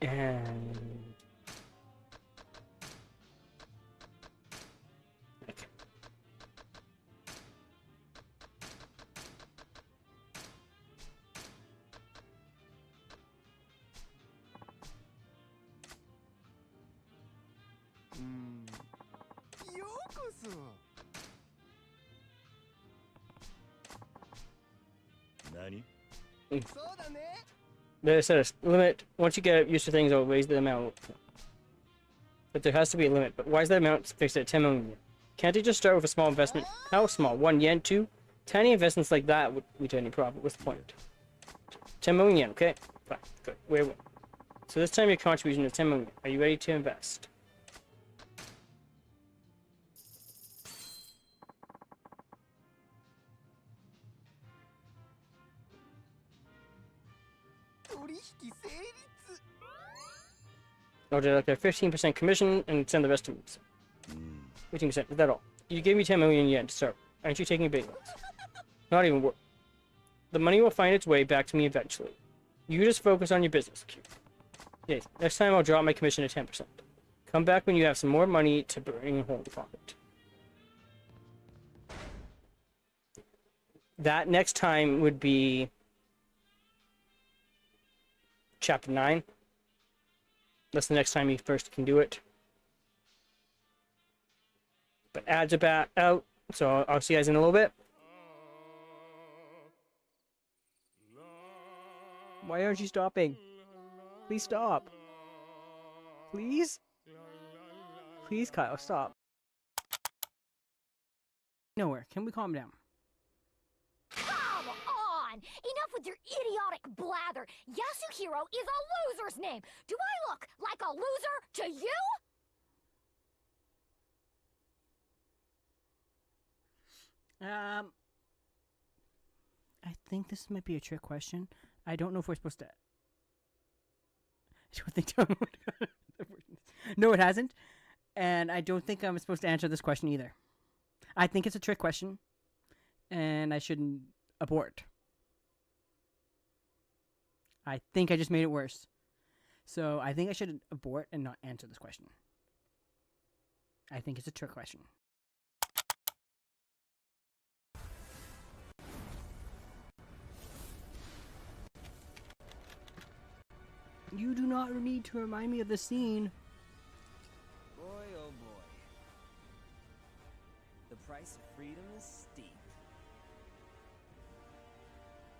And okay. Nani? They said a limit. Once you get used to things, I'll raise the amount. But there has to be a limit. But why is that amount fixed at 10 million yen? Can't they just start with a small investment? How small? 1 yen? 2? Tiny investments like that would lead to any profit. What's the point? 10 million yen, okay? Fine, good. Wait. So this time your contribution is 10 million. Are you ready to invest? I'll deduct a 15% commission and send the rest to me. 15%, is that all? You gave me 10 million yen to start. Aren't you taking big ones? Not even work. The money will find its way back to me eventually. You just focus on your business. Yes, next time I'll drop my commission to 10%. Come back when you have some more money to bring home to pocket. That next time would be chapter 9. That's the next time you first can do it. But ads are back out, so I'll see you guys in a little bit. Why aren't you stopping? Please stop. Please? Please, Kyle, stop. Nowhere. Can we calm down? Come on! Enough with your idiotic blather! Yasuhiro is a loser's name! Do I look like a loser to you? I think this might be a trick question. I don't know if we're supposed to... I don't think... No, it hasn't. And I don't think I'm supposed to answer this question either. I think it's a trick question. And I shouldn't abort. I think I just made it worse. So I think I should abort and not answer this question. I think it's a trick question. You do not need to remind me of the scene. Boy, oh boy. The price of freedom is steep.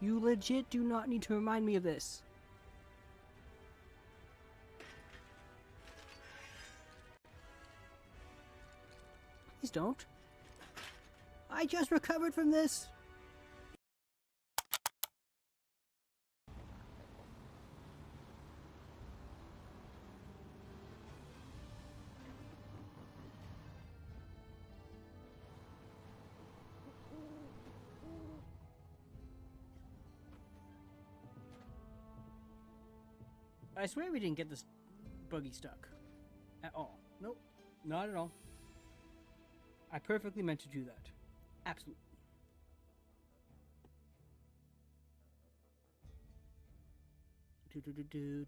You legit do not need to remind me of this. Please don't. I just recovered from this. I swear we didn't get this buggy stuck. At all. Nope. Not at all. I perfectly meant to do that. Absolutely. Do.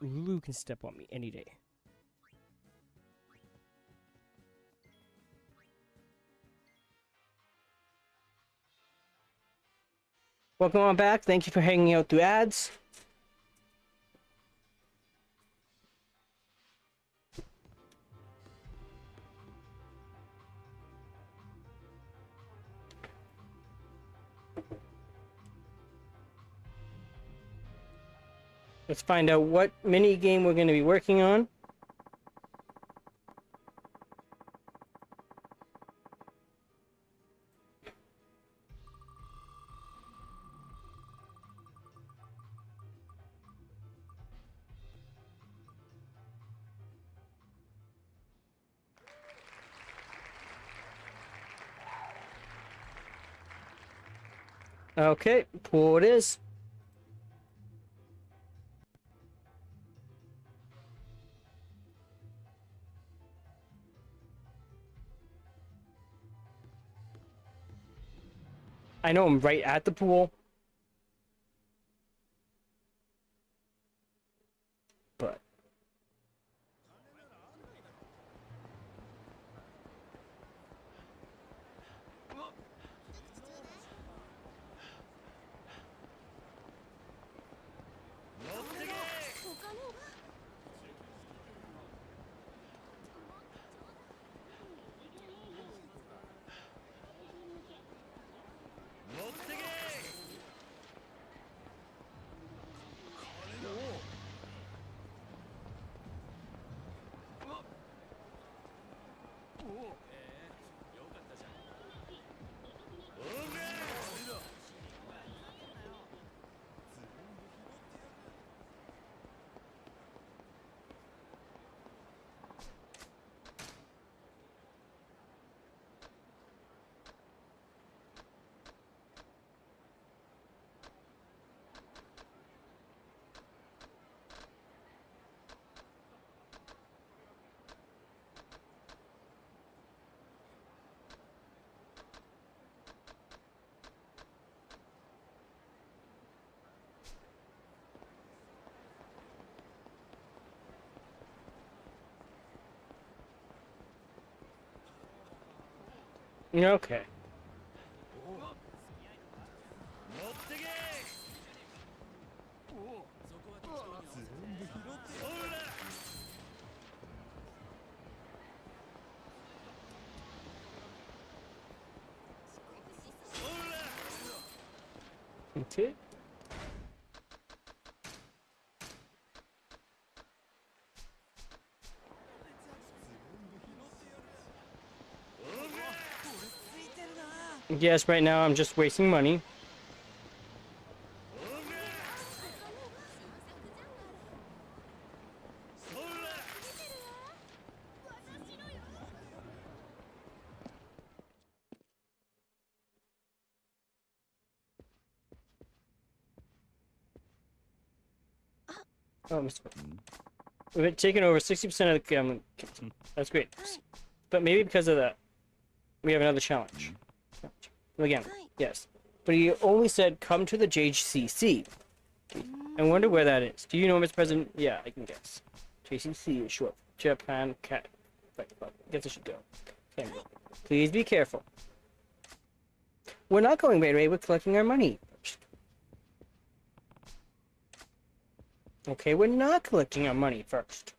Lulu can step on me any day. Welcome on back. Thank you for hanging out through ads. Let's find out what mini game we're going to be working on. Okay, pool it is. I know I'm right at the pool. But Okay. 乗ってけ。ほら。 Okay. Yes, right now I'm just wasting money. Oh, we've taken over 60% of the That's great. But maybe because of that, we have another challenge. Again, yes. But he only said, come to the JCC. I wonder where that is. Do you know, Mr. President? Yeah, I can guess. JCC is short. Japan Cat. Right, well, I guess I should go. Okay, please be careful. We're not going right away. We're collecting our money. Okay, we're not collecting our money first.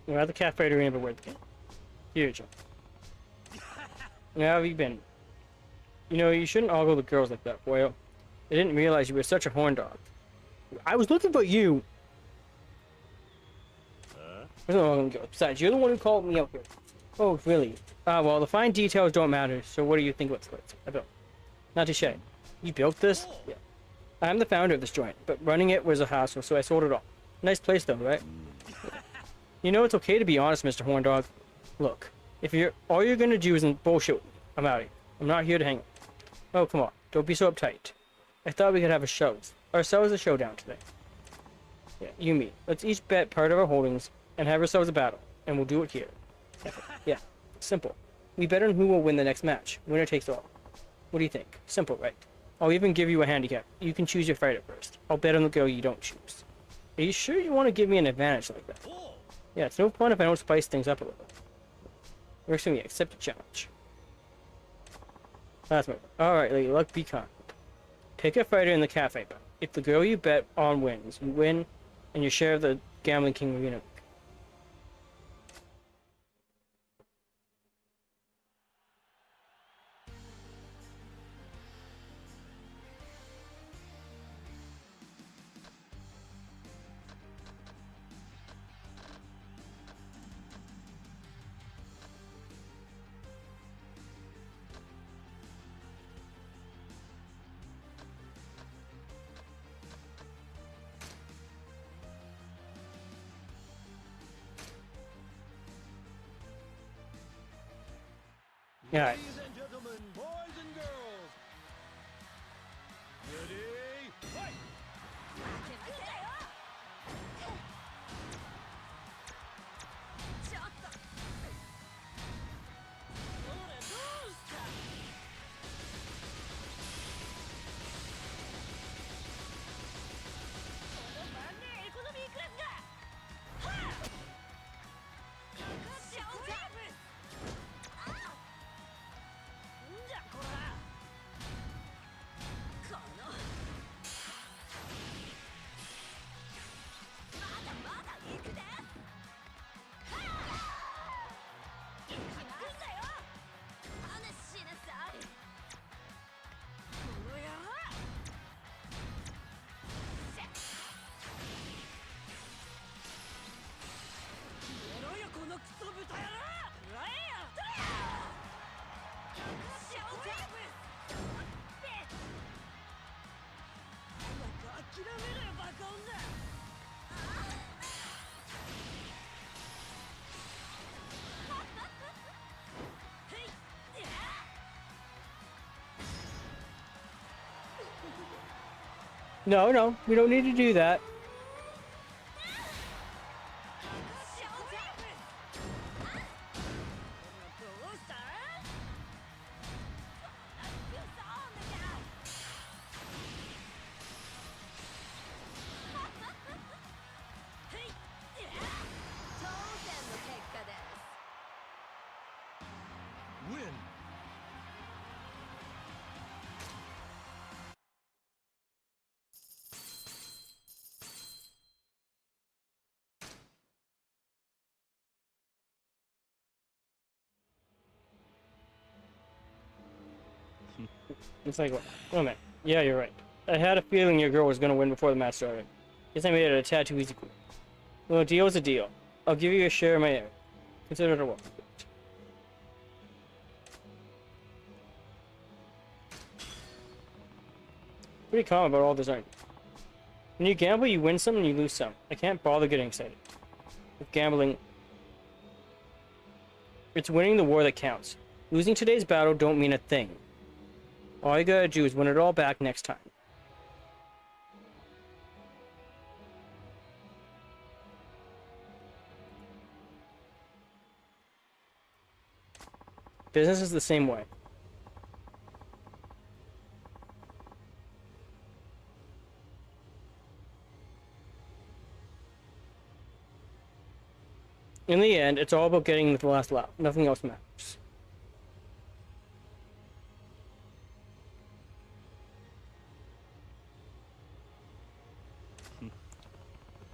We're at the cafe arena, but we're at the game. Huge. How have you been? You know, you shouldn't ogle the girls like that, boyo. I didn't realize you were such a horn dog. I was looking for you. There's no ogling girls. Besides, you're the one who called me out here. Oh, really? Well, the fine details don't matter, so what do you think about this place I built? Not touche. You built this? Yeah. I'm the founder of this joint, but running it was a hassle, so I sold it all. Nice place, though, right? You know, it's okay to be honest, Mr. Horndog. Look, if all you're gonna do is bullshit with me, I'm out of here. I'm not here to hang out. Oh, come on. Don't be so uptight. I thought we could have ourselves a showdown today. Yeah, you and me. Let's each bet part of our holdings and have ourselves a battle, and we'll do it here. Yeah, simple. We bet on who will win the next match. Winner takes all. What do you think? Simple, right? I'll even give you a handicap. You can choose your fighter first. I'll bet on the girl you don't choose. Are you sure you want to give me an advantage like that? Yeah, it's no fun if I don't spice things up a little. Works for me. Accept the challenge. That's right. Alright, lady luck, be kind. Pick a fighter in the cafe bet. If the girl you bet on wins, you win, and your share of the Gambling King Arena. Alright. Ladies and gentlemen, boys and girls. Ready? Fight! エコノミークラスがはっ No, no, we don't need to do that. Win. It's like, wait a minute. Yeah, you're right. I had a feeling your girl was gonna win before the match started. Guess I made it a tad too easy. Well, a deal's a deal. I'll give you a share of my area. Consider it a welcome. Pretty calm about all this, aren't you? When you gamble, you win some and you lose some. I can't bother getting excited. With gambling, it's winning the war that counts. Losing today's battle don't mean a thing. All you gotta do is win it all back next time. Business is the same way. In the end, it's all about getting the last lap. Nothing else matters.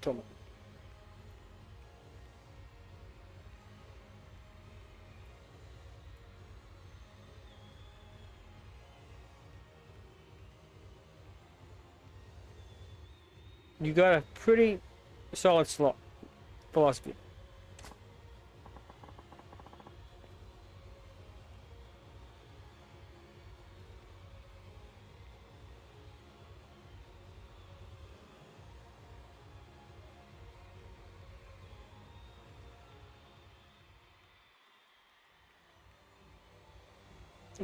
Tomo. You got a pretty solid philosophy.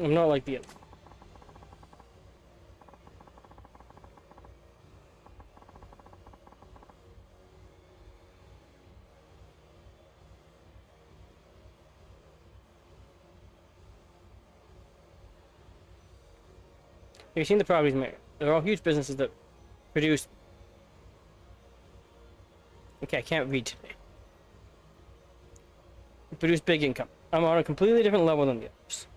I'm not like the other. Have you seen the properties made? They're all huge businesses that produce... Okay, I can't read today. Produce big income. I'm on a completely different level than the others.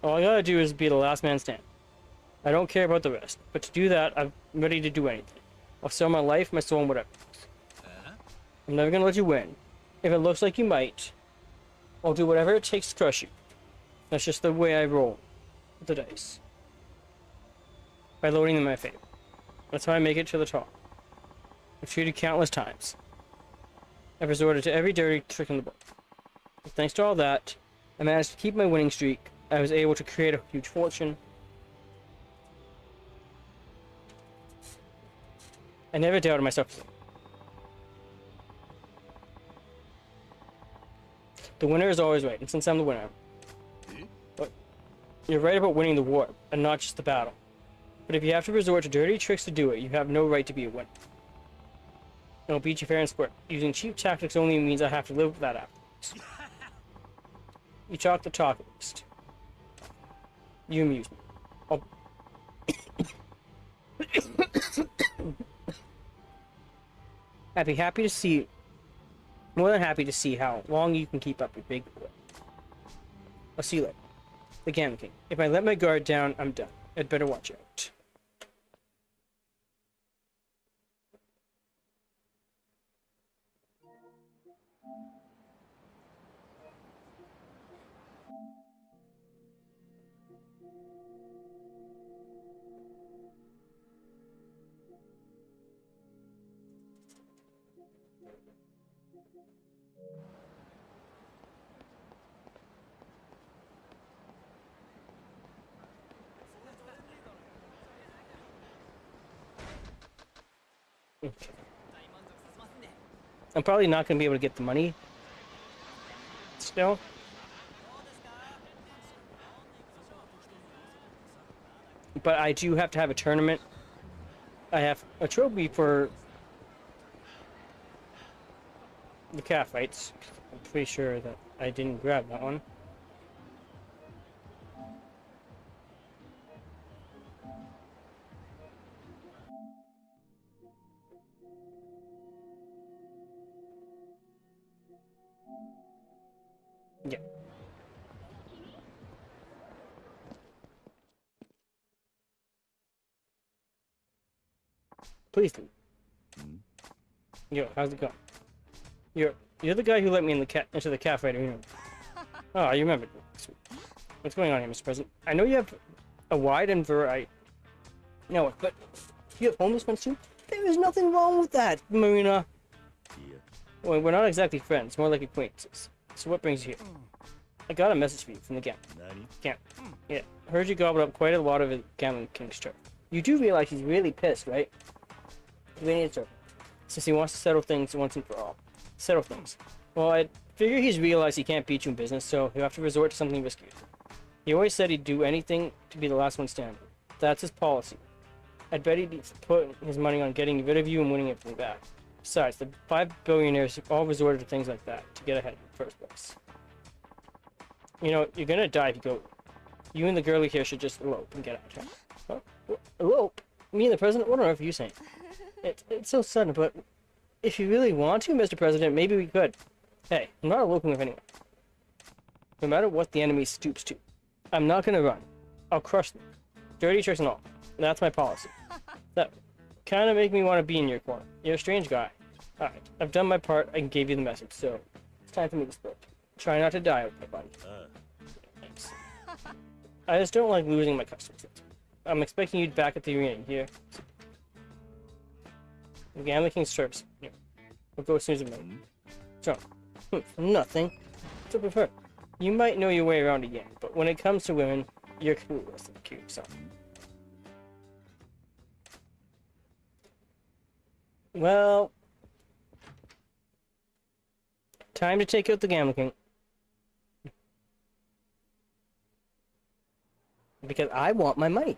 All I gotta do is be the last man standing. I don't care about the rest, but to do that, I'm ready to do anything. I'll sell my life, my soul, and whatever. I'm never gonna let you win. If it looks like you might, I'll do whatever it takes to crush you. That's just the way I roll with the dice. By loading them in my favor. That's how I make it to the top. I've cheated countless times. I've resorted to every dirty trick in the book. But thanks to all that, I managed to keep my winning streak. I was able to create a huge fortune. I never doubted myself. The winner is always right, and since I'm the winner... But you're right about winning the war, and not just the battle. But if you have to resort to dirty tricks to do it, you have no right to be a winner. I'll beat you fair and square. Using cheap tactics only means I have to live with that afterwards. You talk the talk at least. You amuse me. I'd be happy to see... More than happy to see how long you can keep up your big boy. I'll see you later. The Gammon King. If I let my guard down, I'm done. I'd better watch out. I'm probably not going to be able to get the money still. But I do have to have a tournament I have a trophy for the cat fights. I'm pretty sure that I didn't grab that one. Yeah. Please do. Yo, how's it going? You're the guy who let me in the cat into the cat fight arena. Oh, you remember. Sweet. What's going on here, Mr. President? I know you have a wide and variety. No, but you have homeless friends too? There is nothing wrong with that, Marina. Yeah. Well, we're not exactly friends, more like acquaintances. So what brings you here? I got a message for you from the camp. Nani? Camp. Yeah, heard you gobbled up quite a lot of the Gambling King's turf. You do realize he's really pissed, right? We need a turf. Since he wants to settle things once and for all. Settle things. Well, I figure he's realized he can't beat you in business, so he'll have to resort to something risky. He always said he'd do anything to be the last one standing. That's his policy. I'd bet he'd put his money on getting rid of you and winning everything back. Besides, the 5 billionaires all resorted to things like that to get ahead in the first place. You know, you're gonna die if you go. You and the girlie here should just elope and get out of town. Huh? Elope? Me and the president? What on earth are you saying? It's so sudden, but if you really want to, Mr. President, maybe we could. Hey, I'm not eloping with anyone. No matter what the enemy stoops to, I'm not gonna run. I'll crush them. Dirty tricks and all. That's my policy. That kind of make me want to be in your corner. You're a strange guy. Alright, I've done my part. I gave you the message, so it's time for me to split. Try not to die with my buddy. Thanks. I just don't like losing my customers. I'm expecting you back at the arena here. The Gambling King's service. Yeah. We'll go as soon as we know. So, nothing. What's up with her? You might know your way around again, but when it comes to women, you're clueless of the cute, so. Well, time to take out the Gambling King. Because I want my money.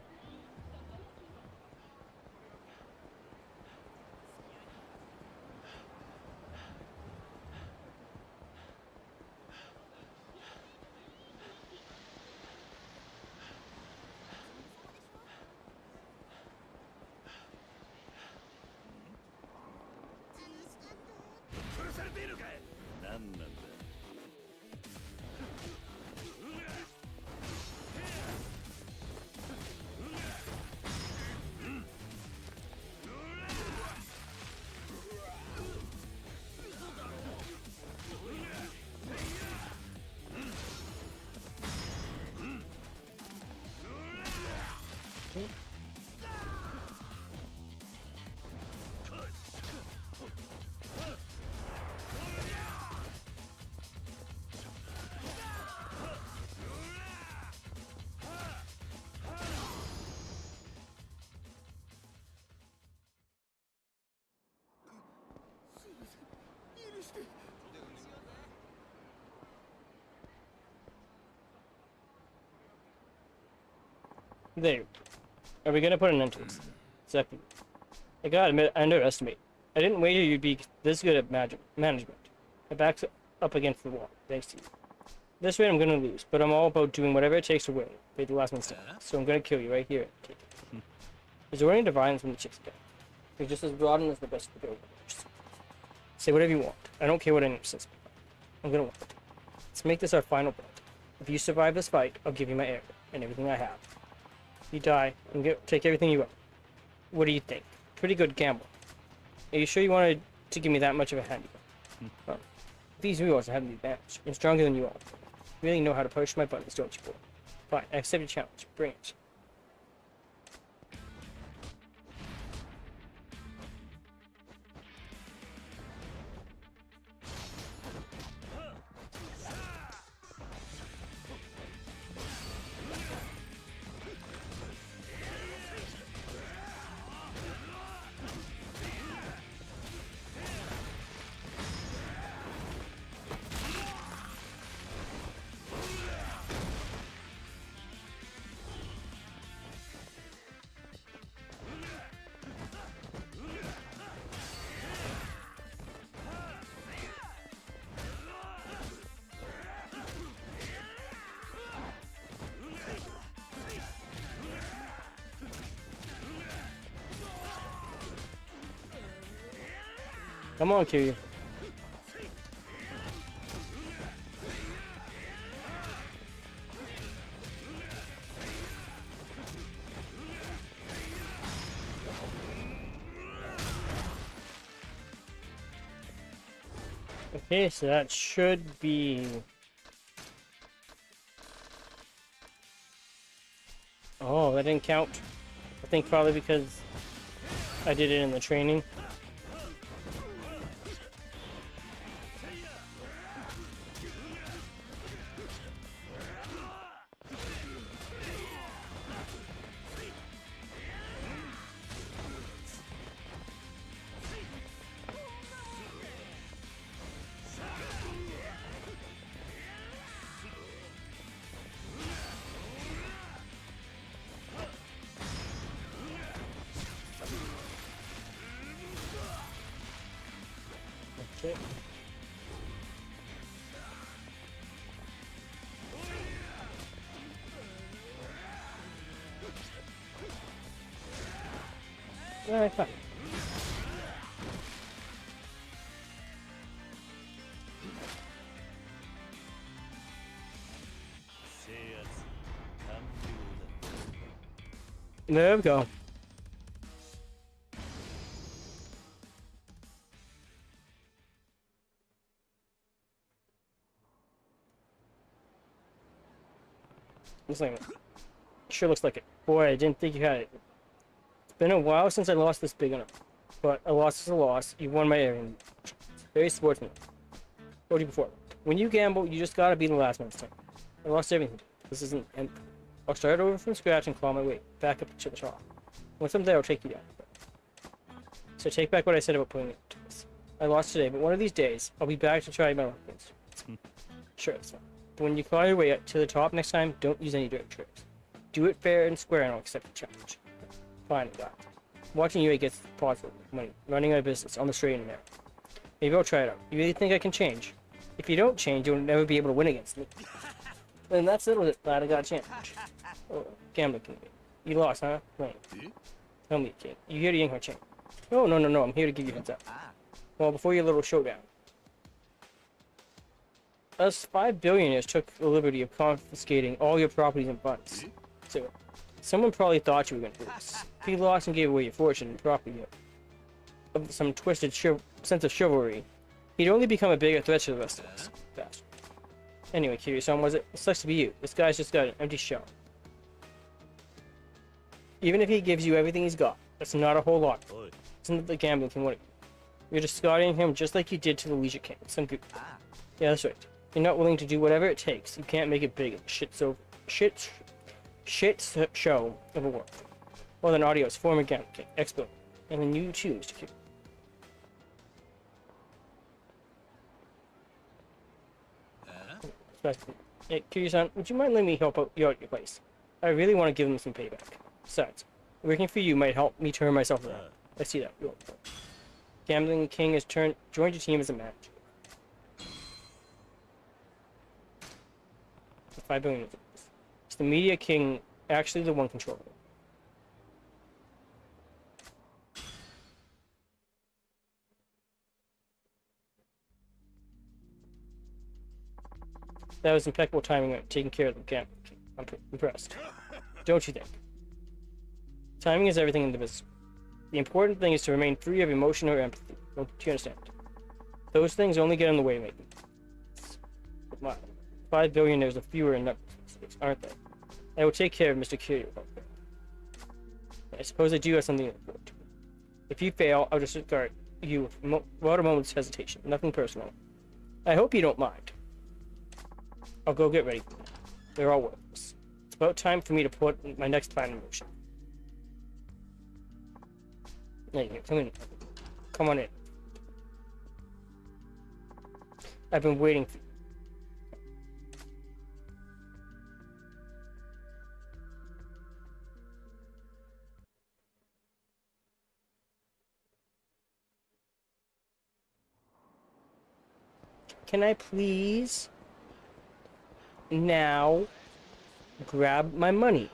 There. Are we gonna put an end to this? Second. I gotta admit, I underestimate. I didn't wager you'd be this good at management. My back's up against the wall, thanks to you. This rate I'm gonna lose, but I'm all about doing whatever it takes to win. Be the last one standing. So I'm gonna kill you right here. Resorting to violence when the chips again. You're just as rotten as the best of the builders. Say whatever you want. I don't care what anyone says. I'm gonna win. Let's make this our final bet. If you survive this fight, I'll give you my area and everything I have. You die and take everything you own. What do you think? Pretty good gamble. Are you sure you wanted to give me that much of a handicap? Well, these wheels have the advantage. I'm stronger than you all. You really know how to push my buttons, don't you, boy? Fine, I accept your challenge. Bring it. Come on, Kiryu. Okay, so that should be... Oh, that didn't count. I think probably because I did it in the training. Okay. Alright, fine. There we go. Looks like it. Sure looks like it. Boy, I didn't think you had it. It's been a while since I lost this big enough. But a loss is a loss. You won my area. Very sportsman. Told you before. When you gamble, you just gotta be the last man's turn. I lost everything. This isn't end. I'll start over from scratch and claw my way back up to the top. Once I'm there, I'll take you down. So take back what I said about putting it to this. I lost today, but one of these days, I'll be back to try my luck against you. Sure, that's fine. But when you claw your way up to the top next time, don't use any dirty tricks. Do it fair and square and I'll accept the challenge. Fine, God. Watching you gets positive money, running my business on the straight and narrow. Maybe I'll try it out. You really think I can change? If you don't change, you'll never be able to win against me. And that's it. Glad I got a chance. Oh, gambling king. You lost, huh? Wait. Tell me, kid. You here to yank my chain? No, no, no, no. I'm here to give you a heads up. Well, before your little showdown. Us 5 billionaires took the liberty of confiscating all your properties and funds. So, someone probably thought you were going to lose. If you lost and gave away your fortune and property of some twisted sense of chivalry, he'd only become a bigger threat to the rest of us. Fast. Anyway, Kiryu-san, was it? It sucks to be you. This guy's just got an empty shell. Even if he gives you everything he's got, that's not a whole lot. Isn't the gambling king what it? You're discarding him just like you did to the Leisure King. Some good. Yeah, that's right. You're not willing to do whatever it takes. You can't make it big. Shit show of a work. Well then, adios. Former gambling king. Expo. And then you choose to keep. Hey, Kiryu-san, would you mind letting me help out you at your place? I really want to give him some payback. Besides, working for you might help me turn myself around. I see that. Gambling King has joined your team as a manager. 5 billion. Is the Media King actually the one controlling it? That was impeccable timing at taking care of the gambling king. I'm impressed. Don't you think? Timing is everything in the business. The important thing is to remain free of emotion or empathy. Don't you understand? Those things only get in the way, maybe. 5 billion, there's a fewer in numbers, aren't they? I will take care of Mr. Kiryu. I suppose I do have something to report to. If you fail, I'll disregard you without a moment's hesitation. Nothing personal. I hope you don't mind. I'll go get ready. They're all worthless. It's about time for me to put my next plan in motion. There you go. Come in. Come on in. I've been waiting for you. Can I please now grab my money?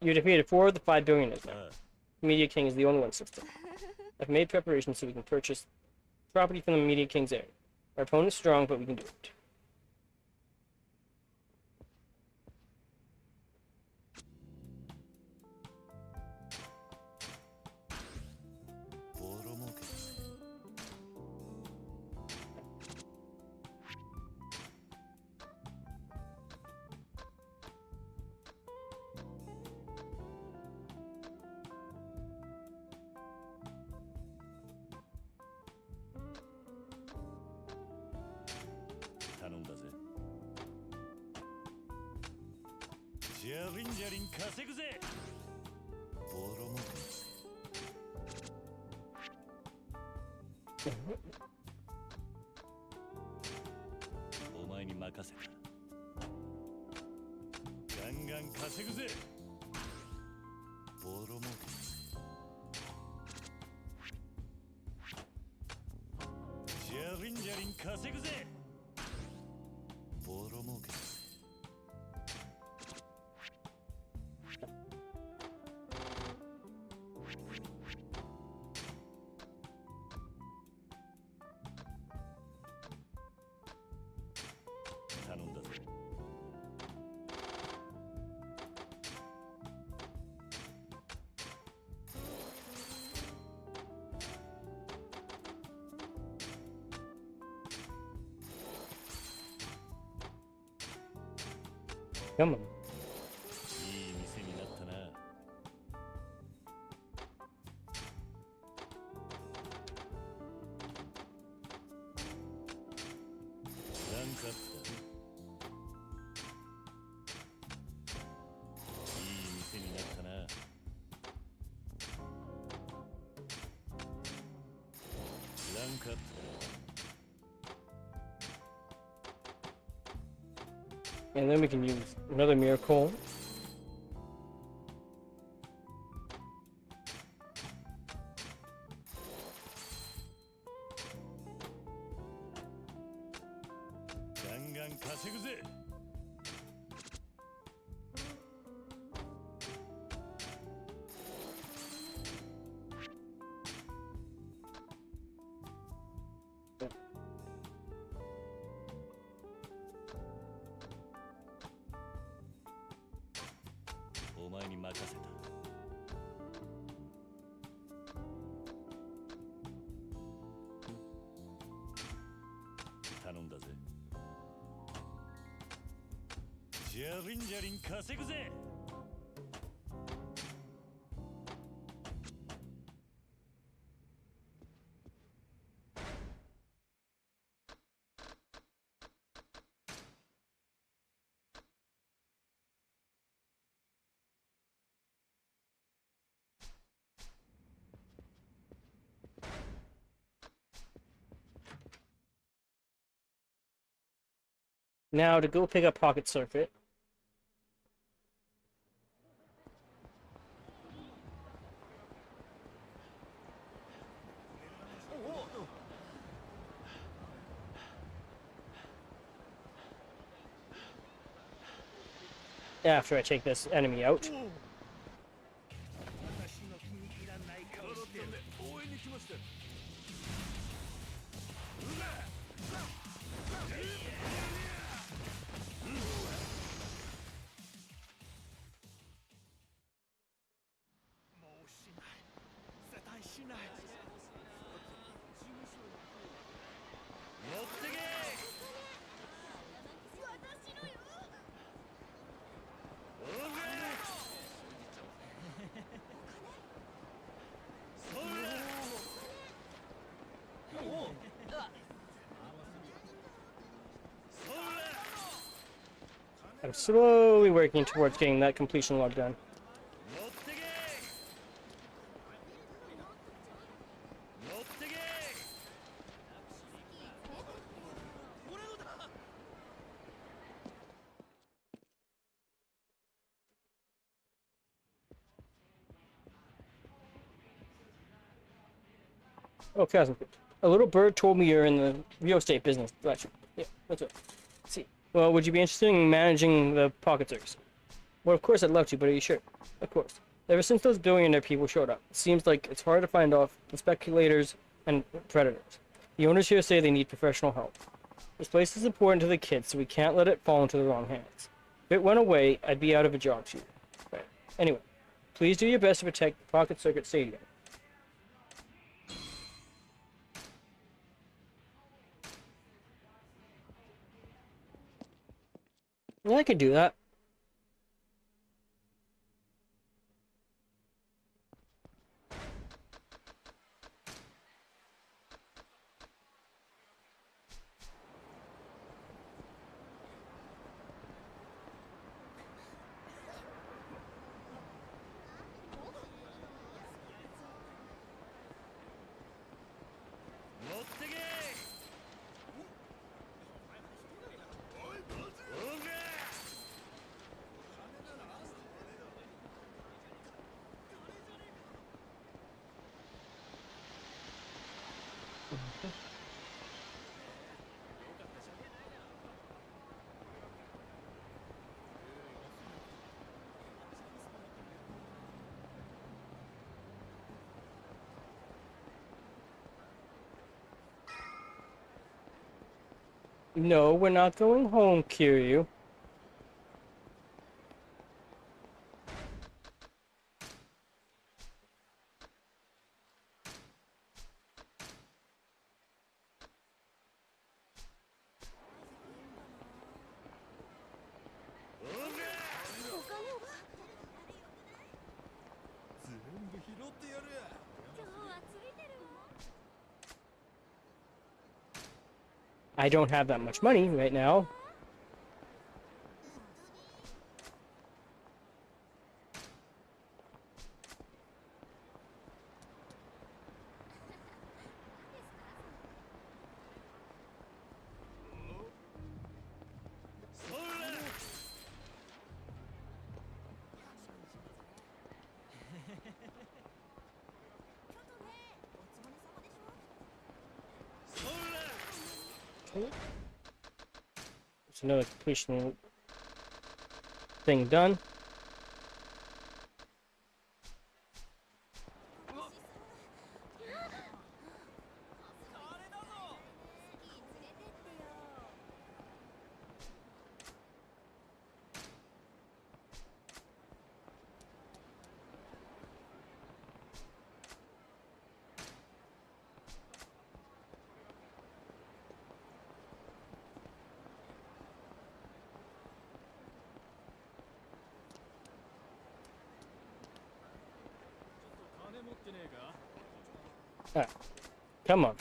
You defeated 4 of the 5 billionaires now. ああ Media King is the only one system. I've made preparations so we can purchase property from the Media King's area. Our opponent's strong, but we can do it. ボロ儲けですね 頼んだぜじゃりんじゃりん稼ぐぜボロ儲けですお前に任せたガンガン稼ぐぜボロ儲けですじゃりんじゃりん稼ぐぜボロ儲けです頼んだぜCome on. いい店になったなランクアップだいい店になったなランクアップだ And then we can use another miracle. Gangan稼ぐぜ お前に任せた頼んだぜじゃりんじゃりん稼ぐぜ Now to go pick up Pocket Circuit. After I take this enemy out. I'm slowly working towards getting that completion log done. Oh, cousin. A little bird told me you're in the real estate business. Gotcha. Yeah, that's it. Let's see. Well, would you be interested in managing the pocket circus? Well, of course I'd love to, but are you sure? Of course. Ever since those billionaire people showed up, it seems like it's hard to find off the speculators and predators. The owners here say they need professional help. This place is important to the kids, so we can't let it fall into the wrong hands. If it went away, I'd be out of a job too. Right. Anyway, please do your best to protect the Pocket Circuit Stadium. Yeah, I could do that. No, we're not going home, Kiryu. I don't have that much money right now. It's another completion thing done. Ah, come on.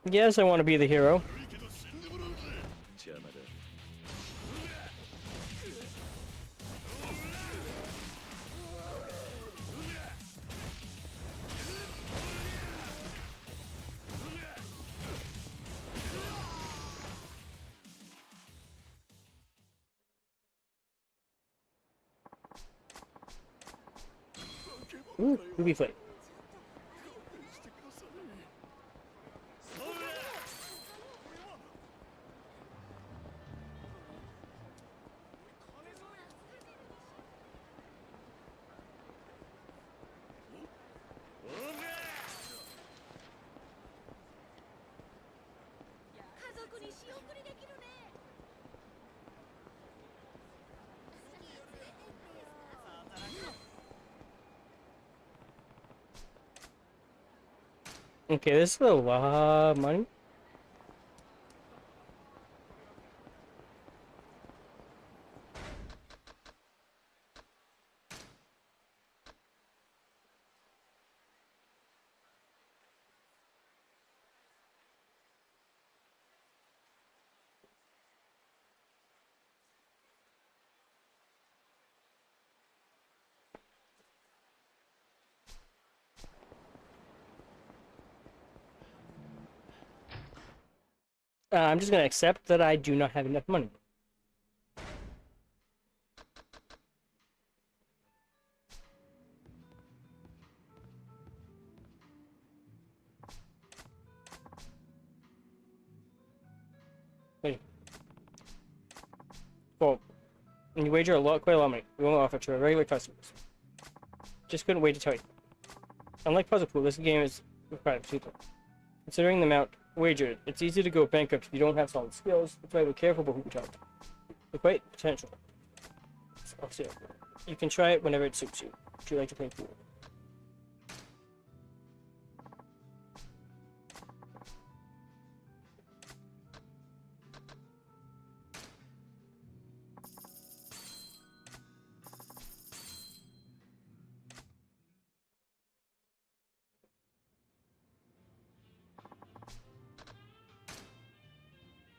Yes, I want to be the hero. Ooh, ruby flame. Okay, this is a lot of money. I'm just gonna accept that I do not have enough money. Wait. well, and you wager quite a lot of money. We won't offer to our regular customers. Just couldn't wait to tell you. Unlike Puzzle Pool, this game is required for people. Considering the amount wagered, it's easy to go bankrupt if you don't have solid skills. That's why we're careful about who we talk to. With quite potential. I'll see. You can try it whenever it suits you. Would you like to play pool?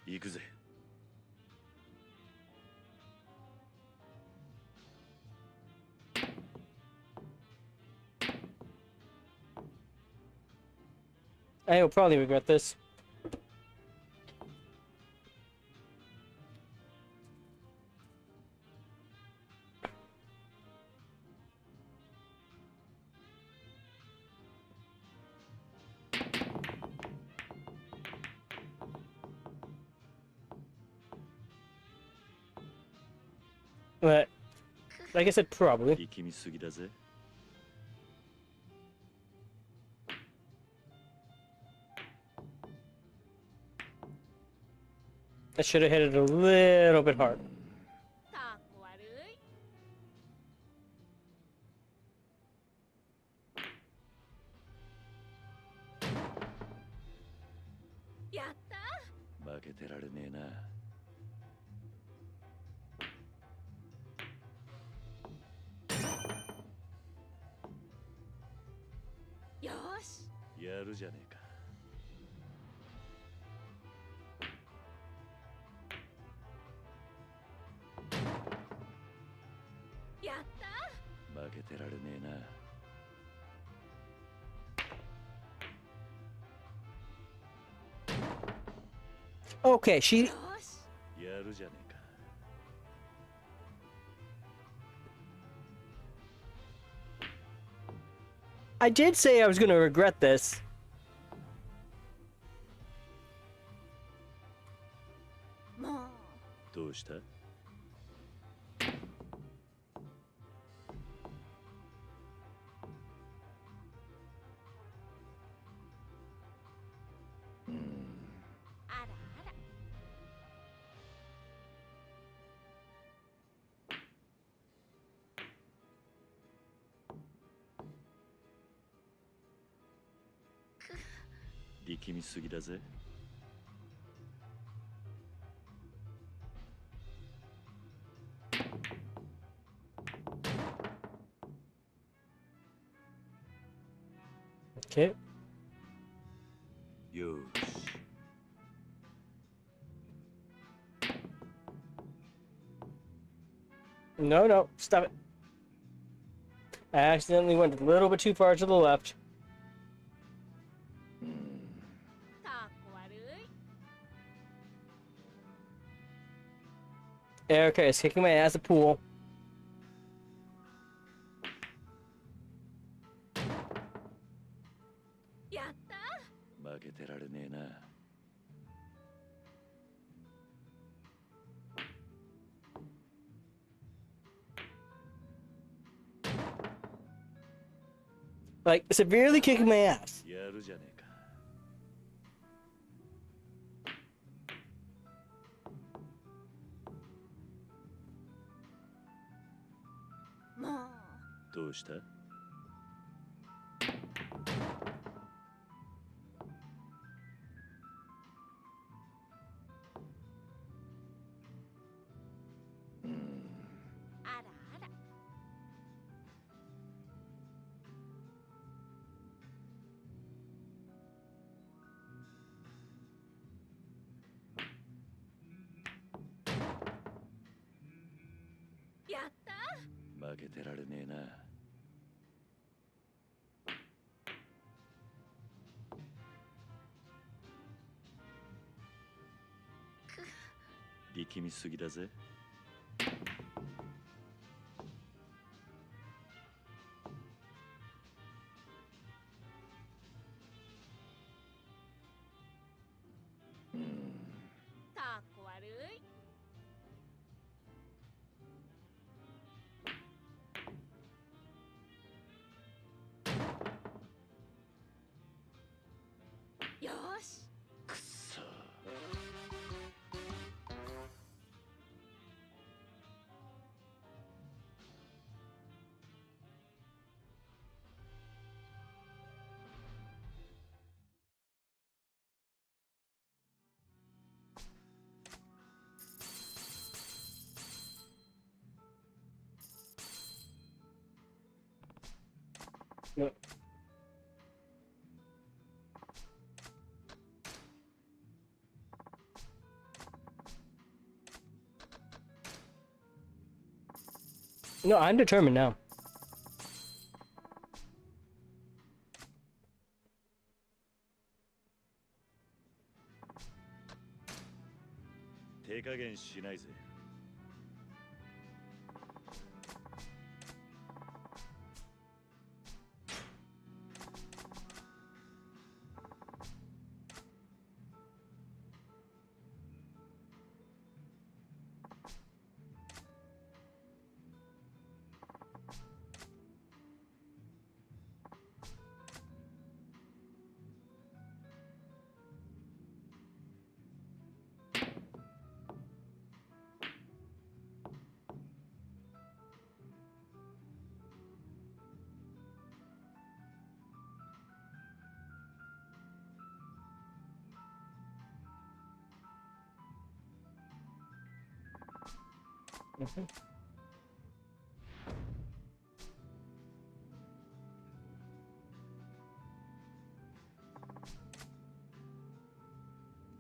行くぜ。I will probably regret this. But, like I said, probably. 力みすぎだぜ。I should have hit it a little bit hard. かっこ悪い。やった。負けてられねえな。よし。やるじゃねえか。やった。負けてられねえな。Okay, she... よし。やるじゃねえか。I did say I was going to regret this. もう。どうした？あらあら。力みすぎだぜ。Okay. よし。No, no, stop it. I accidentally went a little bit too far to the left. かっこ悪い。 Okay, it's kicking my ass at pool. やった。負けてられねえな。Like, severely kicking my ass. やるじゃねえか。もう。どうした？あらあら。やった。負けてられねえな。力みすぎだぜ。かっこ悪い。No. No, I'm determined now.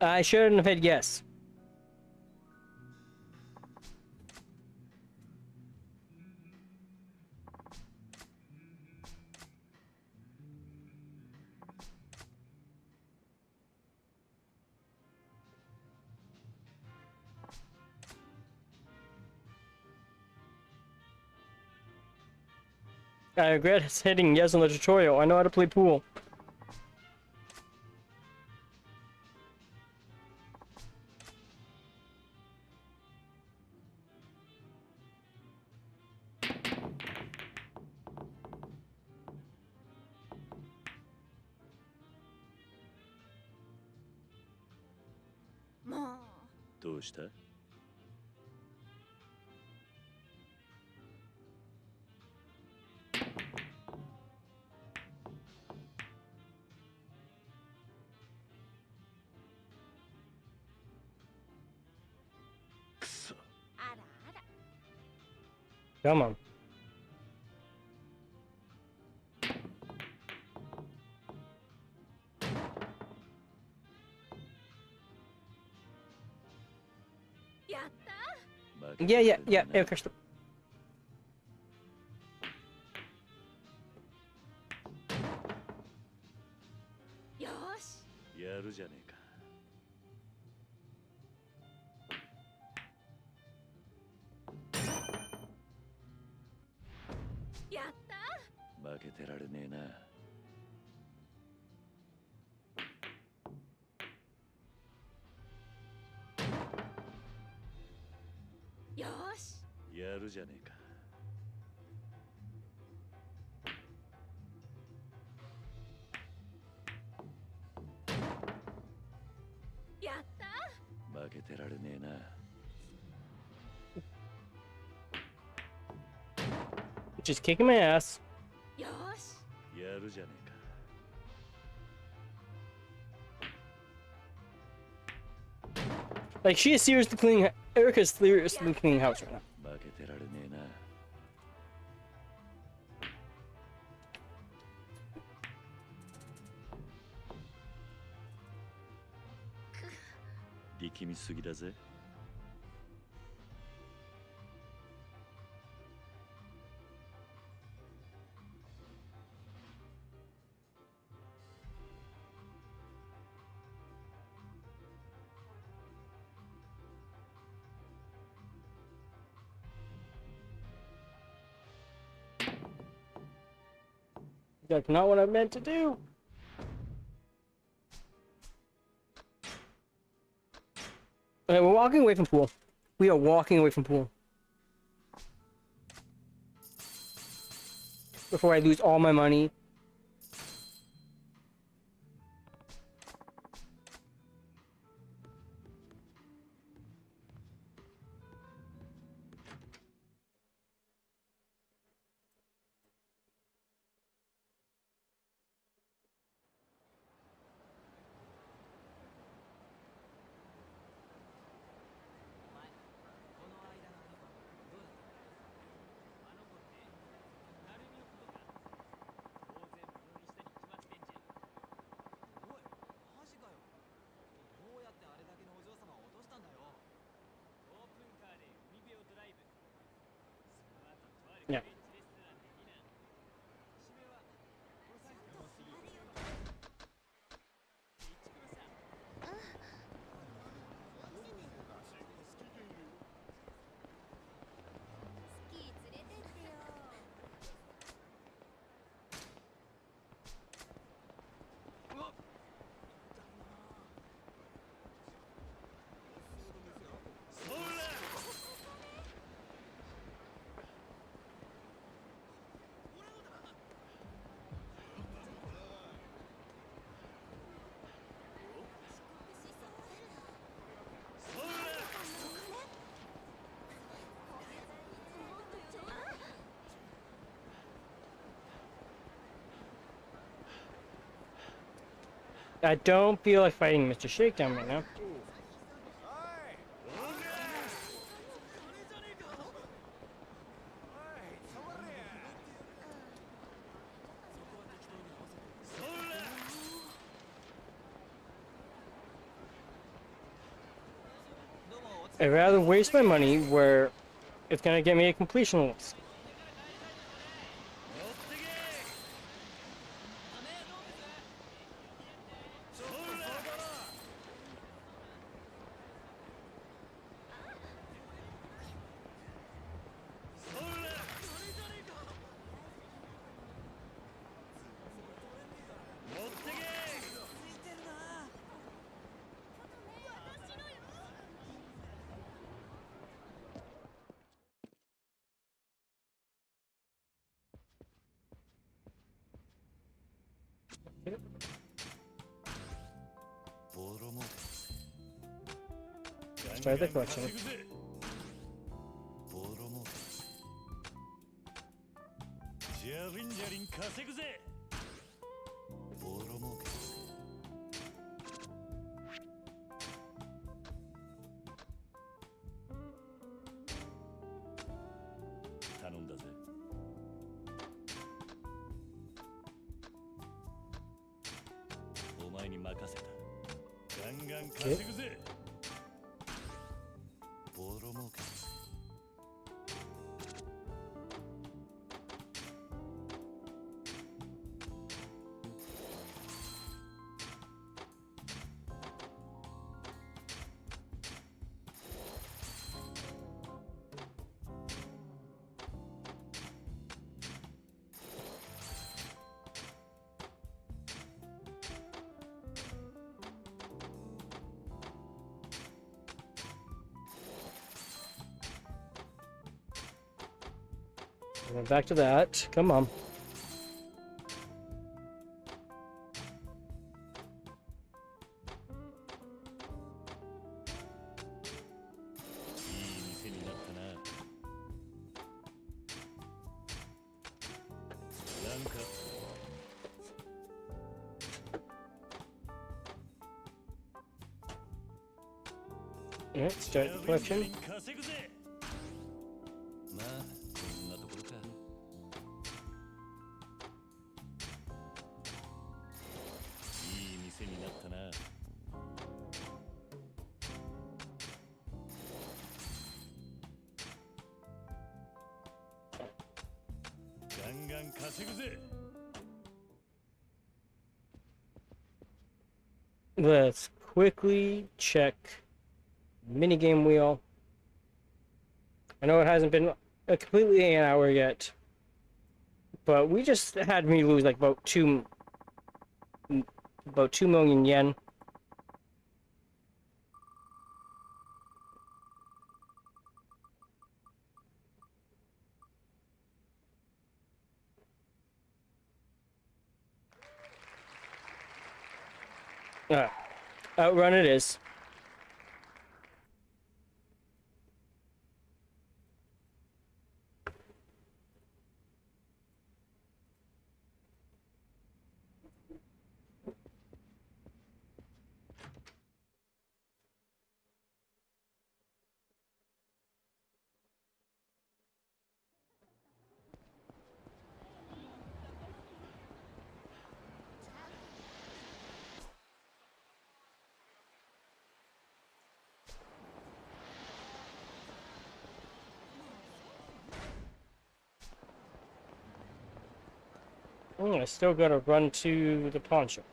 I shouldn't have hit yes. I regret hitting yes on the tutorial. I know how to play pool. Come on. Yeah, crystal. Just kicking my ass. Like, she is seriously cleaning. Erica's seriously cleaning house right now. That's not what I meant to do. Okay, we're walking away from pool. We are walking away from pool. Before I lose all my money. I don't feel like fighting Mr. Shakedown right now. I'd rather waste my money where it's gonna get me a completion list. Start the collection. Okay. Going back to that. Come on. Yeah, start the collection. Let's quickly check minigame wheel. I know it hasn't been completely an hour yet, but we just had me lose like about 2 million yen. Outrun it is. I still gotta run to the pawn shop.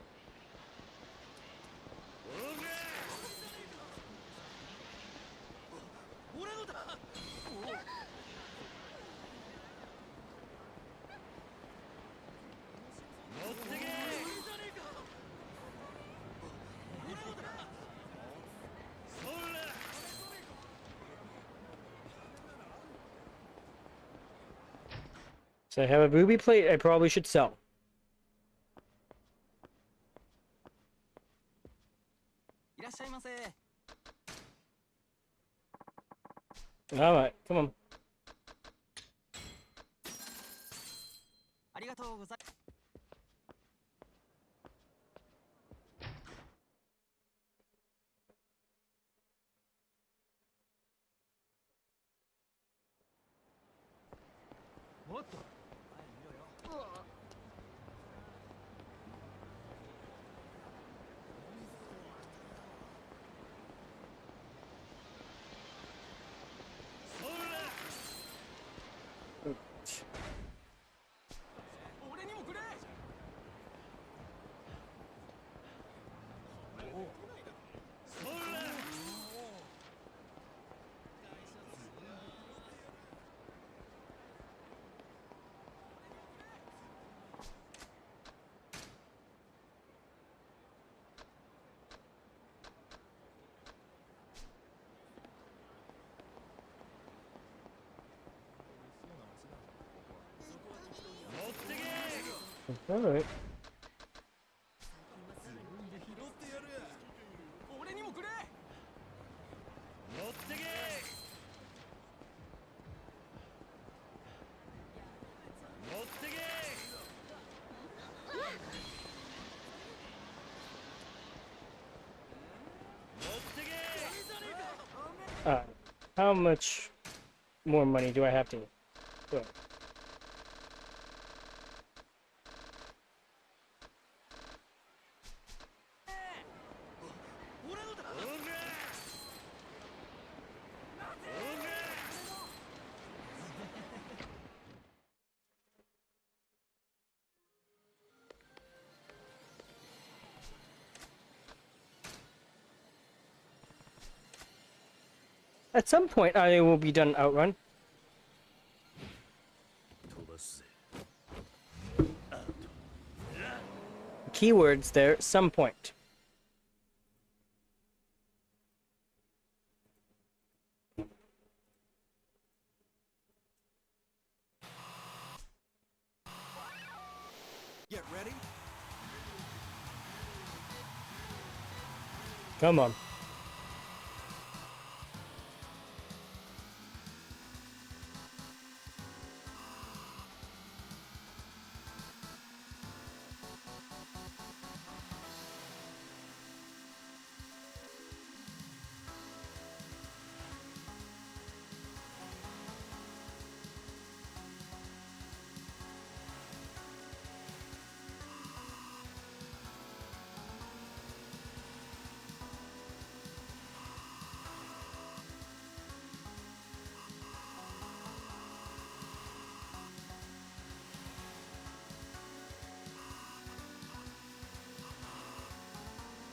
So I have a booby plate I probably should sell. Alright, come on. Alright. 拾ってやる。俺にもくれ。乗ってけ。乗ってけ。 How much more money do I have to put? At some point, I will be done Outrun. 飛ばすぜ。 Keywords there, some point. Get ready. Come on.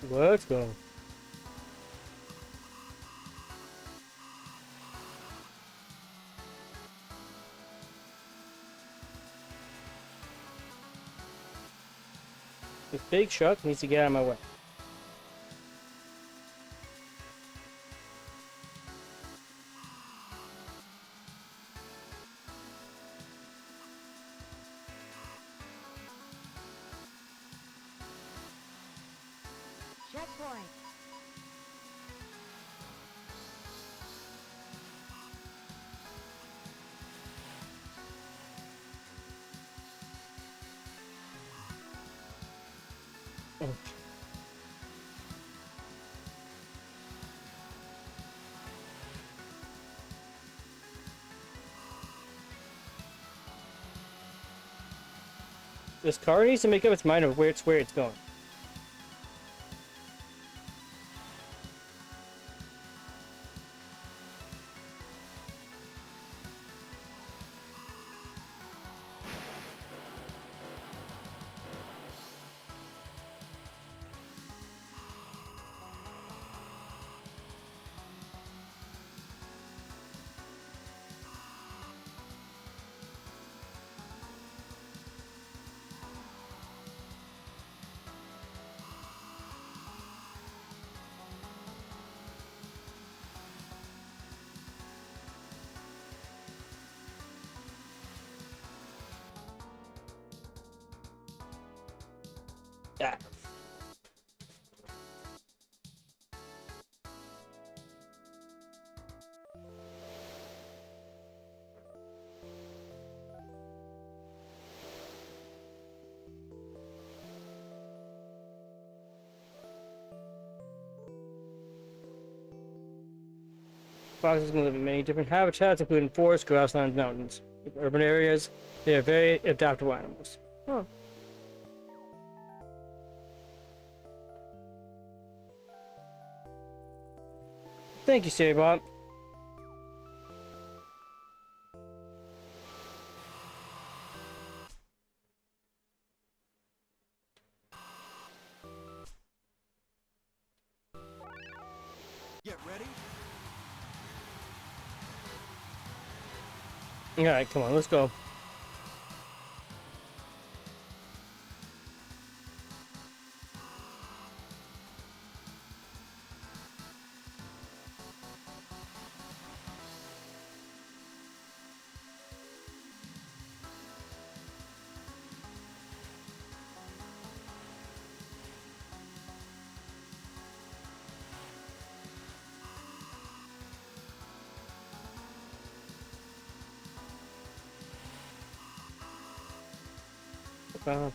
Let's go. This big truck needs to get out of my way. Checkpoint. This car needs to make up its mind of where it's going. Yeah. Foxes can live in many different habitats, including forests, grasslands, mountains. In urban areas, they are very adaptable animals. Huh. Thank you, Sabot. Get ready. Alright, come on, let's go. Where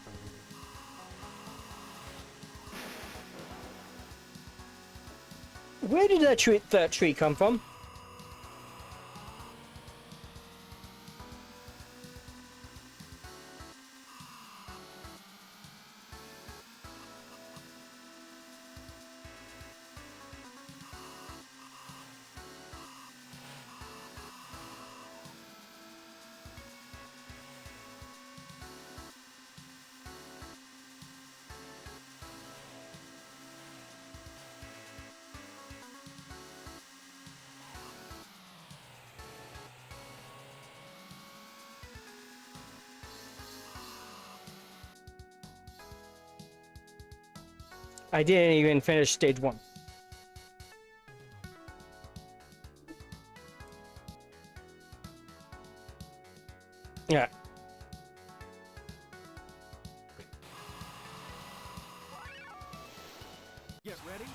did that tree come from? I didn't even finish stage 1. Yeah. Get ready.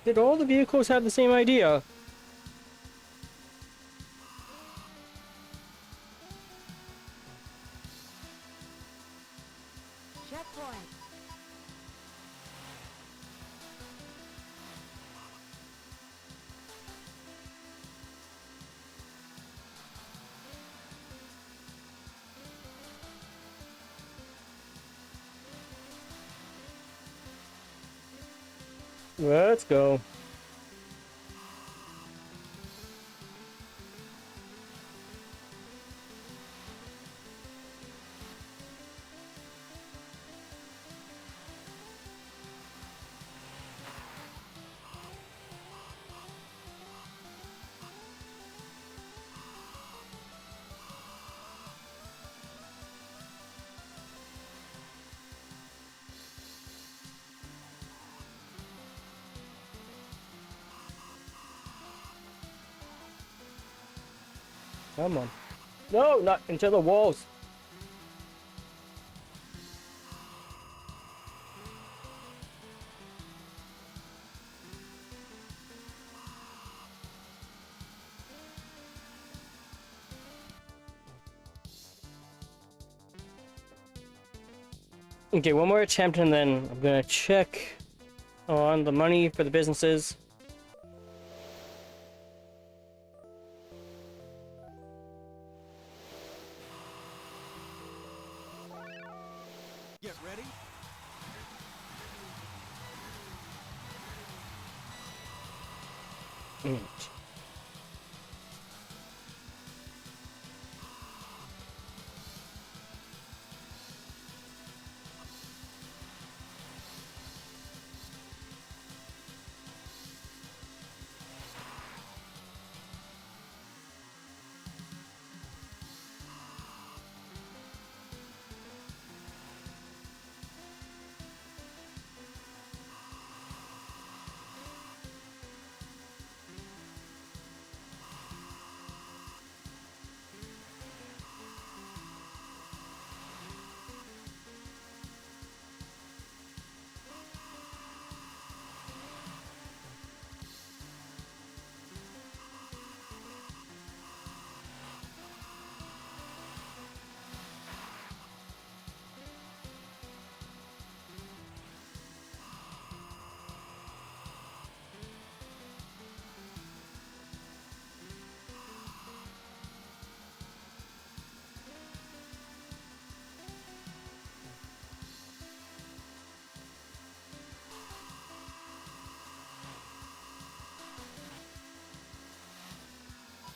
Did all the vehicles have the same idea? Checkpoint. Let's go. Come on. No, not into the walls. Okay, one more attempt and then I'm gonna check on the money for the businesses. Get ready. Mm.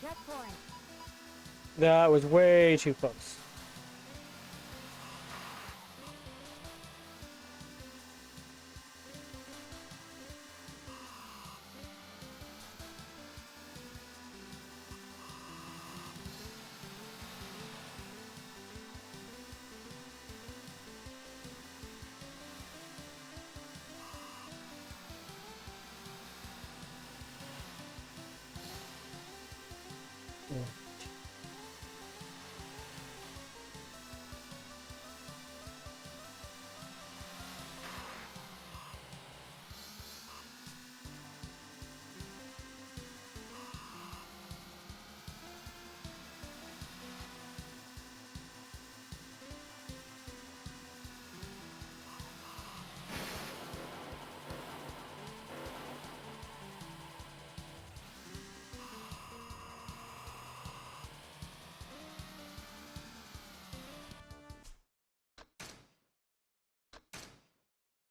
Checkpoint. That was way too close.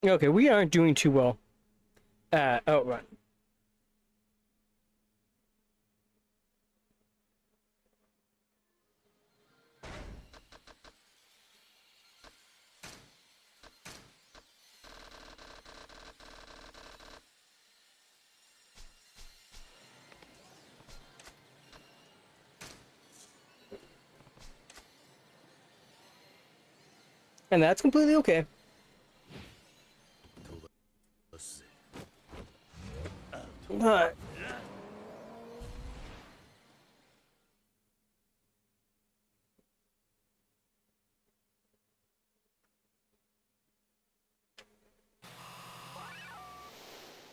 Okay, we aren't doing too well at Outrun. And that's completely okay. But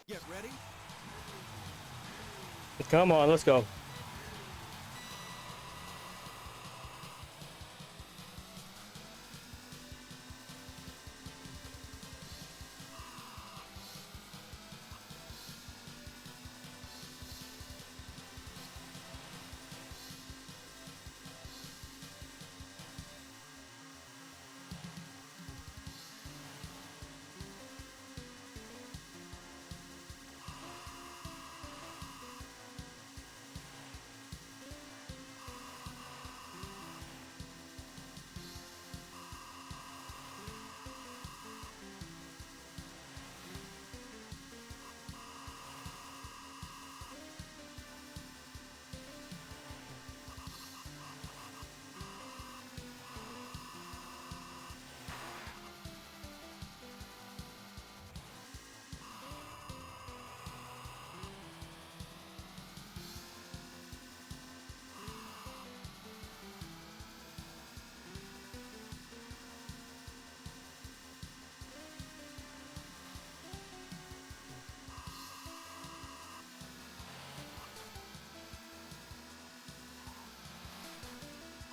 Get ready. come on, let's go.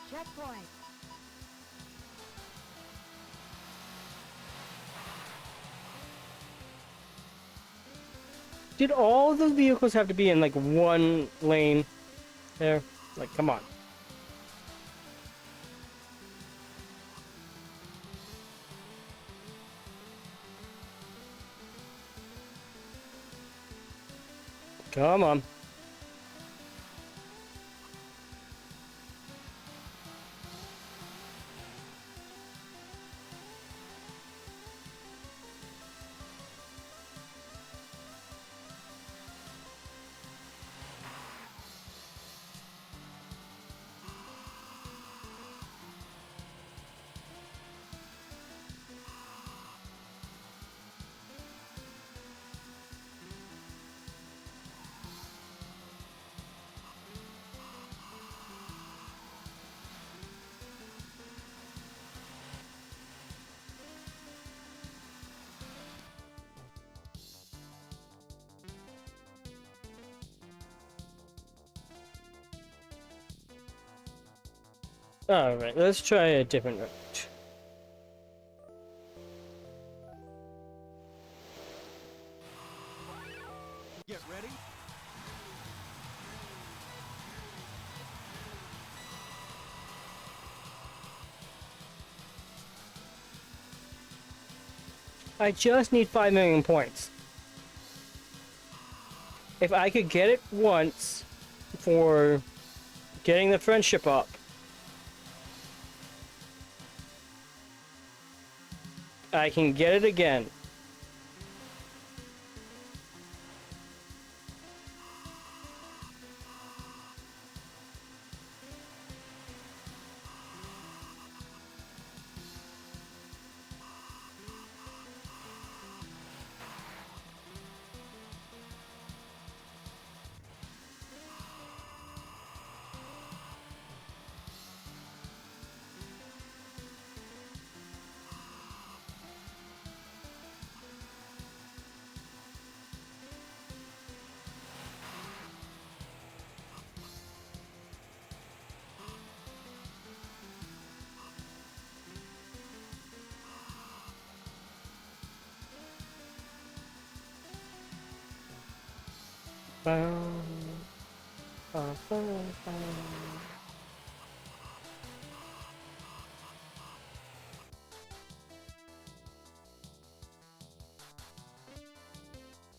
Checkpoint. Did all the vehicles have to be in like one lane there? Like, come on. Come on. Alright, let's try a different route. Get ready. I just need 5 million points. If I could get it once for Getting the friendship up. I can get it again.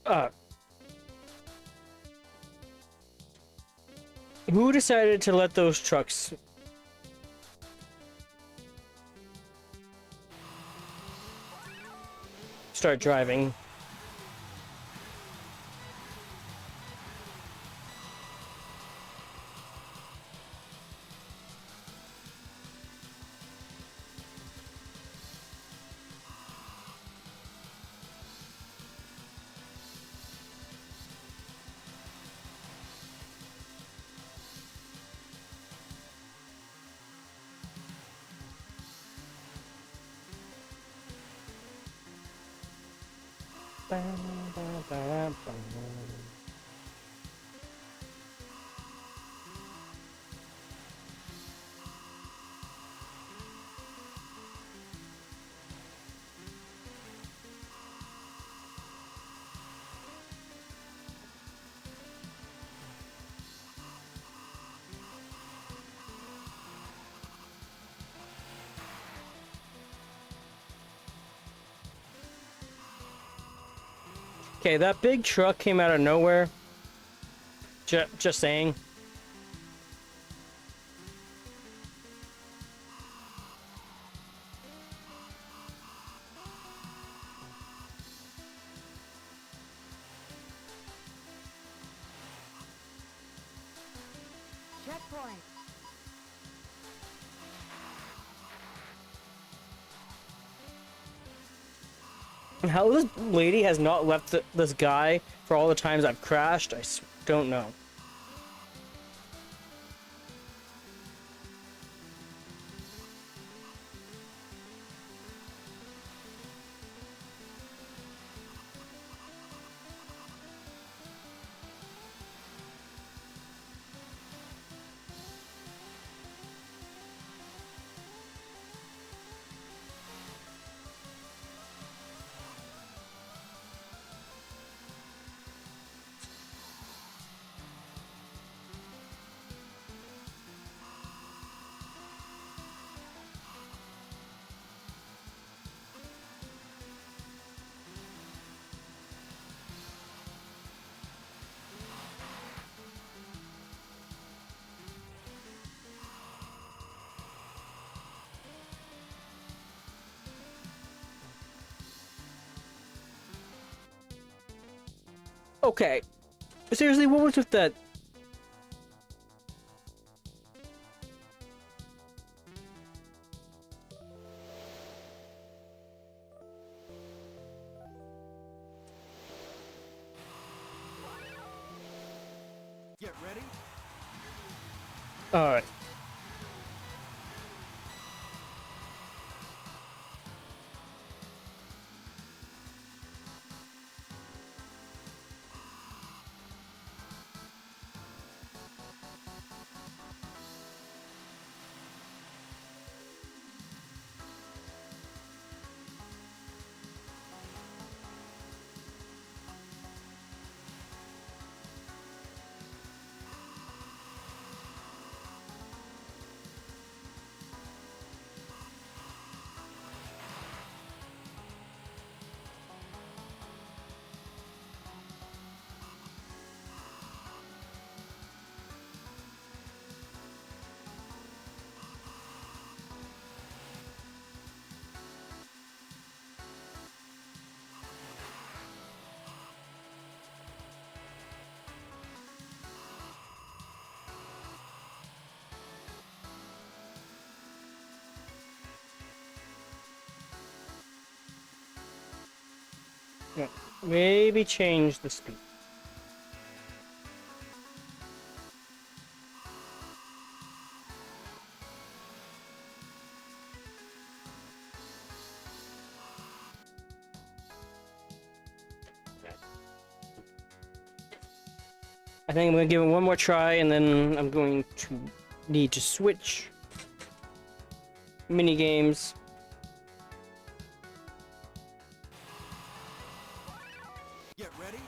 Uh, who decided to let those trucks start driving? Okay, that big truck came out of nowhere. Just saying. Checkpoint. How this lady has not left this guy for all the times I've crashed, I don't know. Okay. Seriously, what was with that? Get ready. Alright. Yeah, maybe change the speed. I think I'm gonna give it one more try, and then I'm going to need to switch mini games. Get ready.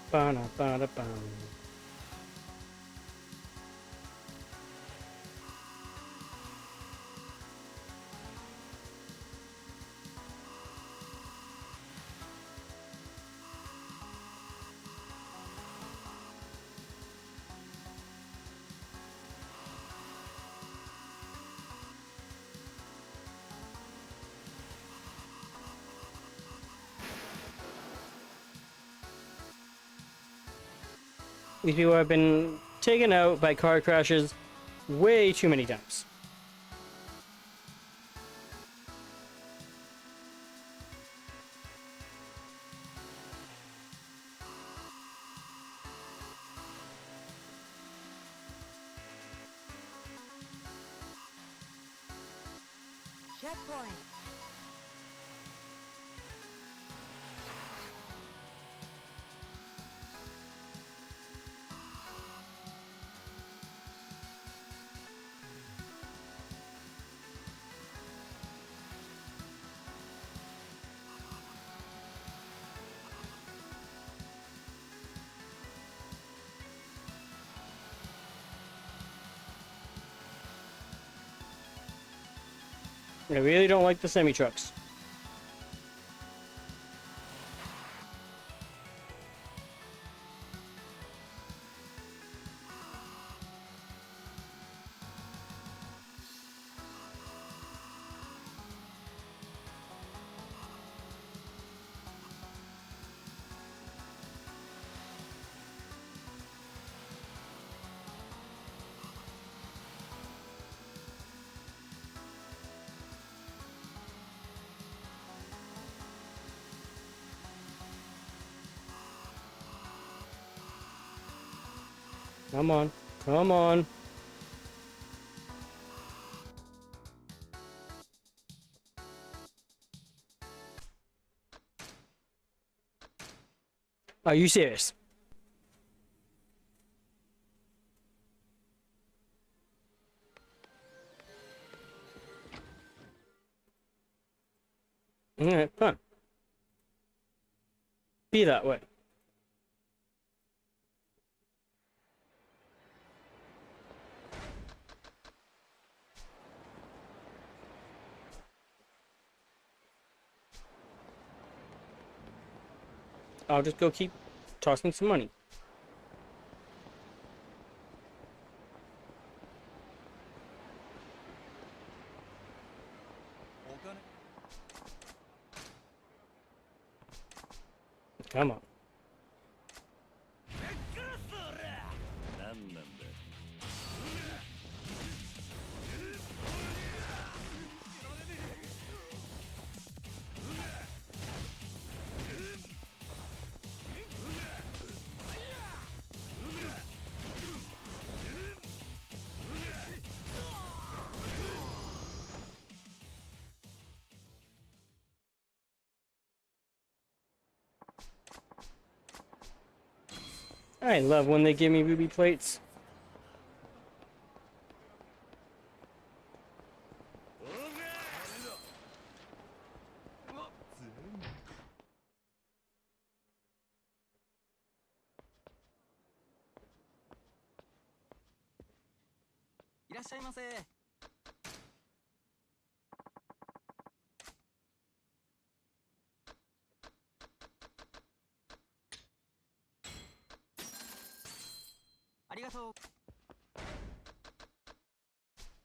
Ba-da-ba-da-ba. These people have been taken out by car crashes way too many times. Checkpoint. I really don't like the semi-trucks. Come on. Come on. Are you serious? Alright, fine. Be that way. I'll just go keep tossing some money. Come on. 何なんだ。I love when they give me ruby plates.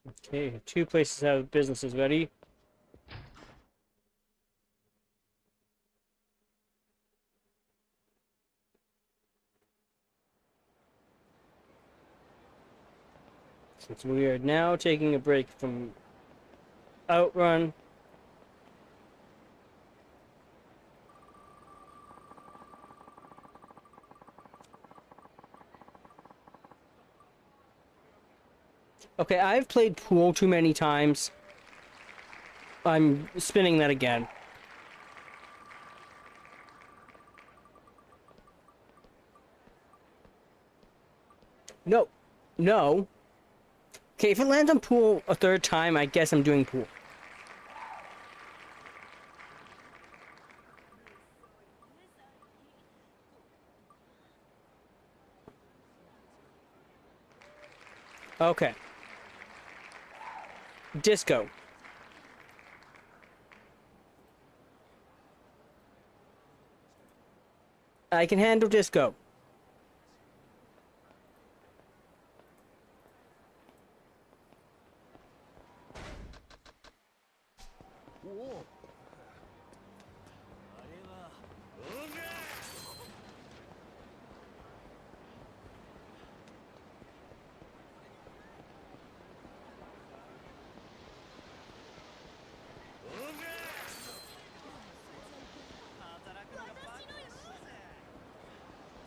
Okay, 2 places have businesses ready. Since we are now taking a break from Outrun. Okay, I've played pool too many times. I'm spinning that again. No. No. Okay, if it lands on pool a 3rd time, I guess I'm doing pool. Okay. Disco. I can handle disco.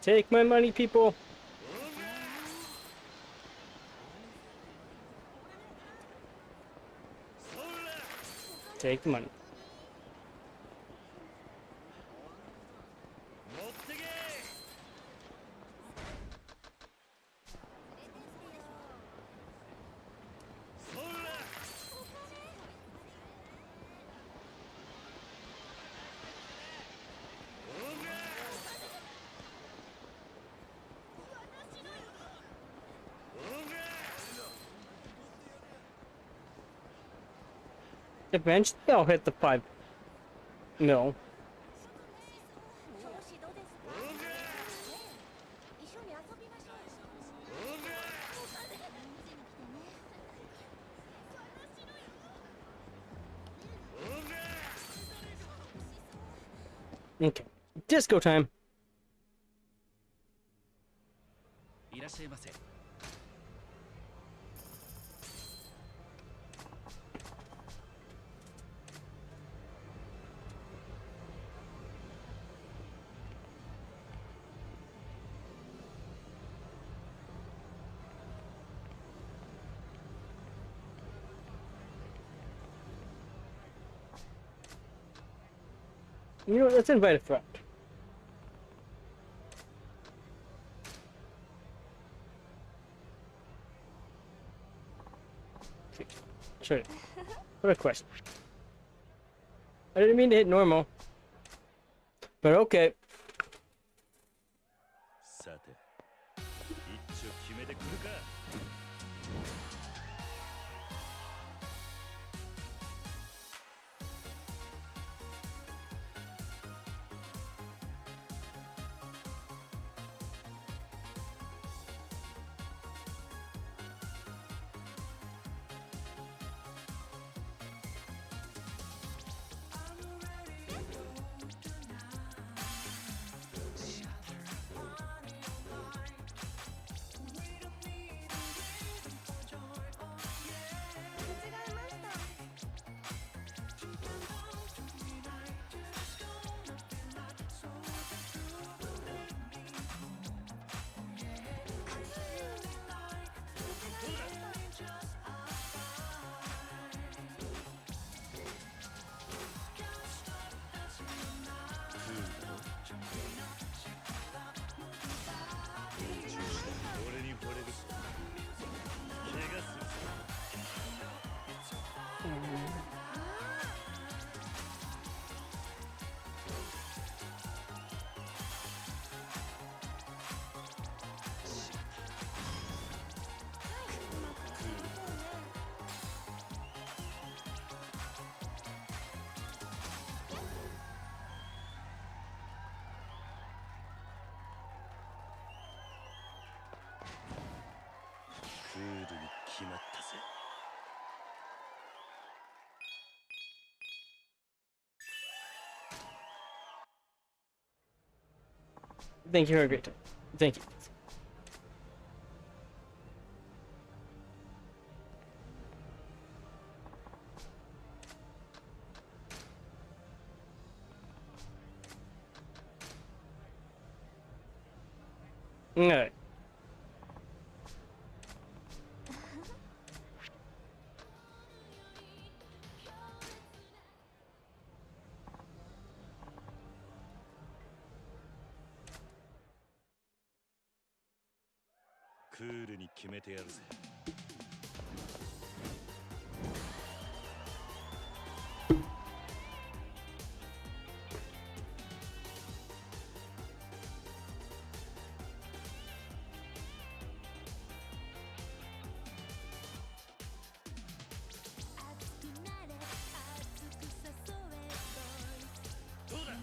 Take my money, people. Take the money. Eventually, I'll hit the 5 mil. Okay. Disco time. いらっしゃいませ。 You know what? Let's invite a friend. Okay. Sure. What a question. I didn't mean to hit normal. But okay. さて一丁決めてくるか。俺に惚れると怪我するぞ。クールに決まったぜ。Thank you for a great time. Thank you. Alright.クールに決めてやるぜ。どうだ。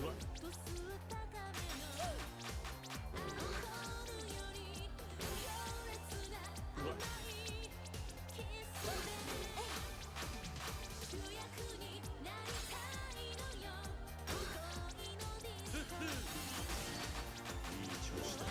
うわ。うわ。いい調子だ。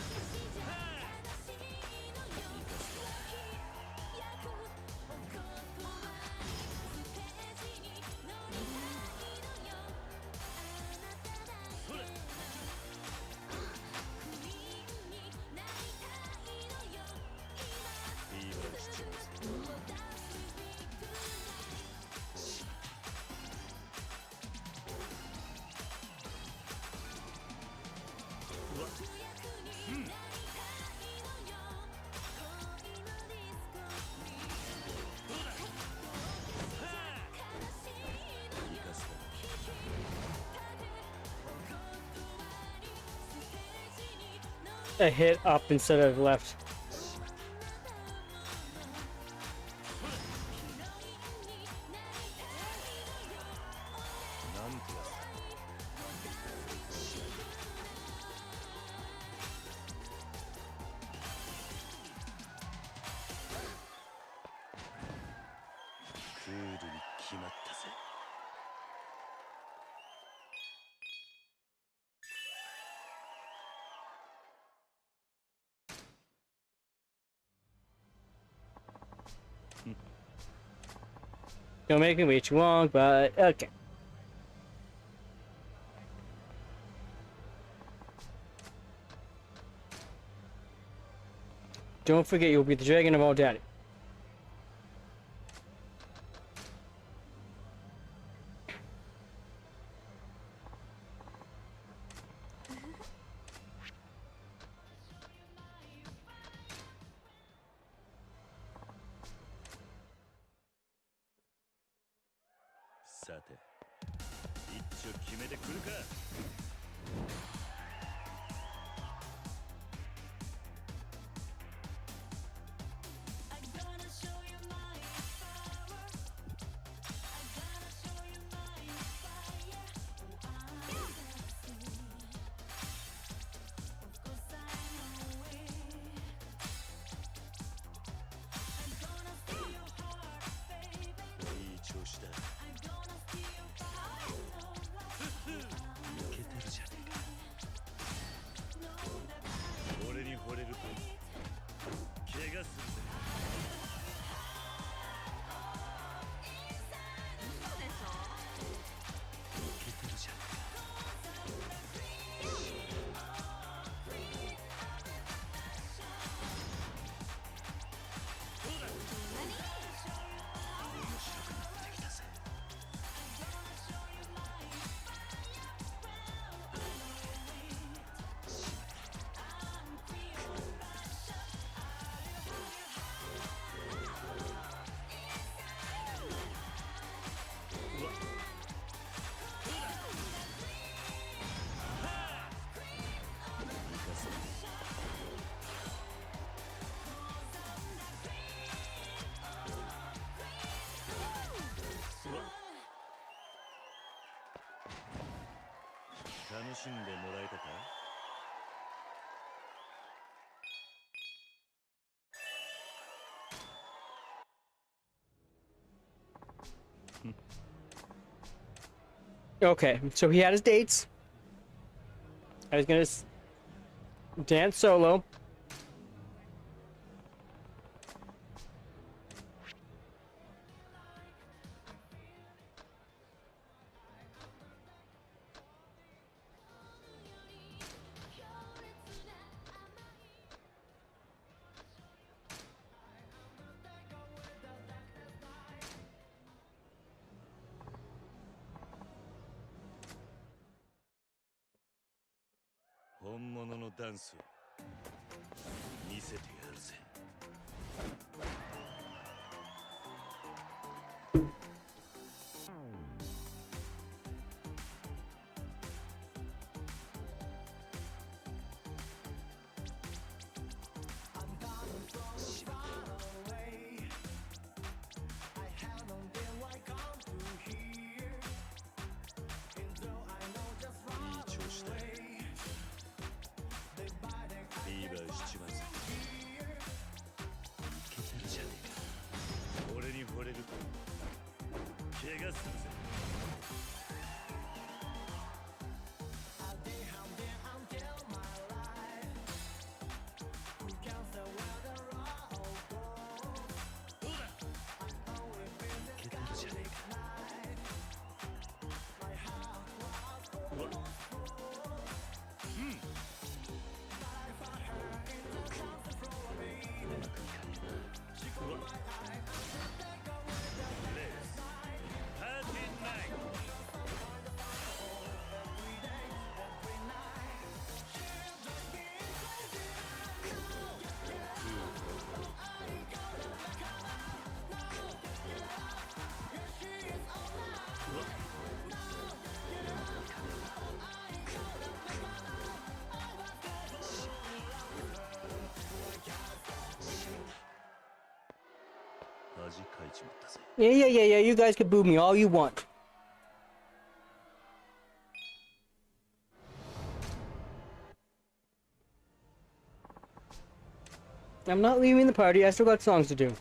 I hit up instead of left. Don't make me wait too long, but okay. Don't forget you'll be the dragon of all daddy. Okay, so he had his dates. I was gonna dance solo. Yeah. You guys can boo me all you want. I'm not leaving the party. I still got songs to do.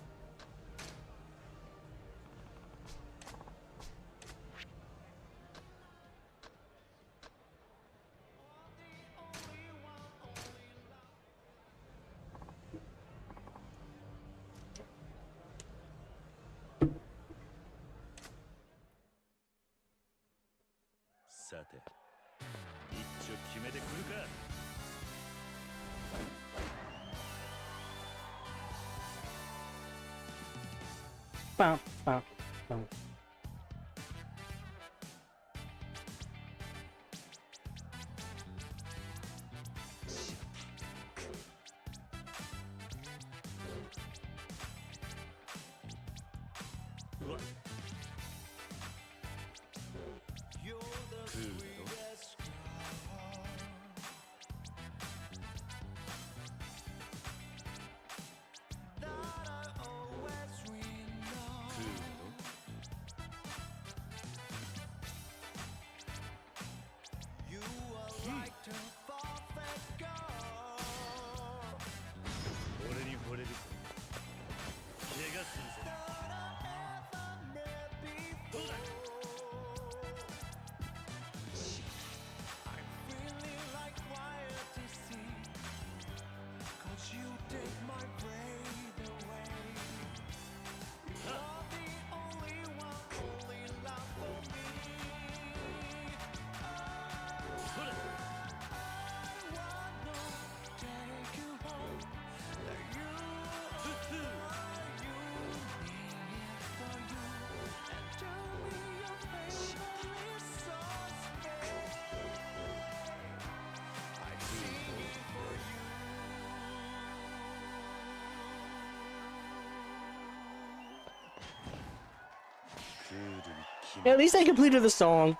Bum, bum, bum. At least I completed the song.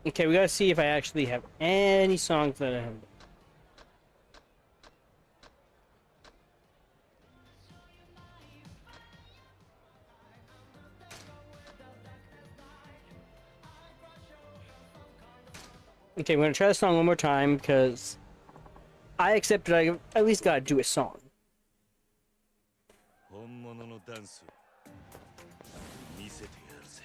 Okay, we gotta see if I actually have any songs that I have. Okay, I'm gonna try the song one more time because I accepted I at least gotta do a song. 本物のダンス見せてやるぜ。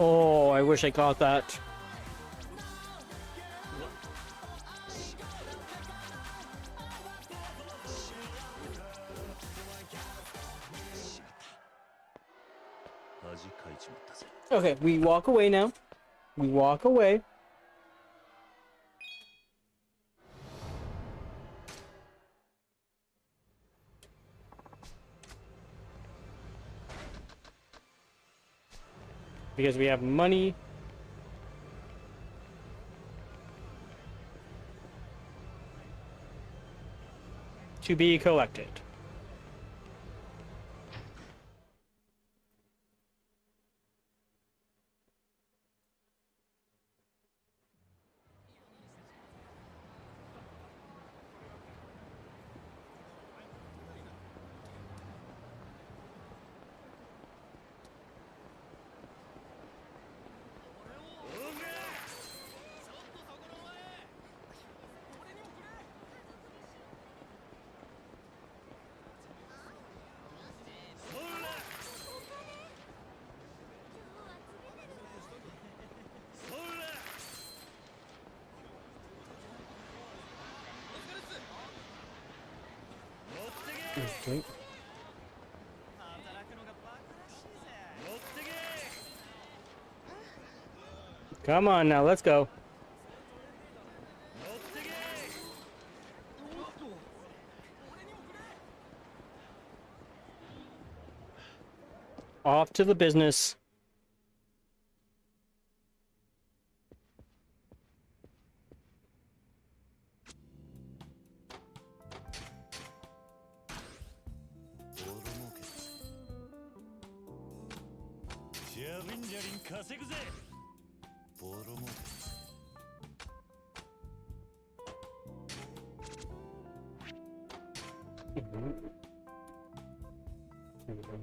Oh, I wish I caught that. Okay, we walk away now. We walk away. Because we have money. To be collected. Okay. Come on now, let's go. Off to the business.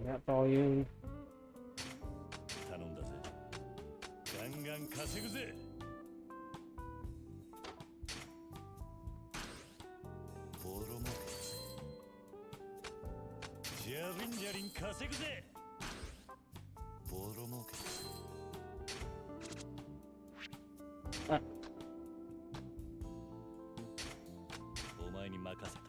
That volume. 頼んだぜ。ガンガン稼ぐぜ。ボロ儲け。じゃりんじゃりん稼ぐぜ。ボロ儲け。あ。お前に任せた。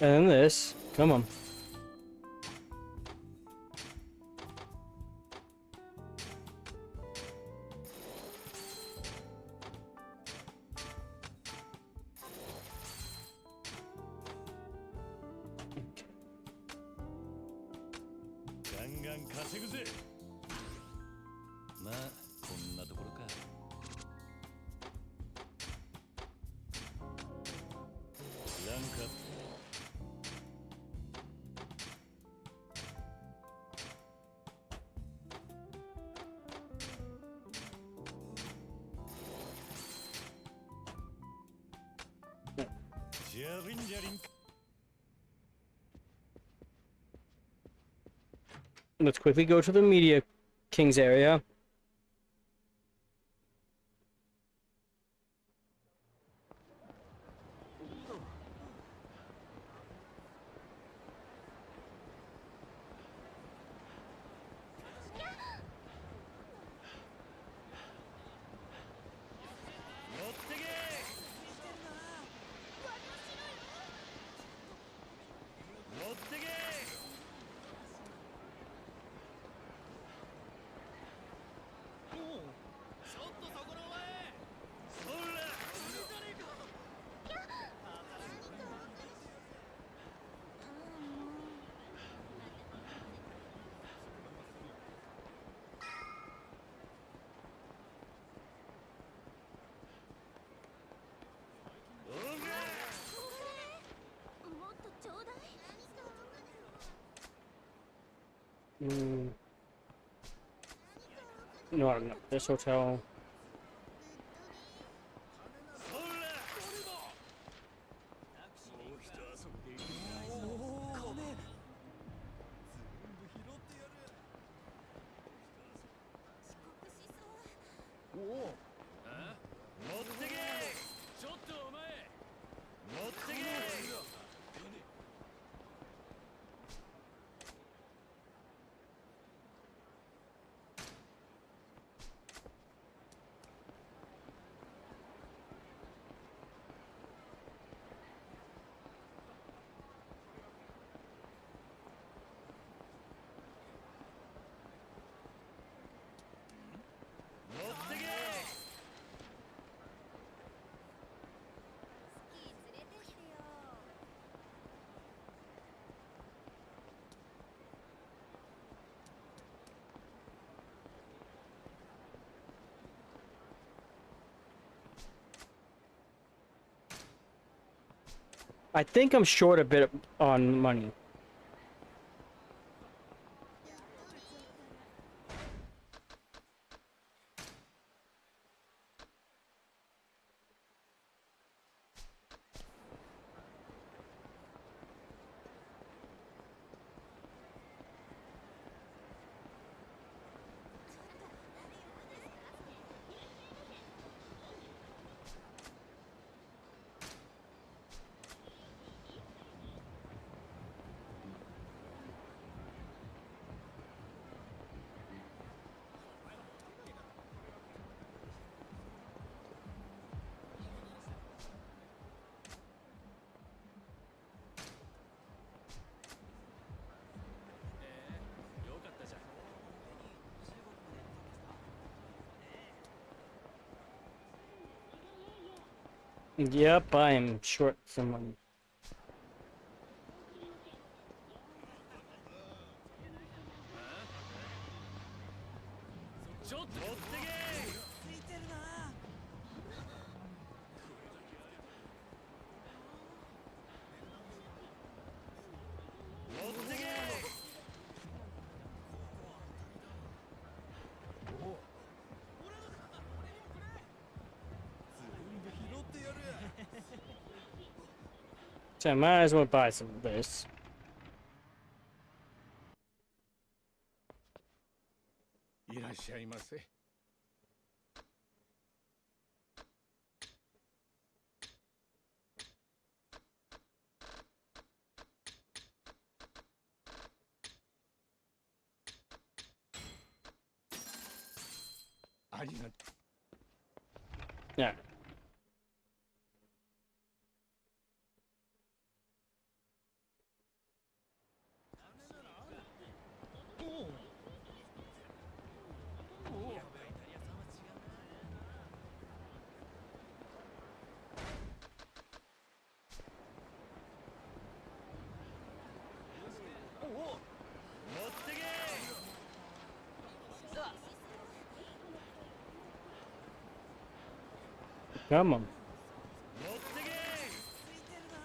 And then this. Come on. ガン稼ぐぜ。まあこんなところか。ランクアップ。ジャリンジャリン。 Let's quickly go to the Media King's area. No, this hotel. I think I'm short a bit on money. Yep, I am short some money. So I might as well buy some of this. Yeah. Come on. 乗ってけ。ついてるな。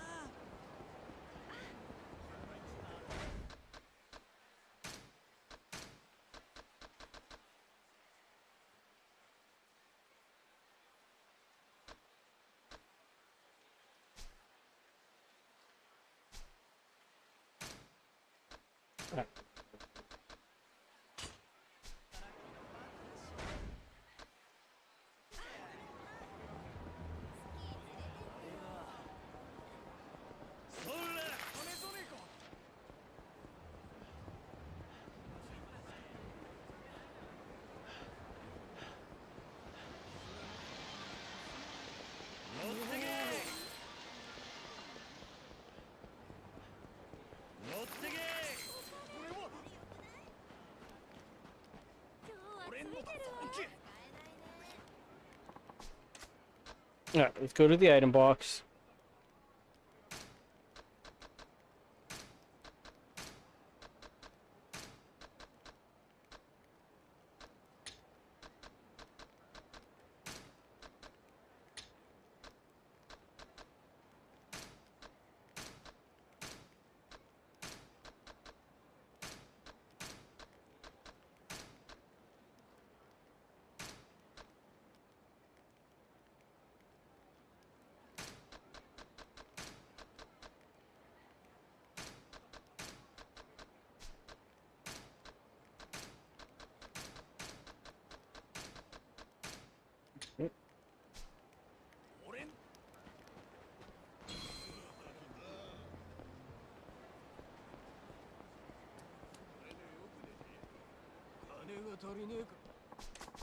Alright, let's go to the item box.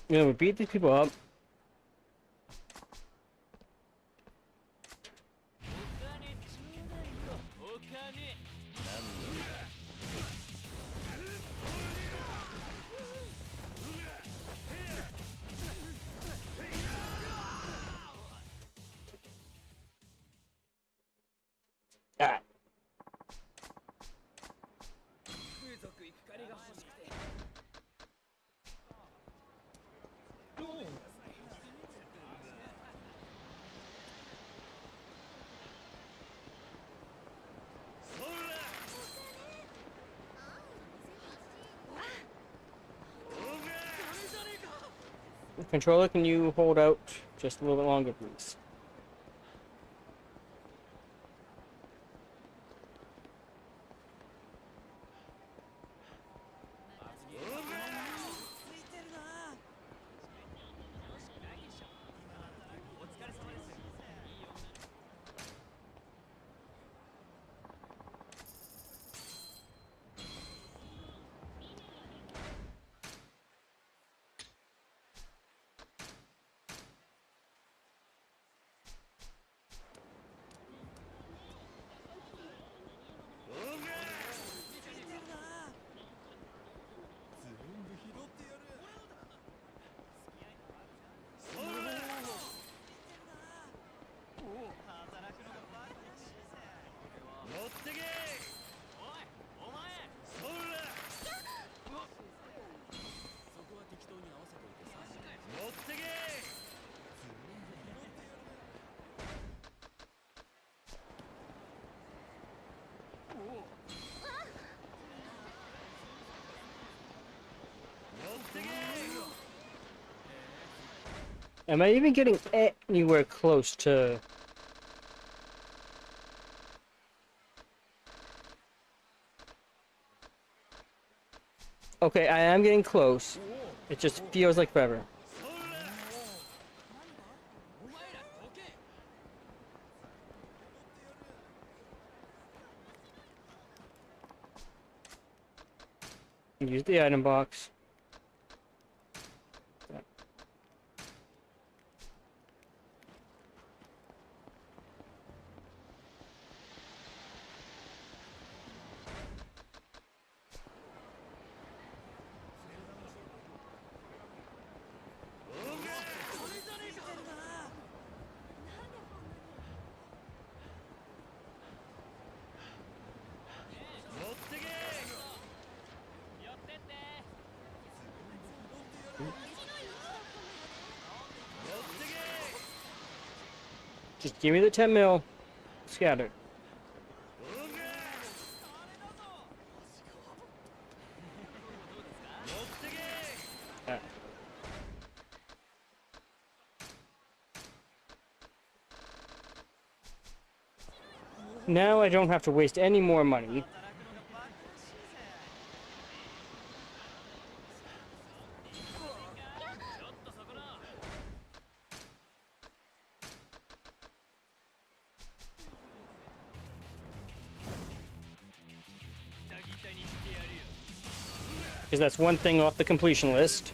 Yeah, we beat these people up. Ah. Controller, can you hold out just a little bit longer, please? Am I even getting anywhere close to... Okay, I am getting close. It just feels like forever. Use the item box. Just give me the 10 mil. Scattered. Alright. Now I don't have to waste any more money. Because that's one thing off the completion list.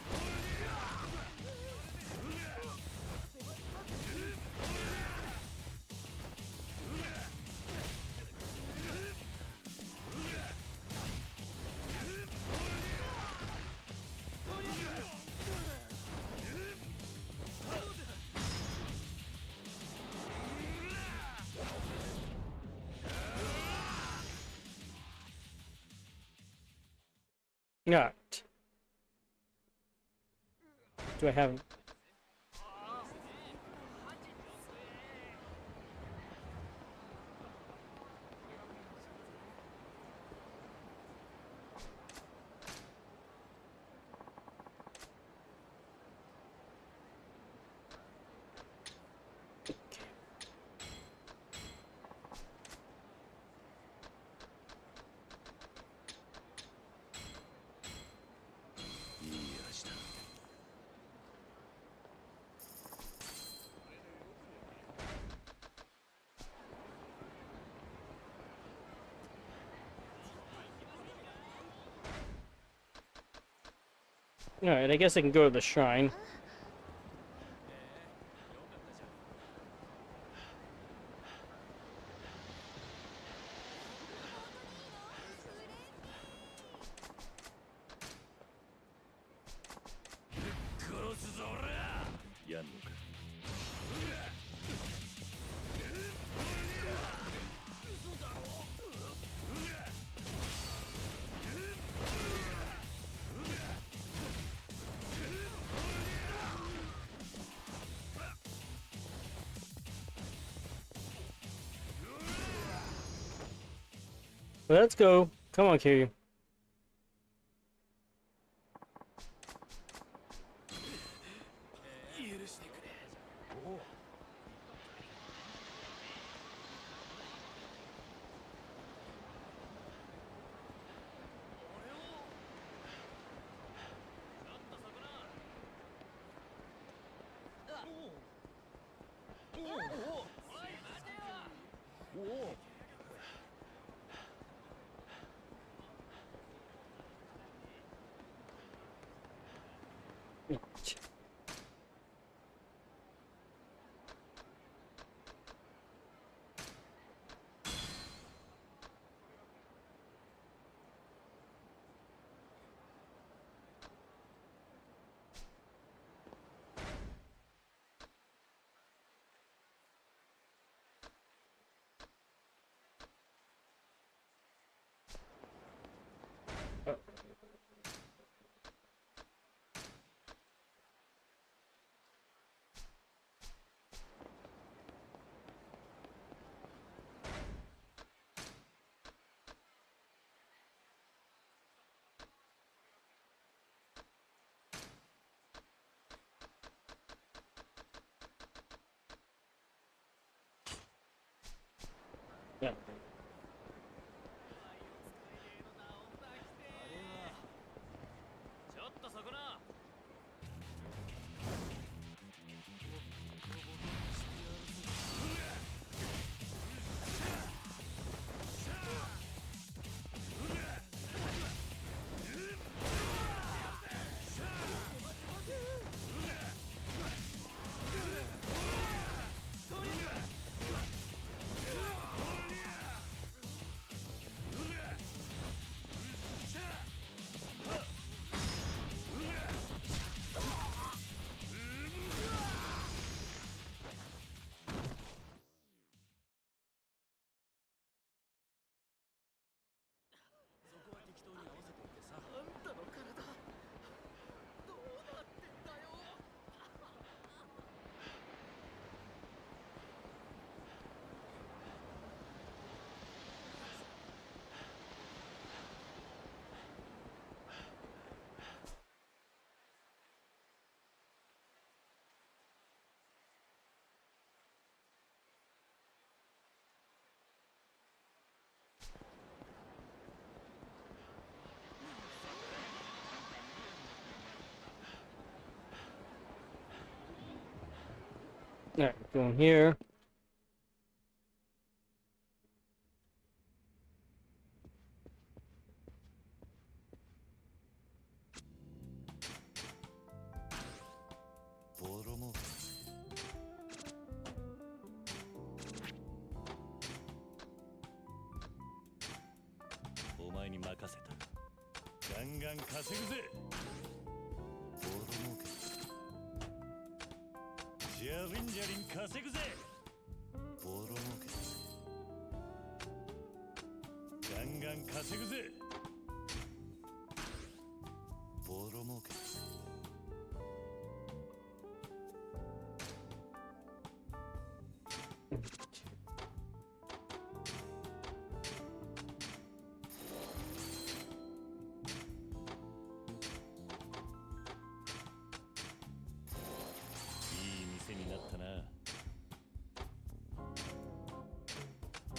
Alright. Do I have... Alright, I guess I can go to the shrine. Let's go. Come on, Kiryu. Yeah. Alright, going here.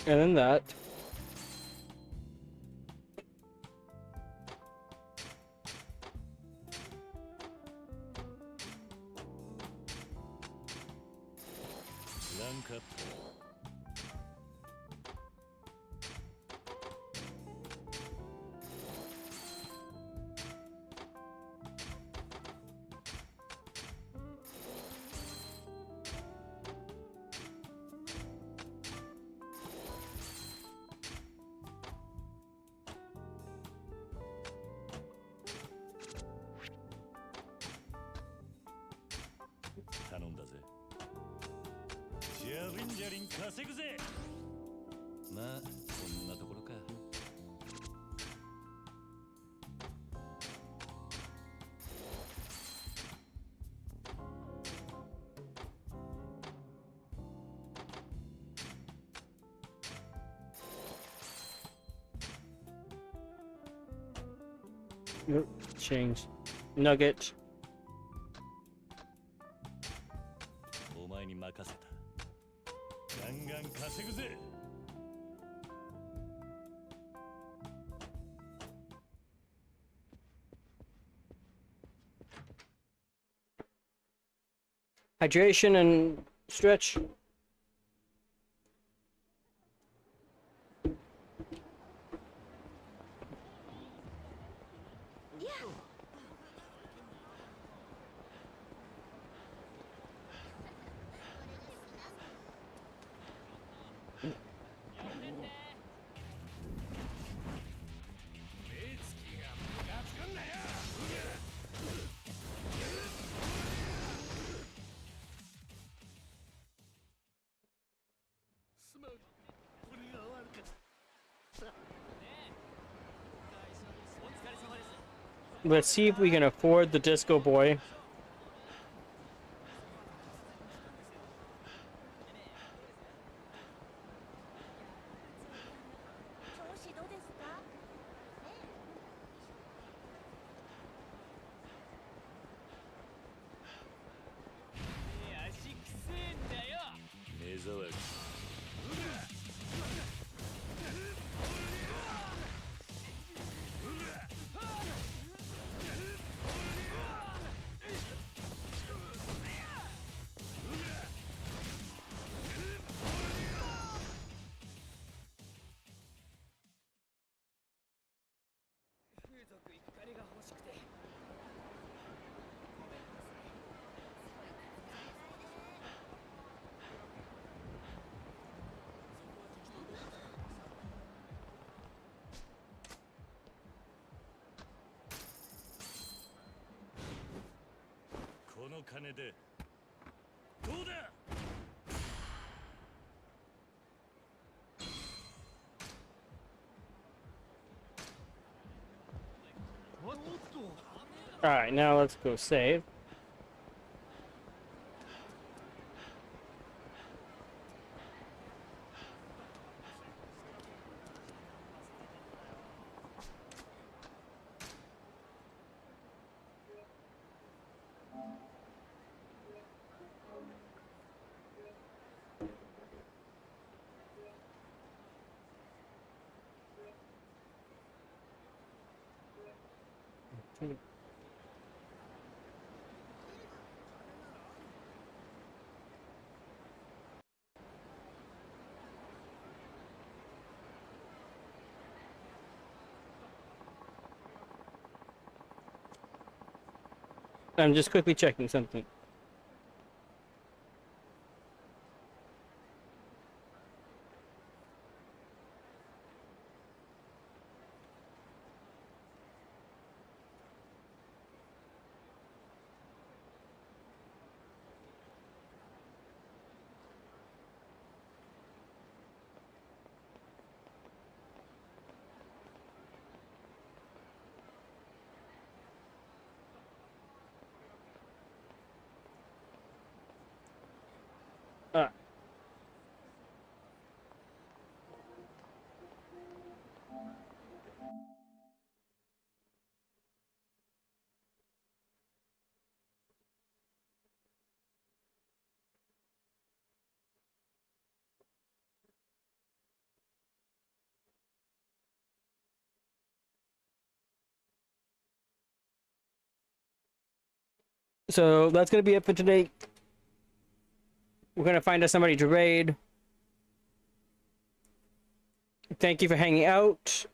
And then that. Change. Nugget. Hydration and stretch. Let's see if we can afford the Disco Boy. Alright, now let's go save. I'm just quickly checking something. So that's gonna be it for today. We're gonna find us somebody to raid. Thank you for hanging out.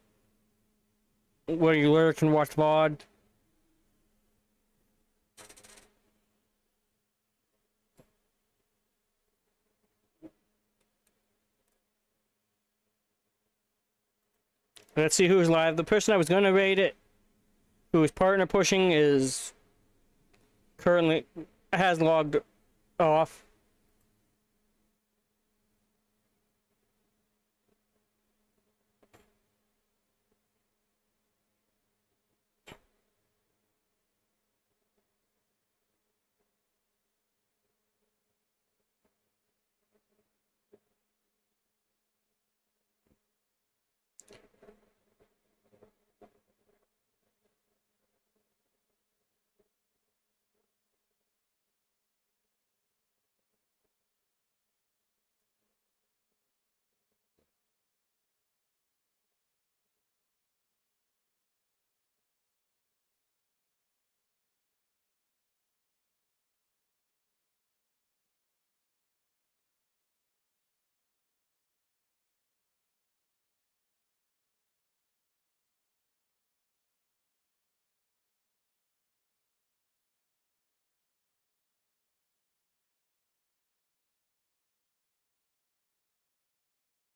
Whether you lurk and watch VOD. Let's see who's live. The person I was gonna raid it, who is partner pushing, is currently has logged off.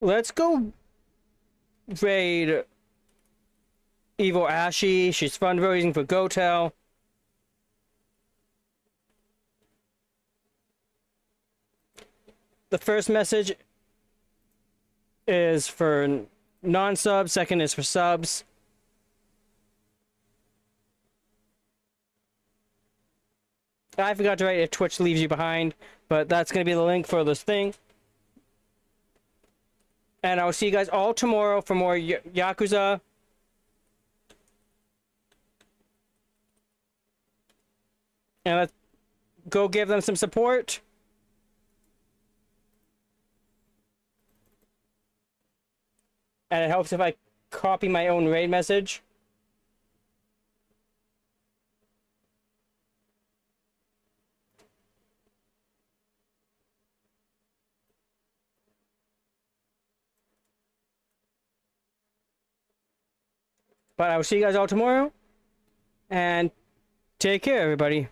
Let's go raid Evil Ashy. She's fundraising for GoTel. The first message is for non-subs, second is for subs. I forgot to write if Twitch leaves you behind, but that's going to be the link for this thing. And I'll see you guys all tomorrow for more Yakuza. And let's go give them some support. And it helps if I copy my own raid message. But I will see you guys all tomorrow. And take care, everybody.